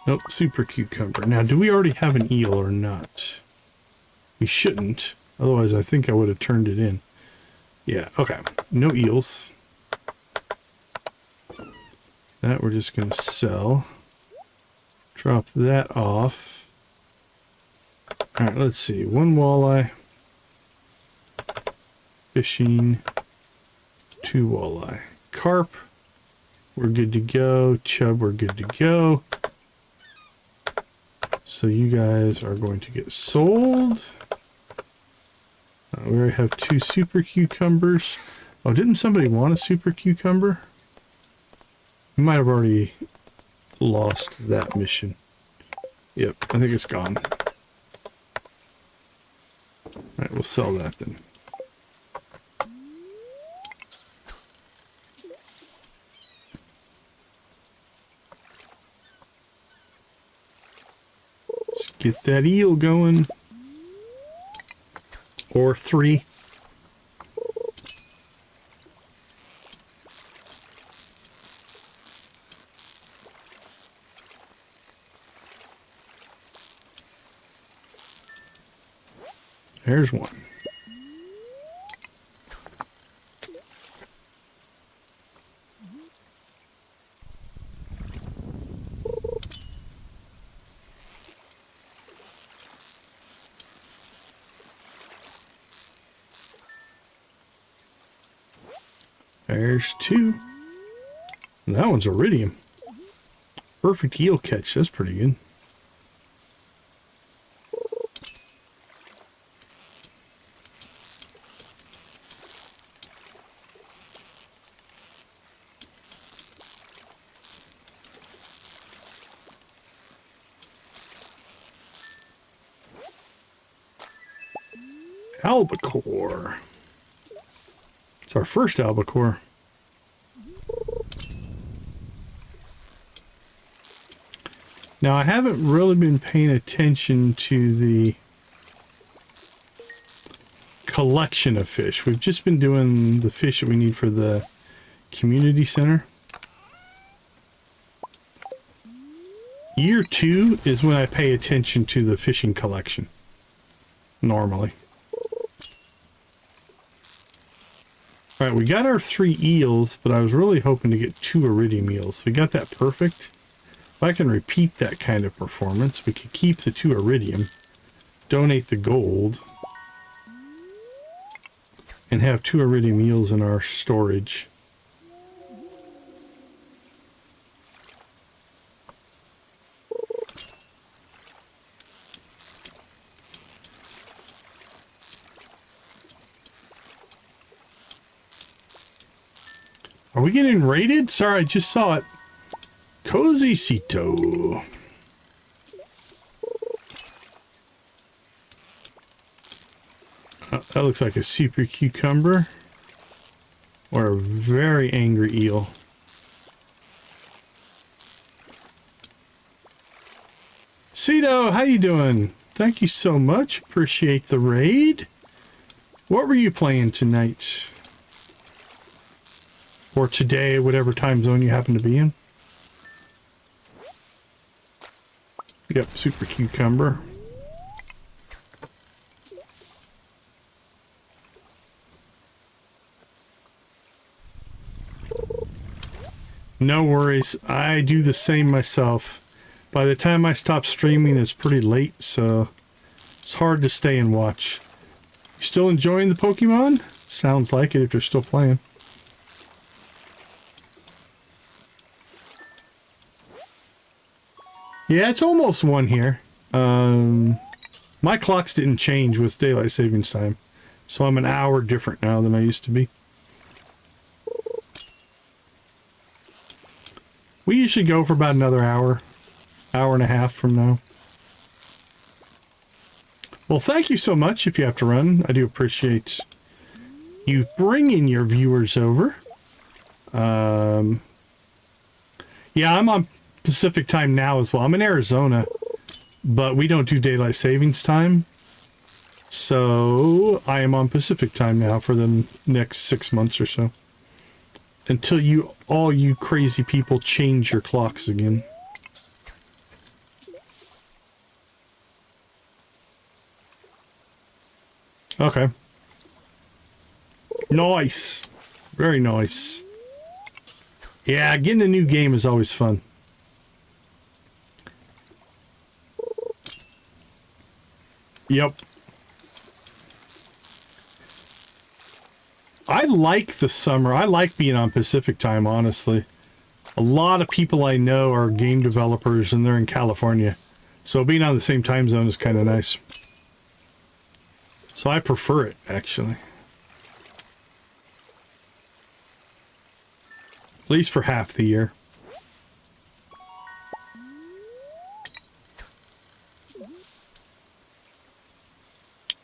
[SPEAKER 1] Nope, super cucumber. Now, do we already have an eel or not? We shouldn't. Otherwise, I think I would have turned it in. Yeah, okay. No eels. That we're just going to sell. Drop that off. Alright, let's see. 1 walleye. Fishing. 2 walleye. Carp. We're good to go. Chub, we're good to go. So you guys are going to get sold. We already have 2 super cucumbers. Oh, didn't somebody want a super cucumber? We might have already lost that mission. Yep, I think it's gone. Alright, we'll sell that then. Let's get that eel going. Or 3. There's 1. There's 2. And that one's iridium. Perfect eel catch. That's pretty good. Albacore. It's our first albacore. Now, I haven't really been paying attention to the collection of fish. We've just been doing the fish that we need for the community center. Year 2 is when I pay attention to the fishing collection. Normally. Alright, we got our 3 eels, but I was really hoping to get 2 iridium eels. We got that perfect. If I can repeat that kind of performance, we could keep the 2 iridium, donate the gold, and have 2 iridium eels in our storage. Are we getting raided? Sorry, I just saw it. Cozycito. That looks like a super cucumber. Or a very angry eel. Cito, how you doing? Thank you so much. Appreciate the raid. What were you playing tonight? Or today, whatever time zone you happen to be in. Yep, super cucumber. No worries. I do the same myself. By the time I stop streaming, it's pretty late, so it's hard to stay and watch. You still enjoying the Pokemon? Sounds like it if you're still playing. Yeah, it's almost 1 here. My clocks didn't change with daylight savings time, so I'm an hour different now than I used to be. We usually go for about another hour and a half from now. Well, thank you so much if you have to run. I do appreciate you bringing your viewers over. Yeah, I'm on Pacific time now as well. I'm in Arizona, but we don't do daylight savings time. So I am on Pacific time now for the next 6 months or so. Until all you crazy people change your clocks again. Okay. Nice. Very nice. Yeah, getting a new game is always fun. Yep. I like the summer. I like being on Pacific time, honestly. A lot of people I know are game developers and they're in California. So being on the same time zone is kind of nice. So I prefer it, actually. At least for half the year.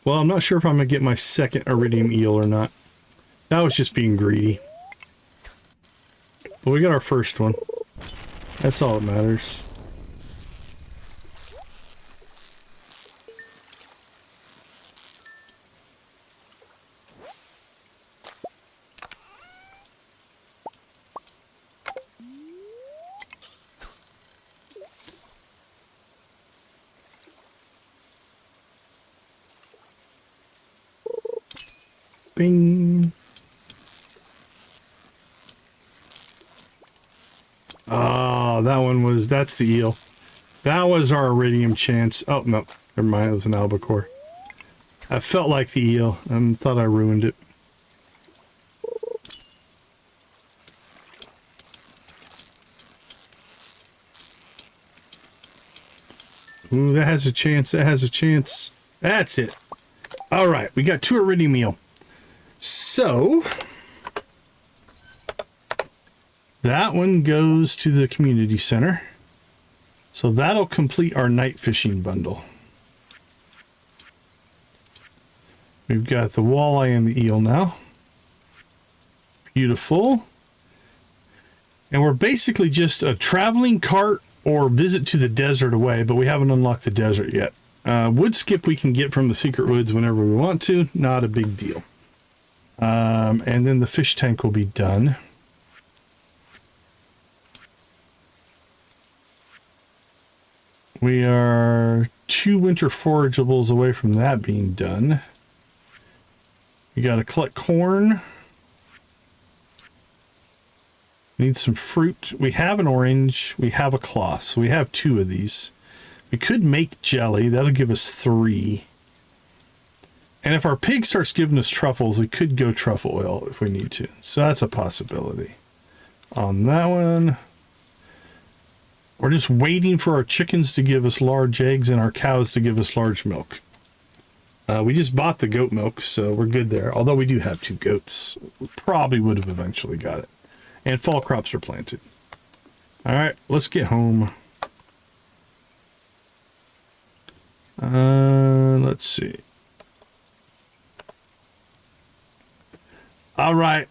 [SPEAKER 1] Well, I'm not sure if I'm going to get my second iridium eel or not. That was just being greedy. But we got our first one. That's all that matters. Bing. Oh, that's the eel. That was our iridium chance. Oh, no, never mind, it was an albacore. I felt like the eel and thought I ruined it. Ooh, that has a chance, that has a chance. That's it. All right, we got 2 iridium eel. So that one goes to the community center. So that'll complete our night fishing bundle. We've got the walleye and the eel now. Beautiful. And we're basically just a traveling cart or visit to the desert away, but we haven't unlocked the desert yet. Wood skip we can get from the secret woods whenever we want to. Not a big deal. And then the fish tank will be done. We are 2 winter forageables away from that being done. We got to collect corn. Need some fruit. We have an orange. We have a cloth. So we have 2 of these. We could make jelly. That'll give us 3. And if our pig starts giving us truffles, we could go truffle oil if we need to. So that's a possibility. On that one, we're just waiting for our chickens to give us large eggs and our cows to give us large milk. We just bought the goat milk, so we're good there. Although we do have 2 goats. We probably would have eventually got it. and fall crops are planted. All right, let's get home. Let's see. All right.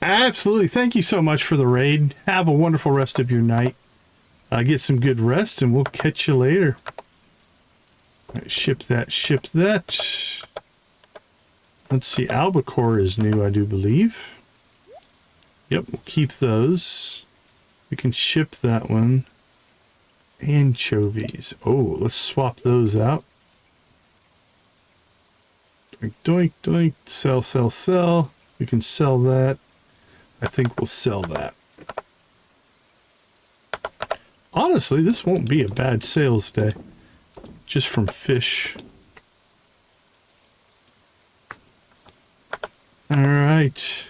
[SPEAKER 1] Absolutely. Thank you so much for the raid. Have a wonderful rest of your night. Get some good rest, and we'll catch you later. All right, ship that, ship that. Let's see. Albacore is new, I do believe. Yep, we'll keep those. We can ship that one. Anchovies. Oh, let's swap those out. Doink, doink, doink. Sell, sell, sell. We can sell that. I think we'll sell that. Honestly, this won't be a bad sales day. Just from fish. All right.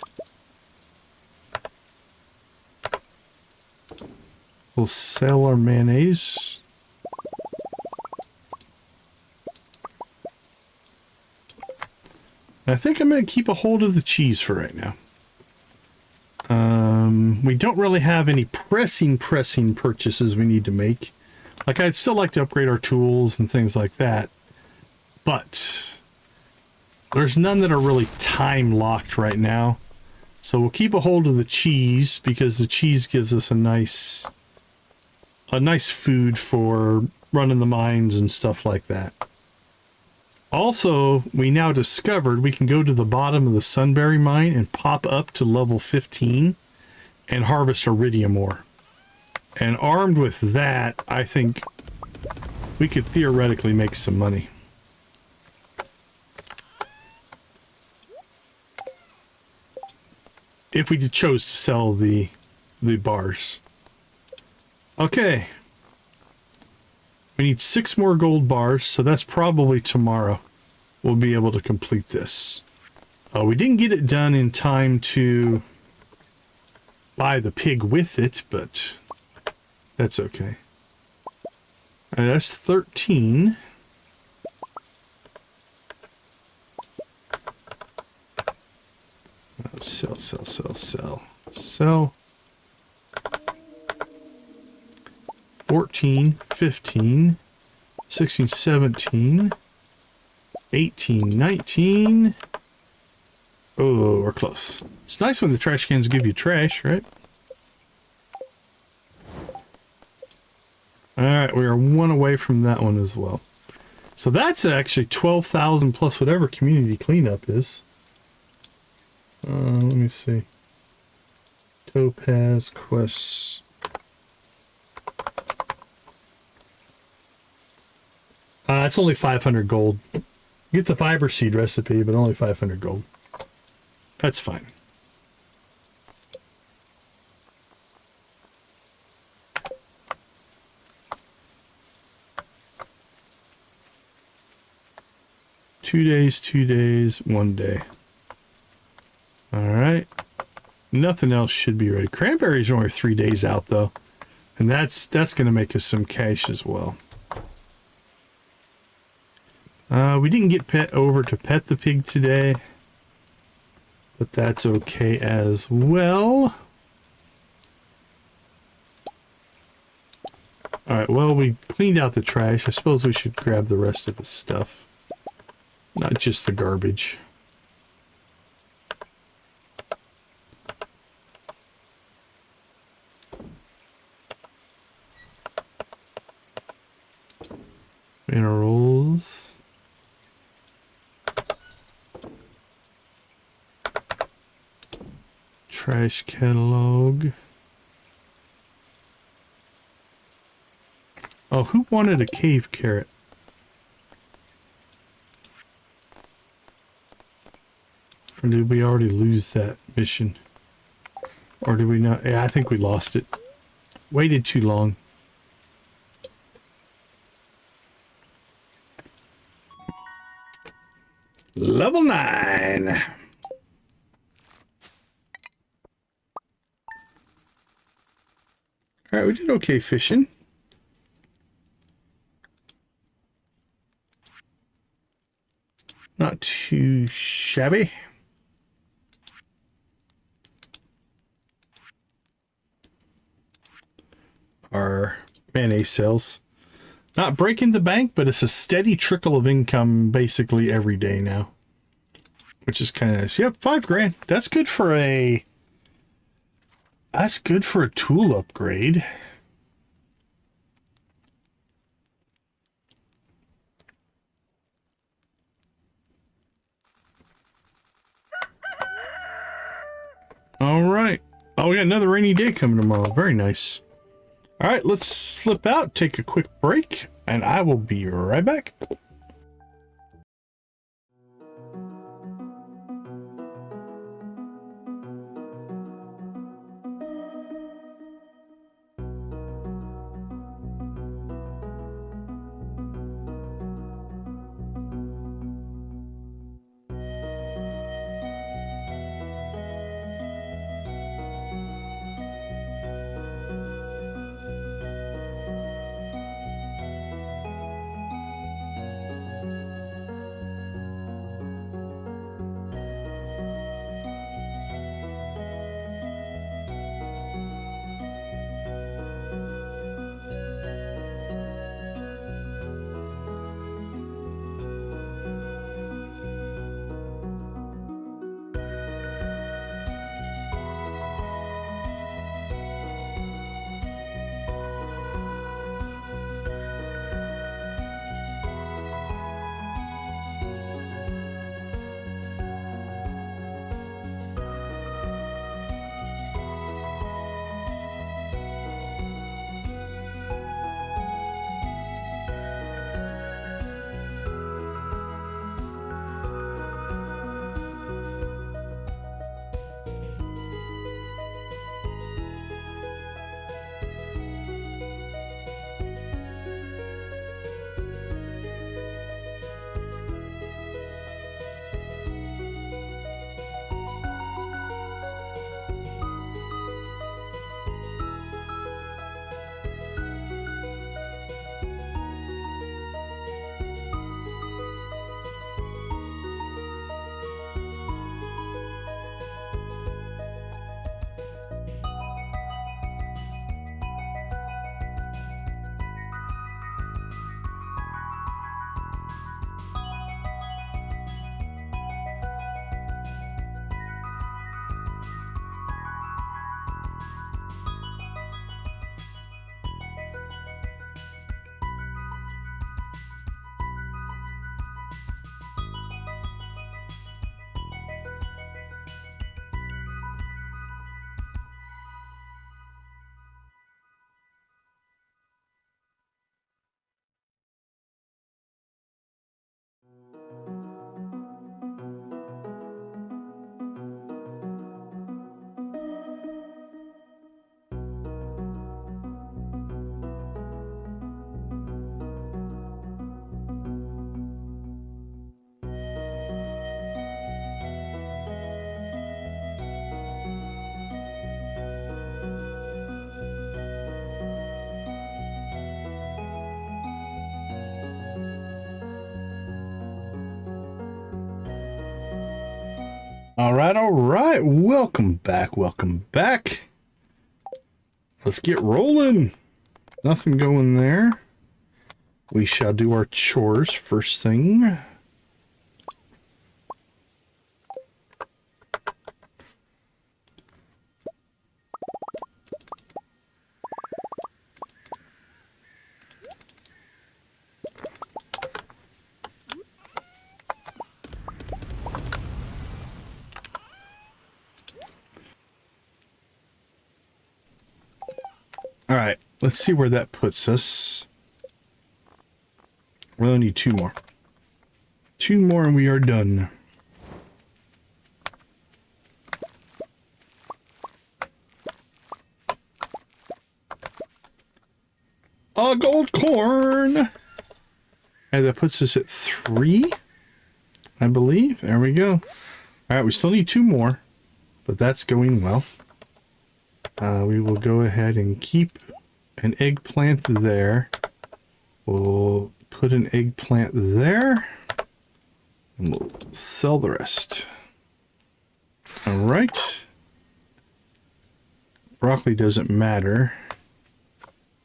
[SPEAKER 1] We'll sell our mayonnaise. I think I'm going to keep a hold of the cheese for right now. We don't really have any pressing purchases we need to make. Like, I'd still like to upgrade our tools and things like that. But there's none that are really time locked right now. So we'll keep a hold of the cheese because the cheese gives us a nice food for running the mines and stuff like that. Also, we now discovered we can go to the bottom of the Sunberry mine and pop up to level 15 and harvest iridium ore. And armed with that, I think we could theoretically make some money. If we chose to sell the bars. Okay. We need 6 more gold bars, so that's probably tomorrow we'll be able to complete this. We didn't get it done in time to buy the pig with it, but that's okay. That's 13. Sell, sell, sell, sell, sell. 14, 15, 16, 17, 18, 19. Oh, we're close. It's nice when the trash cans give you trash, right? Alright, we are 1 away from that one as well. So that's actually 12,000 plus whatever community cleanup is. Let me see. Topaz quests. It's only 500 gold. You get the fiber seed recipe, but only 500 gold. That's fine. Two days, 1 day. Alright. Nothing else should be ready. Cranberries are only 3 days out, though. And that's going to make us some cash as well. We didn't get over to pet the pig today. But that's okay as well. Alright, well, we cleaned out the trash. I suppose we should grab the rest of the stuff. Not just the garbage. Minerals. Trash catalog. Oh, who wanted a cave carrot? Or did we already lose that mission? Or did we not? Yeah, I think we lost it. Waited too long. Level 9. Alright, we did okay fishing. Not too shabby. our mayonnaise sales. Not breaking the bank, but it's a steady trickle of income basically every day now, which is kind of nice. Yep, $5 grand. That's good for a tool upgrade. All right. Oh, we got another rainy day coming tomorrow. Very nice. All right, let's slip out, take a quick break, and I will be right back. All right. Welcome back. Let's get rolling. Nothing going there. We shall do our chores first thing. All right, let's see where that puts us. We only need 2 more. 2 more and we are done. A gold corn! And that puts us at 3, I believe. There we go. All right, we still need 2 more, but that's going well. We will go ahead and keep an eggplant there. We'll put an eggplant there. And we'll sell the rest. All right. Broccoli doesn't matter.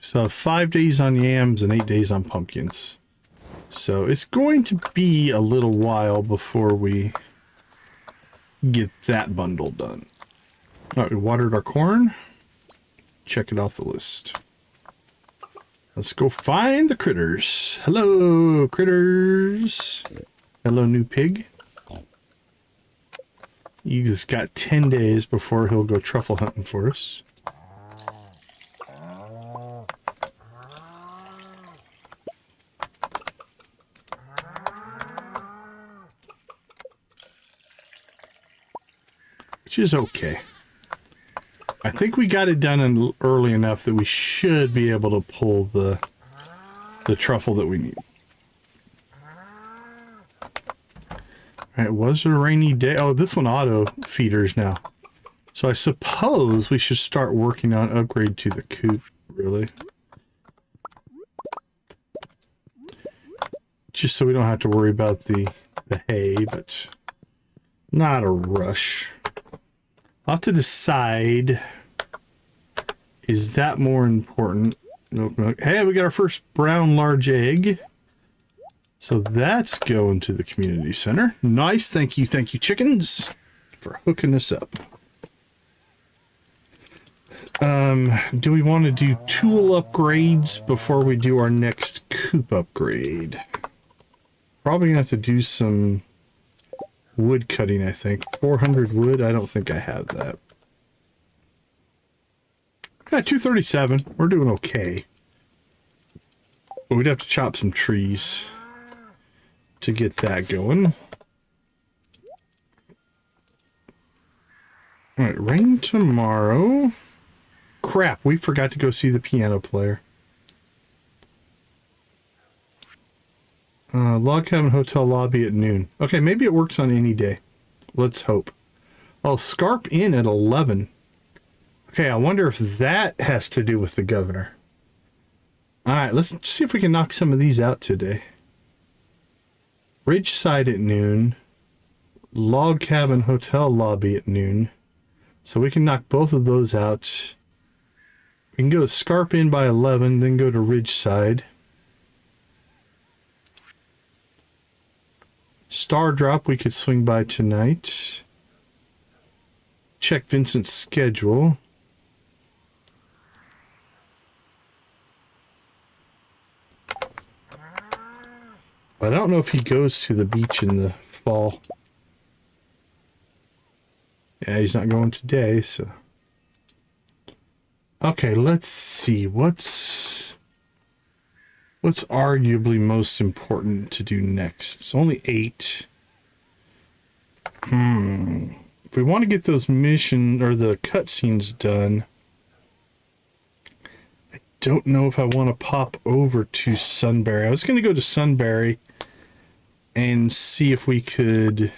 [SPEAKER 1] So 5 days on yams and 8 days on pumpkins. So it's going to be a little while before we get that bundle done. All right, we watered our corn. Check it off the list. Let's go find the critters. Hello, critters. Hello, new pig. He's got 10 days before he'll go truffle hunting for us. Which is okay. I think we got it done early enough that we should be able to pull the truffle that we need. Alright, was it a rainy day? Oh, this one auto feeders now. So I suppose we should start working on upgrade to the coop, really. Just so we don't have to worry about the hay, but not a rush. I'll have to decide, is that more important? Milk. Hey, we got our first brown large egg. So that's going to the community center. Nice. Thank you, chickens, for hooking us up. Do we want to do tool upgrades before we do our next coop upgrade? Probably gonna have to do some wood cutting, I think. 400 wood. I don't think I have that. Yeah, 237. We're doing okay. But we'd have to chop some trees to get that going. Alright, rain tomorrow. Crap, we forgot to go see the piano player. Log cabin hotel lobby at noon. Okay, maybe it works on any day. Let's hope. Oh, Scarp in at 11. Okay, I wonder if that has to do with the governor. Alright, let's see if we can knock some of these out today. Ridgeside at noon. Log cabin hotel lobby at noon. So we can knock both of those out. We can go to Scarp in by 11, then go to Ridgeside. Star Drop we could swing by tonight. Check Vincent's schedule. I don't know if he goes to the beach in the fall. Yeah, he's not going today, so. Okay, let's see. What's arguably most important to do next? It's only 8. If we want to get those mission or the cutscenes done, I don't know if I want to pop over to Sunberry. I was going to go to Sunberry and see if we could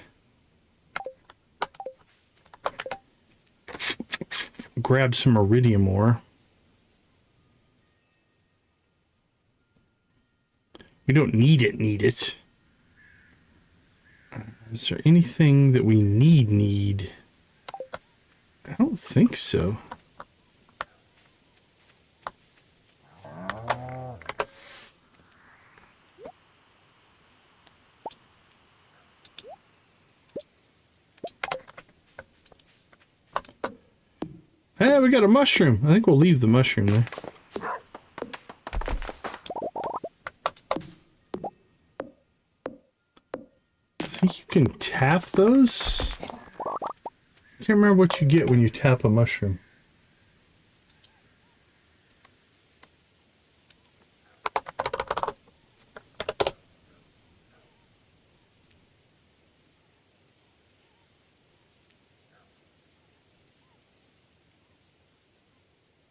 [SPEAKER 1] grab some iridium ore. We don't need it. Is there anything that we need? I don't think so. Hey, we got a mushroom. I think we'll leave the mushroom there. I think you can tap those? I can't remember what you get when you tap a mushroom.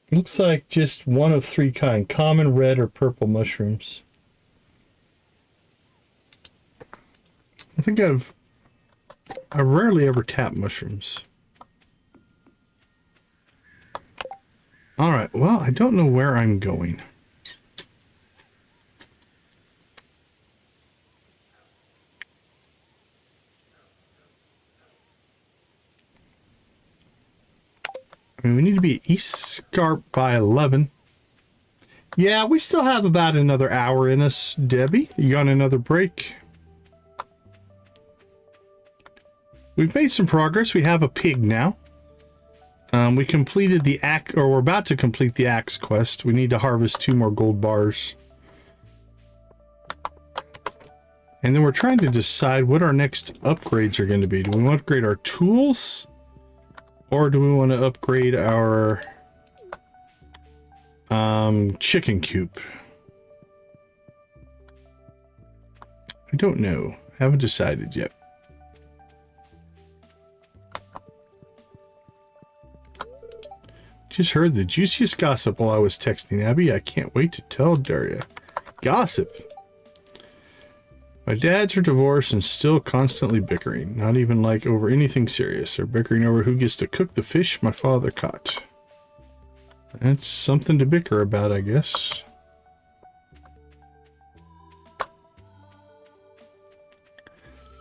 [SPEAKER 1] Looks like just one of 3 kinds: common, red, or purple mushrooms. I think I rarely ever tap mushrooms. All right, well, I don't know where I'm going. I mean, we need to be at East Scarp by 11. Yeah, we still have about another hour in us, Debbie. You on another break? We've made some progress. We have a pig now. We completed the axe, or we're about to complete the axe quest. We need to harvest 2 more gold bars. And then we're trying to decide what our next upgrades are going to be. Do we want to upgrade our tools? Or do we want to upgrade our chicken coop? I don't know. Haven't decided yet. Just heard the juiciest gossip while I was texting Abby. I can't wait to tell Daria. Gossip. My dads are divorced and still constantly bickering. Not even like over anything serious. They're bickering over who gets to cook the fish my father caught. That's something to bicker about, I guess.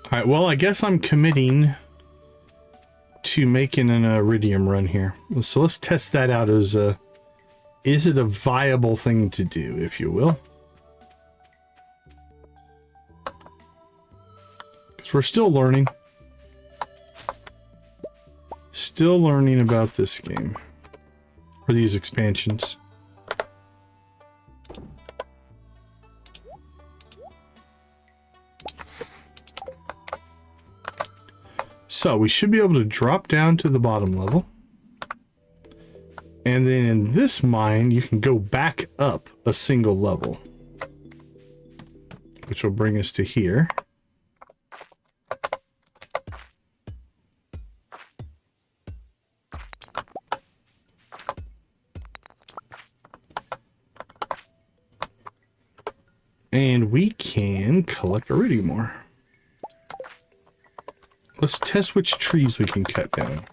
[SPEAKER 1] Alright, well, I guess I'm committing to making an iridium run here. So let's test that out as a... Is it a viable thing to do, if you will? Because we're still learning. Still learning about this game. Or these expansions. So we should be able to drop down to the bottom level. And then in this mine, you can go back up a single level. Which will bring us to here. And we can collect iridium ore. Let's test which trees we can cut down.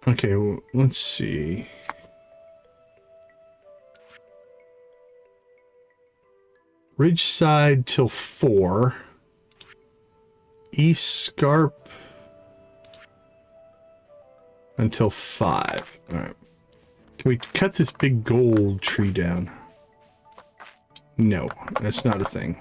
[SPEAKER 1] Okay, well, let's see. Ridgeside till 4. East Scarp until 5. All right. Can we cut this big gold tree down? No, that's not a thing.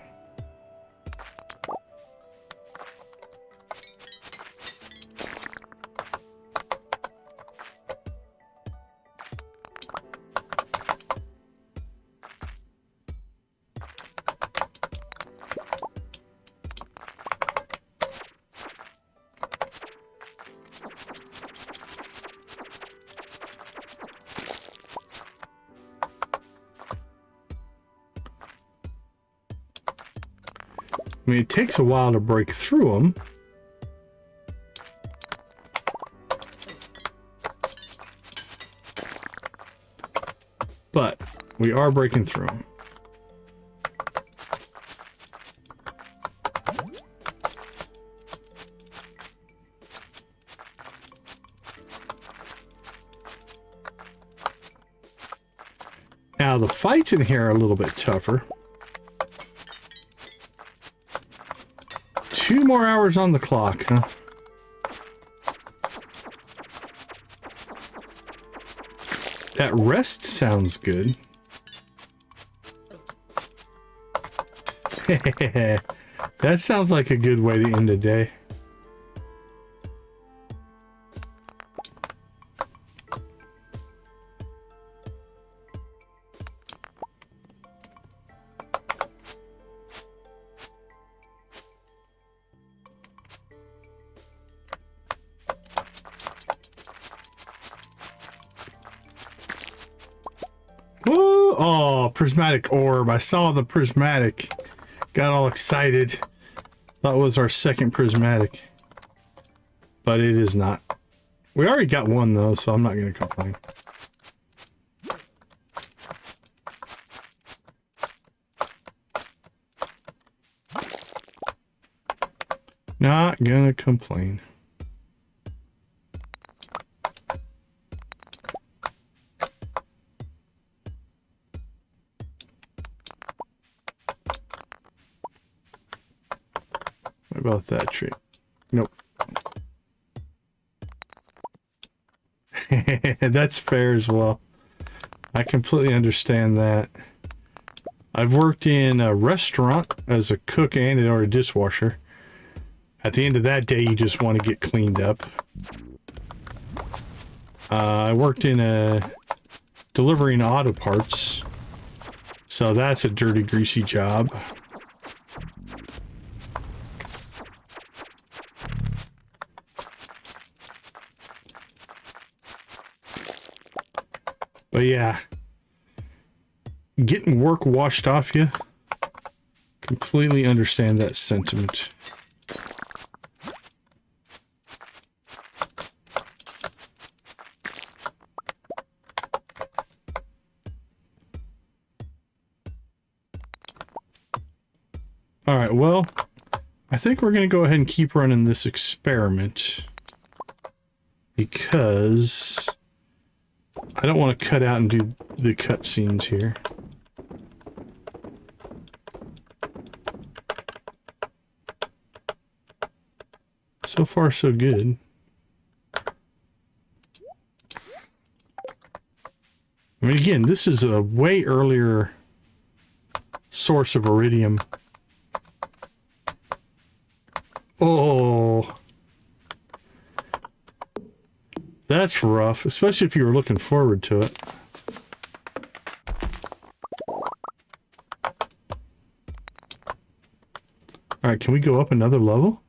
[SPEAKER 1] I mean, it takes a while to break through them. But we are breaking through them. Now, the fights in here are a little bit tougher. 2 more hours on the clock, huh? That rest sounds good. That sounds like a good way to end the day. Oh, prismatic orb. I saw the prismatic. Got all excited. Thought it was our second prismatic. But it is not. We already got one though, so I'm not going to complain. Not gonna complain. What about that tree? Nope. That's fair as well. I completely understand that. I've worked in a restaurant as a cook and or a dishwasher. At the end of that day, you just want to get cleaned up. I worked in a delivering auto parts. So that's a dirty, greasy job. But yeah, getting work washed off you, completely understand that sentiment. All right, well, I think we're going to go ahead and keep running this experiment because I don't want to cut out and do the cutscenes here. So far, so good. I mean, again, this is a way earlier source of iridium. Oh, that's rough, especially if you were looking forward to it. All right, can we go up another level?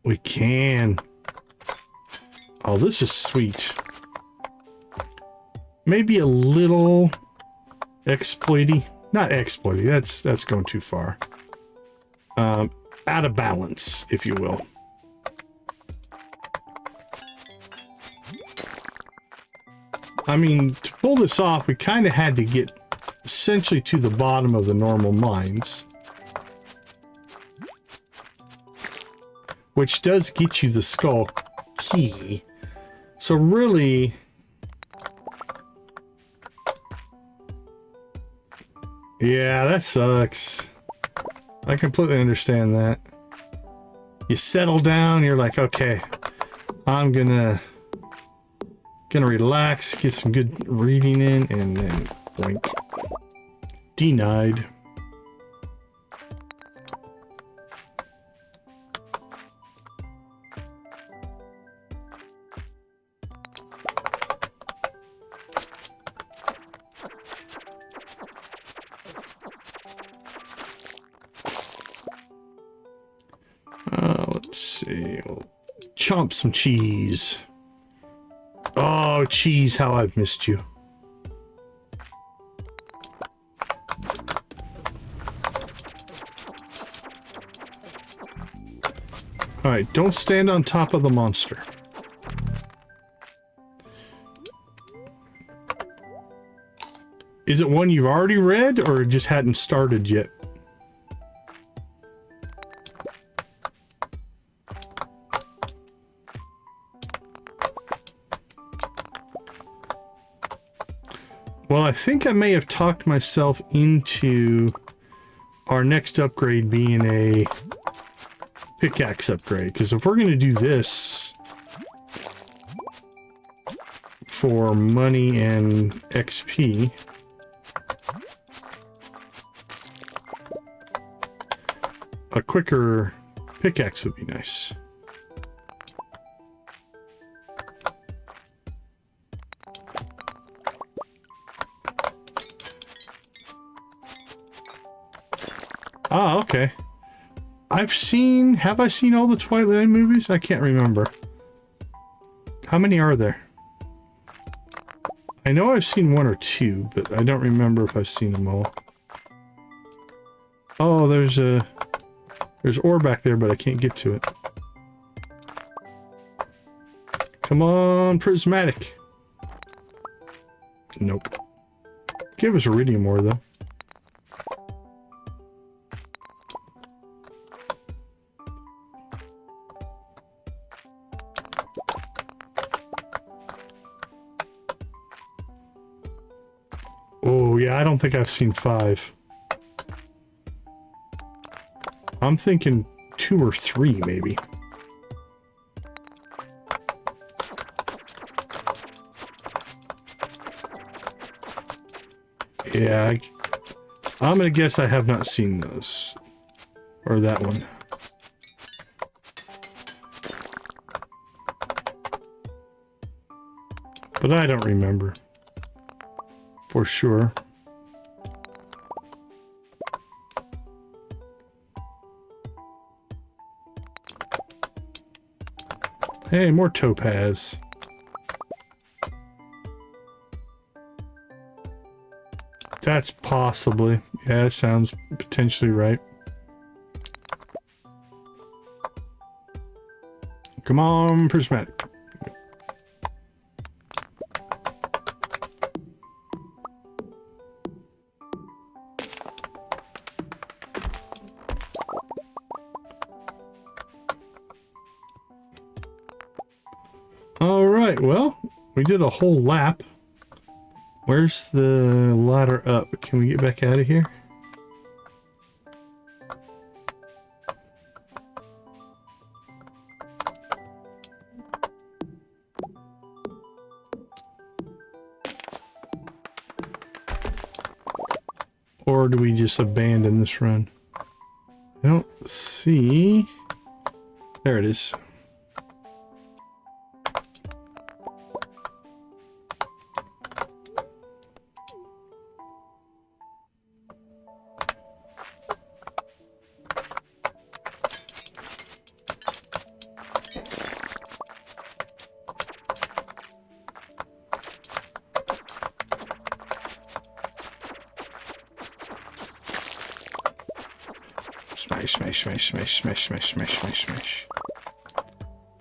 [SPEAKER 1] We can. Oh, this is sweet. Maybe a little exploity. Not exploity, that's going too far. Out of balance, if you will. I mean, to pull this off, we kind of had to get essentially to the bottom of the normal mines. Which does get you the skull key. So really... yeah, that sucks. I completely understand that. You settle down, you're like, okay, I'm gonna relax, get some good reading in, and then blink. Denied. Let's see. We'll chomp some cheese. Oh, cheese, how I've missed you. Alright, don't stand on top of the monster. Is it one you've already read, or just hadn't started yet? Well, I think I may have talked myself into our next upgrade being a pickaxe upgrade, because if we're going to do this for money and XP, a quicker pickaxe would be nice. Ah, okay. Have I seen all the Twilight movies? I can't remember. How many are there? I know I've seen one or two, but I don't remember if I've seen them all. Oh, there's ore back there, but I can't get to it. Come on, prismatic. Nope. Give us iridium ore, though. Oh, yeah, I don't think I've seen 5. I'm thinking 2 or 3 maybe. Yeah, I'm gonna guess I have not seen those. Or that one. But I don't remember. For sure. Hey, more topaz. That's possibly. Yeah, it sounds potentially right. Come on, prismatic. All right, well, we did a whole lap. Where's the ladder up? Can we get back out of here? Or do we just abandon this run? I don't see. There it is. Smash.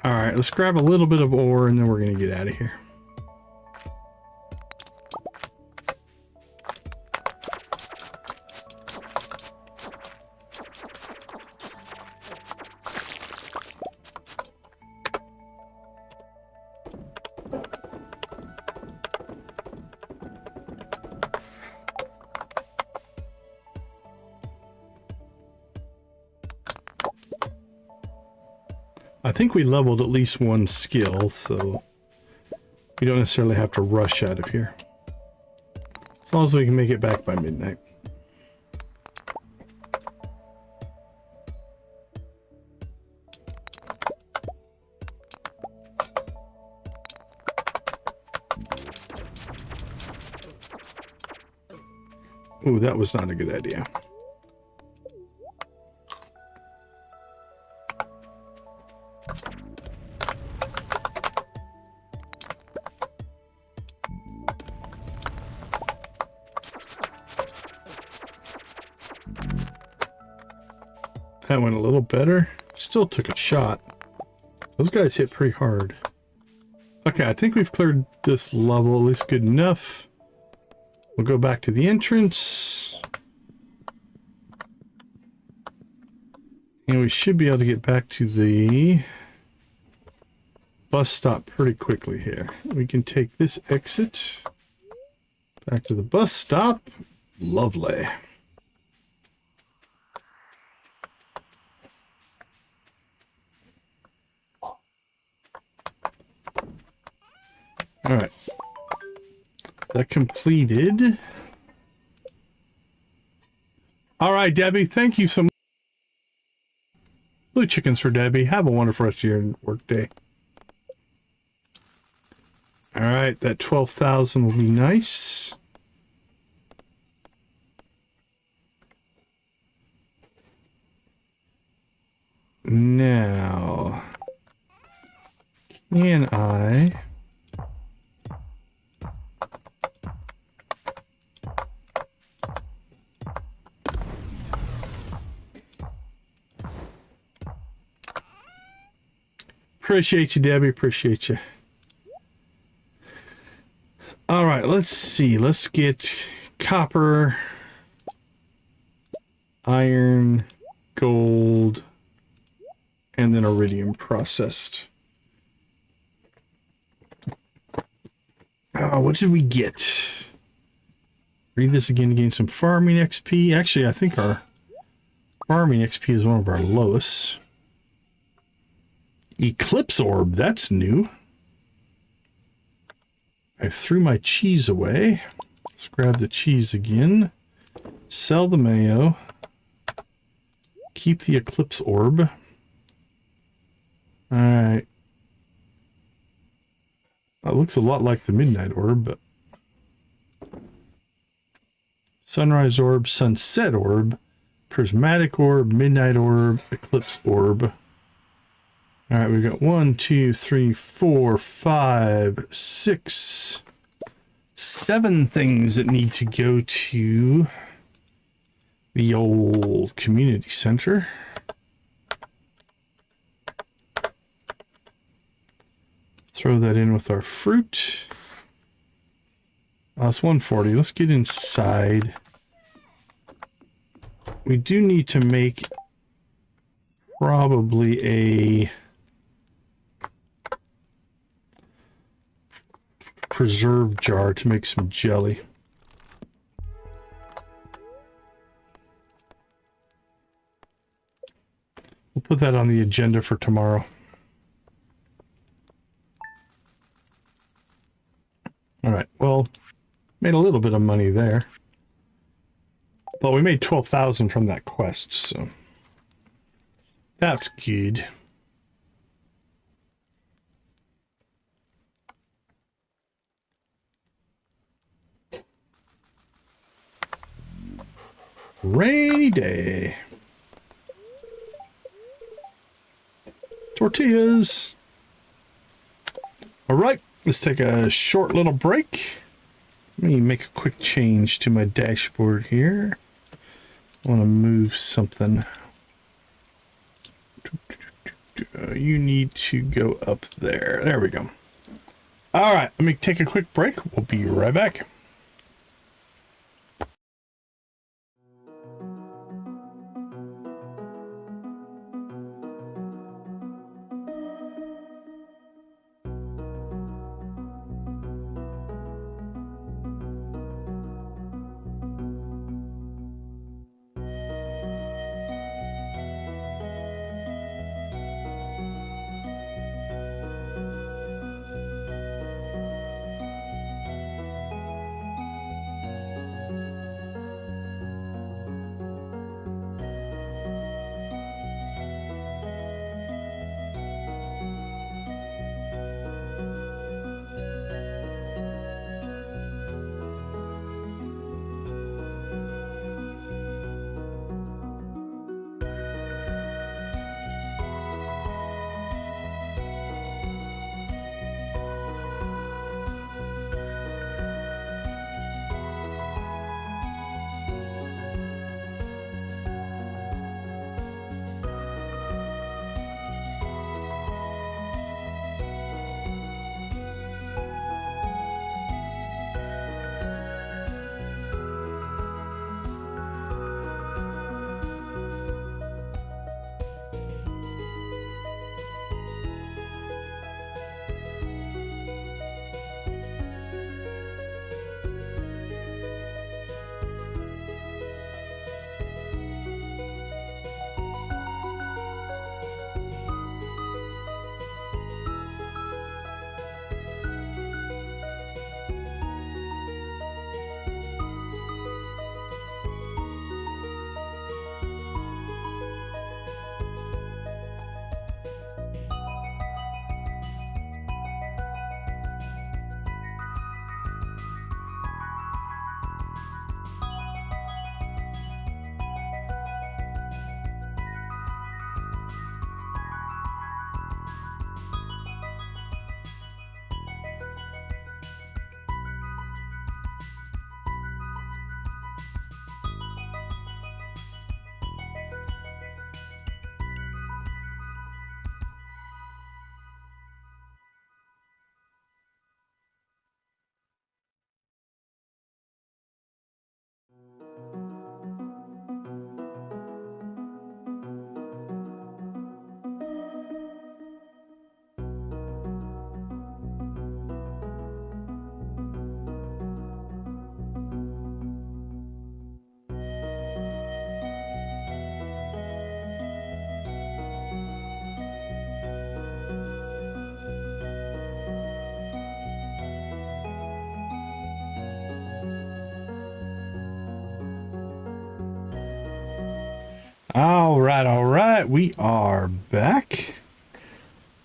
[SPEAKER 1] All right, let's grab a little bit of ore and then we're going to get out of here. I think we leveled at least one skill, so we don't necessarily have to rush out of here. As long as we can make it back by midnight. Ooh, that was not a good idea. That went a little better. Still took a shot. Those guys hit pretty hard. Okay, I think we've cleared this level at least good enough. We'll go back to the entrance. And we should be able to get back to the bus stop pretty quickly here. We can take this exit back to the bus stop. Lovely. All right, that completed. All right, Debbie, thank you so much. Blue chickens for Debbie. Have a wonderful rest of your work day. All right, that 12,000 will be nice. Now, can I... Appreciate you, Debbie. Appreciate you. All right, let's see. Let's get copper, iron, gold, and then iridium processed. What did we get? Read this again to gain some farming XP. Actually, I think our farming XP is one of our lowest. Eclipse orb, that's new. I threw my cheese away. Let's grab the cheese again. Sell the mayo. Keep the eclipse orb. Alright. It looks a lot like the midnight orb, but... Sunrise orb, sunset orb, prismatic orb, midnight orb, eclipse orb. Alright, we've got 1, 2, 3, 4, 5, 6, 7 things that need to go to the old community center. Throw that in with our fruit. Oh, it's 140. Let's get inside. We do need to make probably a preserve jar to make some jelly. We'll put that on the agenda for tomorrow. All right, well, made a little bit of money there. Well, we made 12,000 from that quest, so that's good. Rainy day. Tortillas. All right, let's take a short little break. Let me make a quick change to my dashboard here. I want to move something. You need to go up there. There we go. All right, let me take a quick break. We'll be right back. All right. We are back.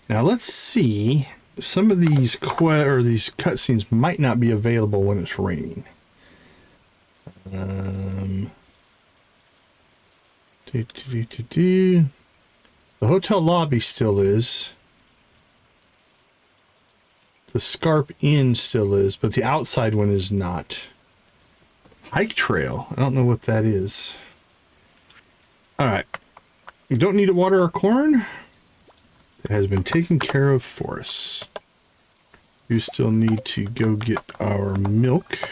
[SPEAKER 1] Now let's see. Some of these these cutscenes might not be available when it's raining. The hotel lobby still is. The Scarp Inn still is, but the outside one is not. Hike trail. I don't know what that is. All right. You don't need to water our corn. It has been taken care of for us. We still need to go get our milk.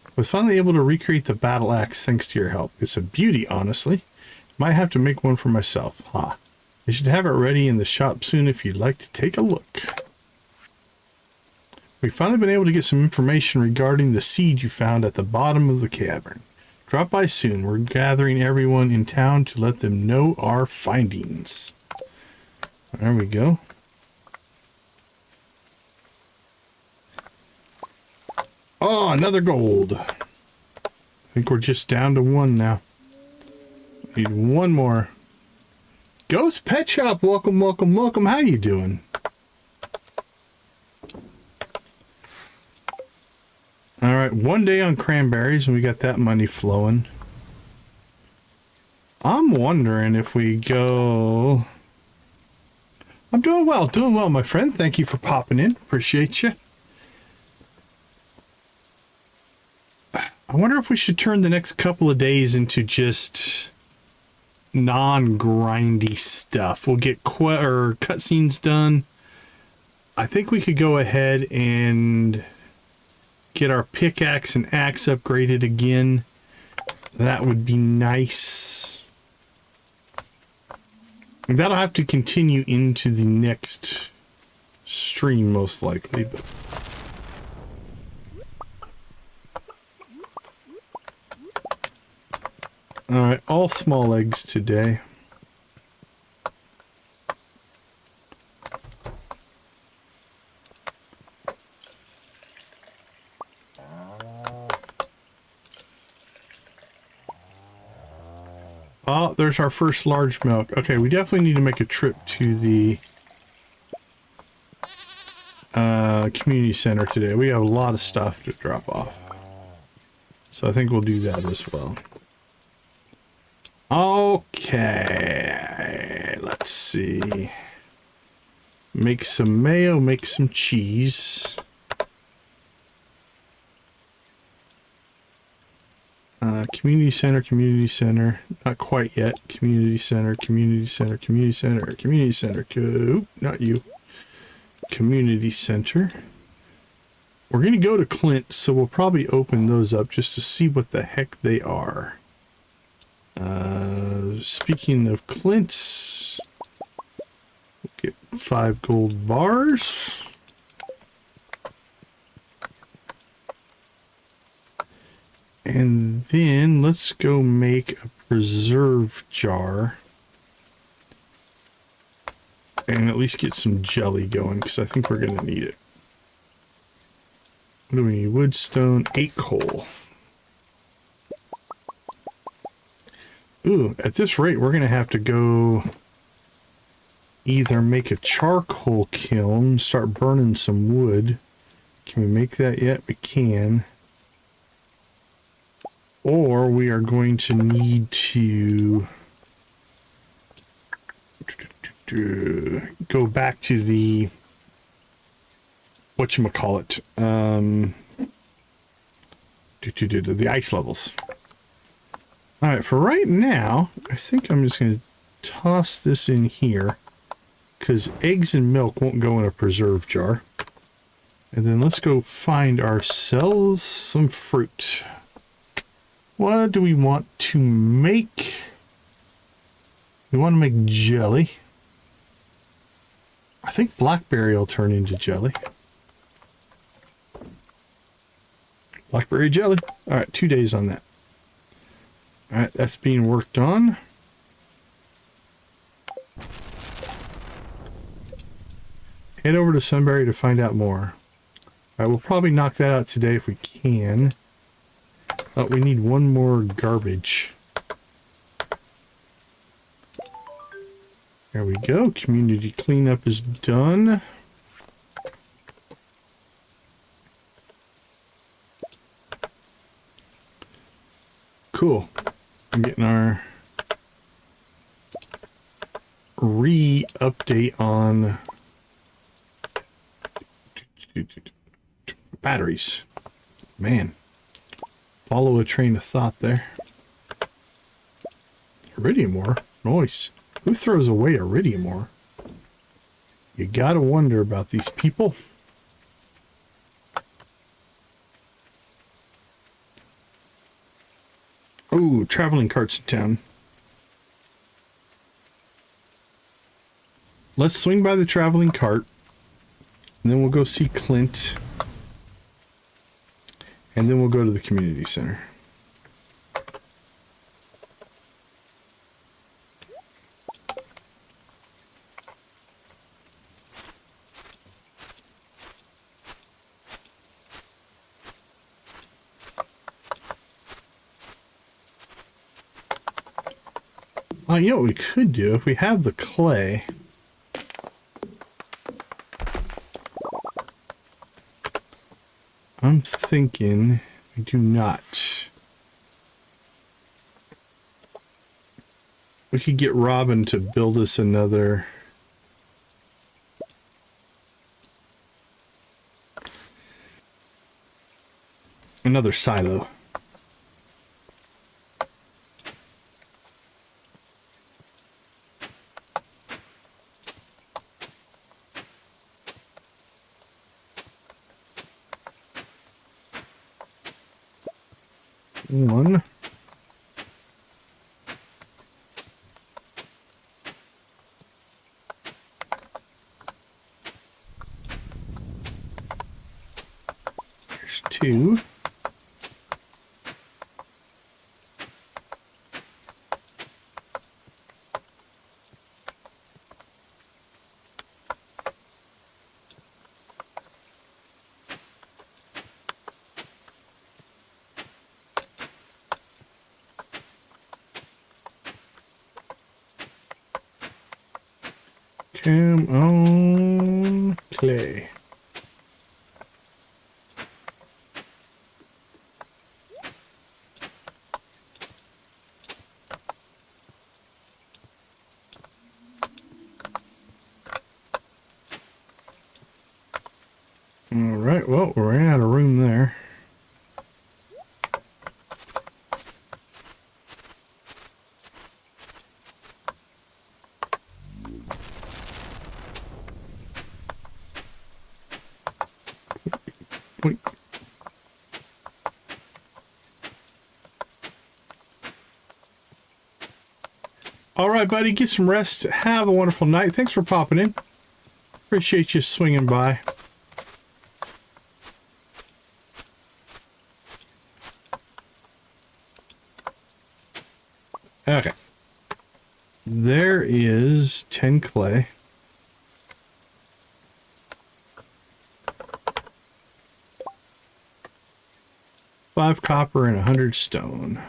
[SPEAKER 1] I was finally able to recreate the battle axe thanks to your help. It's a beauty, honestly. Might have to make one for myself. Ha. I should have it ready in the shop soon if you'd like to take a look. We've finally been able to get some information regarding the seed you found at the bottom of the cavern. Drop by soon. We're gathering everyone in town to let them know our findings. There we go. Oh, another gold. I think we're just down to one now. Need one more. Ghost Pet Shop, welcome. How you doing? All right, one day on cranberries, and we got that money flowing. I'm wondering if we go... I'm doing well, my friend. Thank you for popping in. Appreciate you. I wonder if we should turn the next couple of days into just non-grindy stuff. We'll get cutscenes done. I think we could go ahead and get our pickaxe and axe upgraded again. That would be nice. That'll have to continue into the next stream, most likely. But all right, all small eggs today. Oh, there's our first large milk. Okay, we definitely need to make a trip to the community center today. We have a lot of stuff to drop off. So I think we'll do that as well. Okay, let's see. Make some mayo, make some cheese. Community center. Not quite yet. Community center. Oop, not you. Community center. We're going to go to Clint, so we'll probably open those up just to see what the heck they are. Speaking of Clint's, we'll get 5 gold bars. And then let's go make a preserve jar. And at least get some jelly going, because I think we're going to need it. What do we need? Wood, stone, 8 coal. Ooh, at this rate, we're going to have to go either make a charcoal kiln, start burning some wood. Can we make that yet? We can. Or we are going to need to go back to the whatchamacallit, the ice levels. All right, for right now, I think I'm just going to toss this in here because eggs and milk won't go in a preserve jar. And then let's go find ourselves some fruit. What do we want to make? We want to make jelly. I think blackberry will turn into jelly. Blackberry jelly. All right, 2 days on that. All right, that's being worked on. Head over to Sunberry to find out more. All right, we'll probably knock that out today if we can. Oh, we need one more garbage. There we go. Community cleanup is done. Cool. I'm getting our re-update on batteries. Man, follow a train of thought there. Iridium ore? Nice. Who throws away iridium ore? You gotta wonder about these people. Oh, traveling carts in town. Let's swing by the traveling cart. And then we'll go see Clint. And then we'll go to the community center. Oh, you know what we could do if we have the clay. I'm thinking we do not. We could get Robin to build us another silo. One. There's two. Come on, clay. All right, well, we ran out of room there. All right, buddy, get some rest. Have a wonderful night. Thanks for popping in. Appreciate you swinging by. Okay. There is 10 clay. Five copper and 100 stone.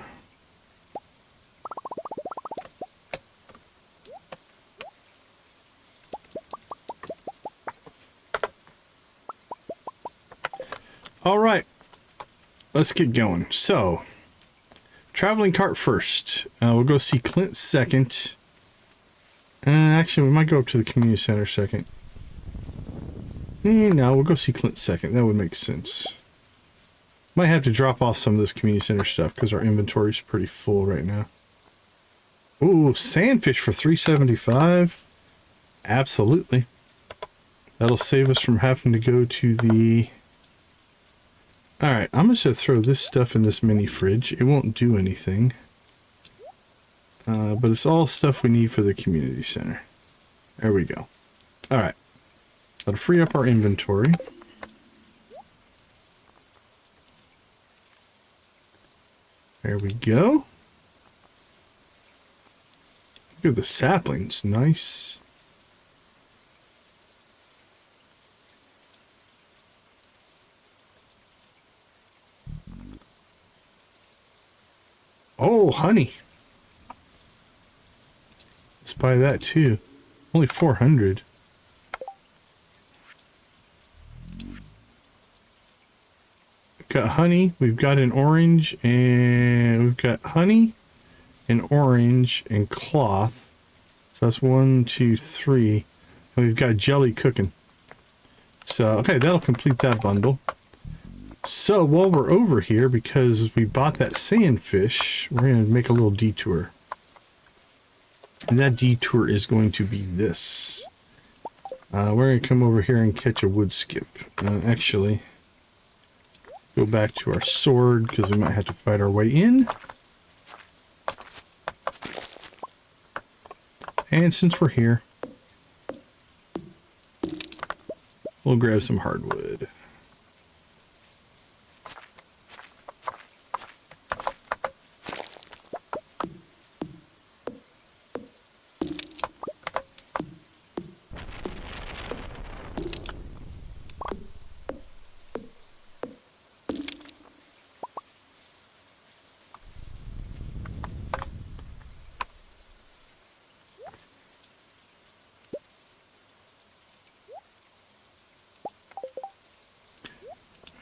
[SPEAKER 1] All right, let's get going. So, traveling cart first. We'll go see Clint second. Actually, we might go up to the community center second. No, we'll go see Clint second. That would make sense. Might have to drop off some of this community center stuff because our inventory is pretty full right now. Ooh, sandfish for 375. Absolutely. That'll save us from having to go to the... Alright, I'm just going to throw this stuff in this mini fridge. It won't do anything. But it's all stuff we need for the community center. There we go. Alright. That'll free up our inventory. There we go. Look at the saplings. Nice. Oh, honey. Let's buy that too. Only 400. We've got honey. We've got an orange, and we've got honey, an orange, and cloth. So that's 1, 2, 3. And we've got jelly cooking. So, okay, that'll complete that bundle. So, while we're over here, because we bought that sandfish, we're going to make a little detour. And that detour is going to be this. We're going to come over here and catch a wood skip. Actually, let's go back to our sword, because we might have to fight our way in. And since we're here, we'll grab some hardwood.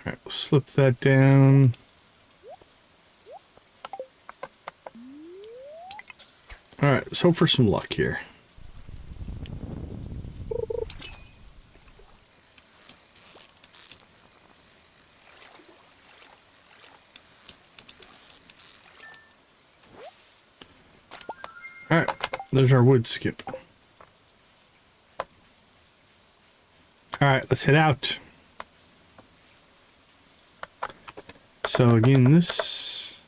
[SPEAKER 1] Alright, we'll slip that down. Alright, let's hope for some luck here. Alright, there's our wood skip. Alright, let's head out. So again, this,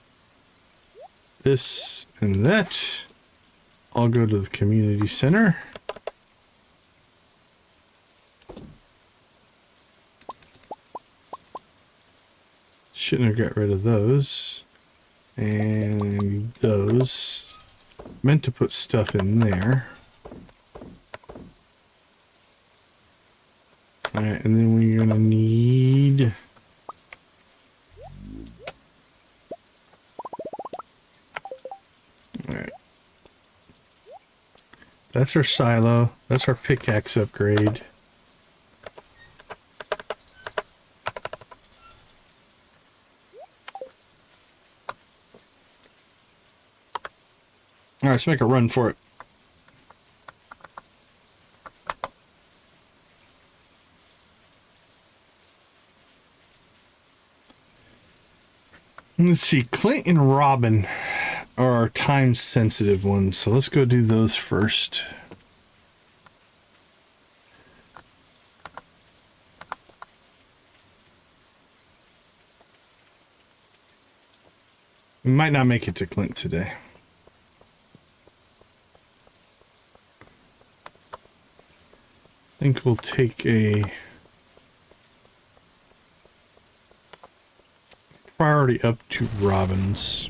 [SPEAKER 1] and that. I'll go to the community center. Shouldn't have got rid of those. And those. Meant to put stuff in there. Alright, and then we're gonna need... Alright. That's our silo. That's our pickaxe upgrade. Alright, let's make a run for it. Let's see, Clint and Robin are our time sensitive ones, so let's go do those first. We might not make it to Clint today. I think we'll take a priority up to Robin's.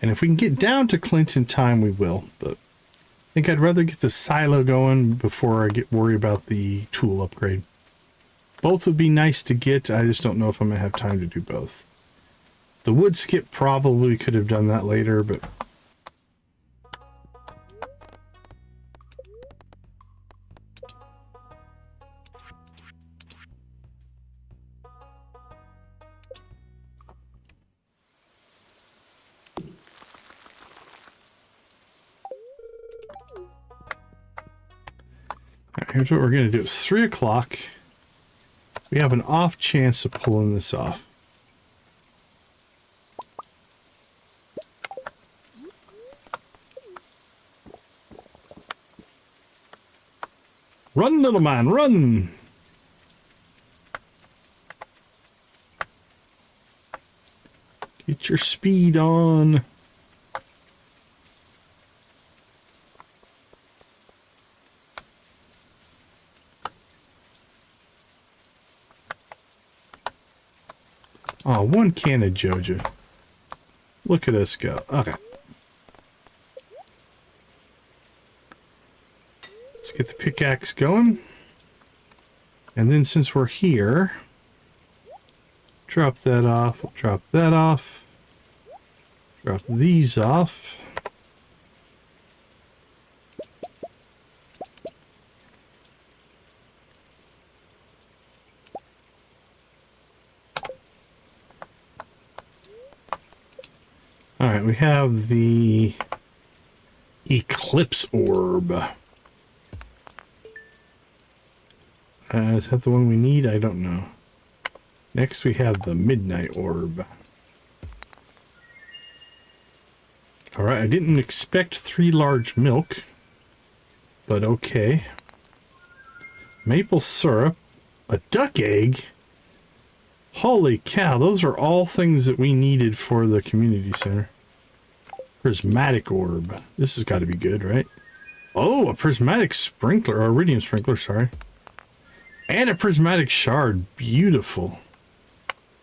[SPEAKER 1] And if we can get down to Clint in time, we will. But I think I'd rather get the silo going before I get worried about the tool upgrade. Both would be nice to get. I just don't know if I'm going to have time to do both. The wood skip probably could have done that later, but... Alright, here's what we're going to do. It's 3 o'clock. We have an off chance of pulling this off. Run, little man, run! Get your speed on. Oh, 1 can of Joja. Look at us go. Okay. Let's get the pickaxe going. And then since we're here, drop that off, drop that off. Drop these off. All right, we have the Eclipse Orb. Is that the one we need? I don't know. Next we have the Midnight Orb. Alright, I didn't expect 3 large milk, but okay. Maple syrup, a duck egg. Holy cow, those are all things that we needed for the community center. Prismatic orb. This has got to be good, right? Oh, a prismatic sprinkler, or iridium sprinkler, sorry. And a prismatic shard. Beautiful.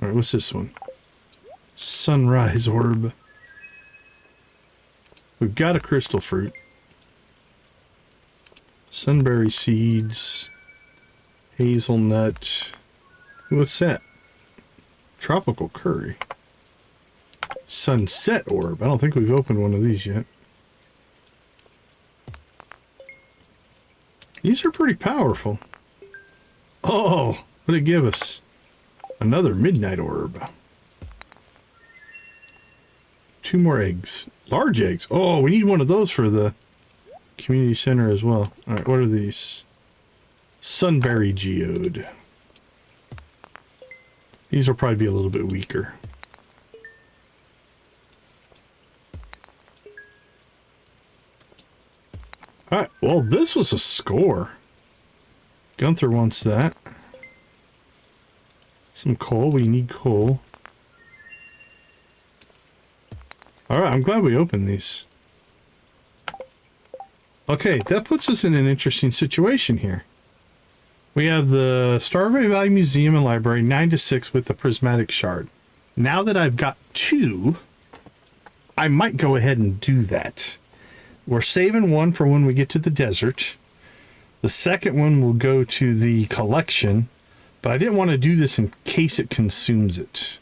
[SPEAKER 1] Alright, what's this one? Sunrise orb. We've got a crystal fruit. Sunberry seeds. Hazelnut. What's that? Tropical curry. Sunset orb. I don't think we've opened one of these yet. These are pretty powerful. Oh, what did it give us? Another midnight orb. 2 more eggs. Large eggs. Oh, we need one of those for the community center as well. Alright, what are these? Sunberry geode. These will probably be a little bit weaker. Alright, well, this was a score. Gunther wants that. Some coal. We need coal. Alright, I'm glad we opened these. Okay, that puts us in an interesting situation here. We have the Stardew Valley Museum and Library 9 to 6 with the prismatic shard. Now that I've got 2, I might go ahead and do that. We're saving one for when we get to the desert. The second one will go to the collection, but I didn't want to do this in case it consumes it.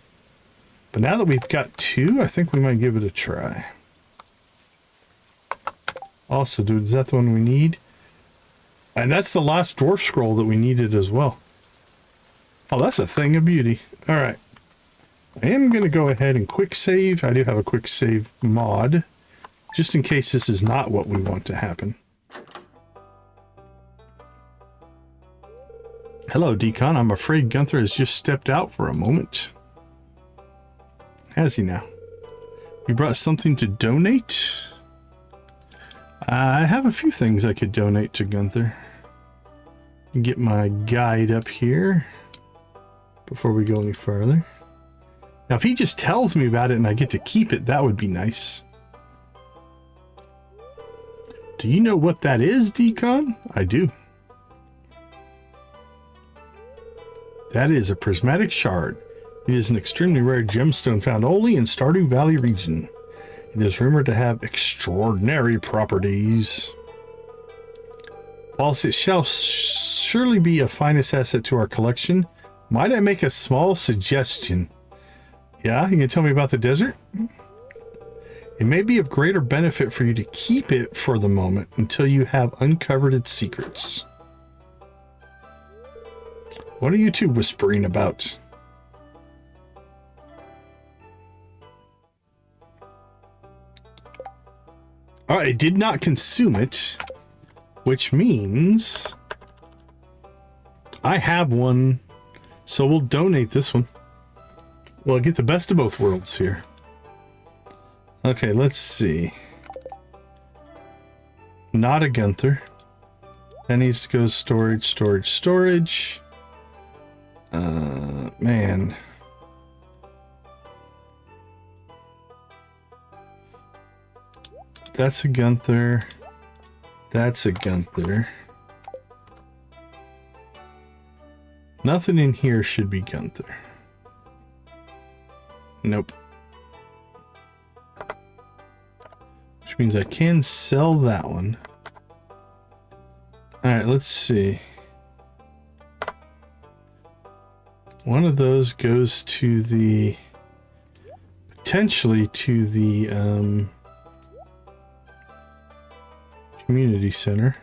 [SPEAKER 1] But now that we've got 2, I think we might give it a try. Also, dude, is that the one we need? And that's the last dwarf scroll that we needed as well. Oh, that's a thing of beauty. All right. I am going to go ahead and quick save. I do have a quick save mod, just in case this is not what we want to happen. Hello, Decon. I'm afraid Gunther has just stepped out for a moment. Has he now? You brought something to donate? I have a few things I could donate to Gunther. Get my guide up here before we go any further. Now, if he just tells me about it and I get to keep it, that would be nice. Do you know what that is, Decon? I do. That is a prismatic shard. It is an extremely rare gemstone found only in Stardew Valley region. It is rumored to have extraordinary properties. Whilst it shall surely be a finest asset to our collection, might I make a small suggestion? Yeah, you can tell me about the desert? It may be of greater benefit for you to keep it for the moment until you have uncovered its secrets. What are you two whispering about? Alright, I did not consume it, which means I have one, so we'll donate this one. We'll get the best of both worlds here. Okay, let's see. Not a Gunther. That needs to go storage, storage, storage. Man. That's a Gunther. That's a Gunther. Nothing in here should be Gunther. Nope. Which means I can sell that one. Alright, let's see. One of those goes to the potentially to the community center.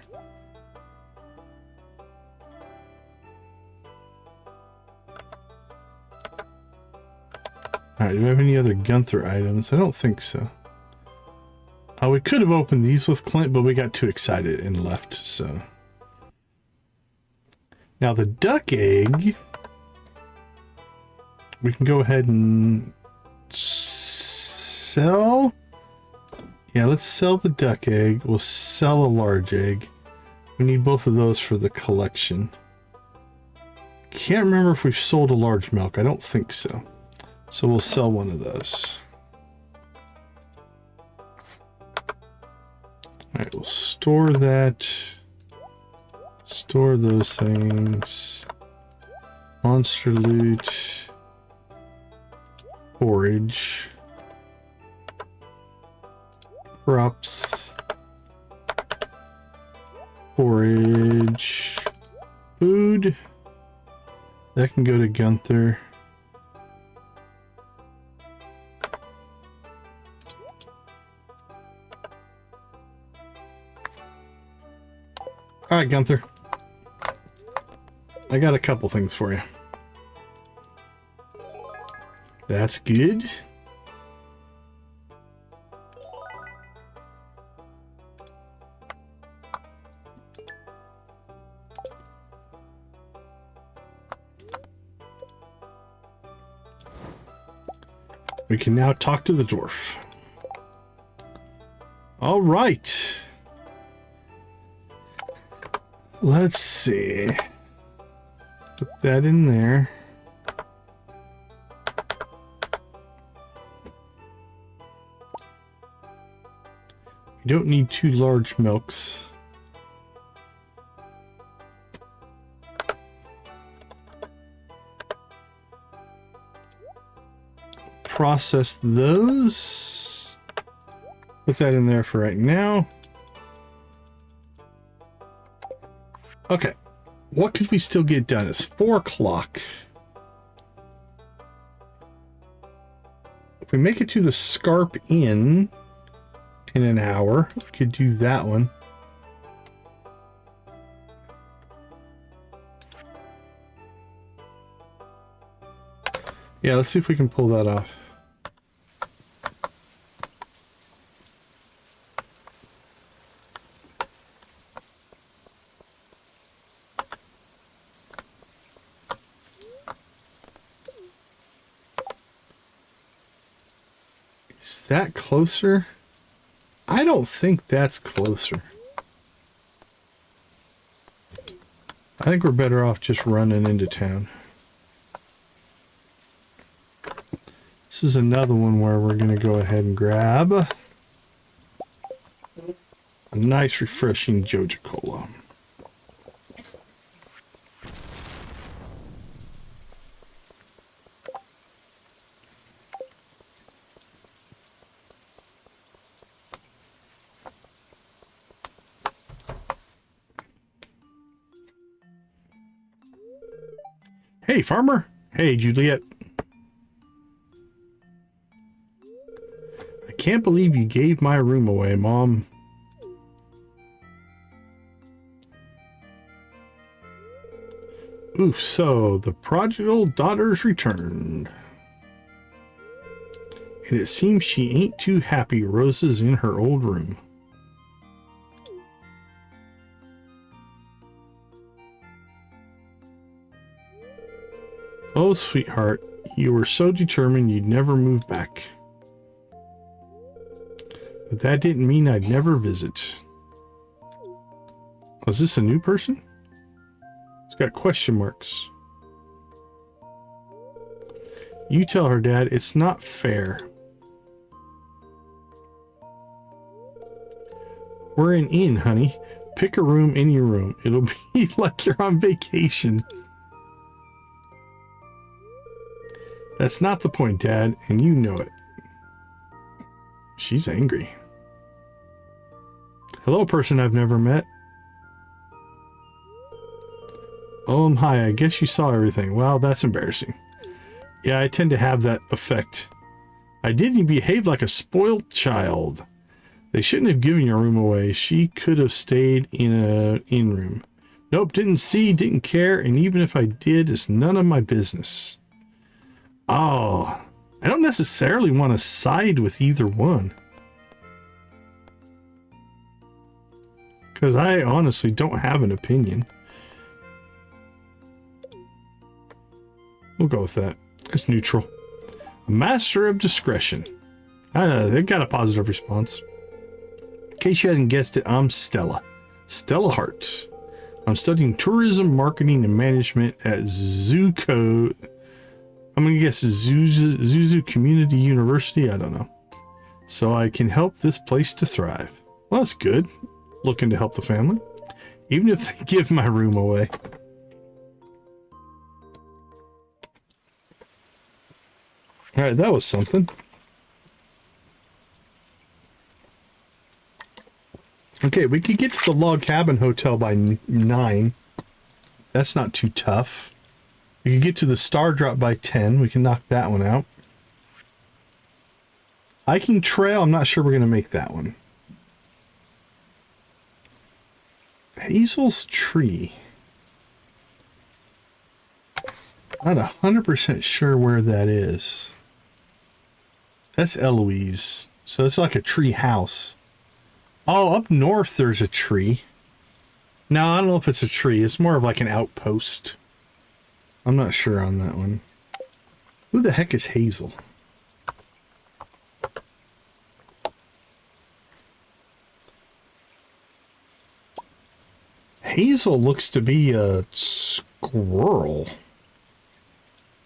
[SPEAKER 1] Alright, do we have any other Gunther items? I don't think so. We could have opened these with Clint, but we got too excited and left, so. Now the duck egg, we can go ahead and sell. Yeah, let's sell the duck egg. We'll sell a large egg. We need both of those for the collection. Can't remember if we've sold a large milk. I don't think so. So we'll sell one of those. Alright, we'll store that. Store those things. Monster loot. Forage. Crops. Forage. Food. That can go to Gunther. Alright, Gunther. I got a couple things for you. That's good. We can now talk to the dwarf. All right. Let's see. Put that in there. You don't need 2 large milks. Process those. Put that in there for right now. Okay. What could we still get done? It's 4 o'clock. If we make it to the Scarp Inn in an hour, we could do that one. Yeah, let's see if we can pull that off. Is that closer? I don't think that's closer. I think we're better off just running into town. This is another one where we're going to go ahead and grab a nice refreshing Joja Cola. Hey, farmer. Hey, Juliet. I can't believe you gave my room away, Mom. Oof, so the prodigal daughter's returned. And it seems she ain't too happy Rosa's in her old room. Oh, sweetheart, you were so determined you'd never move back. But that didn't mean I'd never visit. Was this a new person? It's got question marks. You tell her, Dad, it's not fair. We're an inn, honey. Pick a room, any room. It'll be like you're on vacation. That's not the point, Dad, and you know it. She's angry. Hello, person I've never met. Oh, hi, I guess you saw everything. Wow, that's embarrassing. Yeah, I tend to have that effect I didn't behave like a spoiled child. They shouldn't have given your room away. She could have stayed in a in-room. Nope, didn't see, didn't care, and even if I did, it's none of my business. Oh, I don't necessarily want to side with either one. Because I honestly don't have an opinion. We'll go with that. It's neutral. A master of discretion. They got a positive response. In case you hadn't guessed it, I'm Stella. Stella Hart. I'm studying tourism, marketing, and management at Zuko. I'm going to guess Zuzu Community University. I don't know. So I can help this place to thrive. Well, that's good. Looking to help the family. Even if they give my room away. Alright, that was something. Okay, we could get to the log cabin hotel by 9. That's not too tough. We could get to the star drop by 10. We can knock that one out. Hiking trail, I'm not sure we're going to make that one. Hazel's tree. Not 100% sure where that is. That's Eloise. So it's like a tree house. Oh, up north there's a tree. No, I don't know if it's a tree. It's more of like an outpost. I'm not sure on that one. Who the heck is Hazel? Hazel looks to be a squirrel.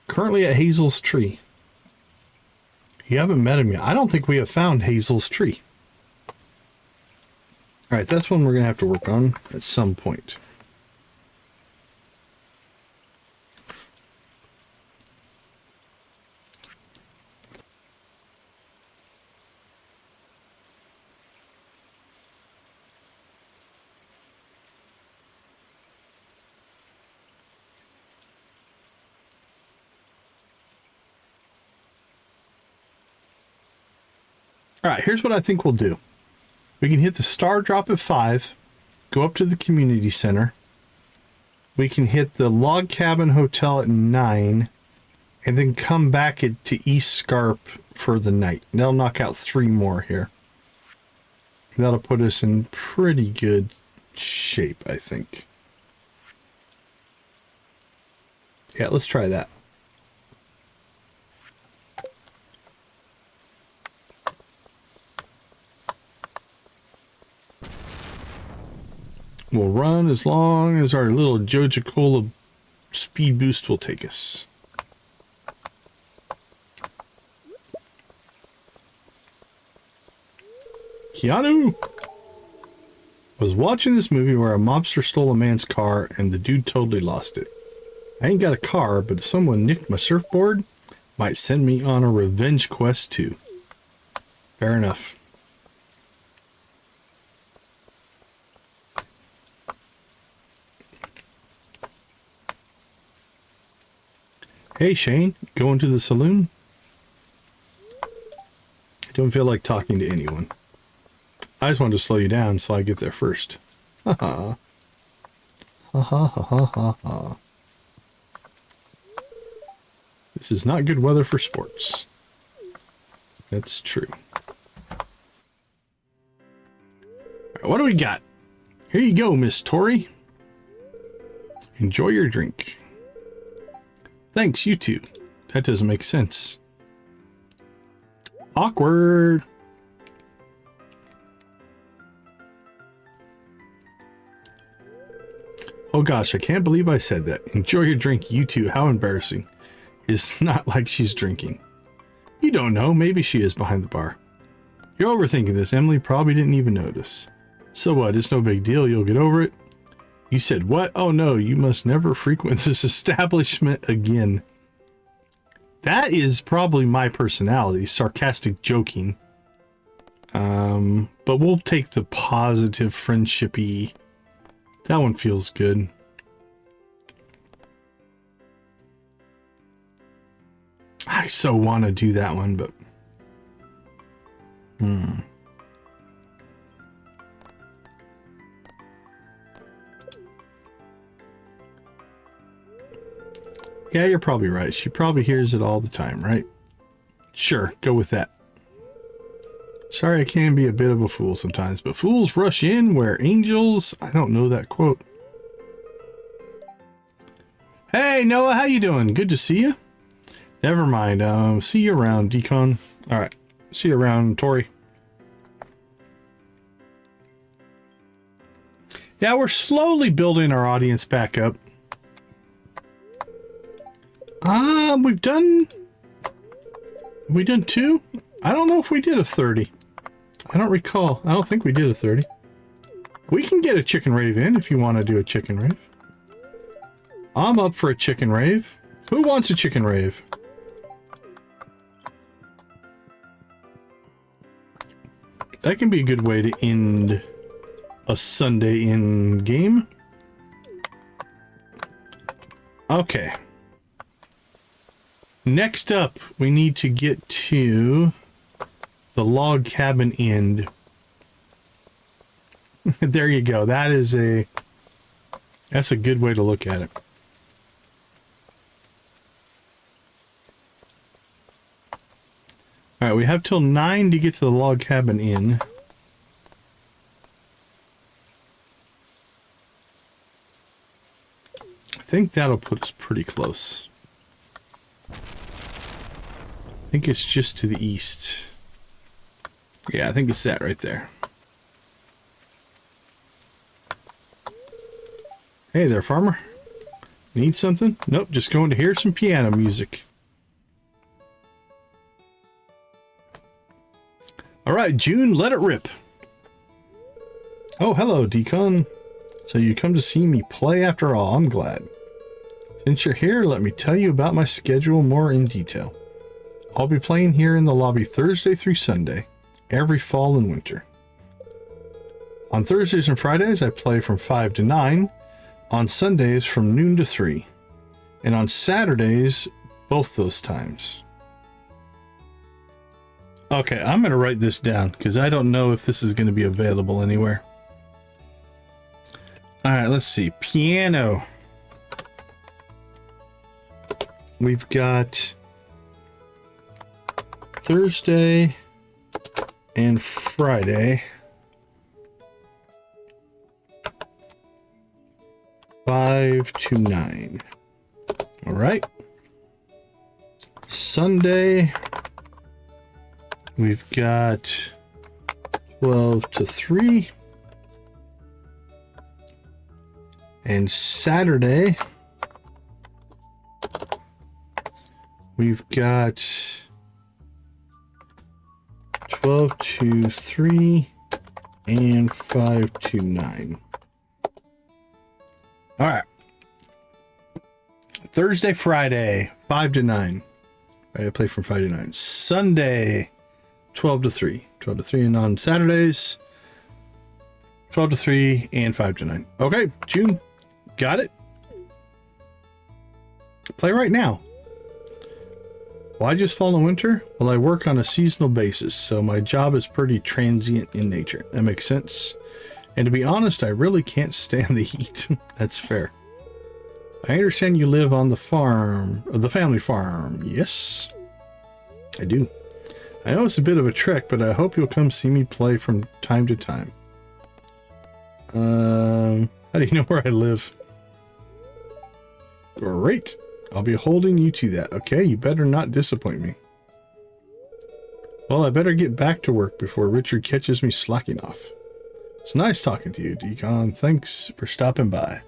[SPEAKER 1] Currently at Hazel's tree. You haven't met him yet. I don't think we have found Hazel's tree. Alright, that's one we're going to have to work on at some point. Alright, here's what I think we'll do. We can hit the star drop at 5, go up to the community center. We can hit the log cabin hotel at 9, and then come back to East Scarp for the night. That'll knock out 3 more here. That'll put us in pretty good shape, I think. Yeah, let's try that. We'll run as long as our little Joja Cola speed boost will take us. Keanu! Was watching this movie where a mobster stole a man's car and the dude totally lost it. I ain't got a car, but if someone nicked my surfboard, might send me on a revenge quest too. Fair enough. Hey Shane, going to the saloon? I don't feel like talking to anyone. I just wanted to slow you down so I get there first. Ha ha. Ha ha ha ha ha ha. This is not good weather for sports. That's true. All right, what do we got? Here you go, Miss Tori. Enjoy your drink. Thanks, you too. That doesn't make sense. Awkward. Oh gosh, I can't believe I said that. Enjoy your drink, you too. How embarrassing. It's not like she's drinking. You don't know. Maybe she is behind the bar. You're overthinking this. Emily probably didn't even notice. So what? It's no big deal. You'll get over it. You said what? Oh no, you must never frequent this establishment again. That is probably my personality, sarcastic joking. But we'll take the positive friendshipy. That one feels good. I so want to do that one, but Yeah, you're probably right. She probably hears it all the time, right? Sure, go with that. Sorry, I can be a bit of a fool sometimes, but fools rush in where angels... I don't know that quote. Hey, Noah, how you doing? Good to see you. Never mind. See you around, Decon. All right. See you around, Tori. Yeah, we're slowly building our audience back up. We've done 2? I don't know if we did a 30. I don't recall. I don't think we did a 30. We can get a chicken rave in if you want to do a chicken rave. I'm up for a chicken rave. Who wants a chicken rave? That can be a good way to end a Sunday in game. Okay. Next up, we need to get to the log cabin end. There you go. That's a good way to look at it. All right, we have till 9 to get to the log cabin inn. I think that'll put us pretty close. I think it's just to the east. Yeah, I think it's that right there. Hey there, farmer. Need something? Nope, just going to hear some piano music. All right, June, let it rip. Oh, hello, Decon. So you come to see me play after all. I'm glad. Since you're here, let me tell you about my schedule more in detail. I'll be playing here in the lobby Thursday through Sunday, every fall and winter. On Thursdays and Fridays, I play from 5 to 9. On Sundays, from noon to 3. And on Saturdays, both those times. Okay, I'm going to write this down because I don't know if this is going to be available anywhere. All right, let's see. Piano. We've got Thursday and Friday. 5 to 9. All right. Sunday, we've got 12 to 3. And Saturday, we've got 12 to 3 and 5 to 9. All right. Thursday, Friday, 5 to 9. I play from 5 to 9. Sunday, 12 to 3. 12 to 3. And on Saturdays, 12 to 3 and 5 to 9. Okay, June. Got it. Play right now. Why just fall and winter? Well, I work on a seasonal basis, so my job is pretty transient in nature. That makes sense. And to be honest, I really can't stand the heat. That's fair. I understand you live on the farm, or the family farm. Yes, I do. I know it's a bit of a trek, but I hope you'll come see me play from time to time. How do you know where I live? Great. I'll be holding you to that. Okay, you better not disappoint me. Well, I better get back to work before Richard catches me slacking off. It's nice talking to you, Decon. Thanks for stopping by.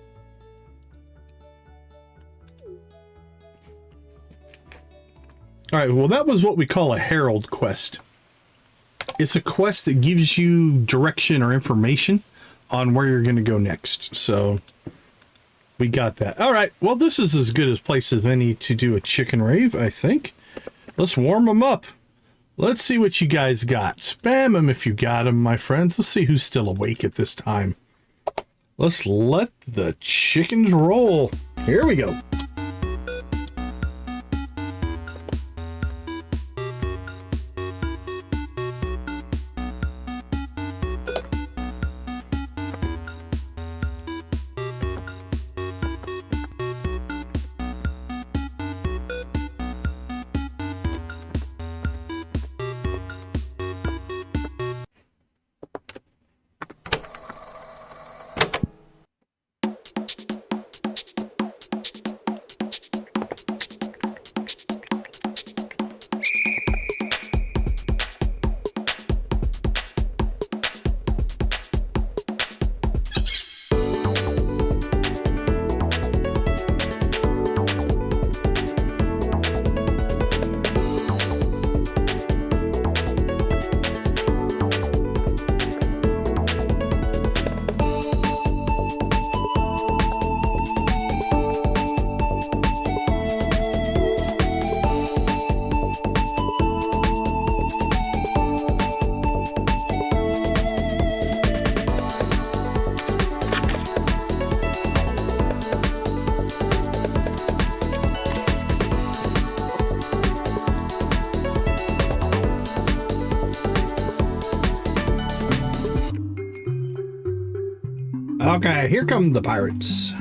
[SPEAKER 1] All right, well, that was what we call a herald quest. It's a quest that gives you direction or information on where you're going to go next. So we got that. All right, well, this is as good a place as any to do a chicken rave, I think. Let's warm them up. Let's see what you guys got. Spam them if you got them, my friends. Let's see who's still awake at this time. Let's let the chickens roll. Here we go. Okay, here come the pirates.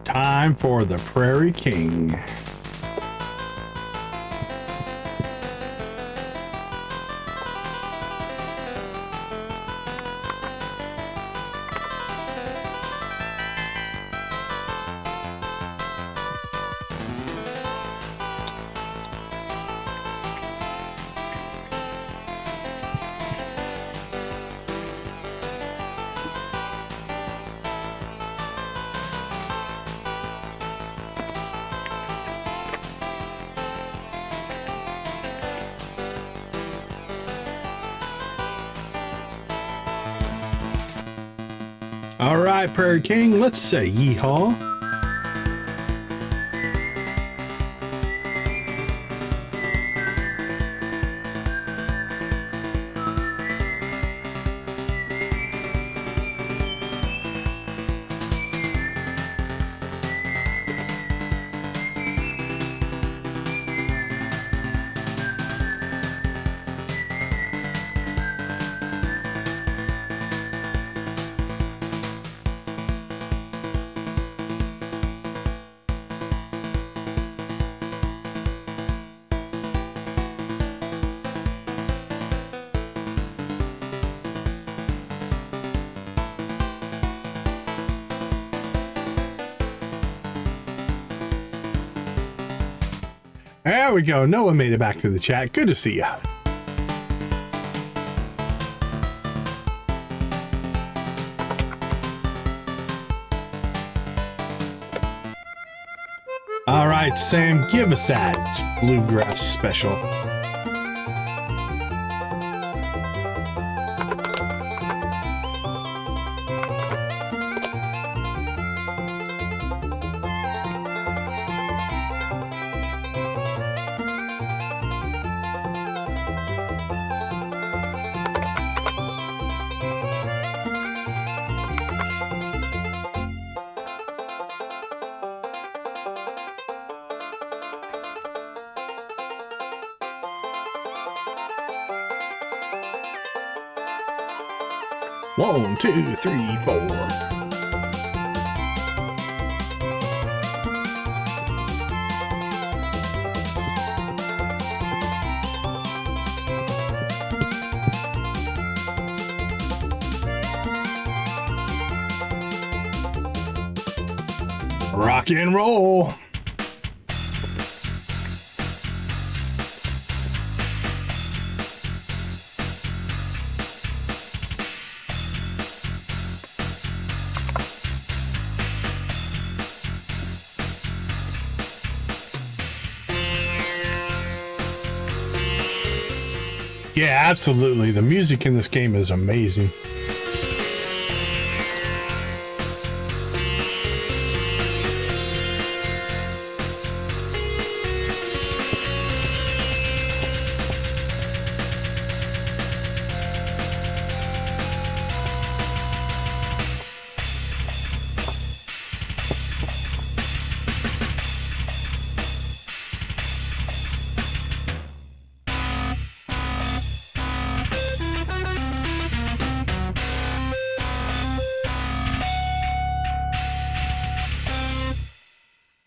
[SPEAKER 1] Time for the Prairie King. All right, Prairie King, let's say yeehaw. There we go. Noah made it back to the chat. Good to see you. All right, Sam, give us that bluegrass special. One, two, three, four. Rock and roll. Yeah, absolutely. The music in this game is amazing.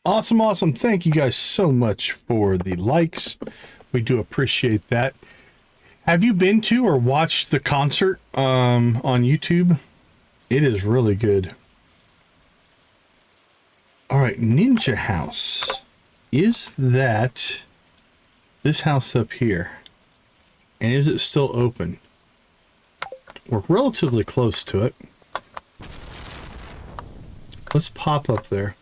[SPEAKER 1] Awesome, awesome. Thank you guys so much for the likes. We do appreciate that. Have you been to or watched the concert on YouTube? It is really good. All right, Ninja House. Is that this house up here? And is it still open? We're relatively close to it. Let's pop up there.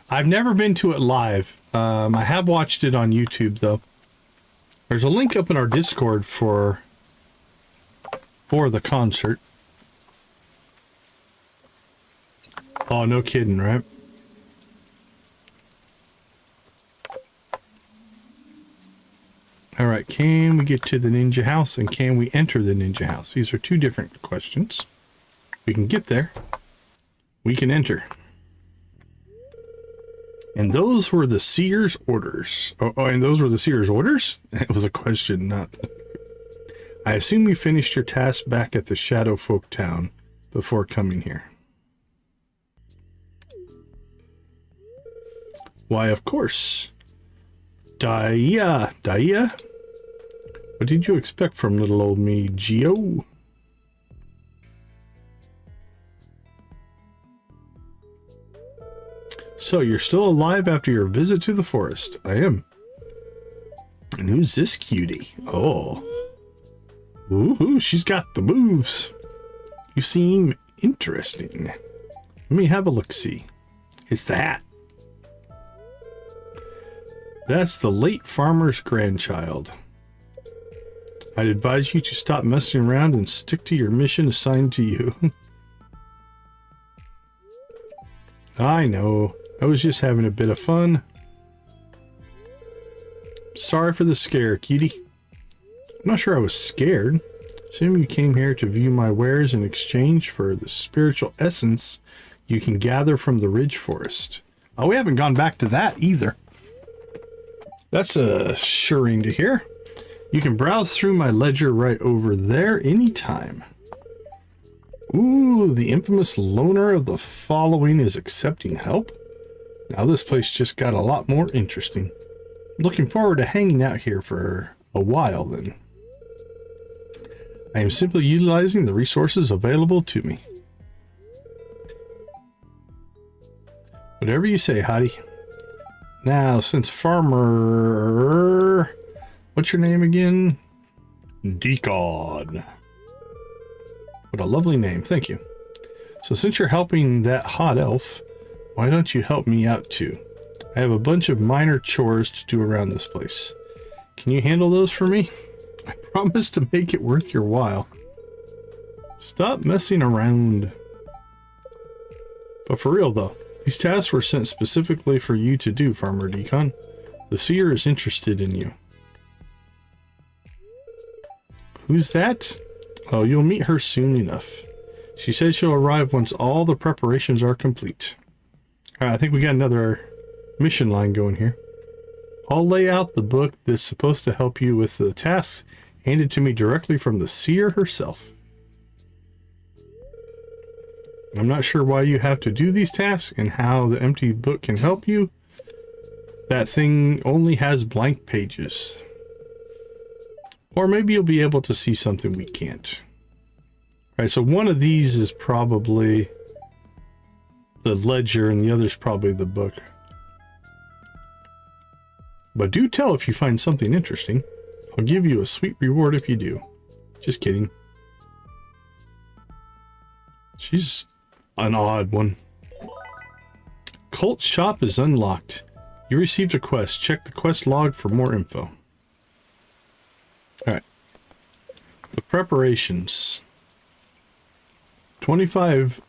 [SPEAKER 1] I've never been to it live. I have watched it on YouTube though. There's a link up in our Discord for the concert. Oh, no kidding, right? All right, can we get to the ninja house and can we enter the ninja house? These are two different questions. We can get there. We can enter. And those were the seer's orders. Oh, and those were the seer's orders? It was a question, not... I assume you finished your task back at the Shadow Folk town before coming here. Why, of course. Dia. What did you expect from little old me, Geo? So, you're still alive after your visit to the forest. I am. And who's this cutie? Oh. Ooh, she's got the moves. You seem interesting. Let me have a look-see. It's the hat. That's the late farmer's grandchild. I'd advise you to stop messing around and stick to your mission assigned to you. I know. I was just having a bit of fun. Sorry for the scare, cutie. I'm not sure I was scared. Assuming you came here to view my wares in exchange for the spiritual essence you can gather from the Ridge Forest. Oh, we haven't gone back to that either. That's assuring to hear. You can browse through my ledger right over there anytime. Ooh, the infamous loner of the following is accepting help. Now this place just got a lot more interesting. Looking forward to hanging out here for a while then. I am simply utilizing the resources available to me. Whatever you say, Hottie. Now, since Farmer... What's your name again? Decon. What a lovely name, thank you. So since you're helping that hot elf, why don't you help me out too? I have a bunch of minor chores to do around this place. Can you handle those for me? I promise to make it worth your while. Stop messing around. But for real though, these tasks were sent specifically for you to do, Farmer Decon. The seer is interested in you. Who's that? Oh, you'll meet her soon enough. She says she'll arrive once all the preparations are complete. I think we got another mission line going here. I'll lay out the book that's supposed to help you with the tasks handed to me directly from the seer herself. I'm not sure why you have to do these tasks and how the empty book can help you. That thing only has blank pages. Or maybe you'll be able to see something we can't. All right, so one of these is probably the ledger and the other is probably the book. But do tell if you find something interesting. I'll give you a sweet reward if you do. Just kidding. She's an odd one. Cult shop is unlocked. You received a quest. Check the quest log for more info. Alright. The preparations. 25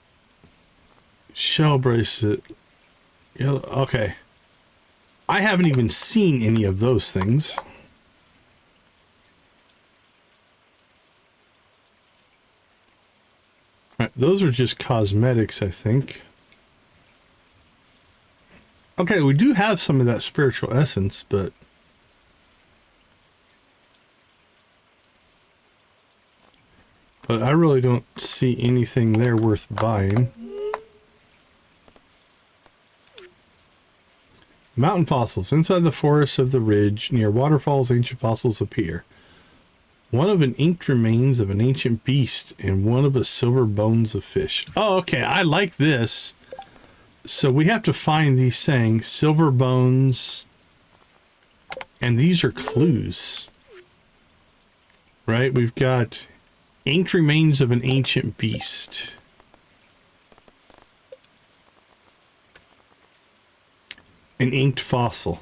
[SPEAKER 1] shell bracelet. Yeah, okay. I haven't even seen any of those things. Alright, those are just cosmetics, I think. Okay, we do have some of that spiritual essence, but I really don't see anything there worth buying. Mountain fossils. Inside the forests of the ridge, near waterfalls, ancient fossils appear. One of an inked remains of an ancient beast, and one of a silver bones of fish. Oh, okay. I like this. So we have to find these saying silver bones, and these are clues. Right? We've got inked remains of an ancient beast. An inked fossil.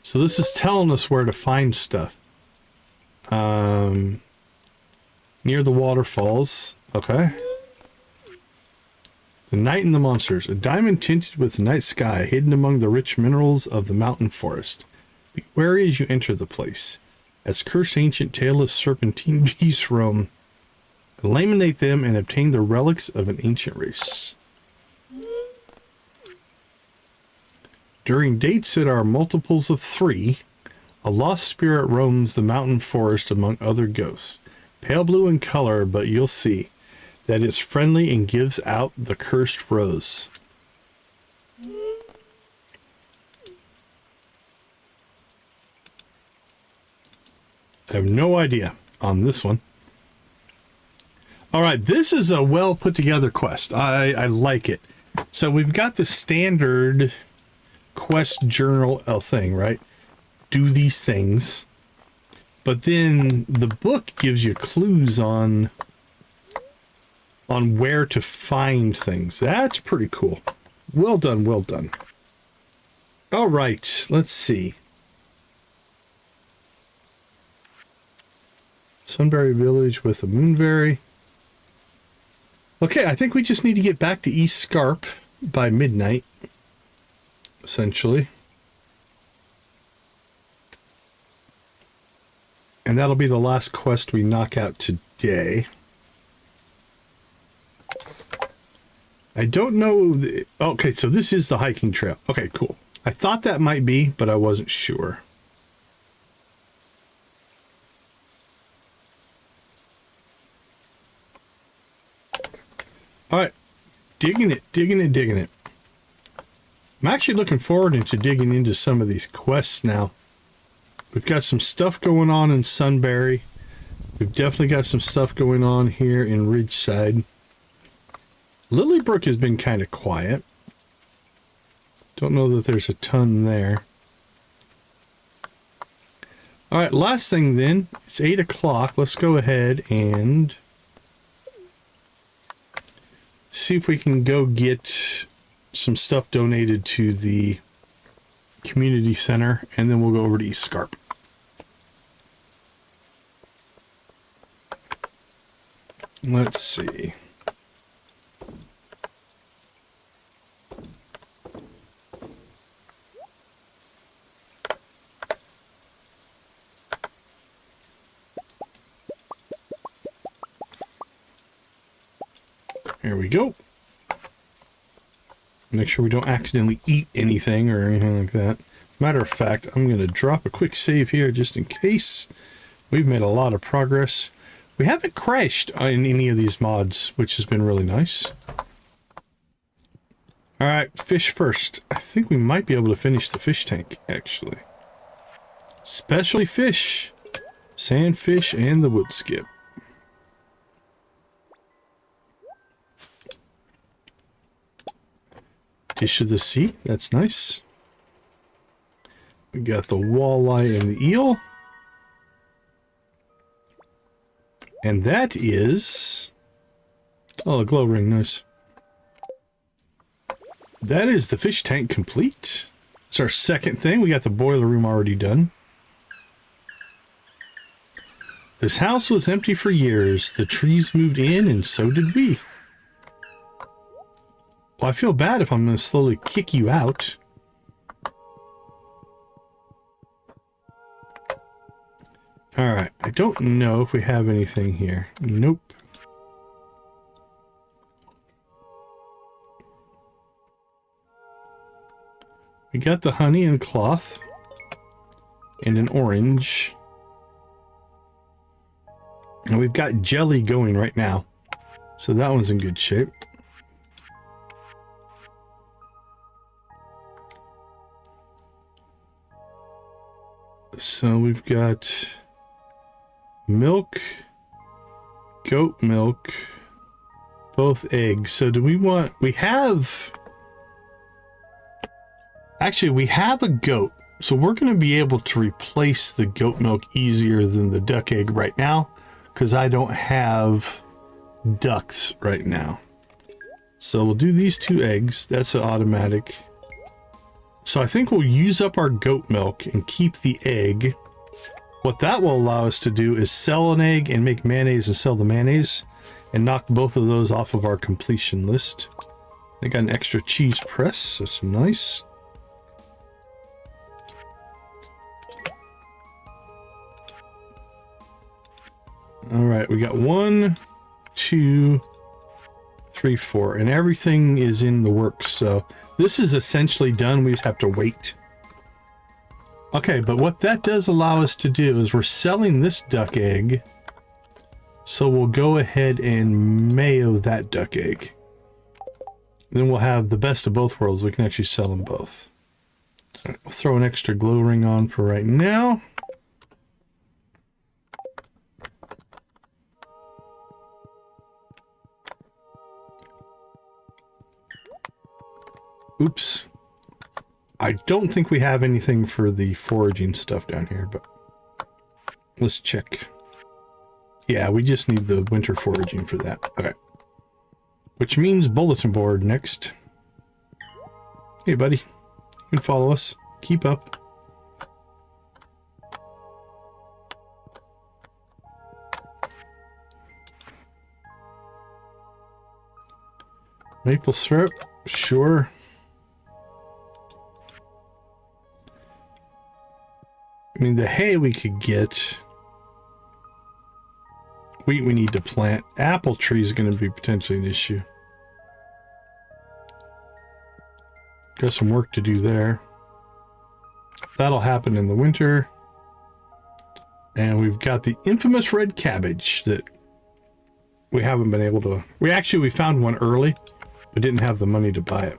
[SPEAKER 1] So this is telling us where to find stuff. Near the waterfalls. Okay. The Night and the Monsters. A diamond tinted with the night sky, hidden among the rich minerals of the mountain forest. Be wary as you enter the place. As cursed ancient tailless serpentine beasts roam. Eliminate them and obtain the relics of an ancient race. During dates that are multiples of 3, a lost spirit roams the mountain forest among other ghosts. Pale blue in color, but you'll see that it's friendly and gives out the cursed rose. I have no idea on this one. All right, this is a well put together quest. I like it. So we've got the standard quest journal thing, right? Do these things. But then the book gives you clues on where to find things. That's pretty cool. Well done, well done. All right, let's see. Sunberry Village with a moonberry. Okay, I think we just need to get back to East Scarp by midnight, essentially. And that'll be the last quest we knock out today. I don't know... Okay, so this is the hiking trail. Okay, cool. I thought that might be, but I wasn't sure. Alright. Digging it, digging it, digging it. I'm actually looking forward to digging into some of these quests now. We've got some stuff going on in Sunberry. We've definitely got some stuff going on here in Ridgeside. Lilybrook has been kind of quiet. Don't know that there's a ton there. Alright, last thing then. It's 8 o'clock. Let's go ahead and see if we can go get some stuff donated to the community center, and then we'll go over to East Scarp. Let's see. Here we go. Make sure we don't accidentally eat anything or anything like that. Matter of fact, I'm going to drop a quick save here just in case. We've made a lot of progress. We haven't crashed in any of these mods, which has been really nice. Alright, fish first. I think we might be able to finish the fish tank, actually. Specialty fish, sandfish, and the wood skip. Dish of the sea, that's nice. We got the walleye and the eel. And that is... Oh, a glow ring, nice. That is the fish tank complete. It's our second thing. We got the boiler room already done. This house was empty for years. The trees moved in and so did we. Well, I feel bad if I'm going to slowly kick you out. Alright, I don't know if we have anything here. Nope. We got the honey and cloth. And an orange. And we've got jelly going right now. So that one's in good shape. So we've got milk, goat milk, both eggs. So do we want... We have... Actually, we have a goat. So we're going to be able to replace the goat milk easier than the duck egg right now, because I don't have ducks right now. So we'll do these 2 eggs. That's an automatic. So I think we'll use up our goat milk and keep the egg. What that will allow us to do is sell an egg and make mayonnaise and sell the mayonnaise and knock both of those off of our completion list. I got an extra cheese press. That's nice. All right, we got 1, 2, 3, 4, and everything is in the works. So this is essentially done. We just have to wait. Okay, but what that does allow us to do is we're selling this duck egg. So we'll go ahead and mayo that duck egg. Then we'll have the best of both worlds. We can actually sell them both. All right, we'll throw an extra glow ring on for right now. Oops. I don't think we have anything for the foraging stuff down here, but let's check. Yeah, we just need the winter foraging for that. Okay. Which means bulletin board next. Hey, buddy. You can follow us. Keep up. Maple syrup? Sure. I mean, the hay we could get. Wheat we need to plant. Apple tree is going to be potentially an issue. Got some work to do there. That'll happen in the winter. And we've got the infamous red cabbage that we haven't been able to... We found one early, but didn't have the money to buy it.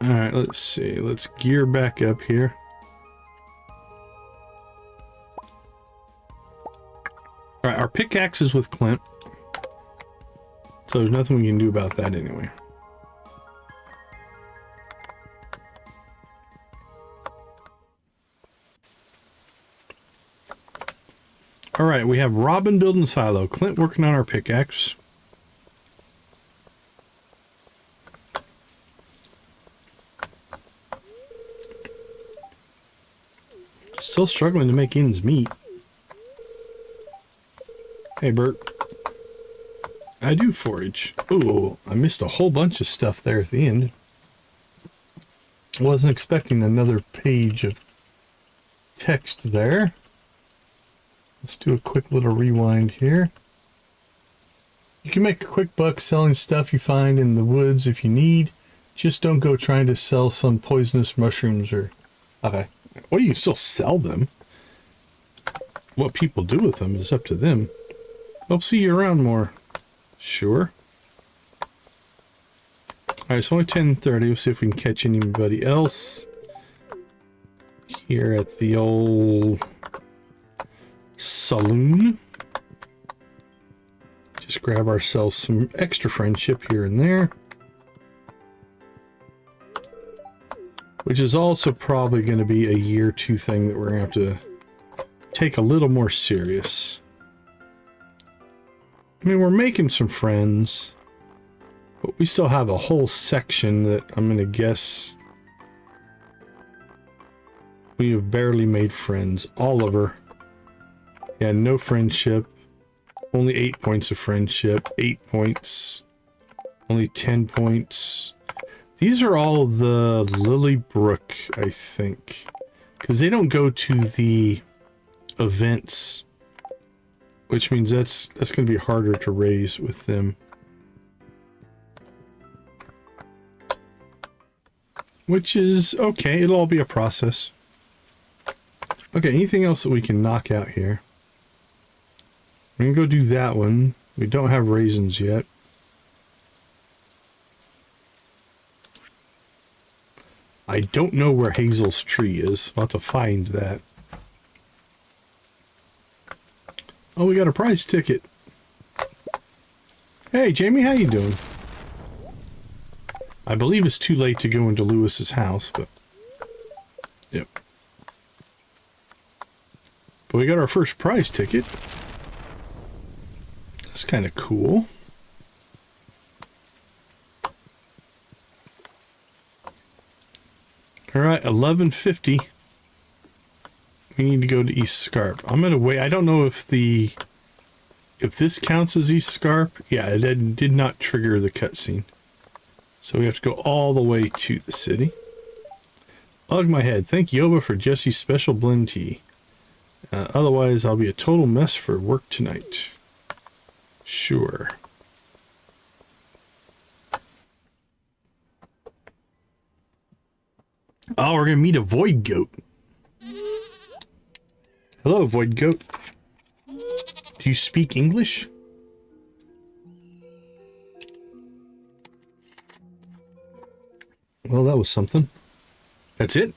[SPEAKER 1] All right, let's see. Let's gear back up here. All right, our pickaxe is with Clint. So there's nothing we can do about that anyway. All right, we have Robin building silo. Clint working on our pickaxe. Still struggling to make ends meet. Hey, Bert. I do forage. Ooh, I missed a whole bunch of stuff there at the end. Wasn't expecting another page of text there. Let's do a quick little rewind here. You can make a quick buck selling stuff you find in the woods if you need. Just don't go trying to sell some poisonous mushrooms or... Okay. Well, you can still sell them. What people do with them is up to them. I'll see you around more. Sure. Alright, it's only 10:30. We'll see if we can catch anybody else here at the old saloon. Just grab ourselves some extra friendship here and there. Which is also probably going to be a year or two thing that we're going to have to take a little more serious. I mean, we're making some friends, but we still have a whole section that I'm going to guess we have barely made friends. Oliver. Yeah, no friendship. Only 8 points of friendship. 8 points. Only 10 points. These are all the Lilybrook, I think. Because they don't go to the events. Which means that's going to be harder to raise with them. Which is okay. It'll all be a process. Okay, anything else that we can knock out here? We're going to go do that one. We don't have raisins yet. I don't know where Hazel's tree is. I'll have to find that. Oh, we got a prize ticket. Hey, Jamie, how you doing? I believe it's too late to go into Lewis's house, but... Yep. But we got our first prize ticket. That's kind of cool. All right, 1150. We need to go to East Scarp. I'm gonna wait. I don't know if this counts as East Scarp. Yeah, it did not trigger the cutscene. So we have to go all the way to the city. Ugh my head. Thank Yoba for Jesse's special blend tea. Otherwise, I'll be a total mess for work tonight. Sure. Oh, we're gonna meet a void goat. Hello, void goat. Do you speak English? Well, that was something. That's it.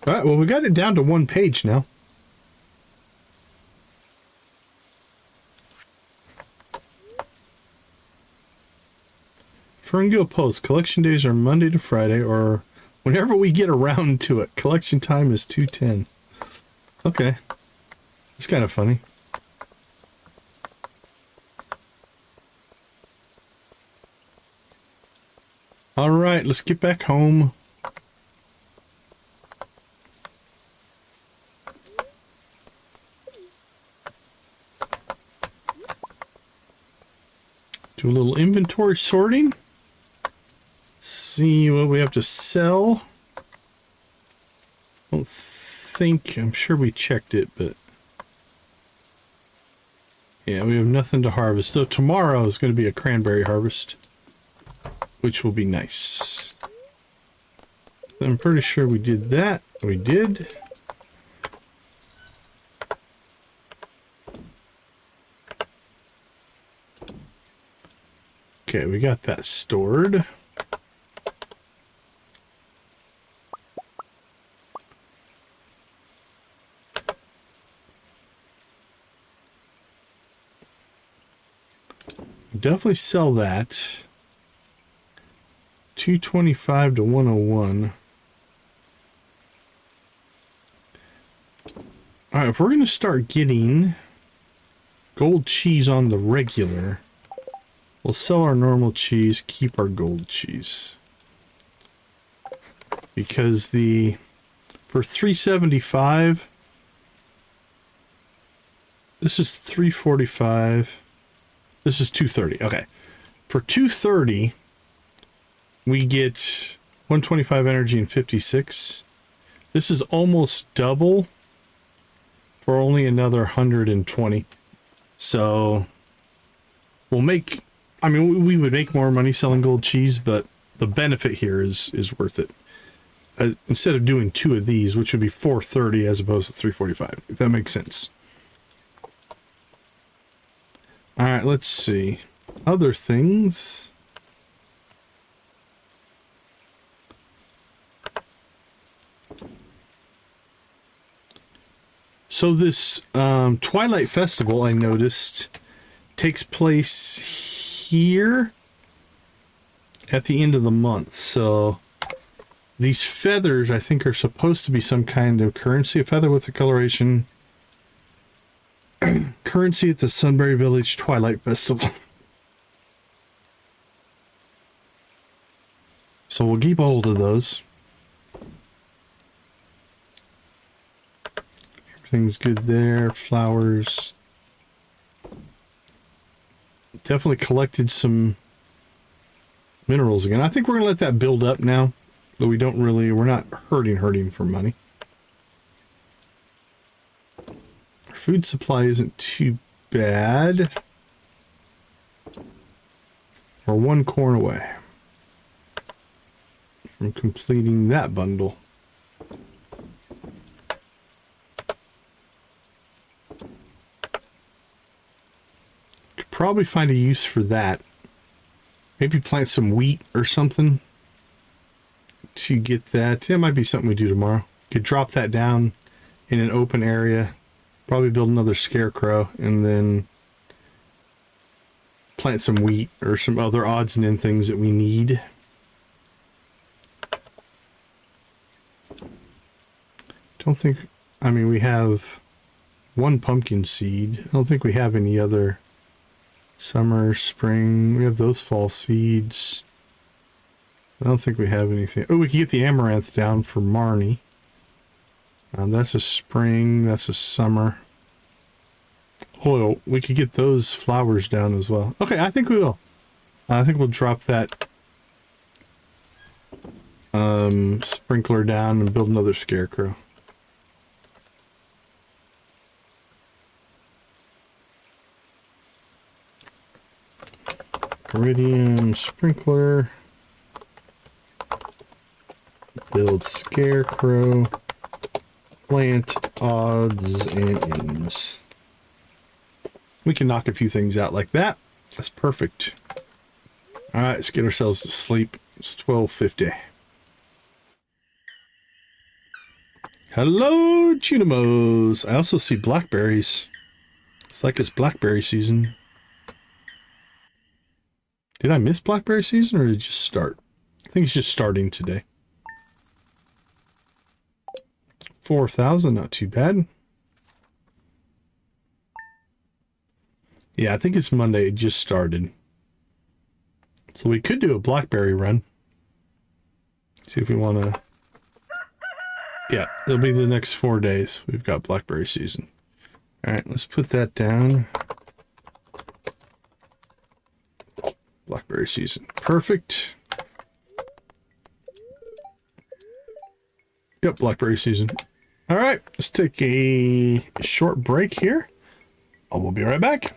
[SPEAKER 1] All right, well, we got it down to one page now. Ferngale Post. Collection days are Monday to Friday, or whenever we get around to it. Collection time is 2:10. Okay. It's kind of funny. All right, let's get back home. Do a little inventory sorting. See what we have to sell. I don't think, I'm sure we checked it, but yeah, we have nothing to harvest. Though tomorrow is going to be a cranberry harvest, which will be nice. I'm pretty sure we did that. We did. Okay, we got that stored. Definitely sell that. 225 to 101. All right, if we're going to start getting gold cheese on the regular, we'll sell our normal cheese, keep our gold cheese. Because for 375, this is 345. This is 230. Okay. For 230, we get 125 energy and 56. This is almost double for only another 120. So we'll make, I mean, we would make more money selling gold cheese, but the benefit here is worth it. Instead of doing two of these, which would be 430 as opposed to 345, if that makes sense. All right, let's see. Other things. So this Twilight Festival, I noticed, takes place here at the end of the month. So these feathers, I think, are supposed to be some kind of currency. A feather with a coloration. Currency at the Sunberry Village Twilight Festival. So we'll keep a hold of those. Everything's good there. Flowers. Definitely collected some minerals again. I think we're gonna let that build up now. Though we're not hurting for money. Our food supply isn't too bad. We're one corn away from completing that bundle. Could probably find a use for that. Maybe plant some wheat or something to get that. It might be something we do tomorrow. Could drop that down in an open area. Probably build another scarecrow and then plant some wheat or some other odds and end things that we need. Don't think, I mean, we have one pumpkin seed. I don't think we have any other summer, spring. We have those fall seeds. I don't think we have anything. Oh, we can get the amaranth down for Marnie. That's a spring. That's a summer. Oh, we could get those flowers down as well. Okay, I think we will. I think we'll drop that sprinkler down and build another scarecrow. Iridium sprinkler. Build scarecrow. Plant odds and ends. We can knock a few things out like that. That's perfect. Alright, let's get ourselves to sleep. It's 12:50. Hello, Junimos. I also see blackberries. It's like it's blackberry season. Did I miss blackberry season or did it just start? I think it's just starting today. 4,000, not too bad. Yeah, I think it's Monday. It just started. So we could do a blackberry run. See if we want to... Yeah, it'll be the next 4 days. We've got blackberry season. Alright, let's put that down. Blackberry season. Perfect. Yep, blackberry season. Alright, let's take a short break here. We'll be right back.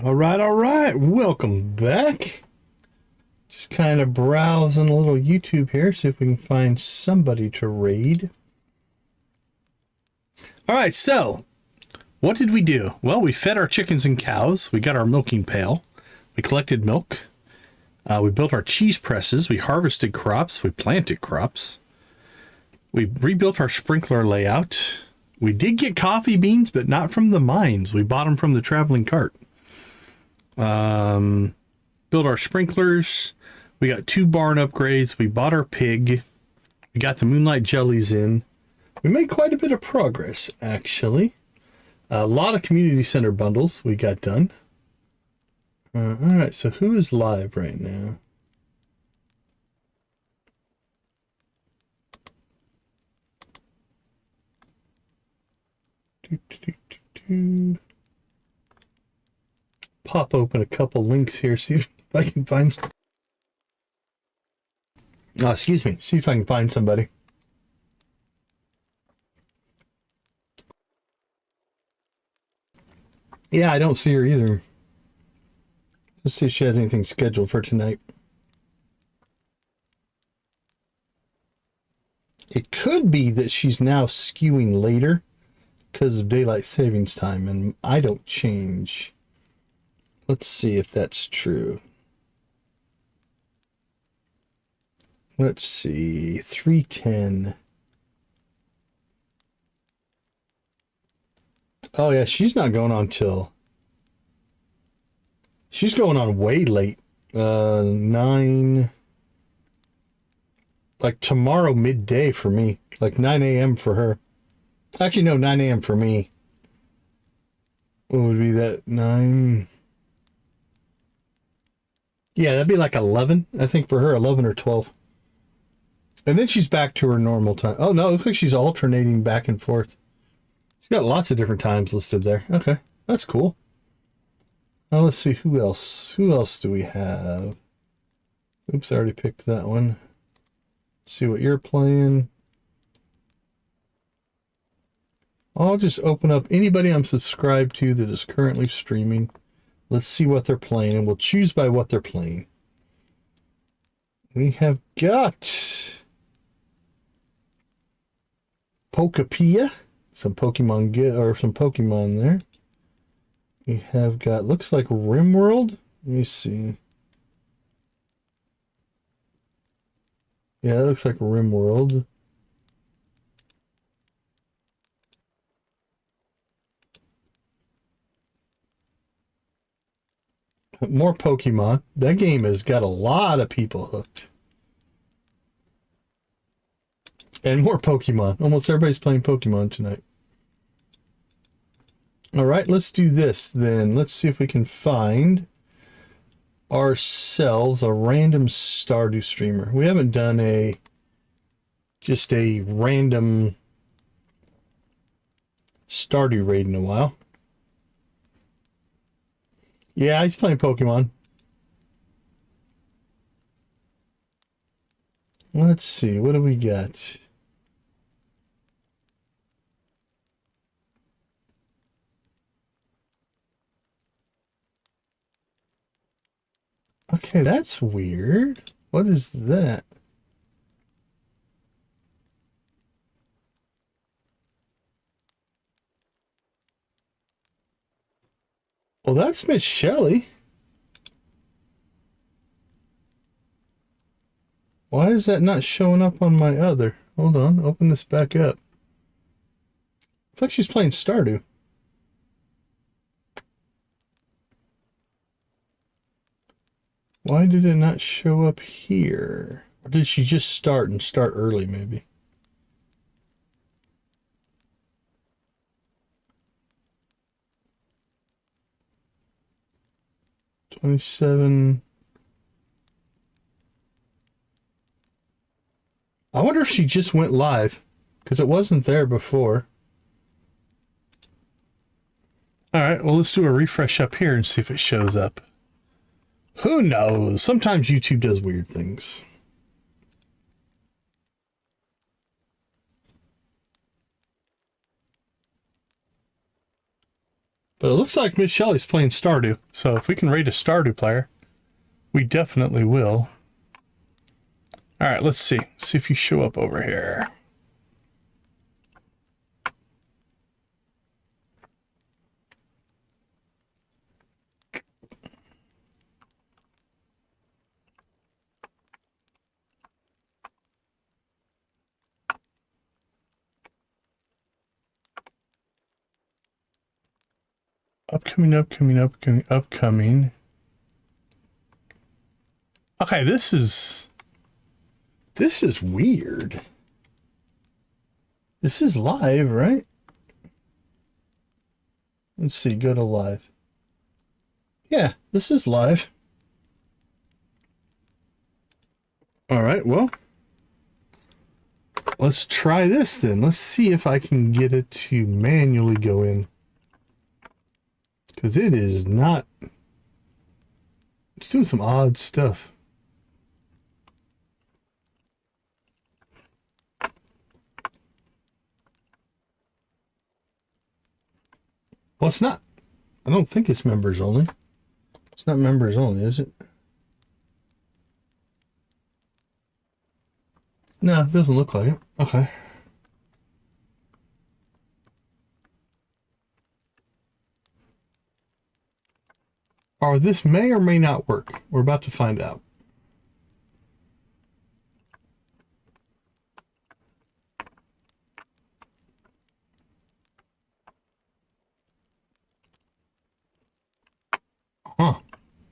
[SPEAKER 1] All right. Welcome back. Just kind of browsing a little YouTube here, see if we can find somebody to raid. All right, so what did we do? Well, we fed our chickens and cows. We got our milking pail. We collected milk. We built our cheese presses. We harvested crops. We planted crops. We rebuilt our sprinkler layout. We did get coffee beans, but not from the mines. We bought them from the traveling cart. Built our sprinklers. We got 2 barn upgrades. We bought our pig. We got the moonlight jellies in. We made quite a bit of progress, actually. A lot of community center bundles we got done. All right, so who is live right now? Pop open a couple links here, see if I can find. Oh, excuse me. See if I can find somebody. Yeah, I don't see her either. Let's see if she has anything scheduled for tonight. It could be that she's now skewing later because of daylight savings time, and I don't change. Let's see if that's true. Let's see, 3:10. Oh yeah, she's not going on till... She's going on way late. 9... Like tomorrow midday for me. Like 9 a.m. for her. Actually, no, 9 a.m. for me. What would be that? 9... Yeah, that'd be like 11, I think, for her. 11 or 12. And then she's back to her normal time. Oh, no, it looks like she's alternating back and forth. She's got lots of different times listed there. Okay, that's cool. Now let's see, who else? Who else do we have? Oops, I already picked that one. Let's see what you're playing. I'll just open up anybody I'm subscribed to that is currently streaming. Let's see what they're playing, and we'll choose by what they're playing. We have got Pokapia, some Pokemon some Pokemon there. We have got, looks like Rimworld. Let me see. Yeah, it looks like Rimworld. More Pokemon. That game has got a lot of people hooked. And more Pokemon. Almost everybody's playing Pokemon tonight. All right, let's do this then. Let's see if we can find ourselves a random Stardew streamer. We haven't done just a random Stardew raid in a while. Yeah, he's playing Pokemon. Let's see, what do we got? Okay, that's weird. What is that? Well, that's Miss Shelley. Why is that not showing up on my other? Hold on, open this back up. Looks like she's playing Stardew. Why did it not show up here? Or did she just start early, maybe? $27. I wonder if she just went live, because it wasn't there before. All right, well, let's do a refresh up here and see if it shows up. Who knows? Sometimes YouTube does weird things. But it looks like Miss Shelley's playing Stardew. So if we can raid a Stardew player, we definitely will. All right, let's see. See if you show up over here. Upcoming. Okay, this is weird. This is live, right? Let's see, go to live. Yeah, this is live. All right, well, let's try this then. Let's see if I can get it to manually go in. Because it is not... It's doing some odd stuff. Well, it's not. I don't think it's members only. It's not members only, is it? No, it doesn't look like it. Okay. Or this may or may not work. We're about to find out. Huh.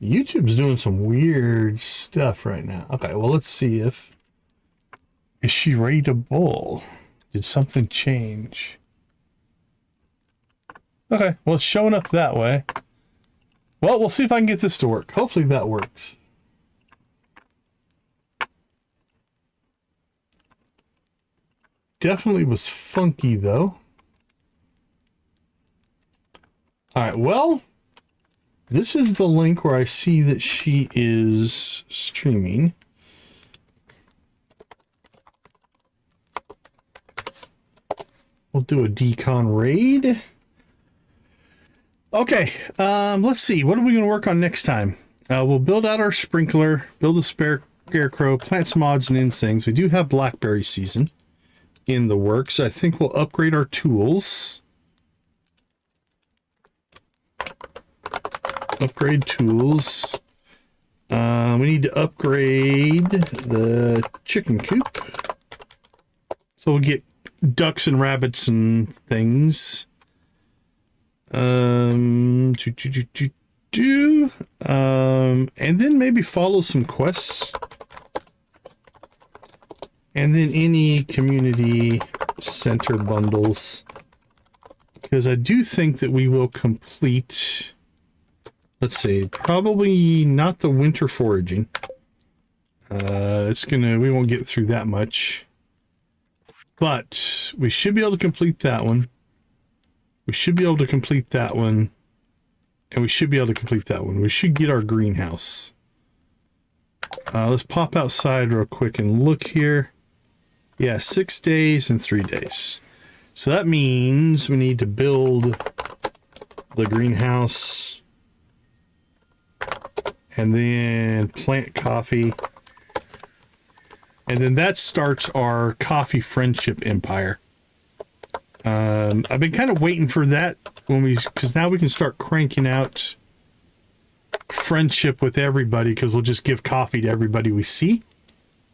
[SPEAKER 1] YouTube's doing some weird stuff right now. Okay, well, let's see if... Is she ready to bowl? Did something change? Okay, well, it's showing up that way. Well, we'll see if I can get this to work. Hopefully that works. Definitely was funky, though. All right, well, this is the link where I see that she is streaming. We'll do a decon raid. Okay, let's see. What are we going to work on next time? We'll build out our sprinkler, build a scarecrow, plant some odds and ends things. We do have blackberry season in the works. I think we'll upgrade our tools. Upgrade tools. We need to upgrade the chicken coop. So we'll get ducks and rabbits and things. And then maybe follow some quests. And then any community center bundles. Because I do think that we will complete... Let's see, probably not the winter foraging. We won't get through that much. But we should be able to complete that one. We should be able to complete that one. And we should be able to complete that one. We should get our greenhouse. Let's pop outside real quick and look here. Yeah, 6 days and 3 days. So that means we need to build the greenhouse. And then plant coffee. And then that starts our coffee friendship empire. I've been kind of waiting for that because now we can start cranking out friendship with everybody because we'll just give coffee to everybody we see.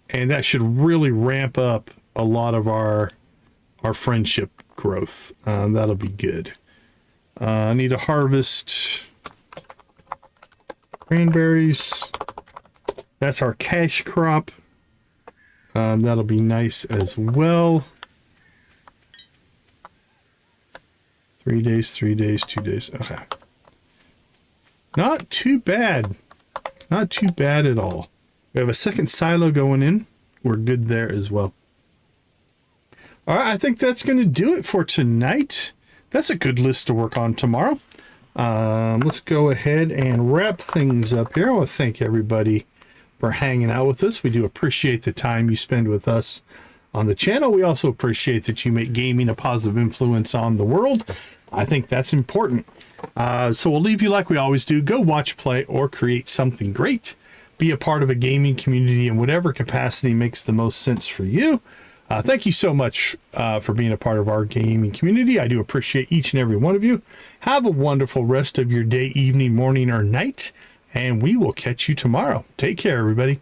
[SPEAKER 1] And that should really ramp up a lot of our friendship growth. That'll be good. I need to harvest cranberries. That's our cash crop. That'll be nice as well. 3 days, 3 days, 2 days. Okay. Not too bad. Not too bad at all. We have a second silo going in. We're good there as well. All right, I think that's going to do it for tonight. That's a good list to work on tomorrow. Let's go ahead and wrap things up here. I want to thank everybody for hanging out with us. We do appreciate the time you spend with us on the channel. We also appreciate that you make gaming a positive influence on the world. I think that's important. So we'll leave you like we always do. Go watch, play, or create something great. be a part of a gaming community in whatever capacity makes the most sense for you. Thank you so much for being a part of our gaming community. I do appreciate each and every one of you. Have a wonderful rest of your day, evening, morning, or night, and we will catch you tomorrow. Take care, everybody.